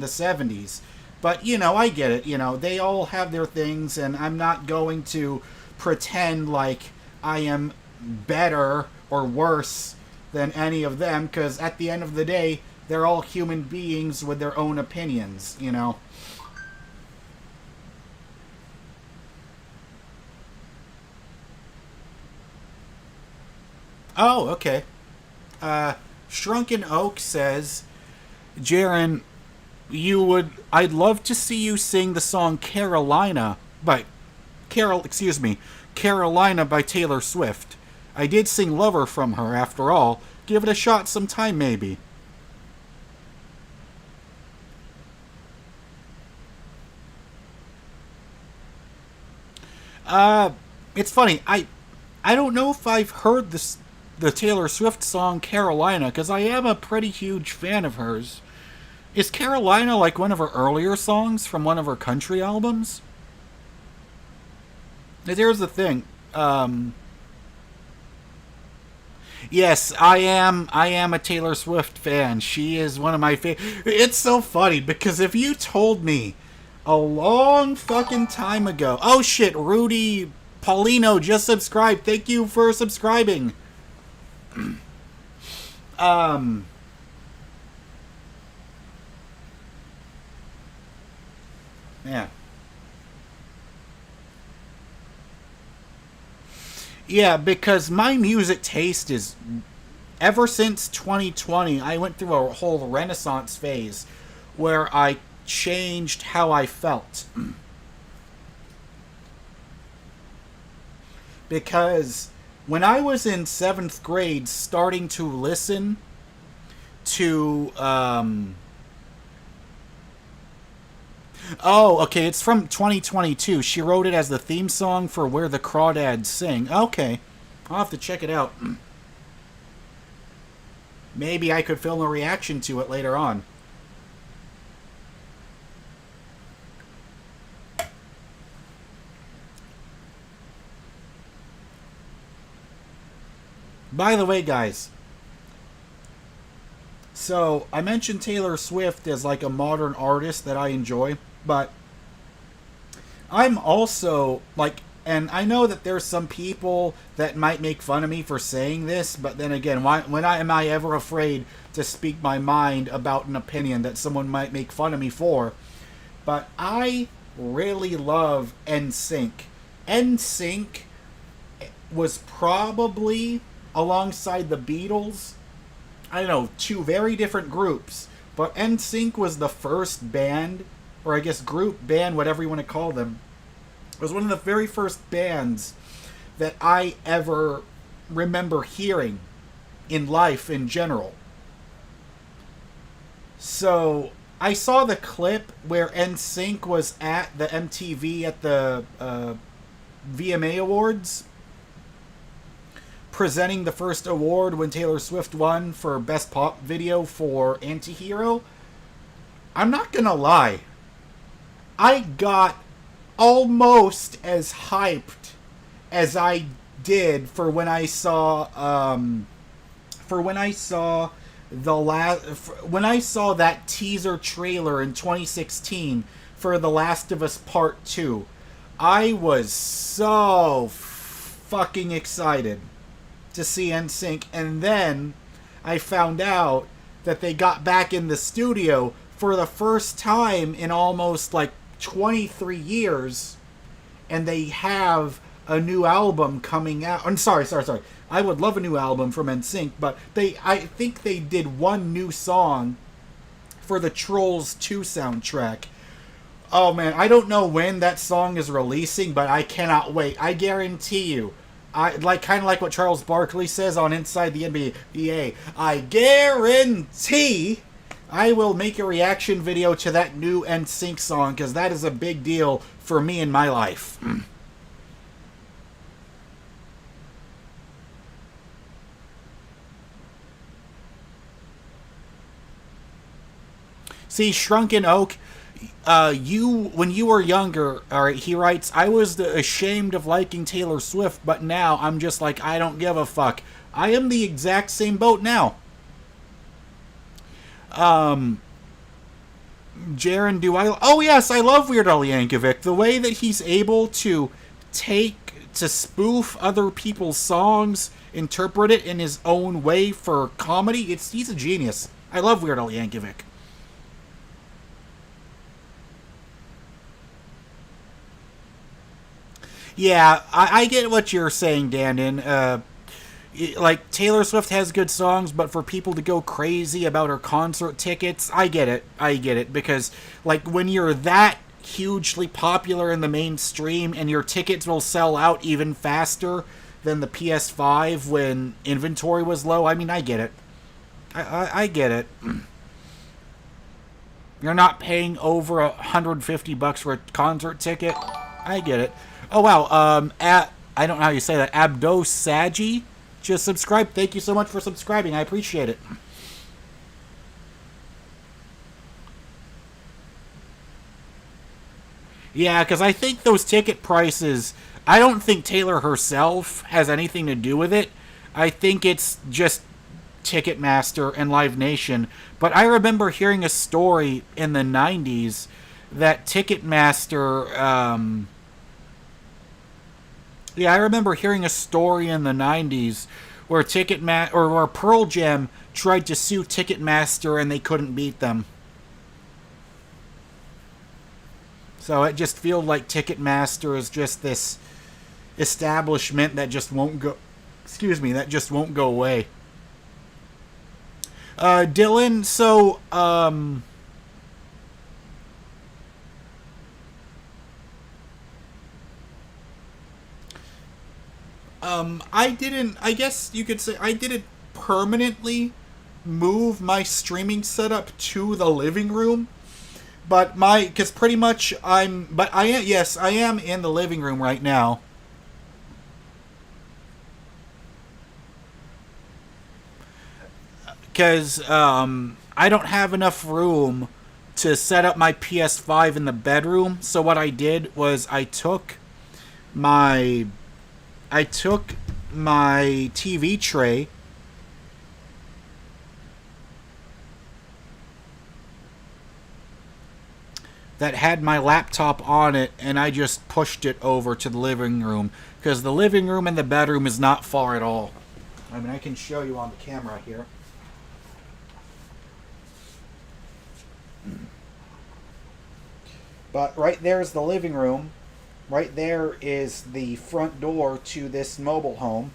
70s. But, you know, I get it. You know, they all have their things, and I'm not going to pretend like I am better or worse than any of them, because at the end of the day, they're all human beings with their own opinions, you know. Oh, okay. Shrunken Oak says, Jaren, I'd love to see you sing the song Carolina by Taylor Swift. I did sing Lover from her, after all. Give it a shot sometime, maybe. It's funny. I don't know if I've heard the Taylor Swift song Carolina, because I am a pretty huge fan of hers. Is Carolina like one of her earlier songs from one of her country albums? Here's the thing. Yes, I am a Taylor Swift fan. She is one of my favorite. It's so funny, because if you told me a long fucking time ago... Oh shit, Rudy Paulino just subscribed. Thank you for subscribing. Yeah. Yeah, because my music taste is... Ever since 2020, I went through a whole renaissance phase where I changed how I felt. Because when I was in 7th grade starting to listen to oh, okay, it's from 2022. She wrote it as the theme song for Where the Crawdads Sing. Okay, I'll have to check it out. Maybe I could film a reaction to it later on. By the way, guys, so I mentioned Taylor Swift as like a modern artist that I enjoy, but I'm also like, and I know that there's some people that might make fun of me for saying this, but then again, when am I ever afraid to speak my mind about an opinion that someone might make fun of me for? But I really love NSYNC. NSYNC was probably, alongside the Beatles, I don't know, two very different groups, but NSYNC was the first band, or I guess group, band, whatever you want to call them. It was one of the very first bands that I ever remember hearing in life in general. So I saw the clip where NSYNC was at the MTV at the VMA Awards, presenting the first award when Taylor Swift won for Best Pop Video for Antihero. I'm not gonna lie, I got almost as hyped as I did for when I saw that teaser trailer in 2016 for The Last of Us Part 2. I was so fucking excited to see NSYNC, and then I found out that they got back in the studio for the first time in almost like 23 years, and they have a new album coming out. I'm sorry. I would love a new album from NSYNC, but I think they did one new song for the Trolls 2 soundtrack. Oh man, I don't know when that song is releasing, but I cannot wait. I guarantee you, kind of like what Charles Barkley says on Inside the NBA. I guarantee I will make a reaction video to that new NSYNC song, because that is a big deal for me in my life. See, Shrunken Oak, when you were younger, alright, he writes, I was ashamed of liking Taylor Swift, but now I'm just like, I don't give a fuck. I am the exact same boat now. Jaren, oh yes, I love Weird Al Yankovic. The way that he's able to spoof other people's songs, interpret it in his own way for comedy, he's a genius. I love Weird Al Yankovic. Yeah, I get what you're saying, Dandon. Like, Taylor Swift has good songs, but for people to go crazy about her concert tickets, I get it, because, like, when you're that hugely popular in the mainstream, and your tickets will sell out even faster than the PS5 when inventory was low, I mean, I get it. I get it. You're not paying over $150 for a concert ticket? I get it. Oh, wow, I don't know how you say that, Abdo Saji just subscribed. Thank you so much for subscribing. I appreciate it. Yeah, because I think those ticket prices, I don't think Taylor herself has anything to do with it. I think it's just Ticketmaster and Live Nation. But I remember hearing a story in the 90s that Ticketmaster, I remember hearing a story in the 90s where where Pearl Jam tried to sue Ticketmaster and they couldn't beat them. So it just feels like Ticketmaster is just this establishment that just won't go away. Dylan, so I guess you could say I didn't permanently move my streaming setup to the living room, but because pretty much I am in the living room right now. Because I don't have enough room to set up my PS5 in the bedroom. So what I did was I took my TV tray that had my laptop on it, and I just pushed it over to the living room, because the living room and the bedroom is not far at all. I mean, I can show you on the camera here. But right there is the living room. Right there is the front door to this mobile home.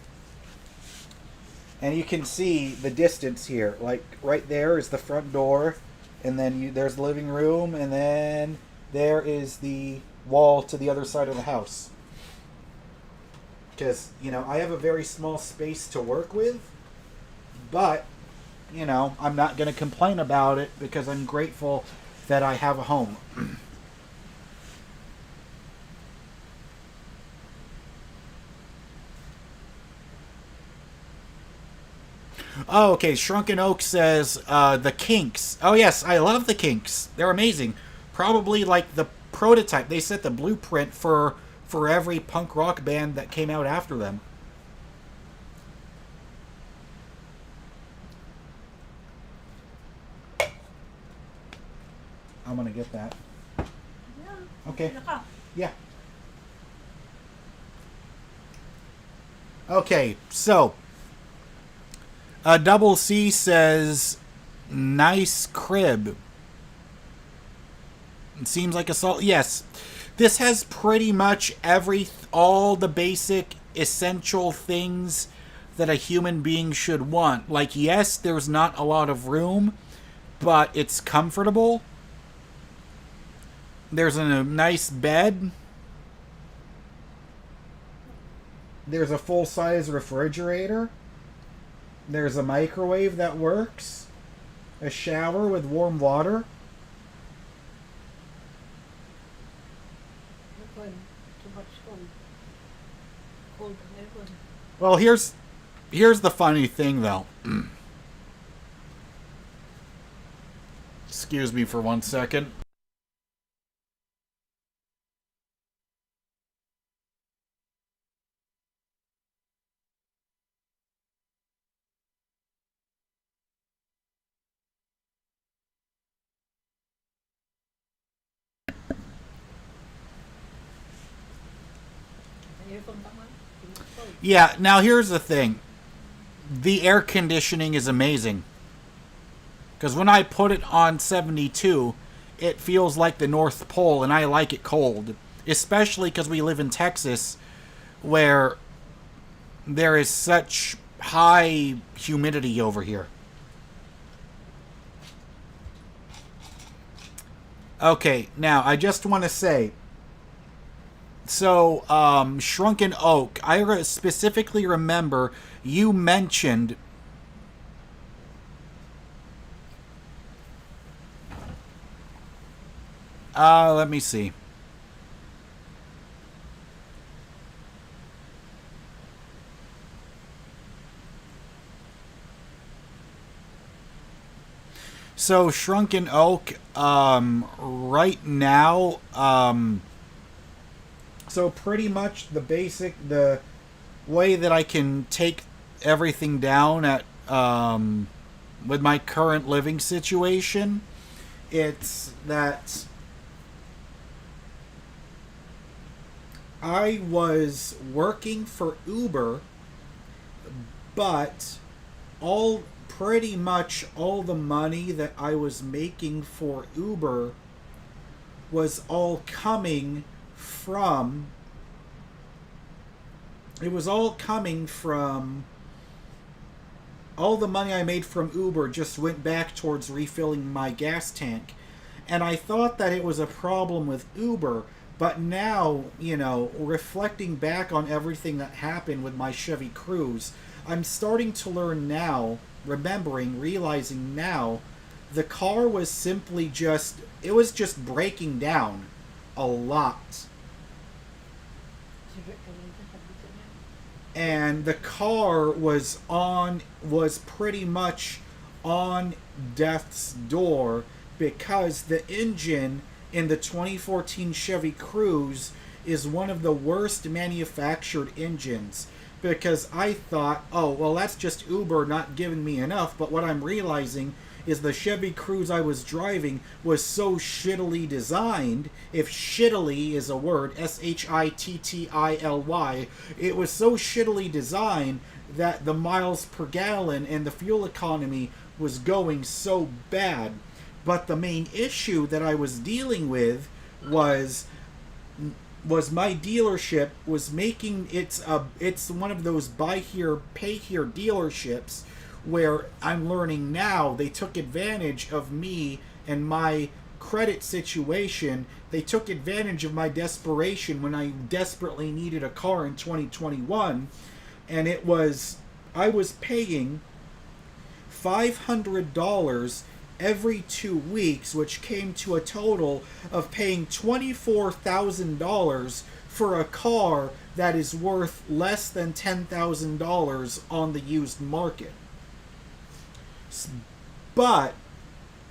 And you can see the distance here. Like, right there is the front door. And then there's the living room. And then there is the wall to the other side of the house. Because, you know, I have a very small space to work with. But, you know, I'm not going to complain about it, because I'm grateful that I have a home. Oh, okay. Shrunken Oak says, the Kinks. Oh, yes, I love the Kinks. They're amazing. Probably like the prototype. They set the blueprint for every punk rock band that came out after them. I'm going to get that. Okay. Yeah. Okay, so Double C says, nice crib. It seems like a salt. Yes, this has pretty much all the basic essential things that a human being should want. Like, yes, there's not a lot of room, but it's comfortable. There's a nice bed. There's a full-size refrigerator. There's a microwave that works. A shower with warm water. Well, here's the funny thing, though. Excuse me for 1 second. Yeah, now here's the thing. The air conditioning is amazing. Because when I put it on 72, it feels like the North Pole, and I like it cold. Especially because we live in Texas, where there is such high humidity over here. Okay, now, I just want to say, so, Shrunken Oak, I specifically remember you mentioned let me see. So, Shrunken Oak, right now, so pretty much the way that I can take everything down at, with my current living situation, it's that I was working for Uber, but pretty much all the money that I was making for Uber was all coming from all the money I made from Uber just went back towards refilling my gas tank. And I thought that it was a problem with Uber, but now, you know, reflecting back on everything that happened with my Chevy Cruze, I'm starting to learn now realizing now, the car was simply it was just breaking down a lot. And the car was pretty much on death's door because the engine in the 2014 Chevy Cruze is one of the worst manufactured engines. Because I thought, oh, well, that's just Uber not giving me enough. But what I'm realizing is the Chevy Cruze I was driving was so shittily designed, if shittily is a word, S-H-I-T-T-I-L-Y, it was so shittily designed that the miles per gallon and the fuel economy was going so bad. But the main issue that I was dealing with was my dealership was making it's one of those buy here pay here dealerships where I'm learning now they took advantage of me and my credit situation. They took advantage of my desperation when I desperately needed a car in 2021, and I was paying $500 every 2 weeks, which came to a total of paying $24,000 for a car that is worth less than $10,000 on the used market. But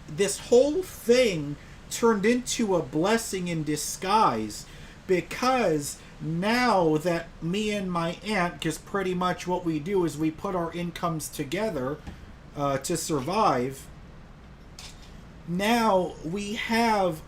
this whole thing turned into a blessing in disguise, because now that me and my aunt, because pretty much what we do is we put our incomes together to survive, now we have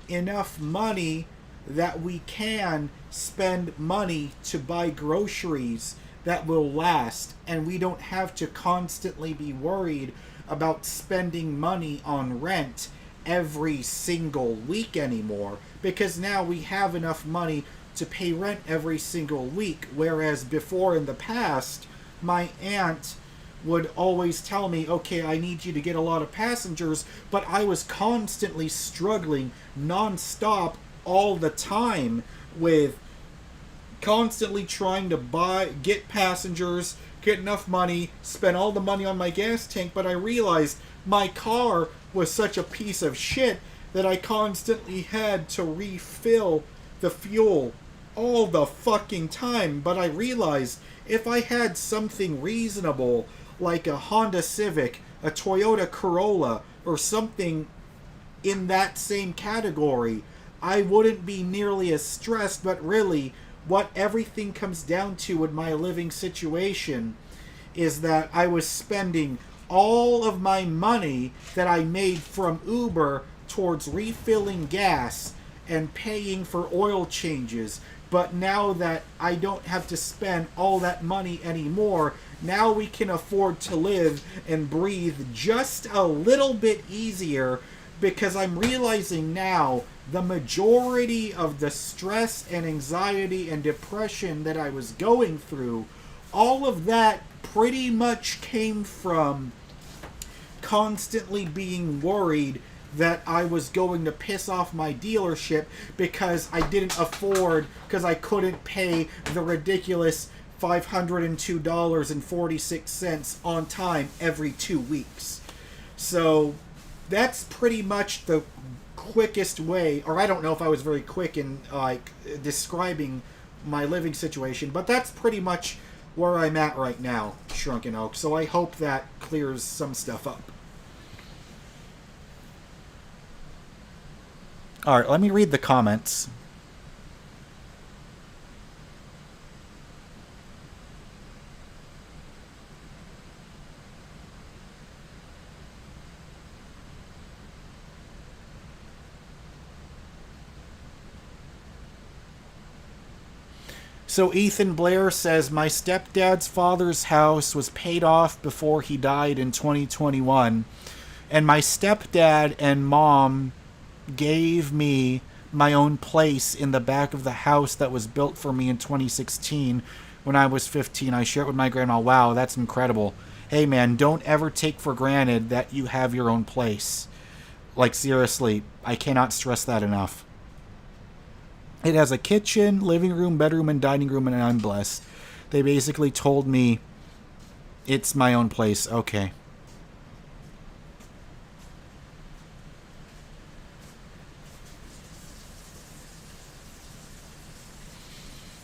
enough money that we can spend money to buy groceries that will last, and we don't have to constantly be worried about spending money on rent every single week anymore, because now we have enough money to pay rent every single week. Whereas before, in the past, my aunt would always tell me, okay, I need you to get a lot of passengers, but I was constantly struggling non-stop all the time with constantly trying to get passengers, get enough money, spend all the money on my gas tank. But I realized my car was such a piece of shit that I constantly had to refill the fuel all the fucking time. But I realized if I had something reasonable like a Honda Civic, a Toyota Corolla, or something in that same category, I wouldn't be nearly as stressed. But really, what everything comes down to in my living situation is that I was spending all of my money that I made from Uber towards refilling gas and paying for oil changes. But now that I don't have to spend all that money anymore, now we can afford to live and breathe just a little bit easier, because I'm realizing now the majority of the stress and anxiety and depression that I was going through, all of that pretty much came from constantly being worried that I was going to piss off my dealership because I couldn't pay the ridiculous $502.46 on time every 2 weeks. So that's pretty much the quickest way, or I don't know if I was very quick in describing my living situation, but that's pretty much where I'm at right now, Shrunken Oak. So I hope that clears some stuff up. Alright, let me read the comments. So Ethan Blair says, my stepdad's father's house was paid off before he died in 2021, and my stepdad and mom gave me my own place in the back of the house that was built for me in 2016 when I was 15. I shared it with my grandma. Wow, that's incredible. Hey man, don't ever take for granted that you have your own place. Like seriously, I cannot stress that enough. It has a kitchen, living room, bedroom, and dining room, and I'm blessed. They basically told me It's my own place. Okay.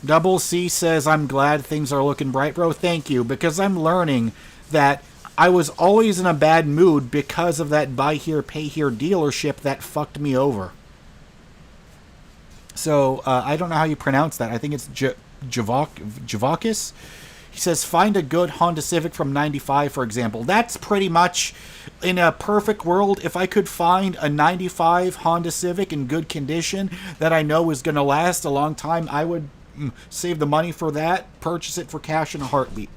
Double C says, I'm glad things are looking bright, bro. Thank you, because I'm learning that I was always in a bad mood because of that buy here, pay here dealership that fucked me over. So, I don't know how you pronounce that. I think it's Javakis. He says, find a good Honda Civic from 95, for example. That's pretty much, in a perfect world, if I could find a 95 Honda Civic in good condition that I know is going to last a long time, I would save the money for that, purchase it for cash in a heartbeat.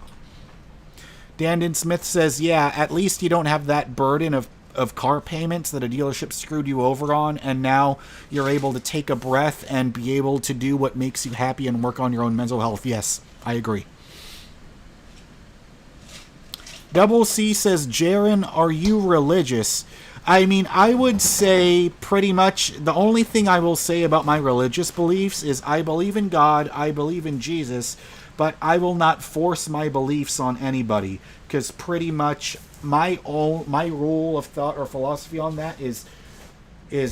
Dandon Smith says, yeah, at least you don't have that burden of car payments that a dealership screwed you over on, and now you're able to take a breath and be able to do what makes you happy and work on your own mental health. Yes, I agree. Double C says, Jaron, are you religious? I mean, I would say pretty much the only thing I will say about my religious beliefs is I believe in God, I believe in Jesus, but I will not force my beliefs on anybody, because pretty much my rule of thought or philosophy on that is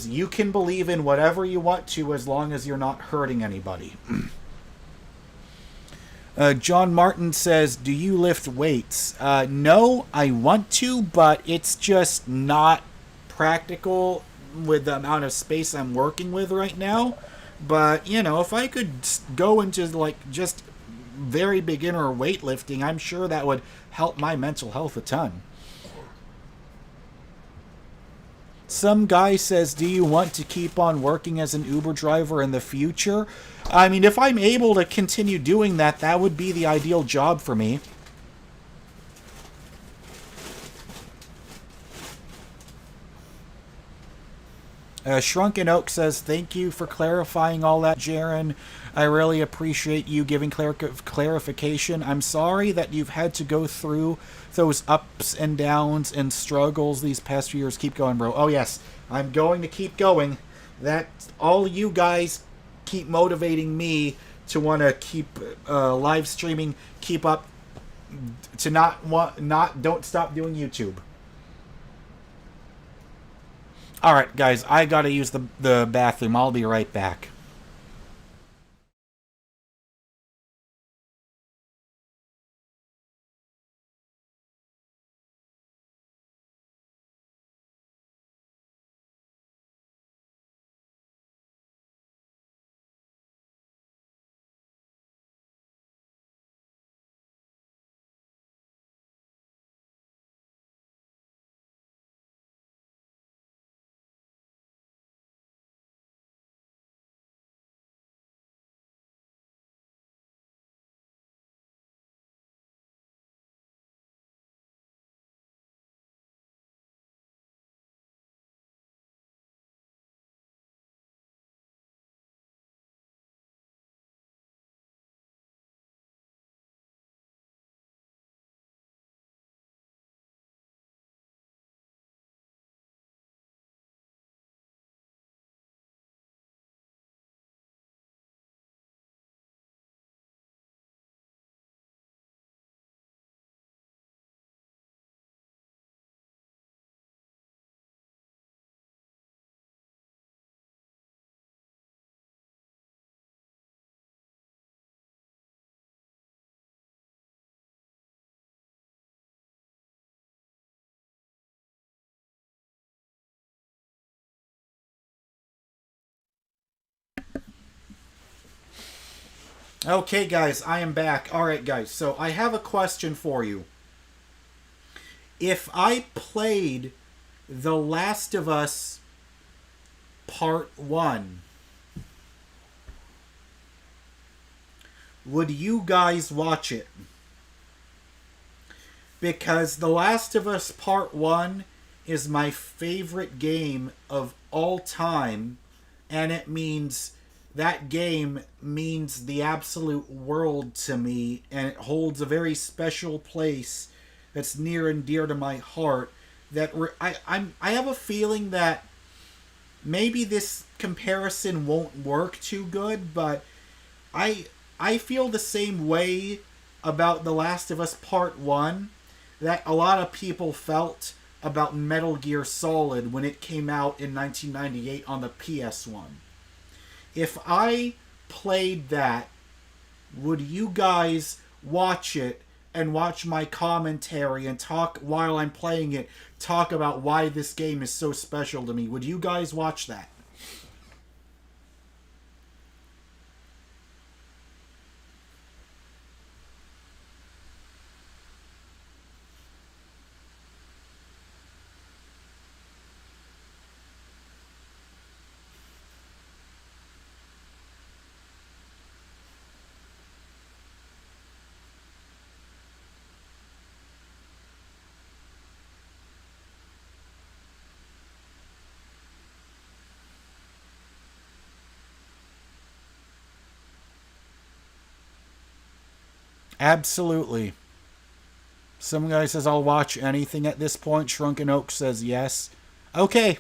you can believe in whatever you want to as long as you're not hurting anybody. John Martin says, do you lift weights? No, I want to, but it's just not practical with the amount of space I'm working with right now. But, you know, if I could go into, like, just very beginner weightlifting, I'm sure that would help my mental health a ton. Some guy says, do you want to keep on working as an Uber driver in the future? I mean, if I'm able to continue doing that, that would be the ideal job for me. Shrunken Oak says, thank you for clarifying all that, Jaron. I really appreciate you giving clarification. I'm sorry that you've had to go through those ups and downs and struggles these past few years. Keep going, bro. Oh, yes. I'm going to keep going. That all you guys keep motivating me to want to keep live streaming, keep up, to don't stop doing YouTube. Alright, guys, I gotta use the bathroom. I'll be right back. Okay, guys, I am back. Alright, guys, so I have a question for you. If I played The Last of Us Part 1, would you guys watch it? Because The Last of Us Part 1 is my favorite game of all time, and it means... that game means the absolute world to me, and it holds a very special place that's near and dear to my heart. That I have a feeling that maybe this comparison won't work too good, but I feel the same way about The Last of Us Part 1 that a lot of people felt about Metal Gear Solid when it came out in 1998 on the PS1. If I played that, would you guys watch it and watch my commentary and talk while I'm playing it, talk about why this game is so special to me? Would you guys watch that? Absolutely. Some guy says, I'll watch anything at this point. Shrunken Oak says yes. Okay.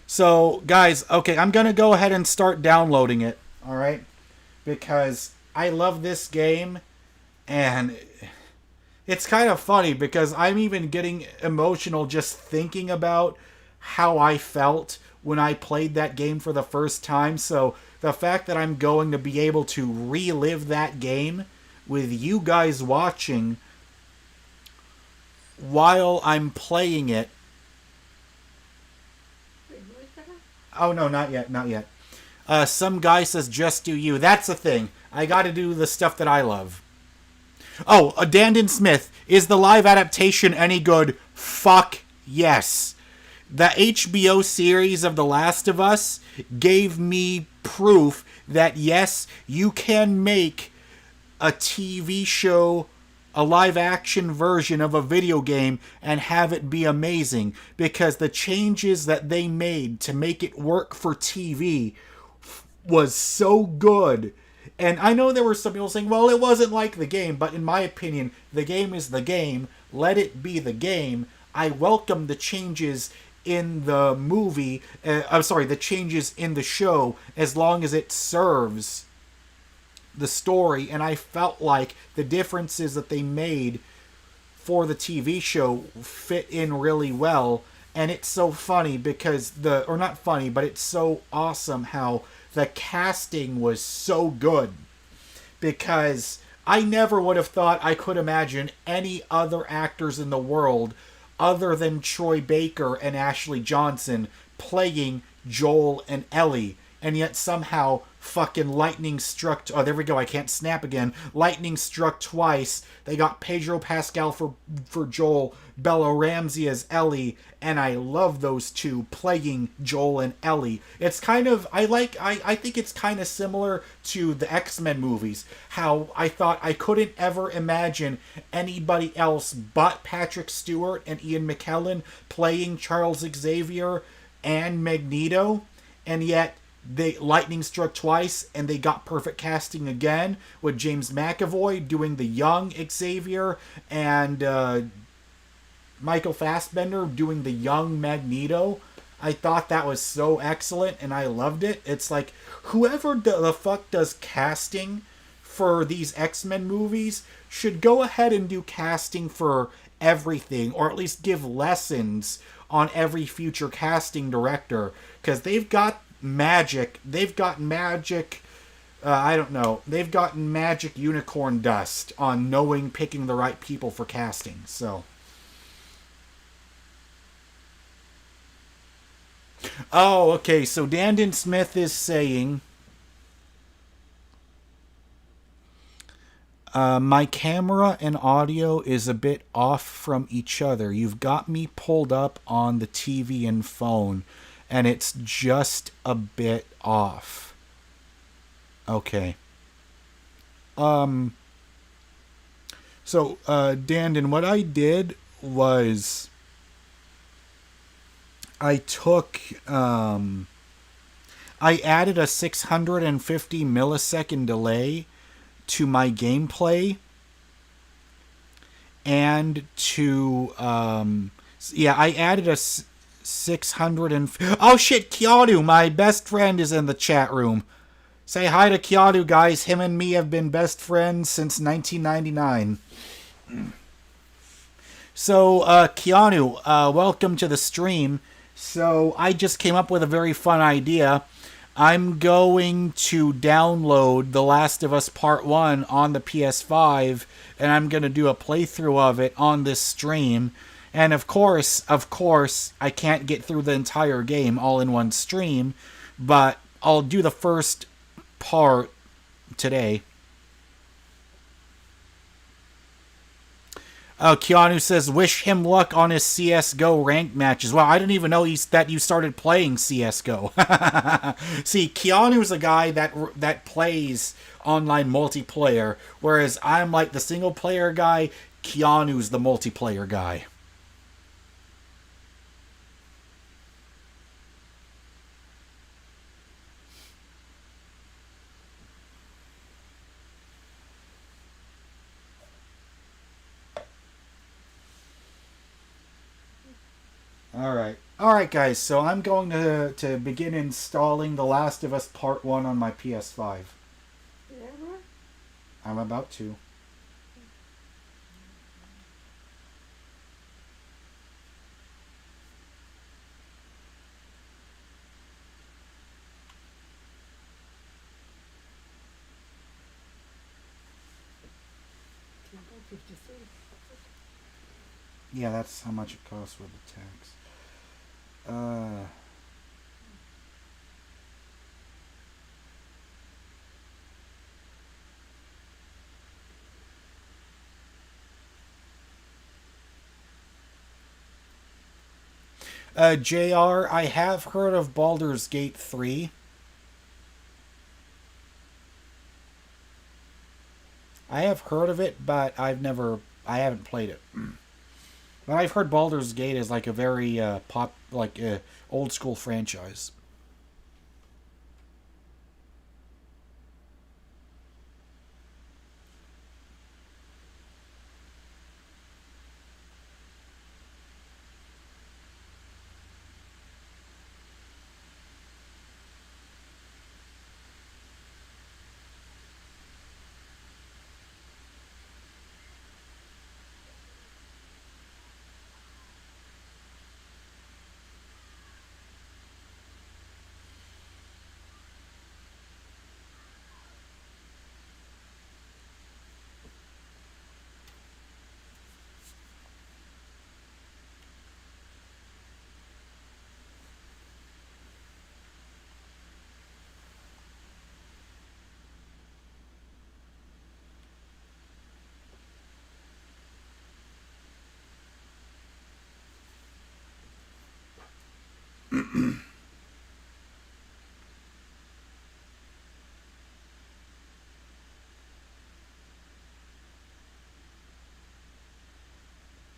So, guys, okay, I'm going to go ahead and start downloading it, alright? Because I love this game, and it's kind of funny because I'm even getting emotional just thinking about how I felt when I played that game for the first time. So, the fact that I'm going to be able to relive that game with you guys watching while I'm playing it. Oh, no, not yet, not yet. Some guy says, just do you. That's the thing. I gotta do the stuff that I love. Oh, Dandon Smith. Is the live adaptation any good? Fuck yes. The HBO series of The Last of Us gave me proof that, yes, you can make a TV show, a live-action version of a video game, and have it be amazing. Because the changes that they made to make it work for TV was so good. And I know there were some people saying, well, it wasn't like the game. But in my opinion, the game is the game. Let it be the game. I welcome the changes in the movie. The changes in the show, as long as it serves the story. And I felt like the differences that they made for the TV show fit in really well. And it's so funny because not funny, but it's so awesome how the casting was so good. Because I never would have thought I could imagine any other actors in the world other than Troy Baker and Ashley Johnson playing Joel and Ellie. And yet somehow fucking lightning struck... Oh, there we go. I can't snap again. Lightning struck twice. They got Pedro Pascal for Joel, Bella Ramsey as Ellie, and I love those two playing Joel and Ellie. It's kind of... I think it's kind of similar to the X-Men movies. How I thought I couldn't ever imagine anybody else but Patrick Stewart and Ian McKellen playing Charles Xavier and Magneto, and yet lightning struck twice, and they got perfect casting again with James McAvoy doing the young Xavier and Michael Fassbender doing the young Magneto. I thought that was so excellent, and I loved it. It's like, whoever the fuck does casting for these X-Men movies should go ahead and do casting for everything, or at least give lessons on every future casting director, because they've got magic. They've got magic. I don't know. They've gotten magic unicorn dust on picking the right people for casting. So. Oh, okay. So Dandon Smith is saying, my camera and audio is a bit off from each other. You've got me pulled up on the TV and phone, and it's just a bit off. Okay. So, Dandon, what I did was I added a 650 millisecond delay to my gameplay, and I added a 600 and... Oh shit, Keanu, my best friend, is in the chat room. Say hi to Keanu, guys. Him and me have been best friends since 1999. So, Keanu, welcome to the stream. So, I just came up with a very fun idea. I'm going to download The Last of Us Part 1 on the PS5, and I'm going to do a playthrough of it on this stream. And of course, I can't get through the entire game all in one stream, but I'll do the first part today. Keanu says, wish him luck on his CSGO ranked matches. Well, I didn't even know that you started playing CSGO. See, Keanu's a guy that plays online multiplayer, whereas I'm like the single player guy. Keanu's the multiplayer guy. Alright guys, so I'm going to begin installing The Last of Us Part 1 on my PS5. I'm about to. Yeah, that's how much it costs with the tax. JR, I have heard of Baldur's Gate 3. I have heard of it, but I haven't played it. But I've heard Baldur's Gate is like a very old school franchise.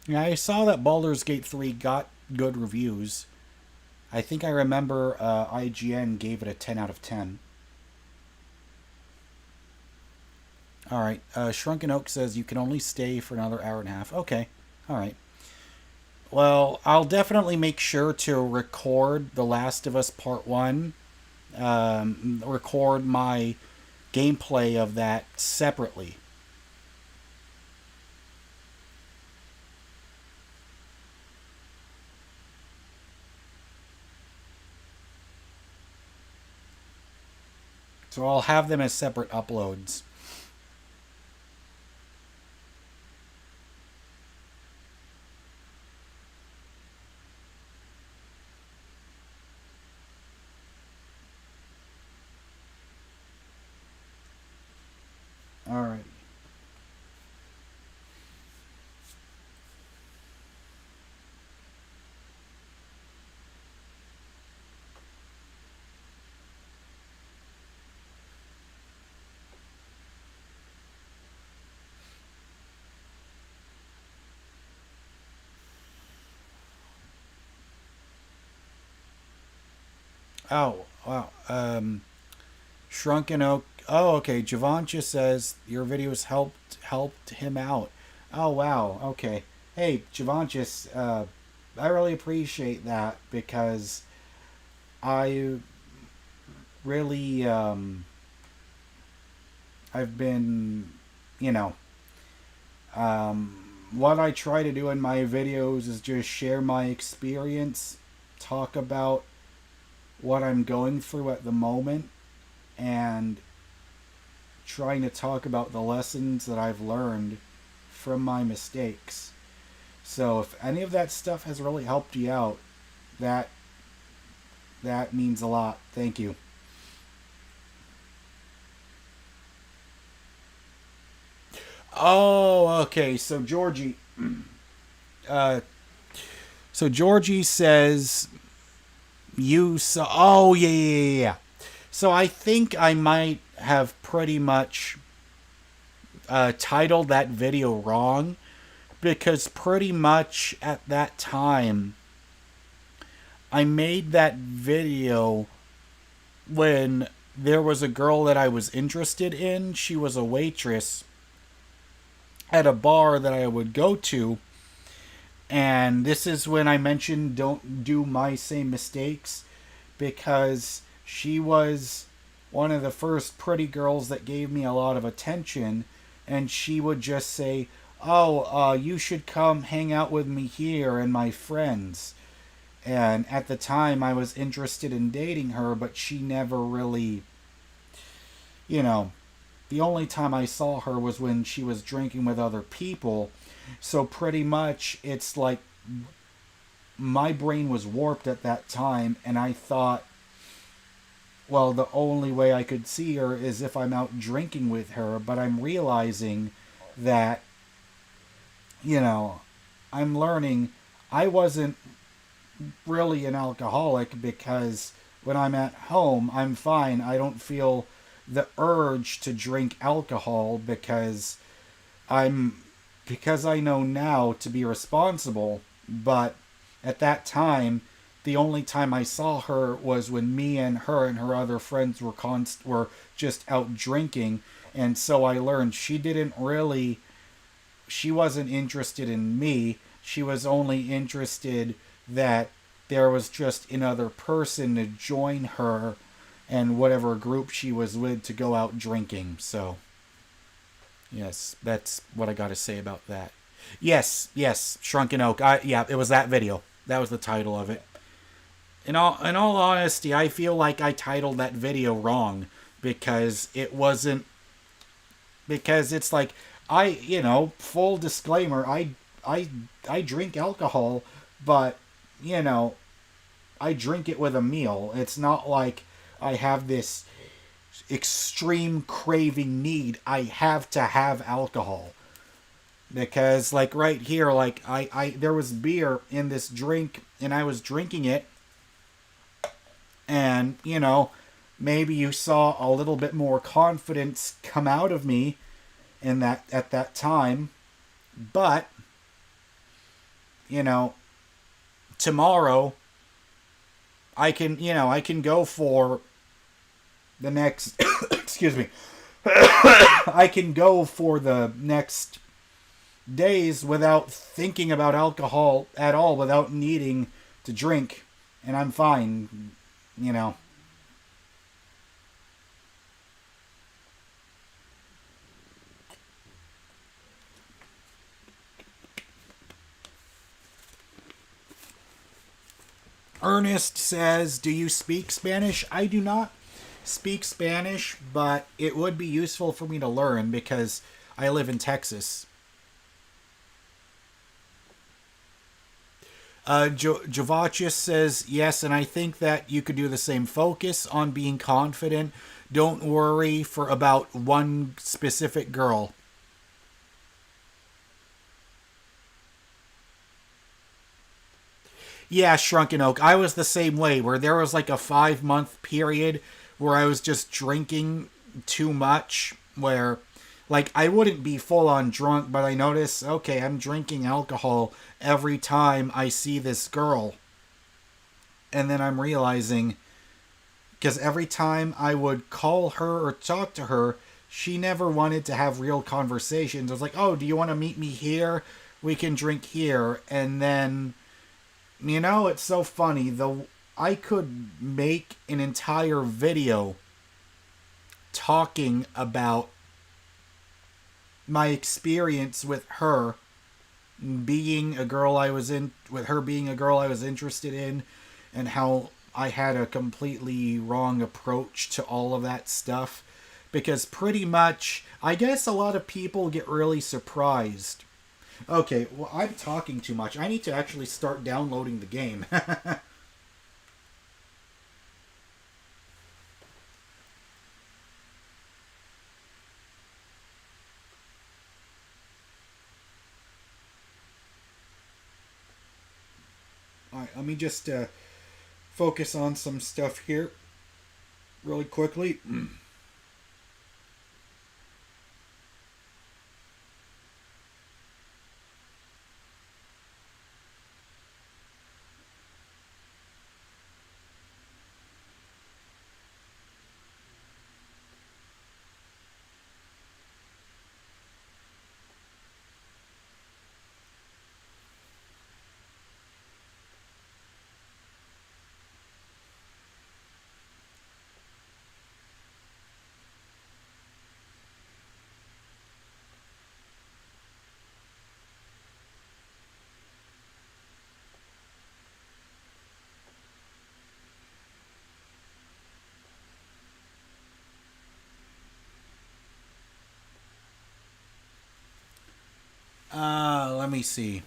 Yeah, I saw that Baldur's Gate 3 got good reviews. I think I remember IGN gave it a 10 out of 10. Alright, Shrunken Oak says you can only stay for another hour and a half. Okay, alright. Well, I'll definitely make sure to record The Last of Us Part 1. Record my gameplay of that separately. So I'll have them as separate uploads. All right. Oh, wow. Shrunken Oak. Oh, okay. Javancha says your videos helped him out. Oh, wow. Okay. Hey, Javanchis, I really appreciate that because I really, I've been, what I try to do in my videos is just share my experience, talk about what I'm going through at the moment, and trying to talk about the lessons that I've learned from my mistakes. So if any of that stuff has really helped you out, that means a lot. Thank you. Oh, okay. So Georgie says you saw. Oh, yeah. So I think I might have pretty much titled that video wrong, because pretty much at that time I made that video when there was a girl that I was interested in. She was a waitress at a bar that I would go to, and this is when I mentioned don't do my same mistakes, because she was one of the first pretty girls that gave me a lot of attention, and she would just say, oh, you should come hang out with me here and my friends. And at the time I was interested in dating her, but she never really, the only time I saw her was when she was drinking with other people. So pretty much it's like my brain was warped at that time, and I thought, well, the only way I could see her is if I'm out drinking with her. But I'm realizing that, I'm learning I wasn't really an alcoholic, because when I'm at home, I'm fine. I don't feel the urge to drink alcohol because I know now to be responsible. But at that time, the only time I saw her was when me and her other friends were just out drinking. And so I learned she wasn't interested in me. She was only interested that there was just another person to join her and whatever group she was with to go out drinking. So, yes, that's what I got to say about that. Yes, Shrunken Oak. It was that video. That was the title of it. In all honesty, I feel like I titled that video wrong, because it wasn't, because it's like, full disclaimer, I drink alcohol, but, I drink it with a meal. It's not like I have this extreme craving need. I have to have alcohol. Because, like, right here, like, there was beer in this drink, and I was drinking it, and, maybe you saw a little bit more confidence come out of me at that time. But, tomorrow I can go for the next excuse me. I can go for the next days without thinking about alcohol at all, without needing to drink, and I'm fine, Ernest says, do you speak Spanish? I do not speak Spanish, but it would be useful for me to learn because I live in Texas. Javachius says, yes, and I think that you could do the same. Focus on being confident. Don't worry for about one specific girl. Yeah, Shrunken Oak. I was the same way, where there was like a 5-month period where I was just drinking too much, where, like, I wouldn't be full-on drunk, but I notice, okay, I'm drinking alcohol every time I see this girl. And then I'm realizing, because every time I would call her or talk to her, she never wanted to have real conversations. I was like, oh, do you want to meet me here? We can drink here. And then, it's so funny, though. I could make an entire video talking about my experience with her being a girl I was in, with her being a girl I was interested in, and how I had a completely wrong approach to all of that stuff. Because pretty much, I guess a lot of people get really surprised. Okay, well, I'm talking too much. I need to actually start downloading the game. Alright, let me just focus on some stuff here really quickly. Let me see.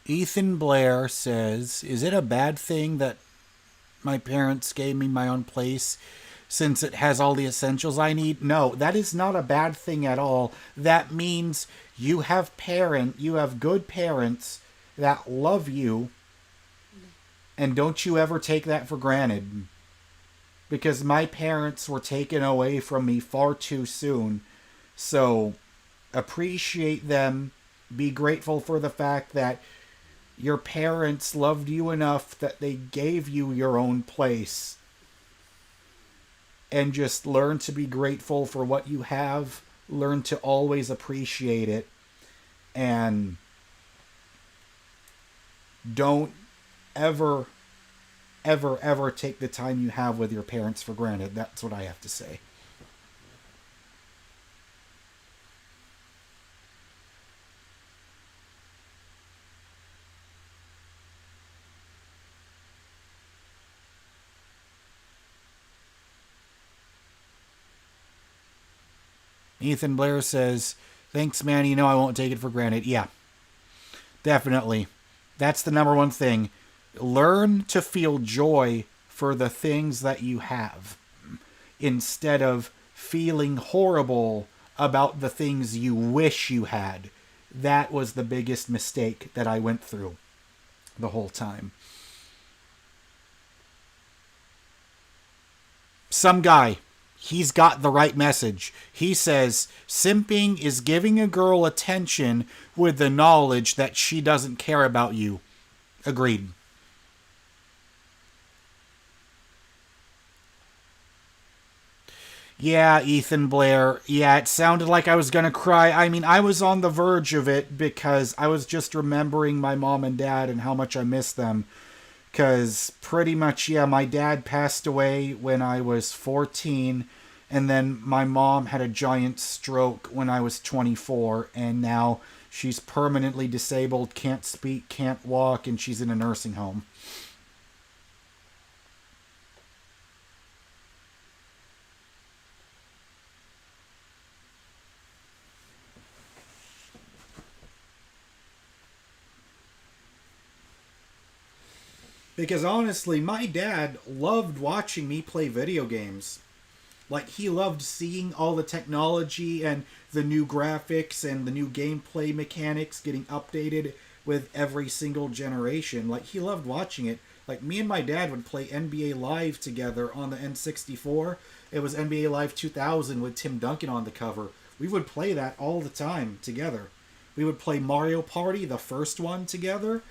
Ethan Blair says, is it a bad thing that my parents gave me my own place since it has all the essentials I need? No, that is not a bad thing at all. That means you have good parents that love you, and don't you ever take that for granted. Because my parents were taken away from me far too soon. So, appreciate them. Be grateful for the fact that your parents loved you enough that they gave you your own place. And just learn to be grateful for what you have. Learn to always appreciate it. And don't ever take the time you have with your parents for granted. That's what I have to say. Ethan Blair says, thanks, man. You know I won't take it for granted. Yeah, definitely. That's the number one thing. Learn to feel joy for the things that you have instead of feeling horrible about the things you wish you had. That was the biggest mistake that I went through the whole time. Some guy, he's got the right message. He says, simping is giving a girl attention with the knowledge that she doesn't care about you. Agreed. Yeah, Ethan Blair. Yeah, it sounded like I was going to cry. I mean, I was on the verge of it because I was just remembering my mom and dad and how much I miss them. Because pretty much, yeah, my dad passed away when I was 14. And then my mom had a giant stroke when I was 24. And now she's permanently disabled, can't speak, can't walk, and she's in a nursing home. Because honestly, my dad loved watching me play video games. Like, he loved seeing all the technology and the new graphics and the new gameplay mechanics getting updated with every single generation. Like, he loved watching it. Like, me and my dad would play NBA Live together on the N64. It was NBA Live 2000 with Tim Duncan on the cover. We would play that all the time together. We would play Mario Party, the first one, together.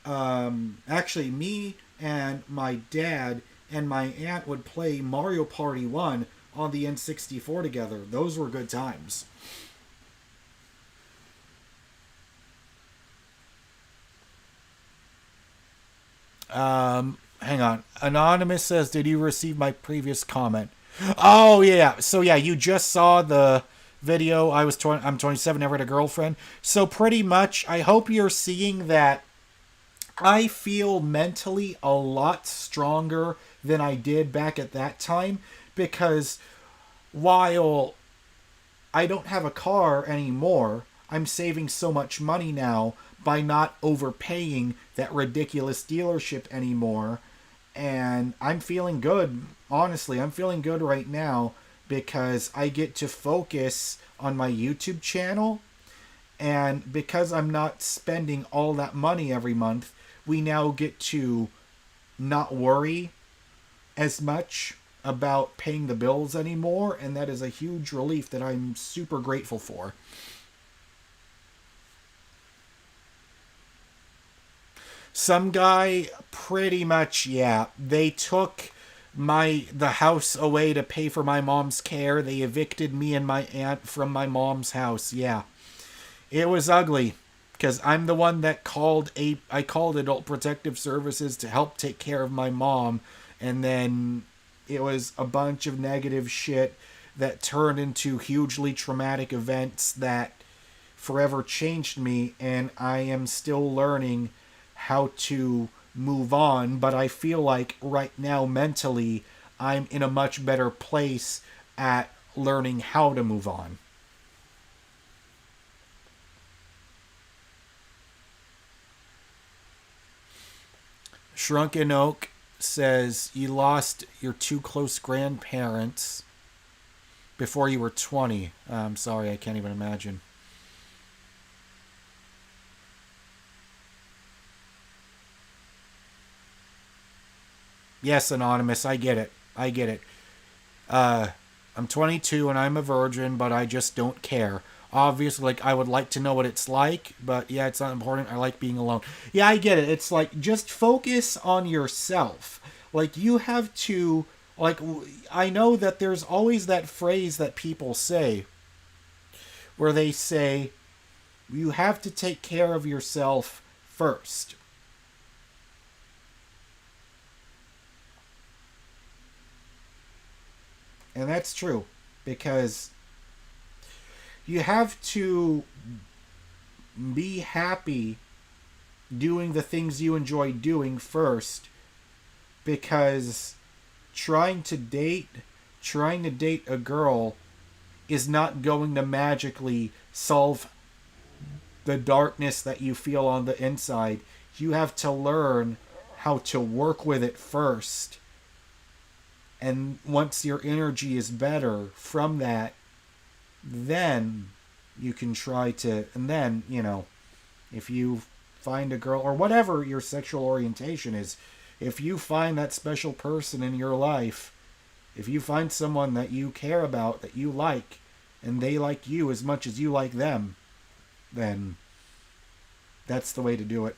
Actually, me and my dad and my aunt would play Mario Party 1 on the N64 together. Those were good times. Hang on. Anonymous says, did you receive my previous comment? Oh yeah. So yeah, you just saw the video. I'm 27, never had a girlfriend. So pretty much, I hope you're seeing that I feel mentally a lot stronger than I did back at that time, because while I don't have a car anymore, I'm saving so much money now by not overpaying that ridiculous dealership anymore. And I'm feeling good. Honestly, I'm feeling good right now because I get to focus on my YouTube channel. And because I'm not spending all that money every month, we now get to not worry as much about paying the bills anymore. And that is a huge relief that I'm super grateful for. Some guy, pretty much, yeah. They took the house away to pay for my mom's care. They evicted me and my aunt from my mom's house. Yeah. It was ugly because I'm the one that I called Adult Protective Services to help take care of my mom, and then it was a bunch of negative shit that turned into hugely traumatic events that forever changed me, and I am still learning how to move on, but I feel like right now mentally I'm in a much better place at learning how to move on. Shrunken Oak says you lost your two close grandparents before you were 20. I'm sorry, I can't even imagine. Yes, Anonymous, I get it. I get it. I'm 22 and I'm a virgin, but I just don't care. Obviously, like, I would like to know what it's like, but yeah, it's not important. I like being alone. Yeah, I get it. It's like, just focus on yourself. Like, you have to, like, I know that there's always that phrase that people say where they say, you have to take care of yourself first. And that's true, because you have to be happy doing the things you enjoy doing first, because trying to date a girl is not going to magically solve the darkness that you feel on the inside. You have to learn how to work with it first. And once your energy is better from that, then you can try to, and then, if you find a girl, or whatever your sexual orientation is, if you find that special person in your life, if you find someone that you care about, that you like, and they like you as much as you like them, then that's the way to do it.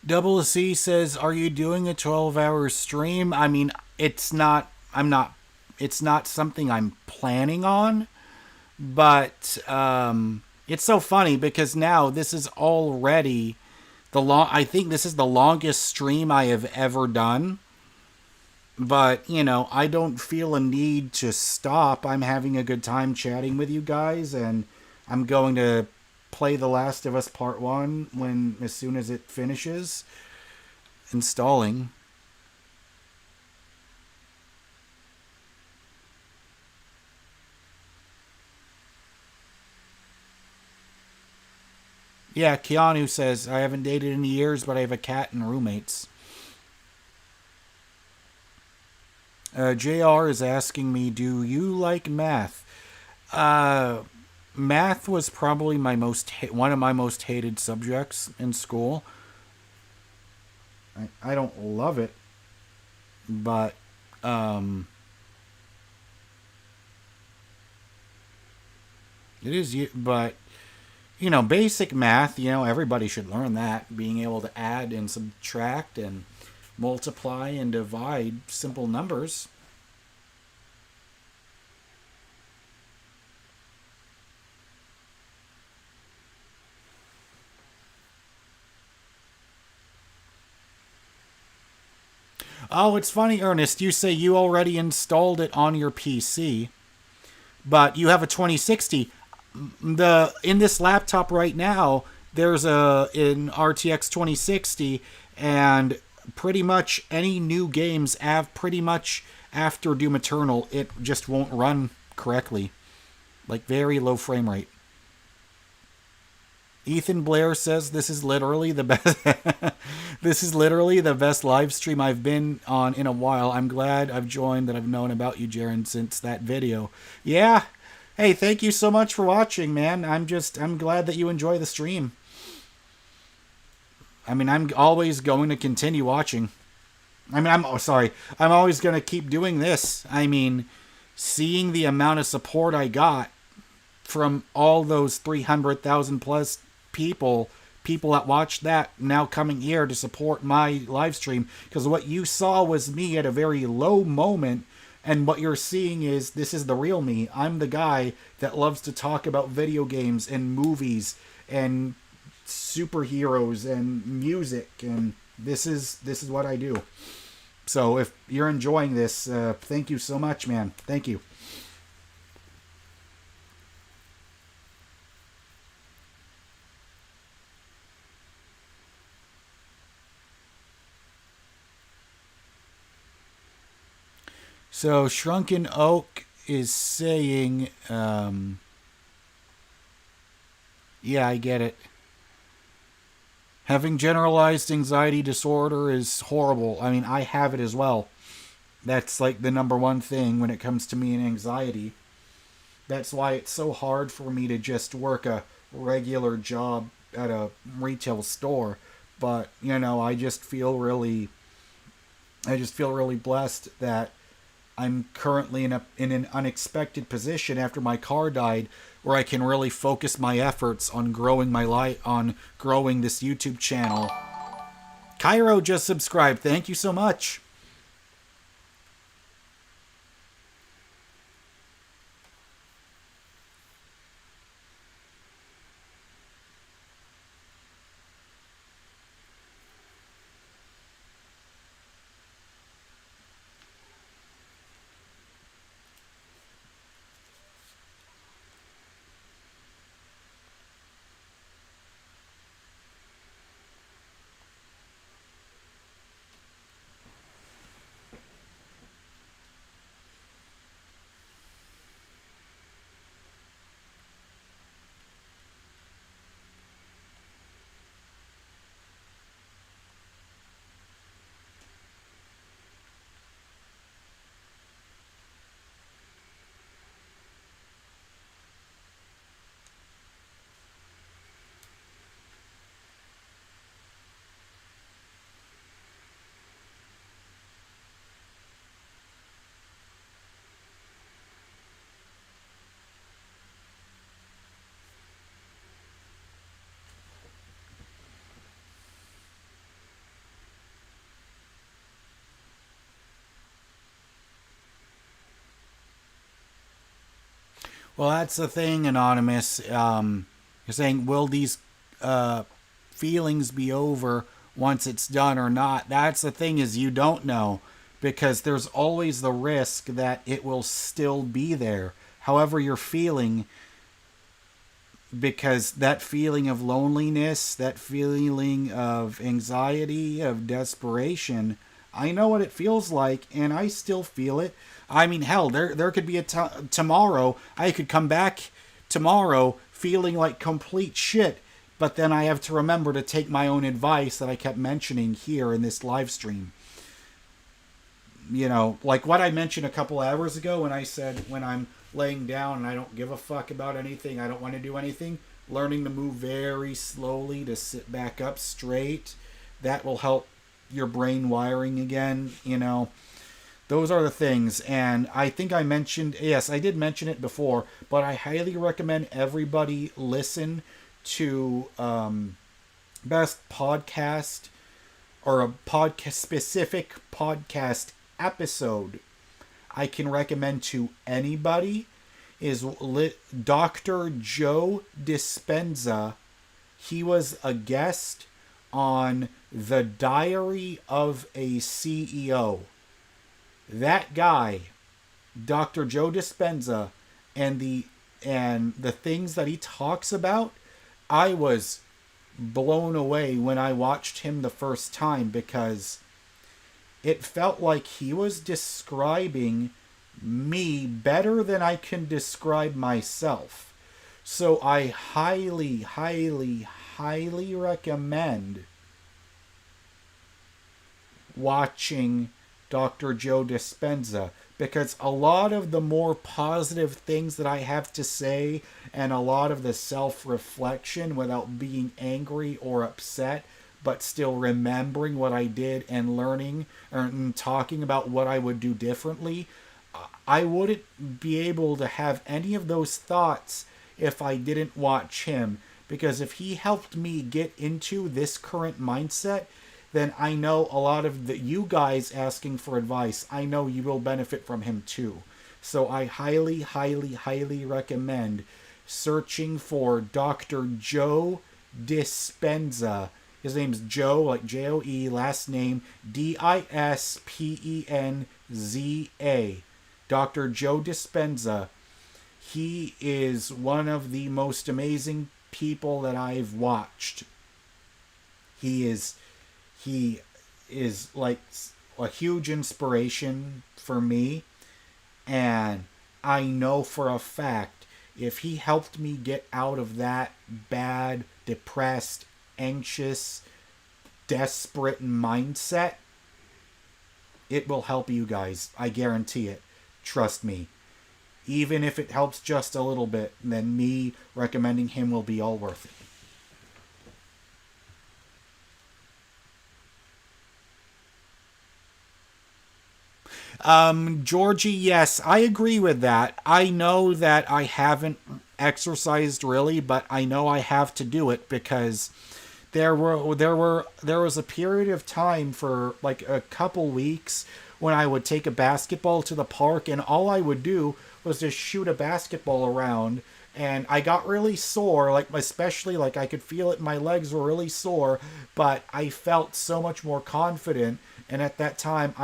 Double C says, "Are you doing a 12-hour stream?" I mean, it's not. It's not something I'm planning on, but it's so funny because now this is already I think this is the longest stream I have ever done. But, you know, I don't feel a need to stop. I'm having a good time chatting with you guys, and I'm going to play The Last of Us Part 1 as soon as it finishes installing. Yeah, Keanu says, "I haven't dated in years, but I have a cat and roommates." JR is asking me, "Do you like math?" Math was probably one of my most hated subjects in school. I don't love it, but it is. But you know, basic math. You know, everybody should learn that. Being able to add and subtract and multiply and divide simple numbers. Oh, it's funny, Ernest. You say you already installed it on your PC, but you have a 2060. In this laptop right now, there's an RTX 2060, and pretty much any new games pretty much after Doom Eternal, it just won't run correctly, like very low frame rate. Ethan Blair says this is literally the best. This is literally the best live stream I've been on in a while. I'm glad I've joined, that I've known about you, Jaren, since that video. Yeah. Hey, thank you so much for watching, man. I'm glad that you enjoy the stream. I mean, I'm always going to continue watching. I mean, I'm always going to keep doing this. I mean, seeing the amount of support I got from all those 300,000 plus people that watched that now coming here to support my live stream, because what you saw was me at a very low moment, and what you're seeing is this is the real me. I'm the guy that loves to talk about video games and movies and superheroes and music, and this is what I do. So if you're enjoying this, thank you so much, man. Thank you. So Shrunken Oak is saying, yeah, I get it. Having generalized anxiety disorder is horrible. I mean, I have it as well. That's like the number one thing when it comes to me and anxiety. That's why it's so hard for me to just work a regular job at a retail store. But, you know, I just feel really blessed that I'm currently in an unexpected position after my car died, where I can really focus my efforts on growing growing this YouTube channel. Cairo just subscribed. Thank you so much. Well, that's the thing, Anonymous. You're saying, will these feelings be over once it's done or not? That's the thing, is you don't know, because there's always the risk that it will still be there. However you're feeling, because that feeling of loneliness, that feeling of anxiety, of desperation, I know what it feels like, and I still feel it. I mean, hell, there could be a tomorrow, I could come back tomorrow feeling like complete shit, but then I have to remember to take my own advice that I kept mentioning here in this live stream. You know, like what I mentioned a couple hours ago when I said, when I'm laying down and I don't give a fuck about anything, I don't want to do anything, learning to move very slowly to sit back up straight, that will help your brain wiring again, you know. Those are the things. And I think I mentioned, yes, I did mention it before, but I highly recommend everybody listen to best podcast, or a podcast specific podcast episode I can recommend to anybody is Dr. Joe Dispenza. He was a guest on The Diary of a CEO. That guy, Dr. Joe Dispenza, and the things that he talks about, I was blown away when I watched him the first time, because it felt like he was describing me better than I can describe myself. So I highly, highly, highly recommend watching Dr. Joe Dispenza, because a lot of the more positive things that I have to say, and a lot of the self-reflection without being angry or upset, but still remembering what I did and learning and talking about what I would do differently, I wouldn't be able to have any of those thoughts if I didn't watch him. Because if he helped me get into this current mindset, then I know a lot of you guys asking for advice, I know you will benefit from him too. So I highly, highly, highly recommend searching for Dr. Joe Dispenza. His name's Joe, like Joe, last name Dispenza. Dr. Joe Dispenza. He is one of the most amazing people that I've watched. He is like a huge inspiration for me, and I know for a fact if he helped me get out of that bad, depressed, anxious, desperate mindset, it will help you guys. I guarantee it. Trust me. Even if it helps just a little bit, then me recommending him will be all worth it. Georgie, yes, I agree with that. I know that I haven't exercised really, but I know I have to do it, because there was a period of time for like a couple weeks when I would take a basketball to the park, and all I would do was just shoot a basketball around, and I got really sore, like especially like I could feel it, my legs were really sore, but I felt so much more confident. And at that time,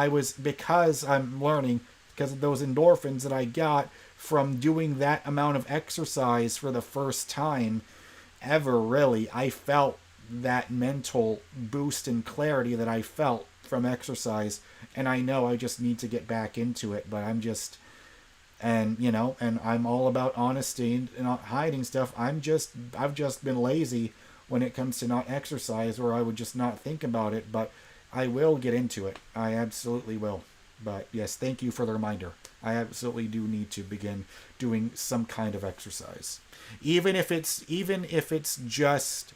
because I'm learning, because of those endorphins that I got from doing that amount of exercise for the first time ever, really, I felt that mental boost and clarity that I felt from exercise. And I know I just need to get back into it, but and I'm all about honesty and not hiding stuff. I've just been lazy when it comes to not exercise, or I would just not think about it, but I will get into it. I absolutely will. But yes, thank you for the reminder. I absolutely do need to begin doing some kind of exercise. Even if it's just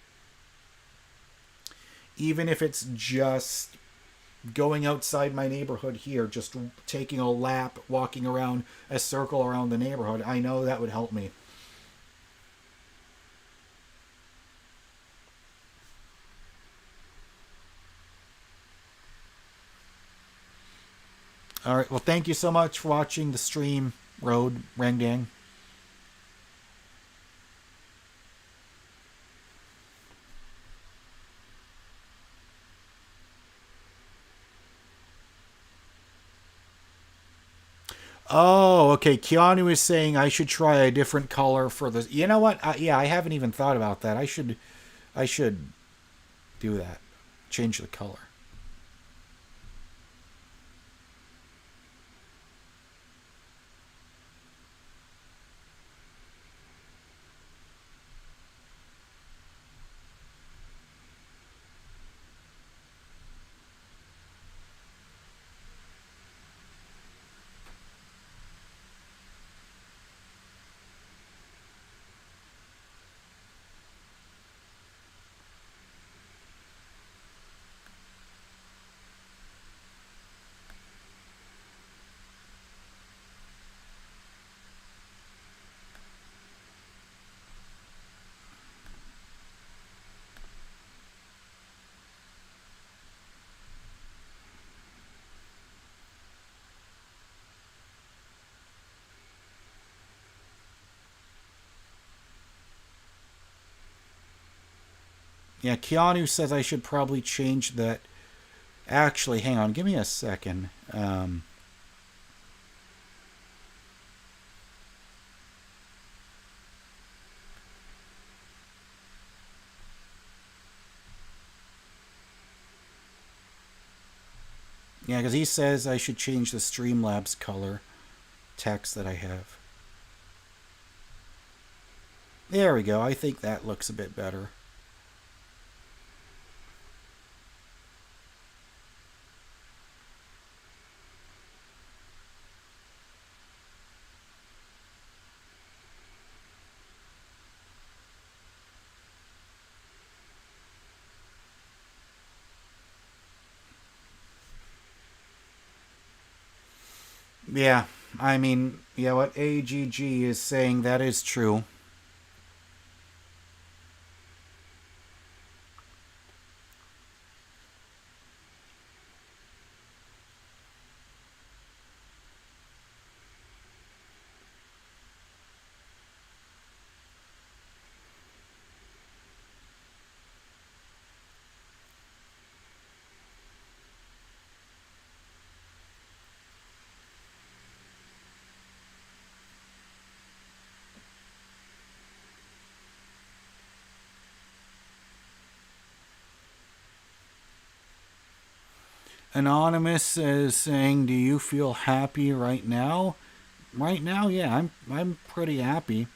going outside my neighborhood here, just taking a lap, walking around a circle around the neighborhood, I know that would help me. All right. Well, thank you so much for watching the stream, Rang Gang. Oh, okay. Keanu is saying I should try a different color for the. You know what? Yeah, I haven't even thought about that. I should do that. Change the color. Yeah, Keanu says I should probably change that. Actually, hang on. Give me a second. Yeah, because he says I should change the Streamlabs color text that I have. There we go. I think that looks a bit better. Yeah, I mean, yeah, what AGG is saying, that is true. Anonymous is saying, "Do you feel happy right now?" Right now, yeah, I'm pretty happy.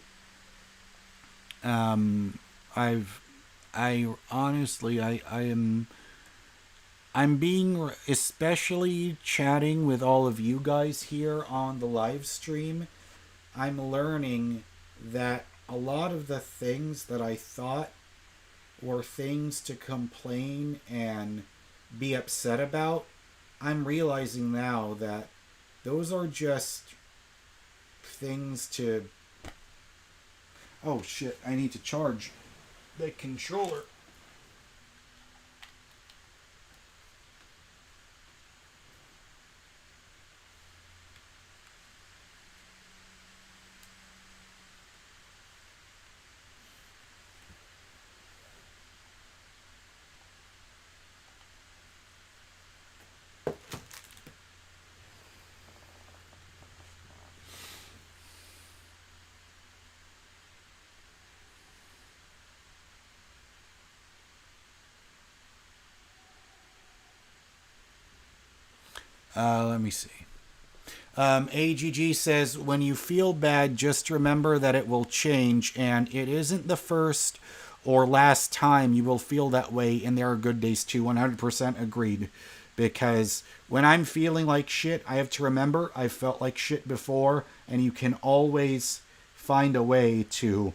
I honestly, I'm being, especially chatting with all of you guys here on the live stream. I'm learning that a lot of the things that I thought were things to complain and be upset about, I'm realizing now that those are just things to... Oh shit, I need to charge the controller. Let me see. AGG says, when you feel bad, just remember that it will change, and it isn't the first or last time you will feel that way, and there are good days too. 100% agreed. Because when I'm feeling like shit, I have to remember I've felt like shit before, and you can always find a way to...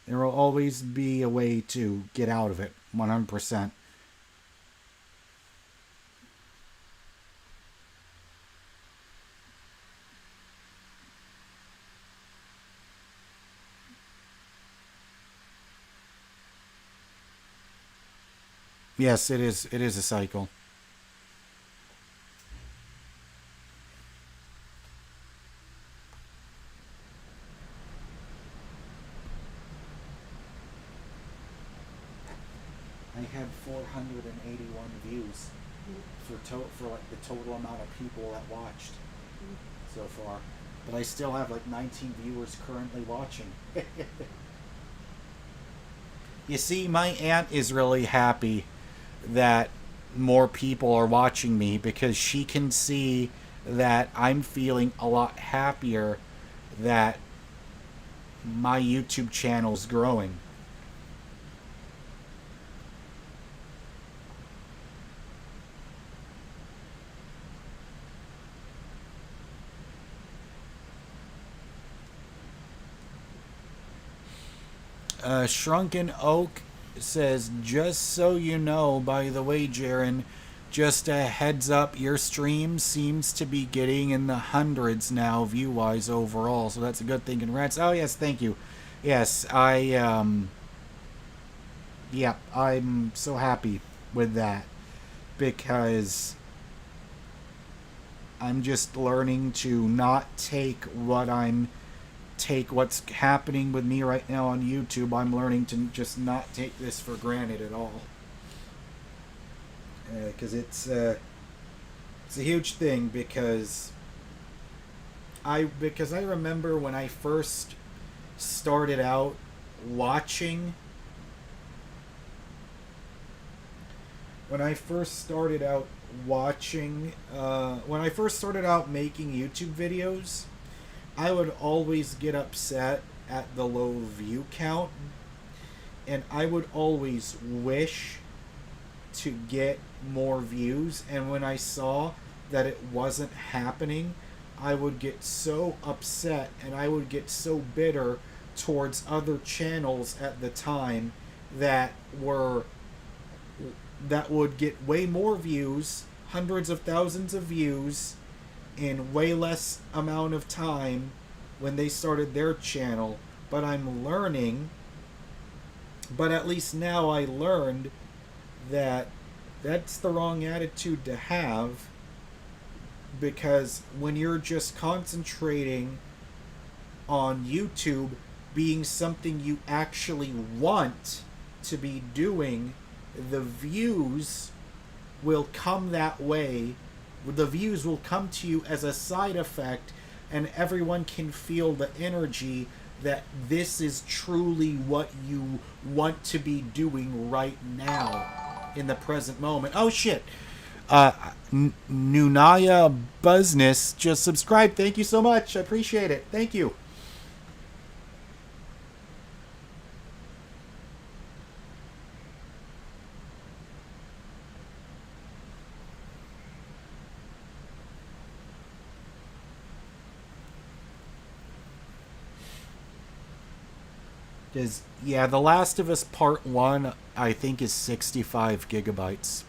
There will always be a way to get out of it. 100%. Yes, it is. It is a cycle. I had 481 views for like the total amount of people that watched. so far. But I still have like 19 viewers currently watching. You see, my aunt is really happy that more people are watching me because she can see that I'm feeling a lot happier that my YouTube channel's growing. Shrunken Oak says, just so you know, by the way, Jaren, just a heads up, your stream seems to be getting in the hundreds now, view-wise, overall, so that's a good thing. Congrats. Oh, yes, thank you. Yes, yeah, I'm so happy with that, because I'm just learning to not take what's happening with me right now on YouTube. I'm learning to just not take this for granted at all. Because it's a huge thing, because I remember when I first started out watching, when I first started out making YouTube videos, I would always get upset at the low view count, and I would always wish to get more views, and when I saw that it wasn't happening, I would get so upset and I would get so bitter towards other channels at the time that would get way more views, hundreds of thousands of views, in way less amount of time when they started their channel. But I'm learning, but at least now I learned that that's the wrong attitude to have, because when you're just concentrating on YouTube being something you actually want to be doing, the views will come that way. The views will come to you as a side effect, and everyone can feel the energy that this is truly what you want to be doing right now in the present moment. Oh shit. Nunaya Buzness just subscribed. Thank you so much. I appreciate it. Thank you. Yeah, The Last of Us Part 1, I think, is 65 gigabytes.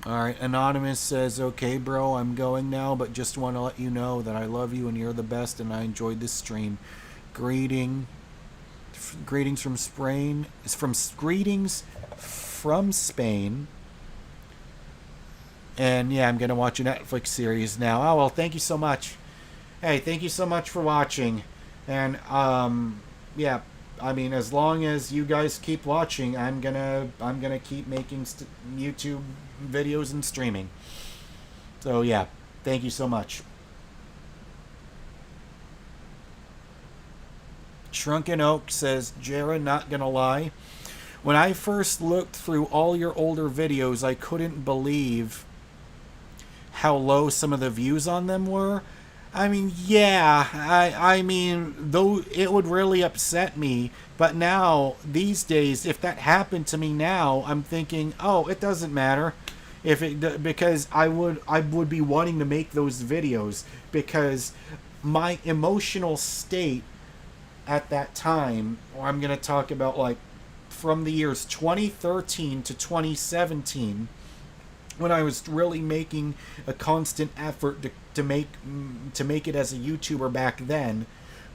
Alright, Anonymous says, okay, bro, I'm going now, but just want to let you know that I love you and you're the best, and I enjoyed this stream. Greetings from Spain. Greetings from Spain. And yeah, I'm going to watch a Netflix series now. Oh, well, thank you so much. Hey, thank you so much for watching. And, yeah, I mean, as long as you guys keep watching, I'm gonna keep making YouTube videos and streaming. So, yeah, thank you so much. Shrunken Oak says, Jaren, not gonna lie. When I first looked through all your older videos, I couldn't believe how low some of the views on them were. I mean, yeah, I mean, though it would really upset me, but now, these days, if that happened to me now, I'm thinking, oh, it doesn't matter, because I would be wanting to make those videos, because my emotional state at that time, or I'm going to talk about, like, from the years 2013 to 2017, when I was really making a constant effort to make it as a YouTuber back then,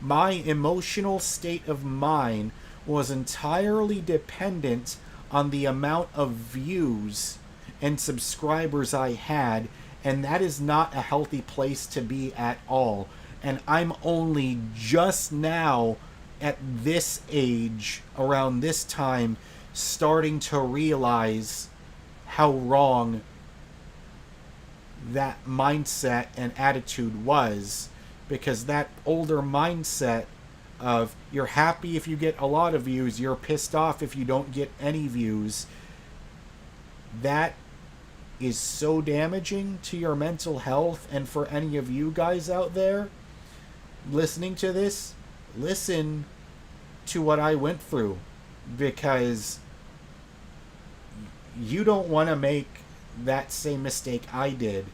my emotional state of mind was entirely dependent on the amount of views and subscribers I had, and that is not a healthy place to be at all. And I'm only just now at this age, around this time, starting to realize how wrong that mindset and attitude was, because that older mindset of you're happy if you get a lot of views, you're pissed off if you don't get any views, that is so damaging to your mental health. And for any of you guys out there listening to this, listen to what I went through, because you don't want to make that same mistake I did,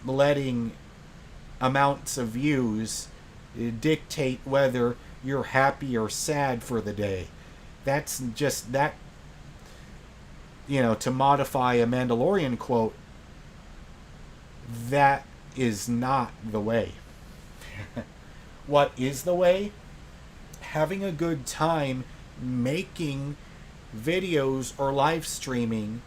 letting amounts of views dictate whether you're happy or sad for the day. That's just that, to modify a Mandalorian quote, that is not the way. What is the way? Having a good time making videos or live streaming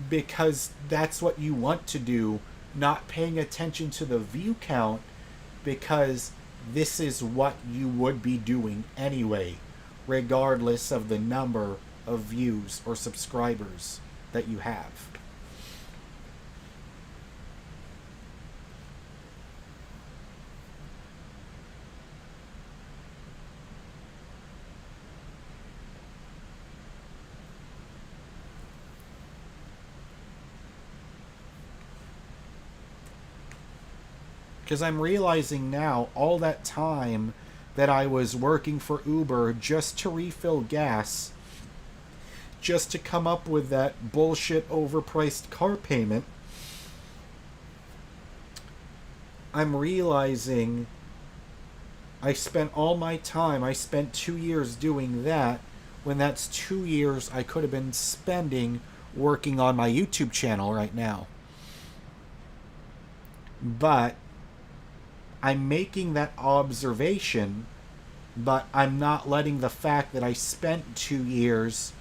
because that's what you want to do, not paying attention to the view count, because this is what you would be doing anyway, regardless of the number of views or subscribers that you have. Because I'm realizing now, all that time that I was working for Uber just to refill gas, just to come up with that bullshit overpriced car payment, I'm realizing I spent all my time, I spent 2 years doing that, when that's 2 years I could have been spending working on my YouTube channel right now. But I'm making that observation, but I'm not letting the fact that I spent 2 years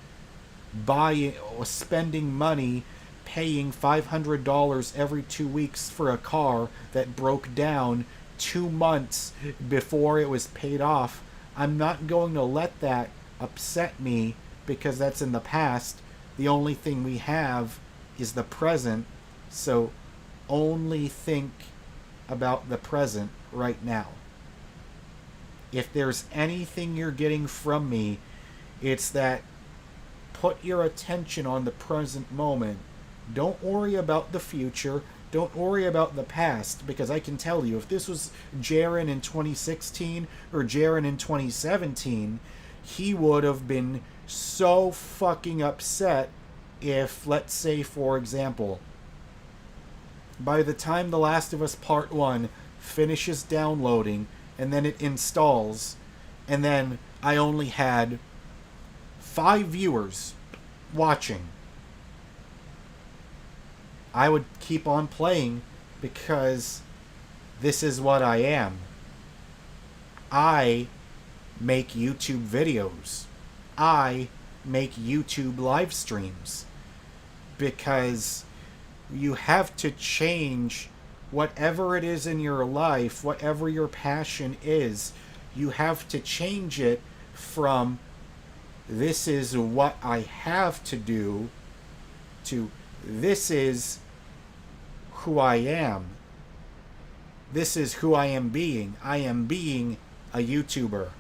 spending money, paying $500 every 2 weeks for a car that broke down 2 months before it was paid off. I'm not going to let that upset me, because that's in the past. The only thing we have is the present, so only think about the present right now. If there's anything you're getting from me, it's that put your attention on the present moment. Don't worry about the future. Don't worry about the past, because I can tell you, if this was Jaron in 2016 or Jaron in 2017, he would have been so fucking upset if, let's say, for example, by the time The Last of Us Part 1 finishes downloading and then it installs, and then I only had 5 viewers watching, I would keep on playing, because this is what I am. I make YouTube videos. I make YouTube live streams, because you have to change whatever it is in your life, whatever your passion is. You have to change it from this is what I have to do to this is who I am. This is who I am being. I am being a YouTuber.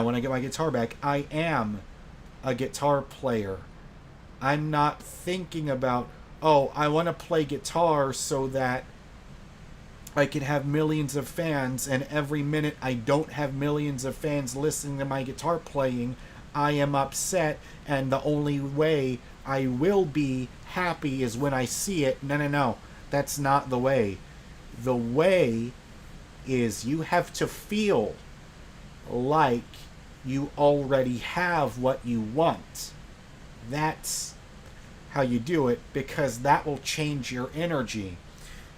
when I get my guitar back, I am a guitar player. I'm not thinking about, oh, I want to play guitar so that I can have millions of fans, and every minute I don't have millions of fans listening to my guitar playing, I am upset, and the only way I will be happy is when I see it. No. That's not the way. The way is you have to feel like you already have what you want. That's how you do it, because that will change your energy.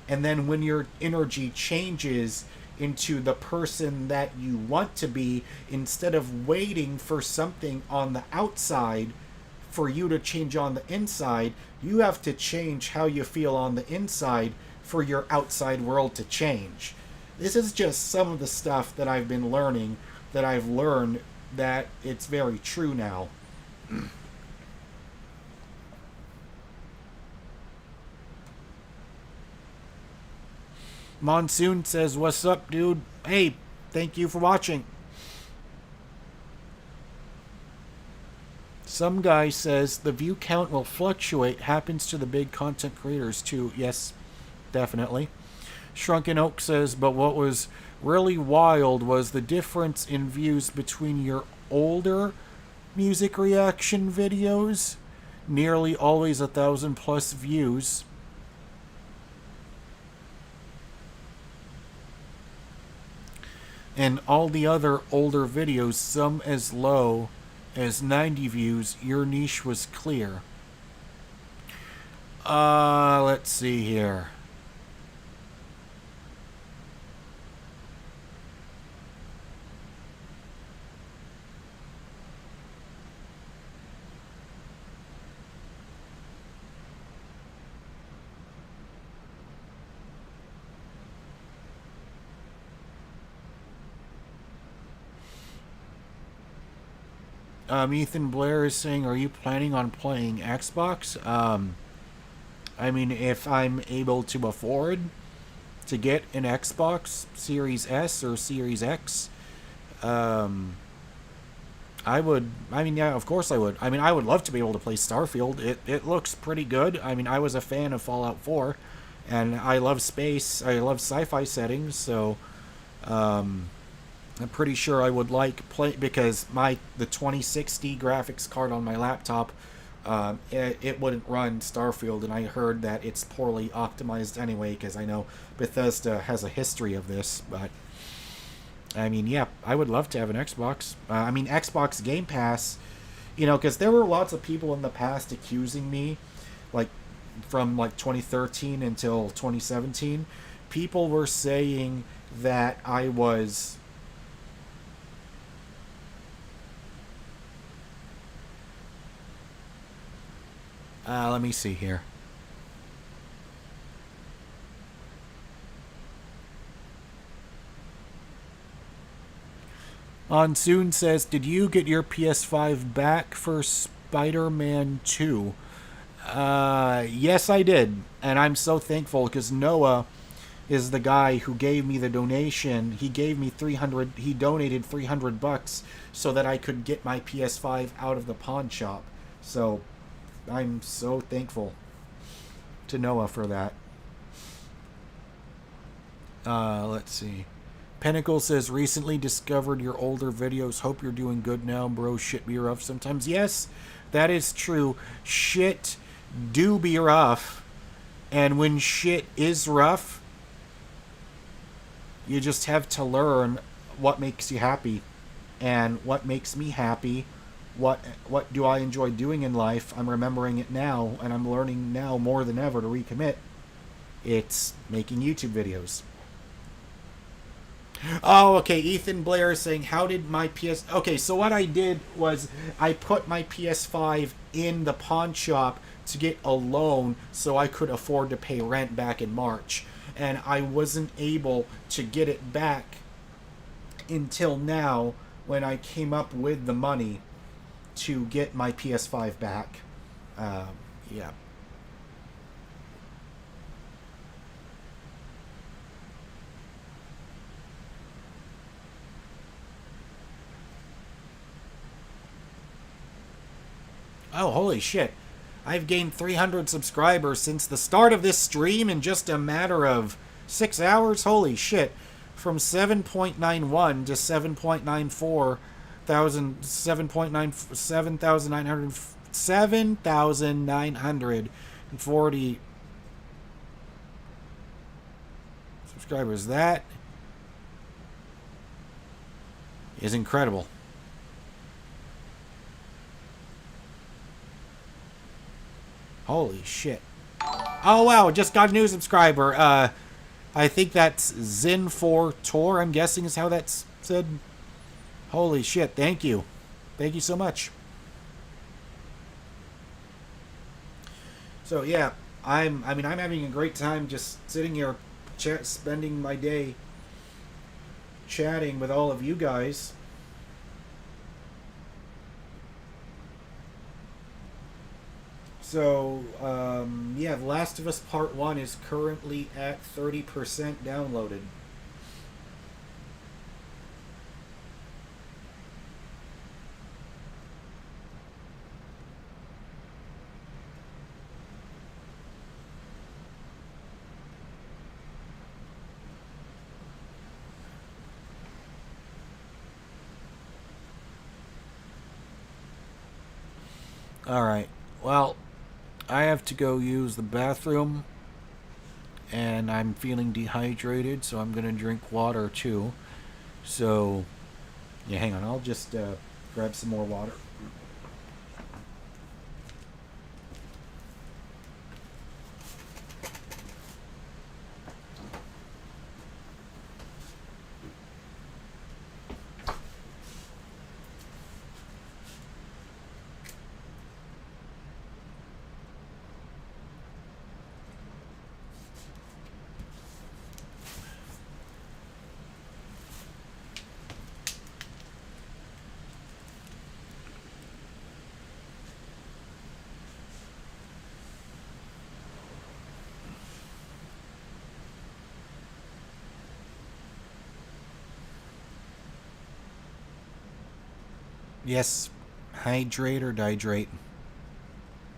And then when your energy changes into the person that you want to be, instead of waiting for something on the outside for you to change on the inside, you have to change how you feel on the inside for your outside world to change. This is just some of the stuff that I've been learning, that I've learned that it's very true now. Monsoon says, "What's up, dude? Hey, thank you for watching." Some guy says, "The view count will fluctuate. Happens to the big content creators too." Yes, definitely. Shrunken Oak says, "But what was really wild was the difference in views between your older music reaction videos, nearly always 1,000+ views, and all the other older videos, some as low as 90 views. Your niche was clear." Let's see here. Ethan Blair is saying, "Are you planning on playing Xbox?" I mean, if I'm able to afford to get an Xbox Series S or Series X, I would. I mean, yeah, of course I would. I mean, I would love to be able to play Starfield. It looks pretty good. I mean, I was a fan of Fallout 4, and I love space. I love sci-fi settings, so I'm pretty sure I would like play, because the 2060 graphics card on my laptop, it wouldn't run Starfield, and I heard that it's poorly optimized anyway, because I know Bethesda has a history of this. But I mean, yeah, I would love to have an Xbox. I mean, Xbox Game Pass, because there were lots of people in the past accusing me, like from like 2013 until 2017, people were saying that I was let me see here. Monsoon says, "Did you get your PS5 back for Spider-Man 2? Yes, I did. And I'm so thankful, because Noah is the guy who gave me the donation. He gave me he donated $300 so that I could get my PS5 out of the pawn shop. So I'm so thankful to Noah for that. Let's see. Pinnacle says, "Recently discovered your older videos. Hope you're doing good now, bro. Shit be rough sometimes." Yes, that is true. Shit do be rough. And when shit is rough, you just have to learn what makes you happy. And what makes me happy, what do I enjoy doing in life? I'm remembering it now, and I'm learning now more than ever to recommit. It's making YouTube videos. Oh, okay, Ethan Blair is saying, "How did my Okay, so what I did was I put my PS5 in the pawn shop to get a loan so I could afford to pay rent back in March. And I wasn't able to get it back until now, when I came up with the money to get my PS5 back." Yeah. Oh, holy shit. I've gained 300 subscribers since the start of this stream in just a matter of 6 hours. Holy shit. From 7.91 to 7.94 thousand, 7,940 subscribers. That is incredible. Holy shit. Oh, wow, just got a new subscriber. I think that's Zin4 Tor, I'm guessing is how that's said. Holy shit, thank you. Thank you so much. So, yeah, I mean, I'm having a great time just sitting here, spending my day chatting with all of you guys. So, yeah, The Last of Us Part 1 is currently at 30% downloaded. Alright, well, I have to go use the bathroom, and I'm feeling dehydrated, so I'm going to drink water too. So, yeah, hang on, I'll just grab some more water. Yes, hydrate or dihydrate.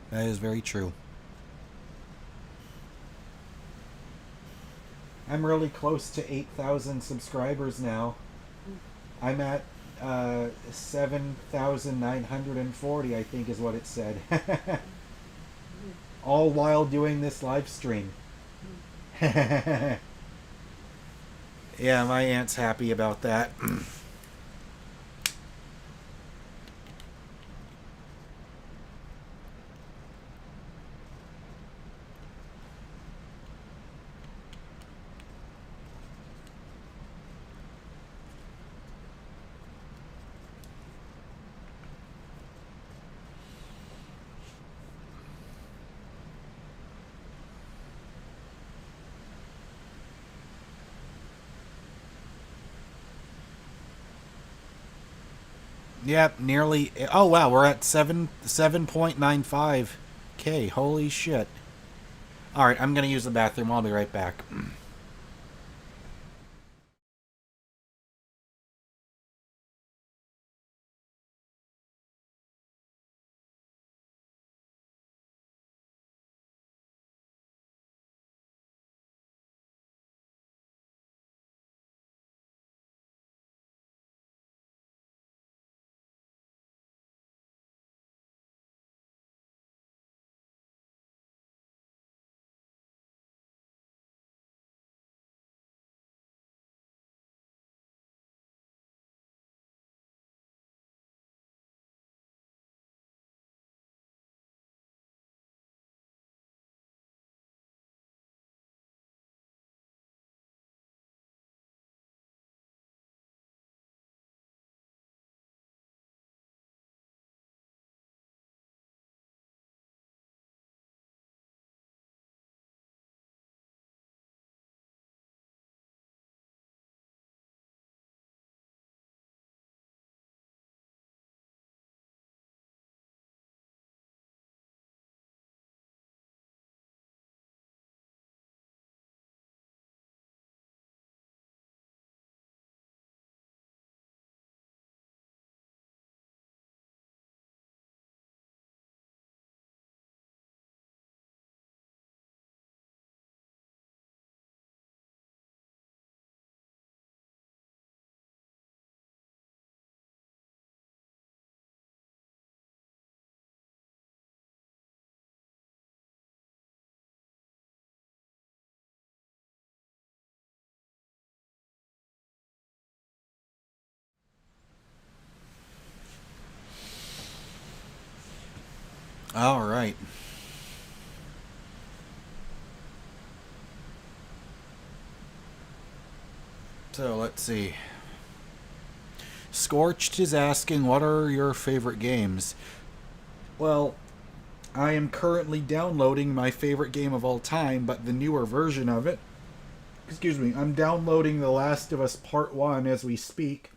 That is very true. I'm really close to 8,000 subscribers now. I'm at 7,940, I think is what it said. All while doing this live stream. Yeah, my aunt's happy about that. Yep, nearly. Oh wow, we're at 7.95K. Holy shit! All right, I'm gonna use the bathroom. I'll be right back. All right. So let's see. Scorched is asking, what are your favorite games? Well, I am currently downloading my favorite game of all time, but the newer version of it. Excuse me, I'm downloading The Last of Us Part 1 as we speak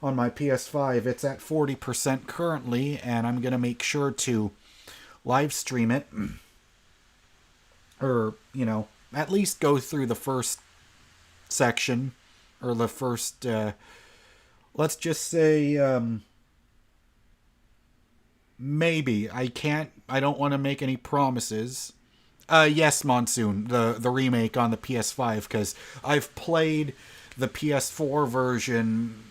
on my PS5. It's at 40% currently, and I'm going to make sure to live stream it. Or, at least go through the first section, or the first, let's just say, maybe. I don't want to make any promises. Yes, Monsoon, the remake on the PS5, because I've played the PS4 version,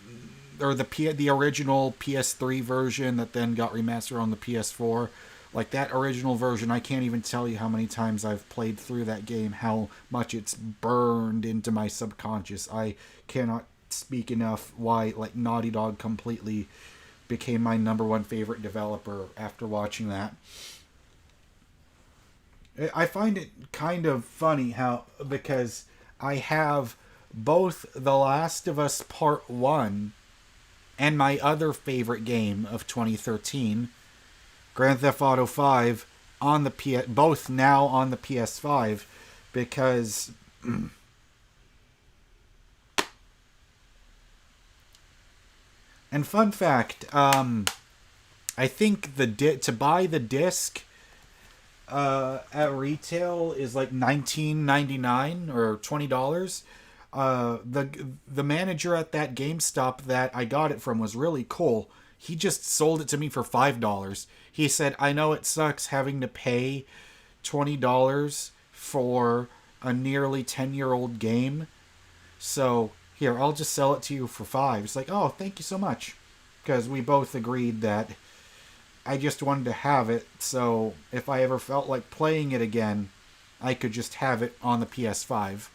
or the original PS3 version that then got remastered on the PS4. Like, that original version, I can't even tell you how many times I've played through that game, how much it's burned into my subconscious. I cannot speak enough why, like, Naughty Dog completely became my number one favorite developer after watching that. I find it kind of funny because I have both The Last of Us Part 1 and my other favorite game of 2013, Grand Theft Auto 5, on the both now on the PS5, because and fun fact, I think to buy the disc at retail is like $19.99 or $20. The manager at that GameStop that I got it from was really cool. He just sold it to me for $5. He said, I know it sucks having to pay $20 for a nearly 10-year-old game. So, here, I'll just sell it to you for $5. It's like, oh, thank you so much. Because we both agreed that I just wanted to have it, so if I ever felt like playing it again, I could just have it on the PS5.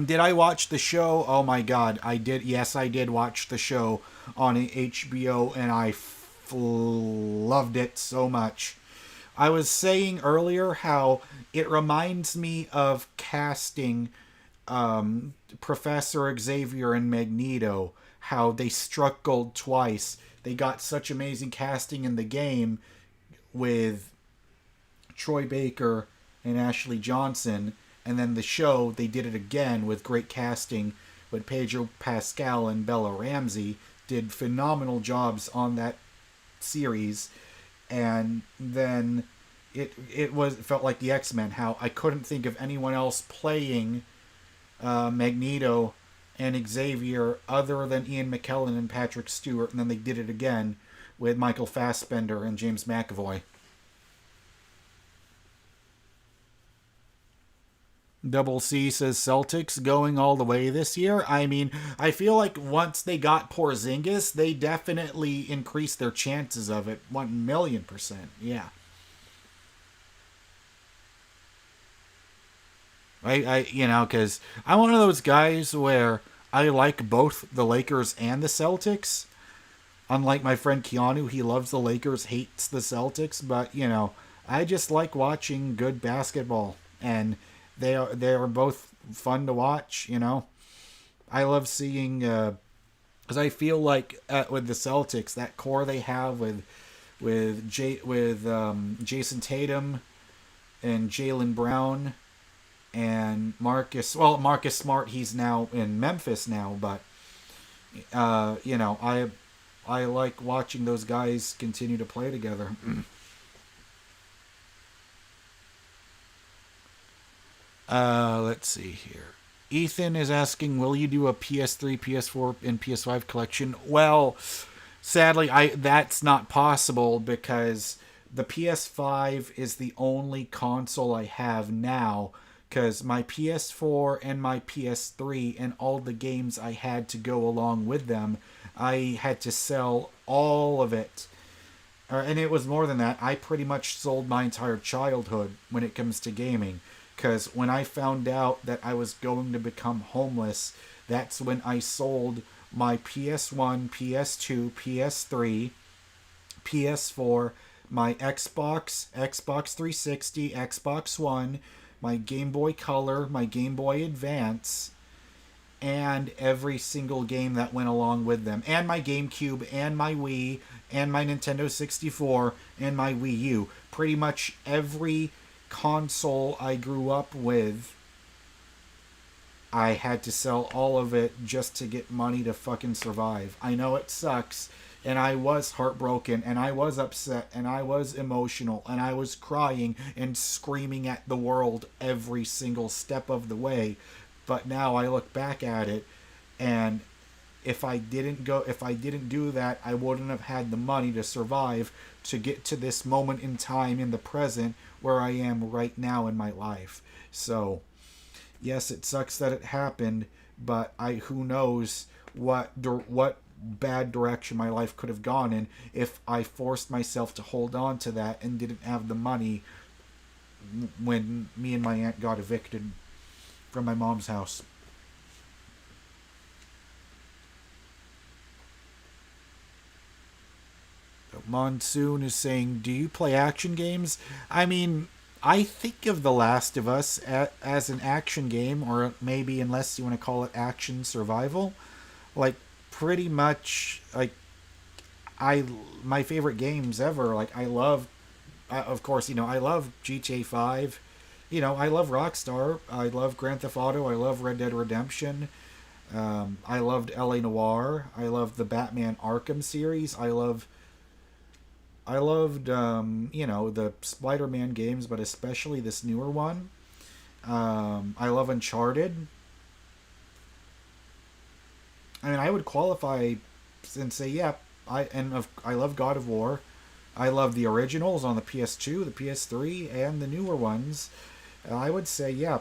Did I watch the show? Oh my god, I did. Yes, I did watch the show on HBO, and I loved it so much. I was saying earlier how it reminds me of casting Professor Xavier and Magneto, how they struck gold twice. They got such amazing casting in the game with Troy Baker and Ashley Johnson, and then the show, they did it again with great casting with Pedro Pascal and Bella Ramsey. Did phenomenal jobs on that series, and then it felt like the X-Men, how I couldn't think of anyone else playing Magneto and Xavier other than Ian McKellen and Patrick Stewart, and then they did it again with Michael Fassbender and James McAvoy. Double C says Celtics going all the way this year. I mean, I feel like once they got Porzingis, they definitely increased their chances of it 1,000,000%. Yeah. Because I'm one of those guys where I like both the Lakers and the Celtics. Unlike my friend Keanu, he loves the Lakers, hates the Celtics, but, I just like watching good basketball, and they are both fun to watch, I love seeing, because I feel like with the Celtics, that core they have with Jason Tatum and Jaylen Brown and Marcus Smart, he's now in Memphis now, but I like watching those guys continue to play together. Let's see here. Ethan is asking, will you do a PS3, PS4, and PS5 collection? Well, sadly, that's not possible because the PS5 is the only console I have now, because my PS4 and my PS3 and all the games I had to go along with them, I had to sell all of it. And it was more than that. I pretty much sold my entire childhood when it comes to gaming. Because when I found out that I was going to become homeless, that's when I sold my PS1, PS2, PS3, PS4, my Xbox 360, Xbox One, my Game Boy Color, my Game Boy Advance, and every single game that went along with them, and my GameCube, and my Wii, and my Nintendo 64, and my Wii U. Pretty much every console I grew up with, I had to sell all of it just to get money to fucking survive. I know it sucks, and I was heartbroken, and I was upset, and I was emotional, and I was crying and screaming at the world every single step of the way. But now I look back at it, and if I didn't do that, I wouldn't have had the money to survive to get to this moment in time in the present where I am right now in my life. So, yes, it sucks that it happened, but who knows what bad direction my life could have gone in if I forced myself to hold on to that and didn't have the money when me and my aunt got evicted from my mom's house. Monsoon is saying, do you play action games? I mean, I think of The Last of Us as an action game, or maybe, unless you want to call it action survival. Like, pretty much, like, my favorite games ever, like, I love, of course, I love GTA 5. I love Rockstar. I love Grand Theft Auto. I love Red Dead Redemption. I loved LA Noire. I loved the Batman Arkham series. I loved the Spider-Man games, but especially this newer one. I love Uncharted. I mean, I would qualify and say, yeah, I love God of War. I love the originals on the PS2, the PS3, and the newer ones. I would say, yeah,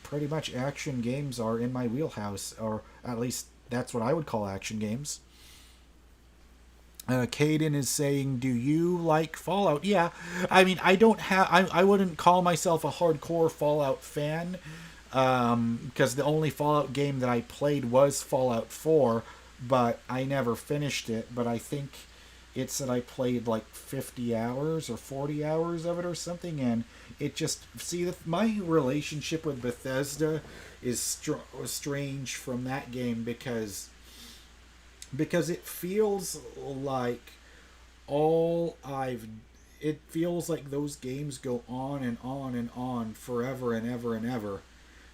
pretty much action games are in my wheelhouse, or at least that's what I would call action games. Caden is saying, do you like Fallout? Yeah, I mean, I wouldn't call myself a hardcore Fallout fan, because the only Fallout game that I played was Fallout 4, but I never finished it. But I think it said I played like 50 hours or 40 hours of it or something, and it just, my relationship with Bethesda is strange from that game, because it feels like it feels like those games go on and on and on forever and ever and ever,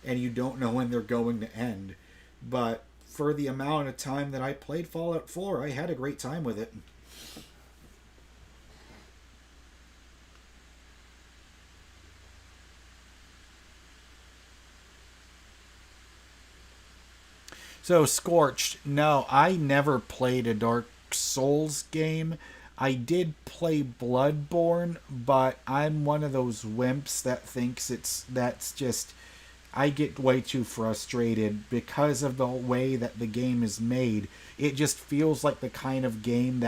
and you don't know when they're going to end. But for the amount of time that I played Fallout 4, I had a great time with it. So, Scorched, no, I never played a Dark Souls game. I did play Bloodborne, but I'm one of those wimps that thinks I get way too frustrated because of the way that the game is made. It just feels like the kind of game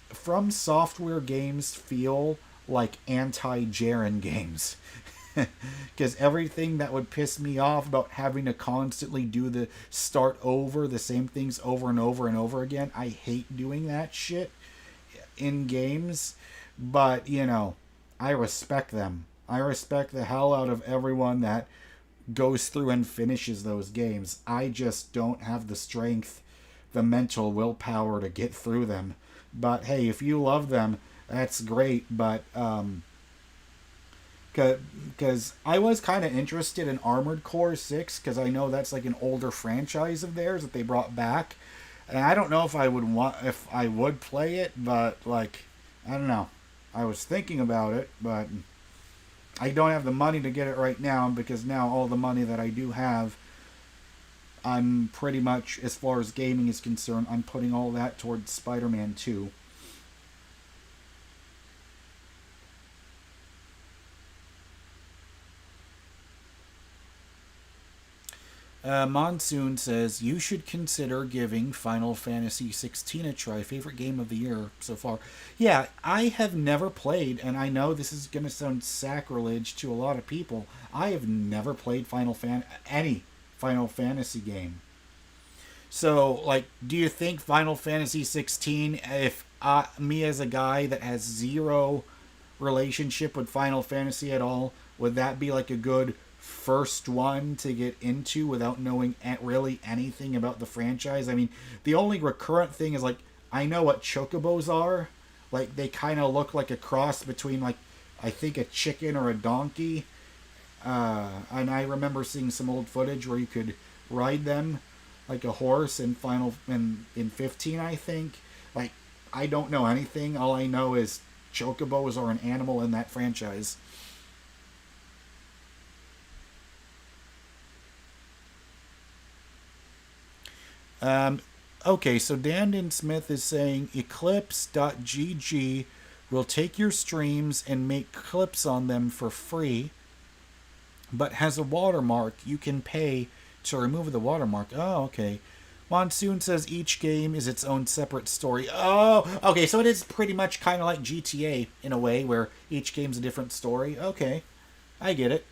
From Software games feel like anti-Jaren games. Because everything that would piss me off about having to constantly start over the same things over and over and over again, I hate doing that shit in games. But, I respect them. I respect the hell out of everyone that goes through and finishes those games. I just don't have the strength, the mental willpower to get through them. But hey, if you love them, that's great. But, because I was kind of interested in Armored Core 6, because I know that's like an older franchise of theirs that they brought back, and I don't know if I would play it, but like, I don't know. I was thinking about it, but I don't have the money to get it right now, because now all the money that I do have, I'm pretty much, as far as gaming is concerned, I'm putting all that towards Spider-Man 2. Monsoon says, you should consider giving Final Fantasy 16 a try. Favorite game of the year so far. Yeah, I have never played, and I know this is going to sound sacrilege to a lot of people. I have never played any Final Fantasy game. So, like, do you think Final Fantasy 16, if me as a guy that has zero relationship with Final Fantasy at all, would that be like a good first one to get into without knowing really anything about the franchise. I mean, the only recurrent thing is, like, I know what chocobos are. Like, they kind of look like a cross between, like, I think a chicken or a donkey. And I remember seeing some old footage where you could ride them like a horse in in 15, I think. Like, I don't know anything. All I know is chocobos are an animal in that franchise. Okay, so Dandon Smith is saying Eclipse.gg will take your streams and make clips on them for free, but has a watermark. You can pay to remove the watermark. Oh, okay. Monsoon says each game is its own separate story. Oh, okay, so it is pretty much kind of like GTA in a way, where each game's a different story. Okay, I get it.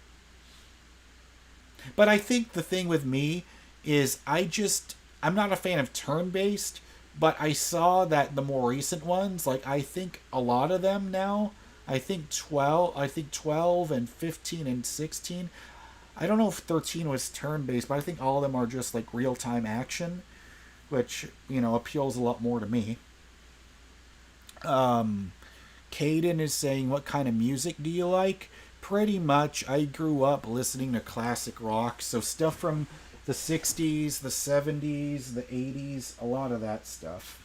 But I think the thing with me is I'm not a fan of turn-based, but I saw that the more recent ones, like, I think a lot of them now, I think 12 and 15 and 16, I don't know if 13 was turn-based, but I think all of them are just, like, real-time action, which, you know, appeals a lot more to me. Caden is saying, what kind of music do you like? Pretty much, I grew up listening to classic rock, so stuff from the 60s, the 70s, the 80s, a lot of that stuff.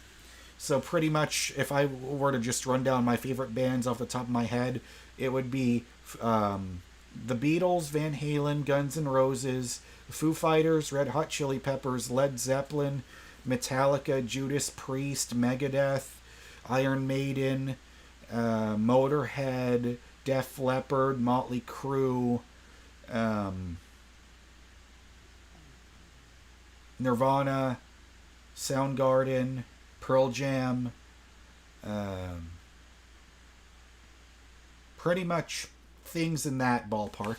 So pretty much, if I were to just run down my favorite bands off the top of my head, it would be the Beatles, Van Halen, Guns N' Roses, Foo Fighters, Red Hot Chili Peppers, Led Zeppelin, Metallica, Judas Priest, Megadeth, Iron Maiden, Motorhead, Def Leppard, Motley Crue, Nirvana, Soundgarden, Pearl Jam, pretty much things in that ballpark.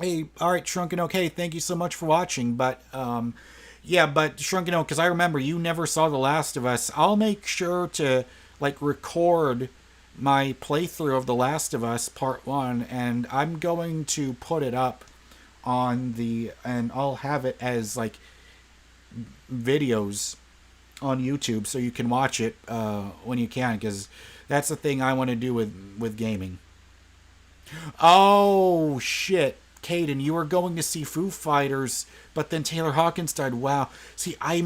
Hey, alright, Shrunken Oak, hey, thank you so much for watching, but, yeah, but Shrunken Oak, because I remember you never saw The Last of Us, I'll make sure to, like, record my playthrough of The Last of Us Part 1, and I'm going to put it up and I'll have it as, like, videos on YouTube so you can watch it when you can, because that's the thing I want to do with gaming. Oh, shit. Caden, you were going to see Foo Fighters, but then Taylor Hawkins died. Wow. See, I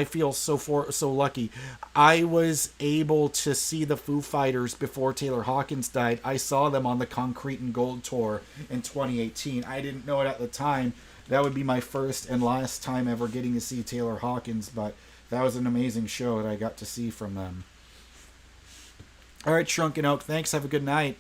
feel so lucky. I was able to see the Foo Fighters before Taylor Hawkins died. I saw them on the Concrete and Gold tour in 2018. I didn't know it at the time. That would be my first and last time ever getting to see Taylor Hawkins, but that was an amazing show that I got to see from them. All right, Shrunken Oak, thanks. Have a good night.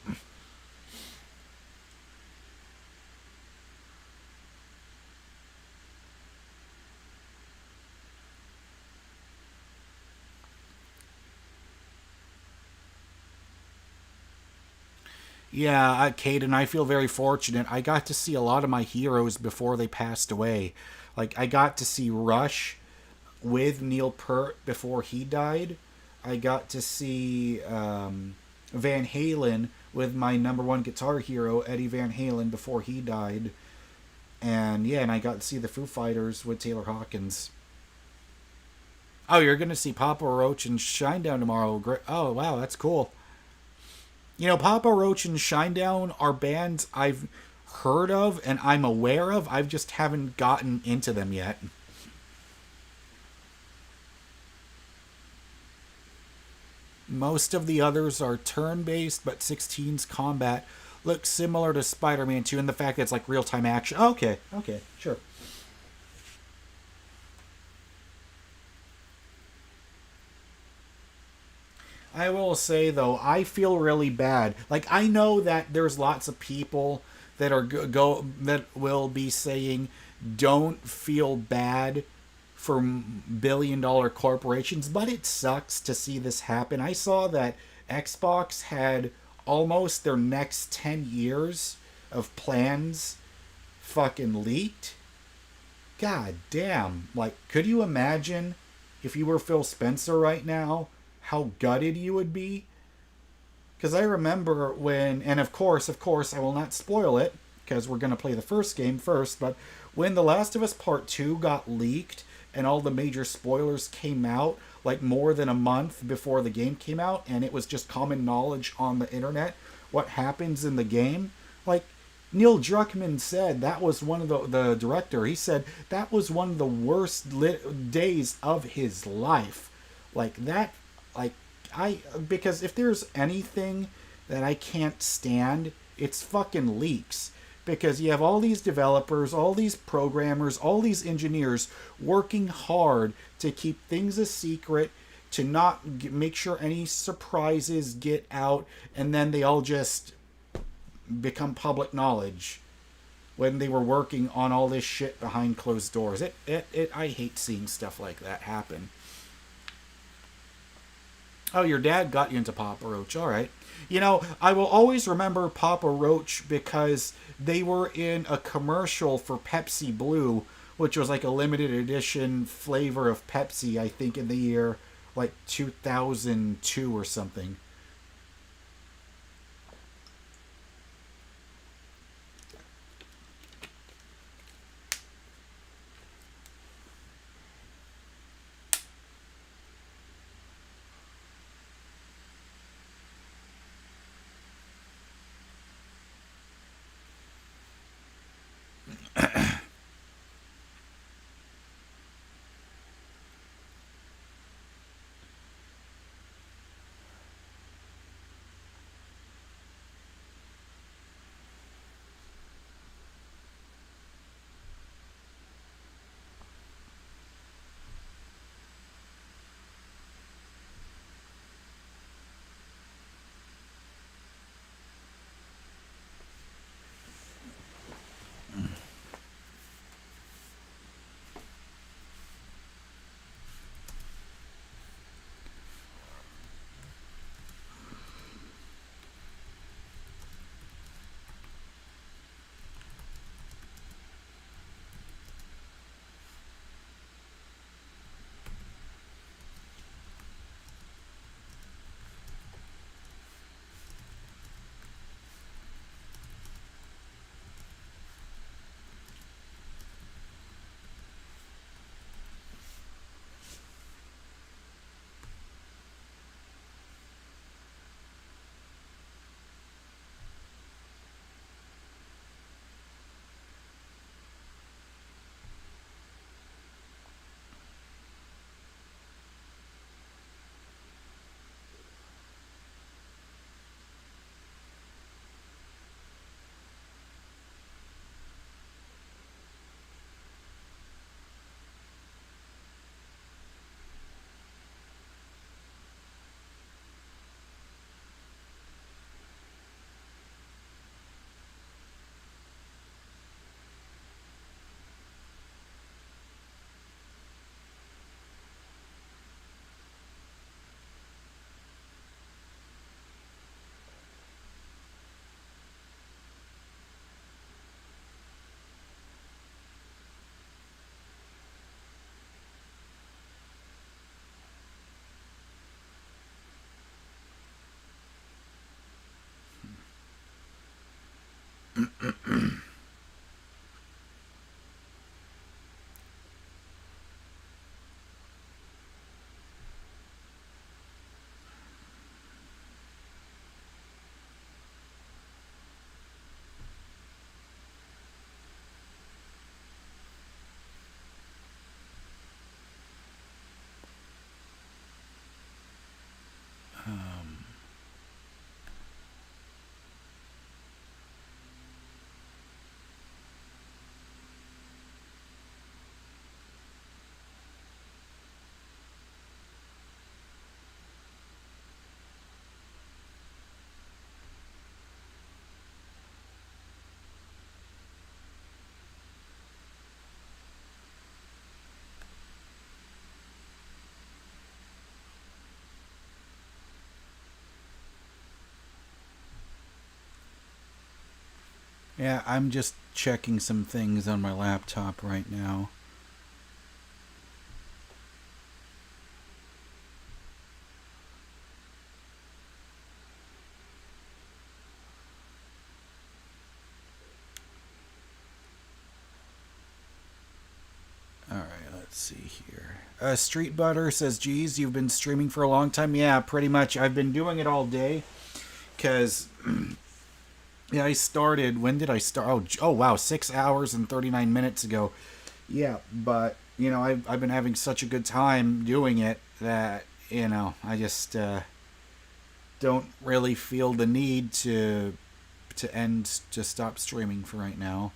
Yeah, Caden, I feel very fortunate. I got to see a lot of my heroes before they passed away. Like, I got to see Rush with Neil Peart before he died. I got to see Van Halen with my number one guitar hero, Eddie Van Halen, before he died. And, yeah, and I got to see the Foo Fighters with Taylor Hawkins. Oh, you're going to see Papa Roach and Shinedown tomorrow. Great. Oh, wow, that's cool. You know, Papa Roach and Shinedown are bands I've heard of and I'm aware of. I just haven't gotten into them yet. Most of the others are turn-based, but 16's combat looks similar to Spider-Man 2 in the fact that it's like real-time action. Okay, sure. I will say, though, I feel really bad. Like, I know that there's lots of people that are that will be saying, don't feel bad for billion-dollar corporations, but it sucks to see this happen. I saw that Xbox had almost their next 10 years of plans fucking leaked. God damn. Like, could you imagine if you were Phil Spencer right now, how gutted you would be. Because I remember when, and of course, I will not spoil it, because we're going to play the first game first, but when The Last of Us Part 2 got leaked, and all the major spoilers came out, like more than a month before the game came out, and it was just common knowledge on the internet, what happens in the game, like, Neil Druckmann said that was one of the director, he said that was one of the worst days of his life. Like, that, like, because if there's anything that I can't stand, it's fucking leaks. Because you have all these developers, all these programmers, all these engineers working hard to keep things a secret, to not make sure any surprises get out, and then they all just become public knowledge when they were working on all this shit behind closed doors. I hate seeing stuff like that happen. Oh, your dad got you into Papa Roach. All right. You know, I will always remember Papa Roach because they were in a commercial for Pepsi Blue, which was like a limited edition flavor of Pepsi, I think in the year like 2002 or something. Yeah, I'm just checking some things on my laptop right now. Let's see here. Street Butter says, geez, you've been streaming for a long time. Yeah, pretty much. I've been doing it all day. Because, yeah, I started, when did I start? Oh, wow, 6 hours and 39 minutes ago. Yeah, but, you know, I've been having such a good time doing it that, you know, I just don't really feel the need to stop streaming for right now.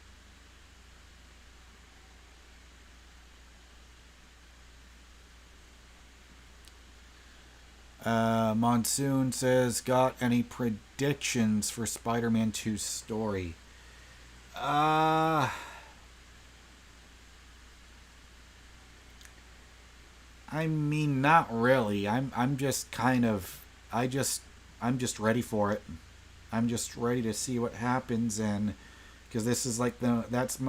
Monsoon says, got any predictions for Spider-Man 2's story? I mean, not really. I'm just kind of, I'm just ready for it. I'm just ready to see what happens, and because this is like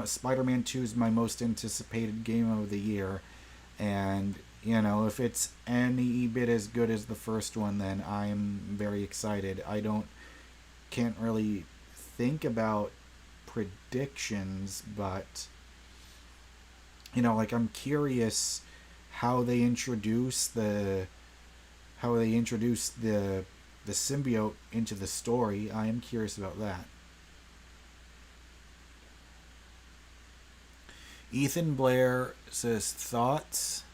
Spider-Man 2 is my most anticipated game of the year, and you know, if it's any bit as good as the first one, then I'm very excited. Can't really think about predictions, but you know, like I'm curious how they introduce the symbiote into the story. I am curious about that. Ethan Blair says, thoughts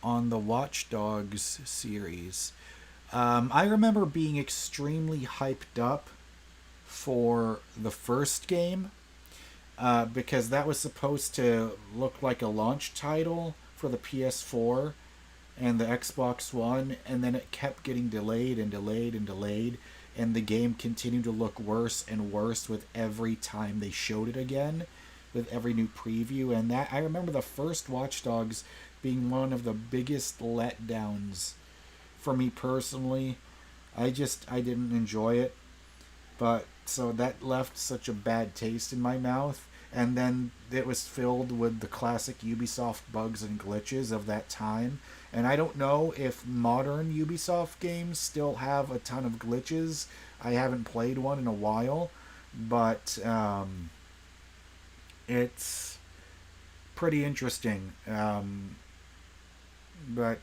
on the Watch Dogs series. I remember being extremely hyped up for the first game because that was supposed to look like a launch title for the PS4 and the Xbox One, and then it kept getting delayed and delayed and delayed, and the game continued to look worse and worse with every time they showed it again, with every new preview. And that, I remember the first Watch Dogs being one of the biggest letdowns for me personally. I didn't enjoy it, but so that left such a bad taste in my mouth. And then it was filled with the classic Ubisoft bugs and glitches of that time. And I don't know if modern Ubisoft games still have a ton of glitches. I haven't played one in a while, but it's pretty interesting. But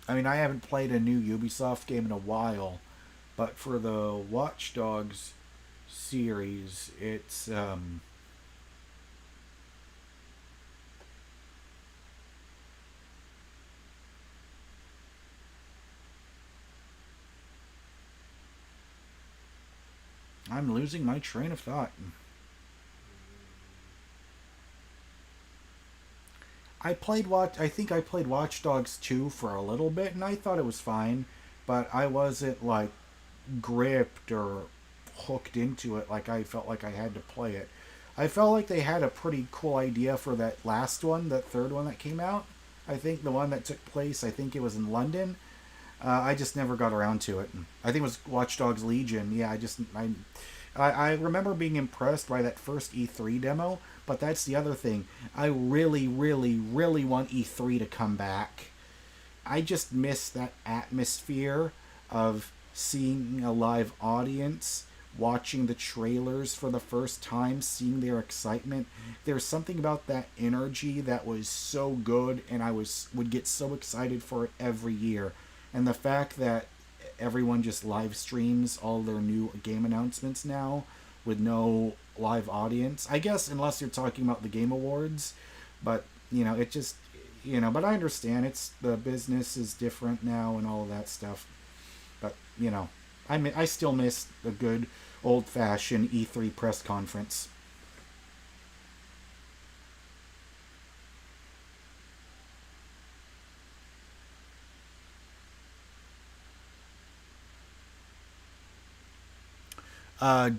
I mean, I haven't played a new Ubisoft game in a while, but for the Watch Dogs series, it's I'm losing my train of thought. I think I played Watch Dogs 2 for a little bit, and I thought it was fine, but I wasn't like gripped or hooked into it like I felt like I had to play it. I felt like they had a pretty cool idea for that last one, that third one that came out. I think the one that took place, I think it was in London. I just never got around to it. I think it was Watch Dogs Legion. Yeah, I remember being impressed by that first E3 demo, but that's the other thing. I really, really, really want E3 to come back. I just miss that atmosphere of seeing a live audience, watching the trailers for the first time, seeing their excitement. There's something about that energy that was so good, and I would get so excited for it every year. And the fact that everyone just live streams all their new game announcements now with no live audience, I guess, unless you're talking about the Game Awards, but you know, it just, you know, but I understand the business is different now and all of that stuff, but you know, I still miss the good old-fashioned E3 press conference.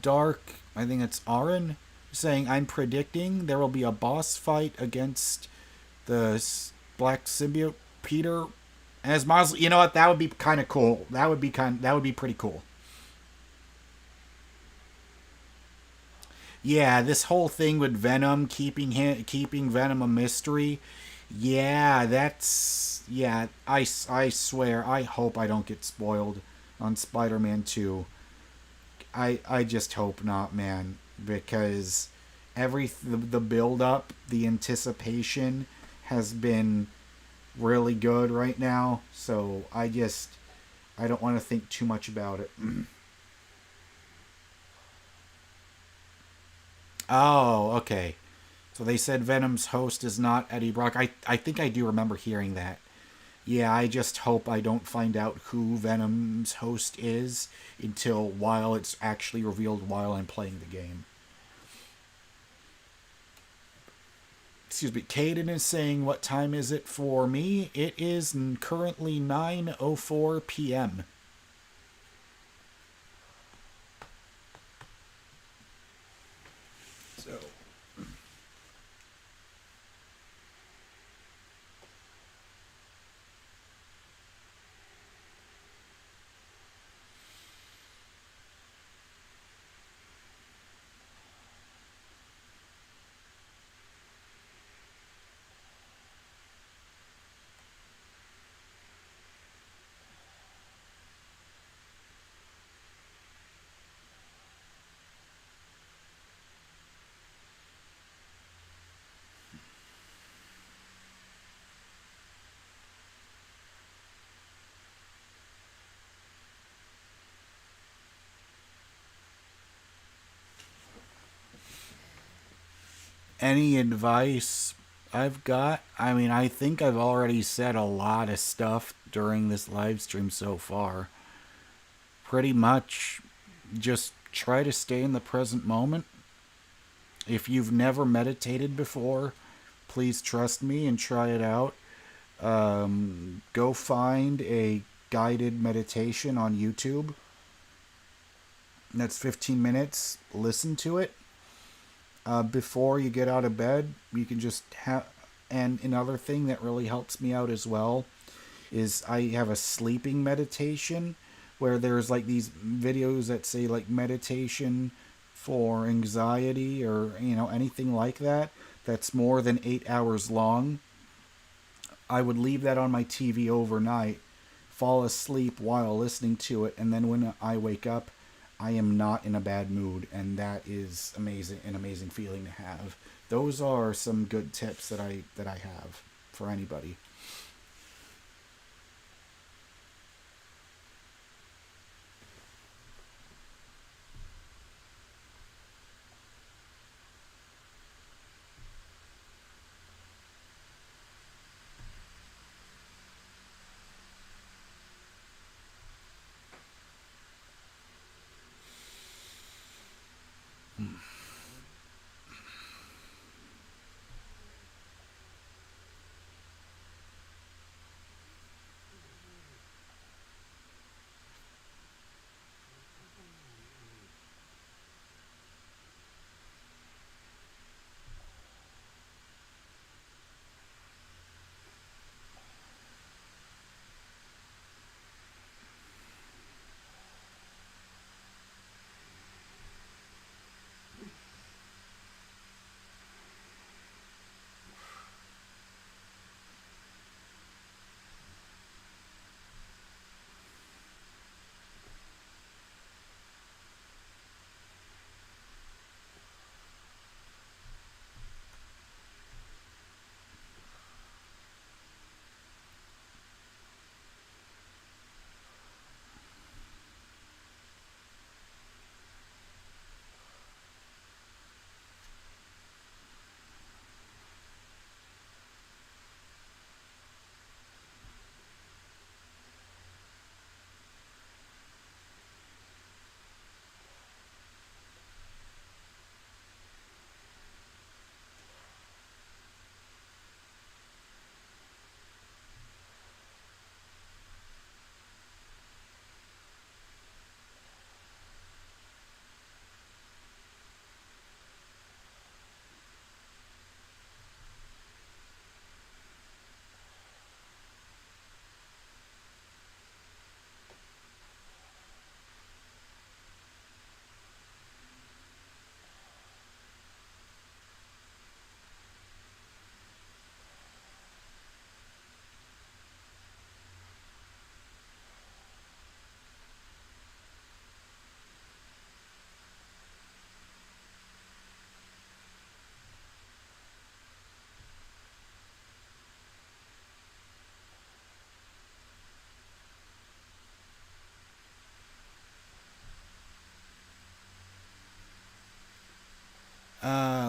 Dark, I think it's Aaron, saying, I'm predicting there will be a boss fight against the Black Symbiote Peter as Mosley. You know what? That would be kind of cool. That would be pretty cool. Yeah, this whole thing with Venom keeping Venom a mystery. Yeah, I swear, I hope I don't get spoiled on Spider-Man 2. I just hope not, man, because the build up, the anticipation has been really good right now. So I don't want to think too much about it. Oh, okay. So they said Venom's host is not Eddie Brock. I think I do remember hearing that. Yeah, I just hope I don't find out who Venom's host is while it's actually revealed while I'm playing the game. Excuse me, Caden is saying, what time is it for me? It is currently 9:04 p.m. So... Any advice I've got? I mean, I think I've already said a lot of stuff during this live stream so far. Pretty much just try to stay in the present moment. If you've never meditated before, please trust me and try it out. Go find a guided meditation on YouTube. That's 15 minutes. Listen to it. Before you get out of bed, you can just have... And another thing that really helps me out as well is I have a sleeping meditation where there's like these videos that say like meditation for anxiety or, anything like that that's more than 8 hours long. I would leave that on my TV overnight, fall asleep while listening to it, and then when I wake up, I am not in a bad mood, and that is an amazing feeling to have. Those are some good tips that I have for anybody.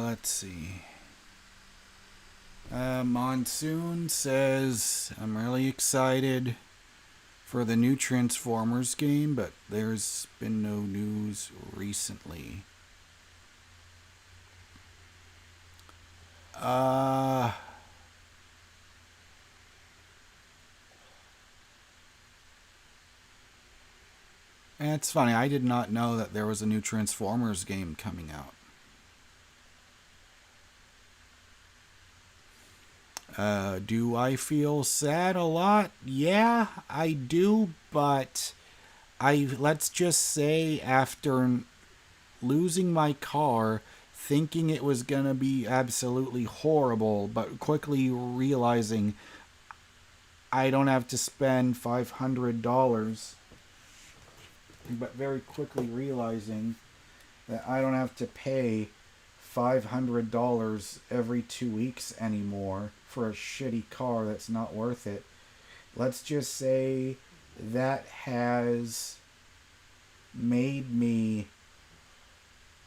Let's see. Monsoon says, I'm really excited for the new Transformers game, but there's been no news recently. It's funny, I did not know that there was a new Transformers game coming out. Do I feel sad a lot? Yeah, I do, but let's just say after losing my car, thinking it was gonna be absolutely horrible, but quickly realizing I don't have to spend $500, but very quickly realizing that I don't have to pay $500 every 2 weeks anymore for a shitty car that's not worth it. Let's just say that has made me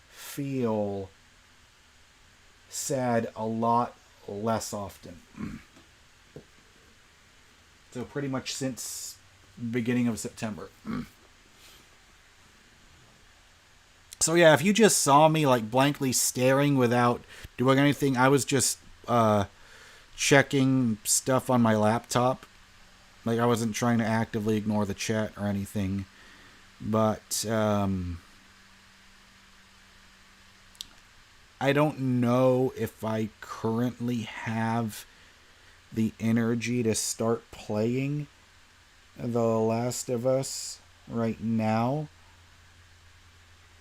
feel sad a lot less often. So pretty much since beginning of September. So yeah, if you just saw me like blankly staring without doing anything, I was just checking stuff on my laptop. Like I wasn't trying to actively ignore the chat or anything. But I don't know if I currently have the energy to start playing The Last of Us right now.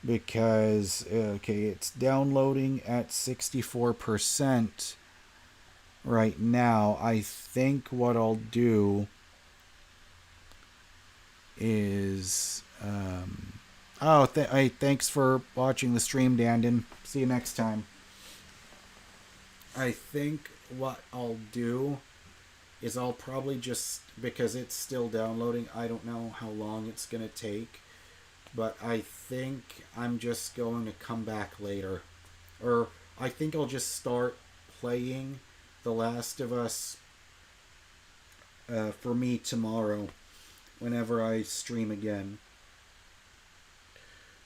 Because, okay, it's downloading at 64% right now. I think what I'll do is... hey, thanks for watching the stream, Dandon. See you next time. I think what I'll do is I'll probably just... Because it's still downloading, I don't know how long it's going to take. But I think I'm just going to come back later. Or I think I'll just start playing The Last of Us for me tomorrow, whenever I stream again.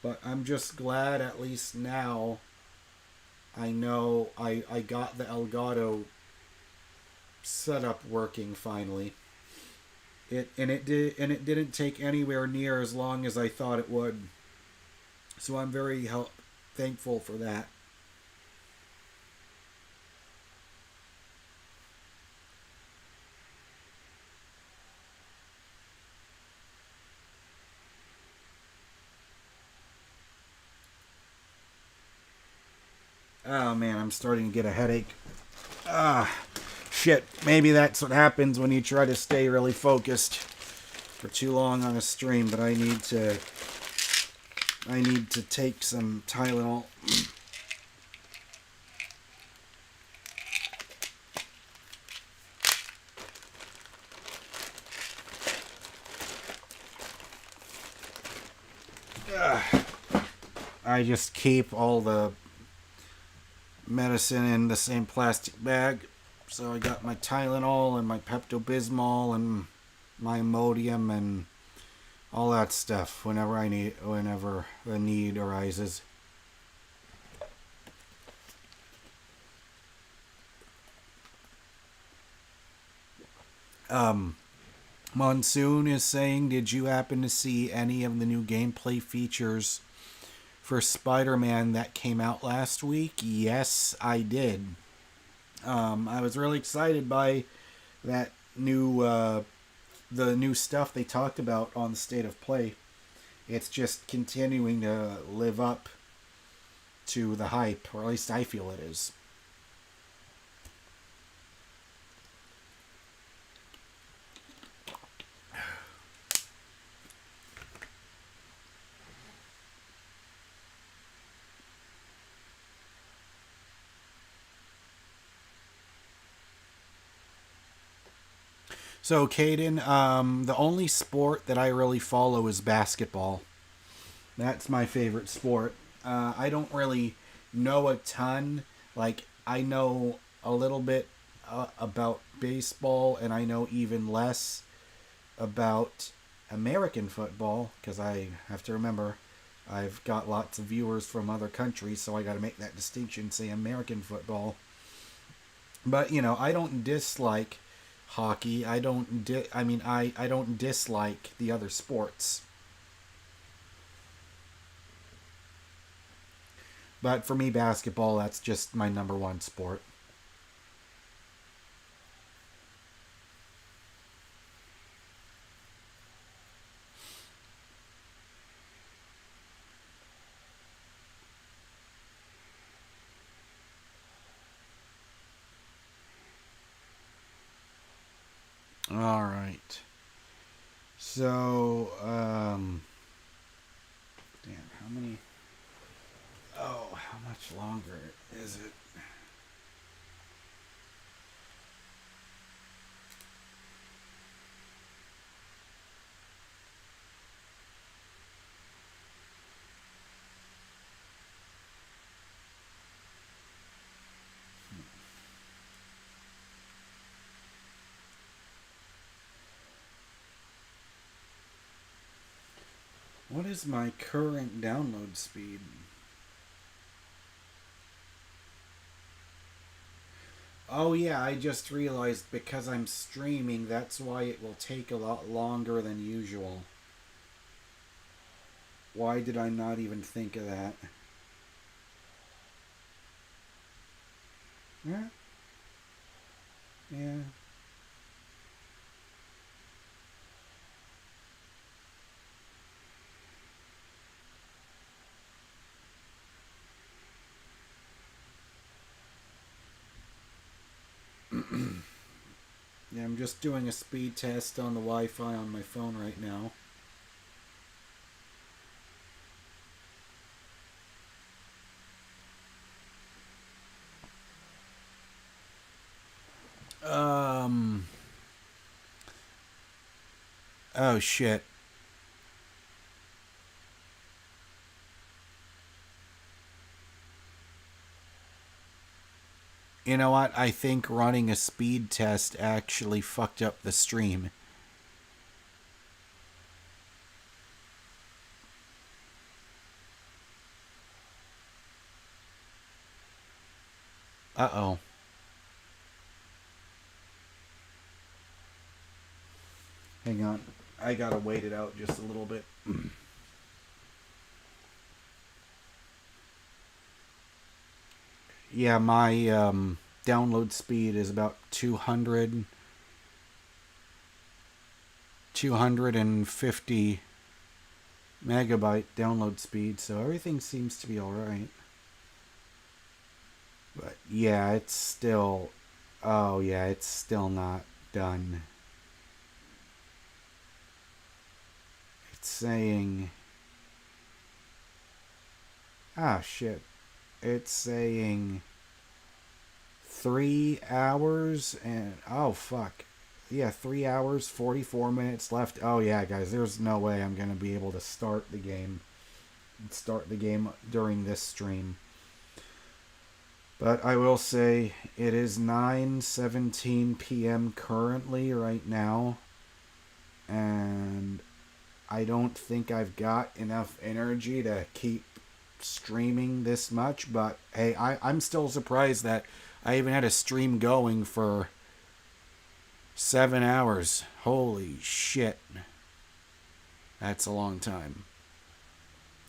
But I'm just glad at least now I know I got the Elgato setup working finally. It didn't take anywhere near as long as I thought it would. So I'm very thankful for that. Oh man, I'm starting to get a headache. Shit, maybe that's what happens when you try to stay really focused for too long on a stream, but I need to take some Tylenol. I just keep all the medicine in the same plastic bag. So I got my Tylenol and my Pepto-Bismol and my Imodium and all that stuff whenever the need arises. Monsoon is saying, did you happen to see any of the new gameplay features for Spider-Man that came out last week? Yes, I did. I was really excited by that the new stuff they talked about on the State of Play. It's just continuing to live up to the hype, or at least I feel it is. So, Caden, the only sport that I really follow is basketball. That's my favorite sport. I don't really know a ton Like, I know a little bit about baseball, and I know even less about American football, because I have to remember I've got lots of viewers from other countries, so I got to make that distinction, say American football. But, you know, I don't dislike hockey. I don't dislike the other sports. But for me, basketball, that's just my number one sport. All right. So, damn, how many? Oh, how much longer is it? What is my current download speed? Oh yeah, I just realized because I'm streaming, that's why it will take a lot longer than usual. Why did I not even think of that? Yeah. Yeah. Yeah, I'm just doing a speed test on the Wi-Fi on my phone right now. Oh shit. You know what? I think running a speed test actually fucked up the stream. Uh-oh. Hang on. I gotta wait it out just a little bit. Yeah, my download speed is about 250 megabyte download speed, so everything seems to be alright. But yeah, it's still... Oh yeah, it's still not done. It's saying... Ah, shit. It's saying 3 hours and... Oh, fuck. Yeah, 3 hours, 44 minutes left. Oh, yeah, guys, there's no way I'm going to be able to start the game during this stream. But I will say it is 9:17 p.m. currently right now. And I don't think I've got enough energy to keep streaming this much, but hey, I'm still surprised that I even had a stream going for 7 hours. Holy shit. That's a long time.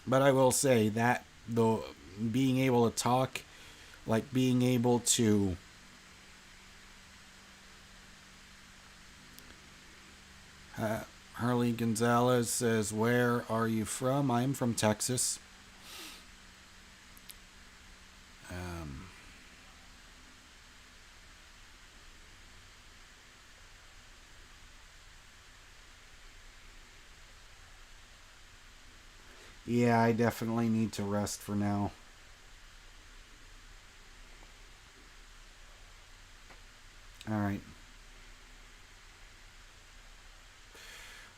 But I will say that the being able to talk, like being able to Harley Gonzalez says, "Where are you from?" I'm from Texas. Yeah, I definitely need to rest for now. Alright.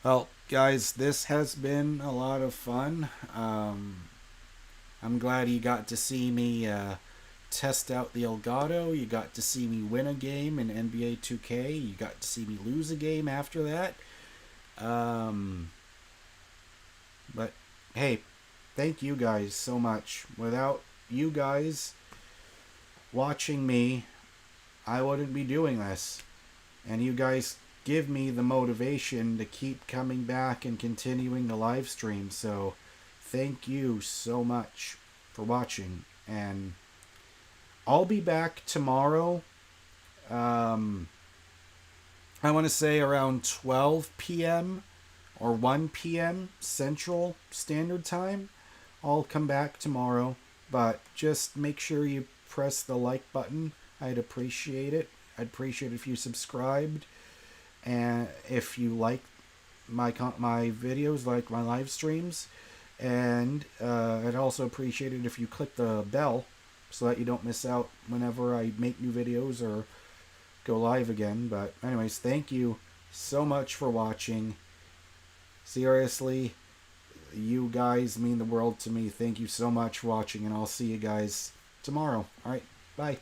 Well, guys, this has been a lot of fun. I'm glad you got to see me test out the Elgato. You got to see me win a game in NBA 2K. You got to see me lose a game after that. But hey, thank you guys so much. Without you guys watching me, I wouldn't be doing this. And you guys give me the motivation to keep coming back and continuing the live stream. So thank you so much for watching. And I'll be back tomorrow. I want to say around 12 p.m. or 1 p.m. Central Standard Time. I'll come back tomorrow. But just make sure you press the like button. I'd appreciate it. I'd appreciate it if you subscribed. And if you like my videos, like my live streams. And I'd also appreciate it if you click the bell so that you don't miss out whenever I make new videos or go live again. But anyways, thank you so much for watching. Seriously, you guys mean the world to me. Thank you so much for watching, and I'll see you guys tomorrow. All right, bye.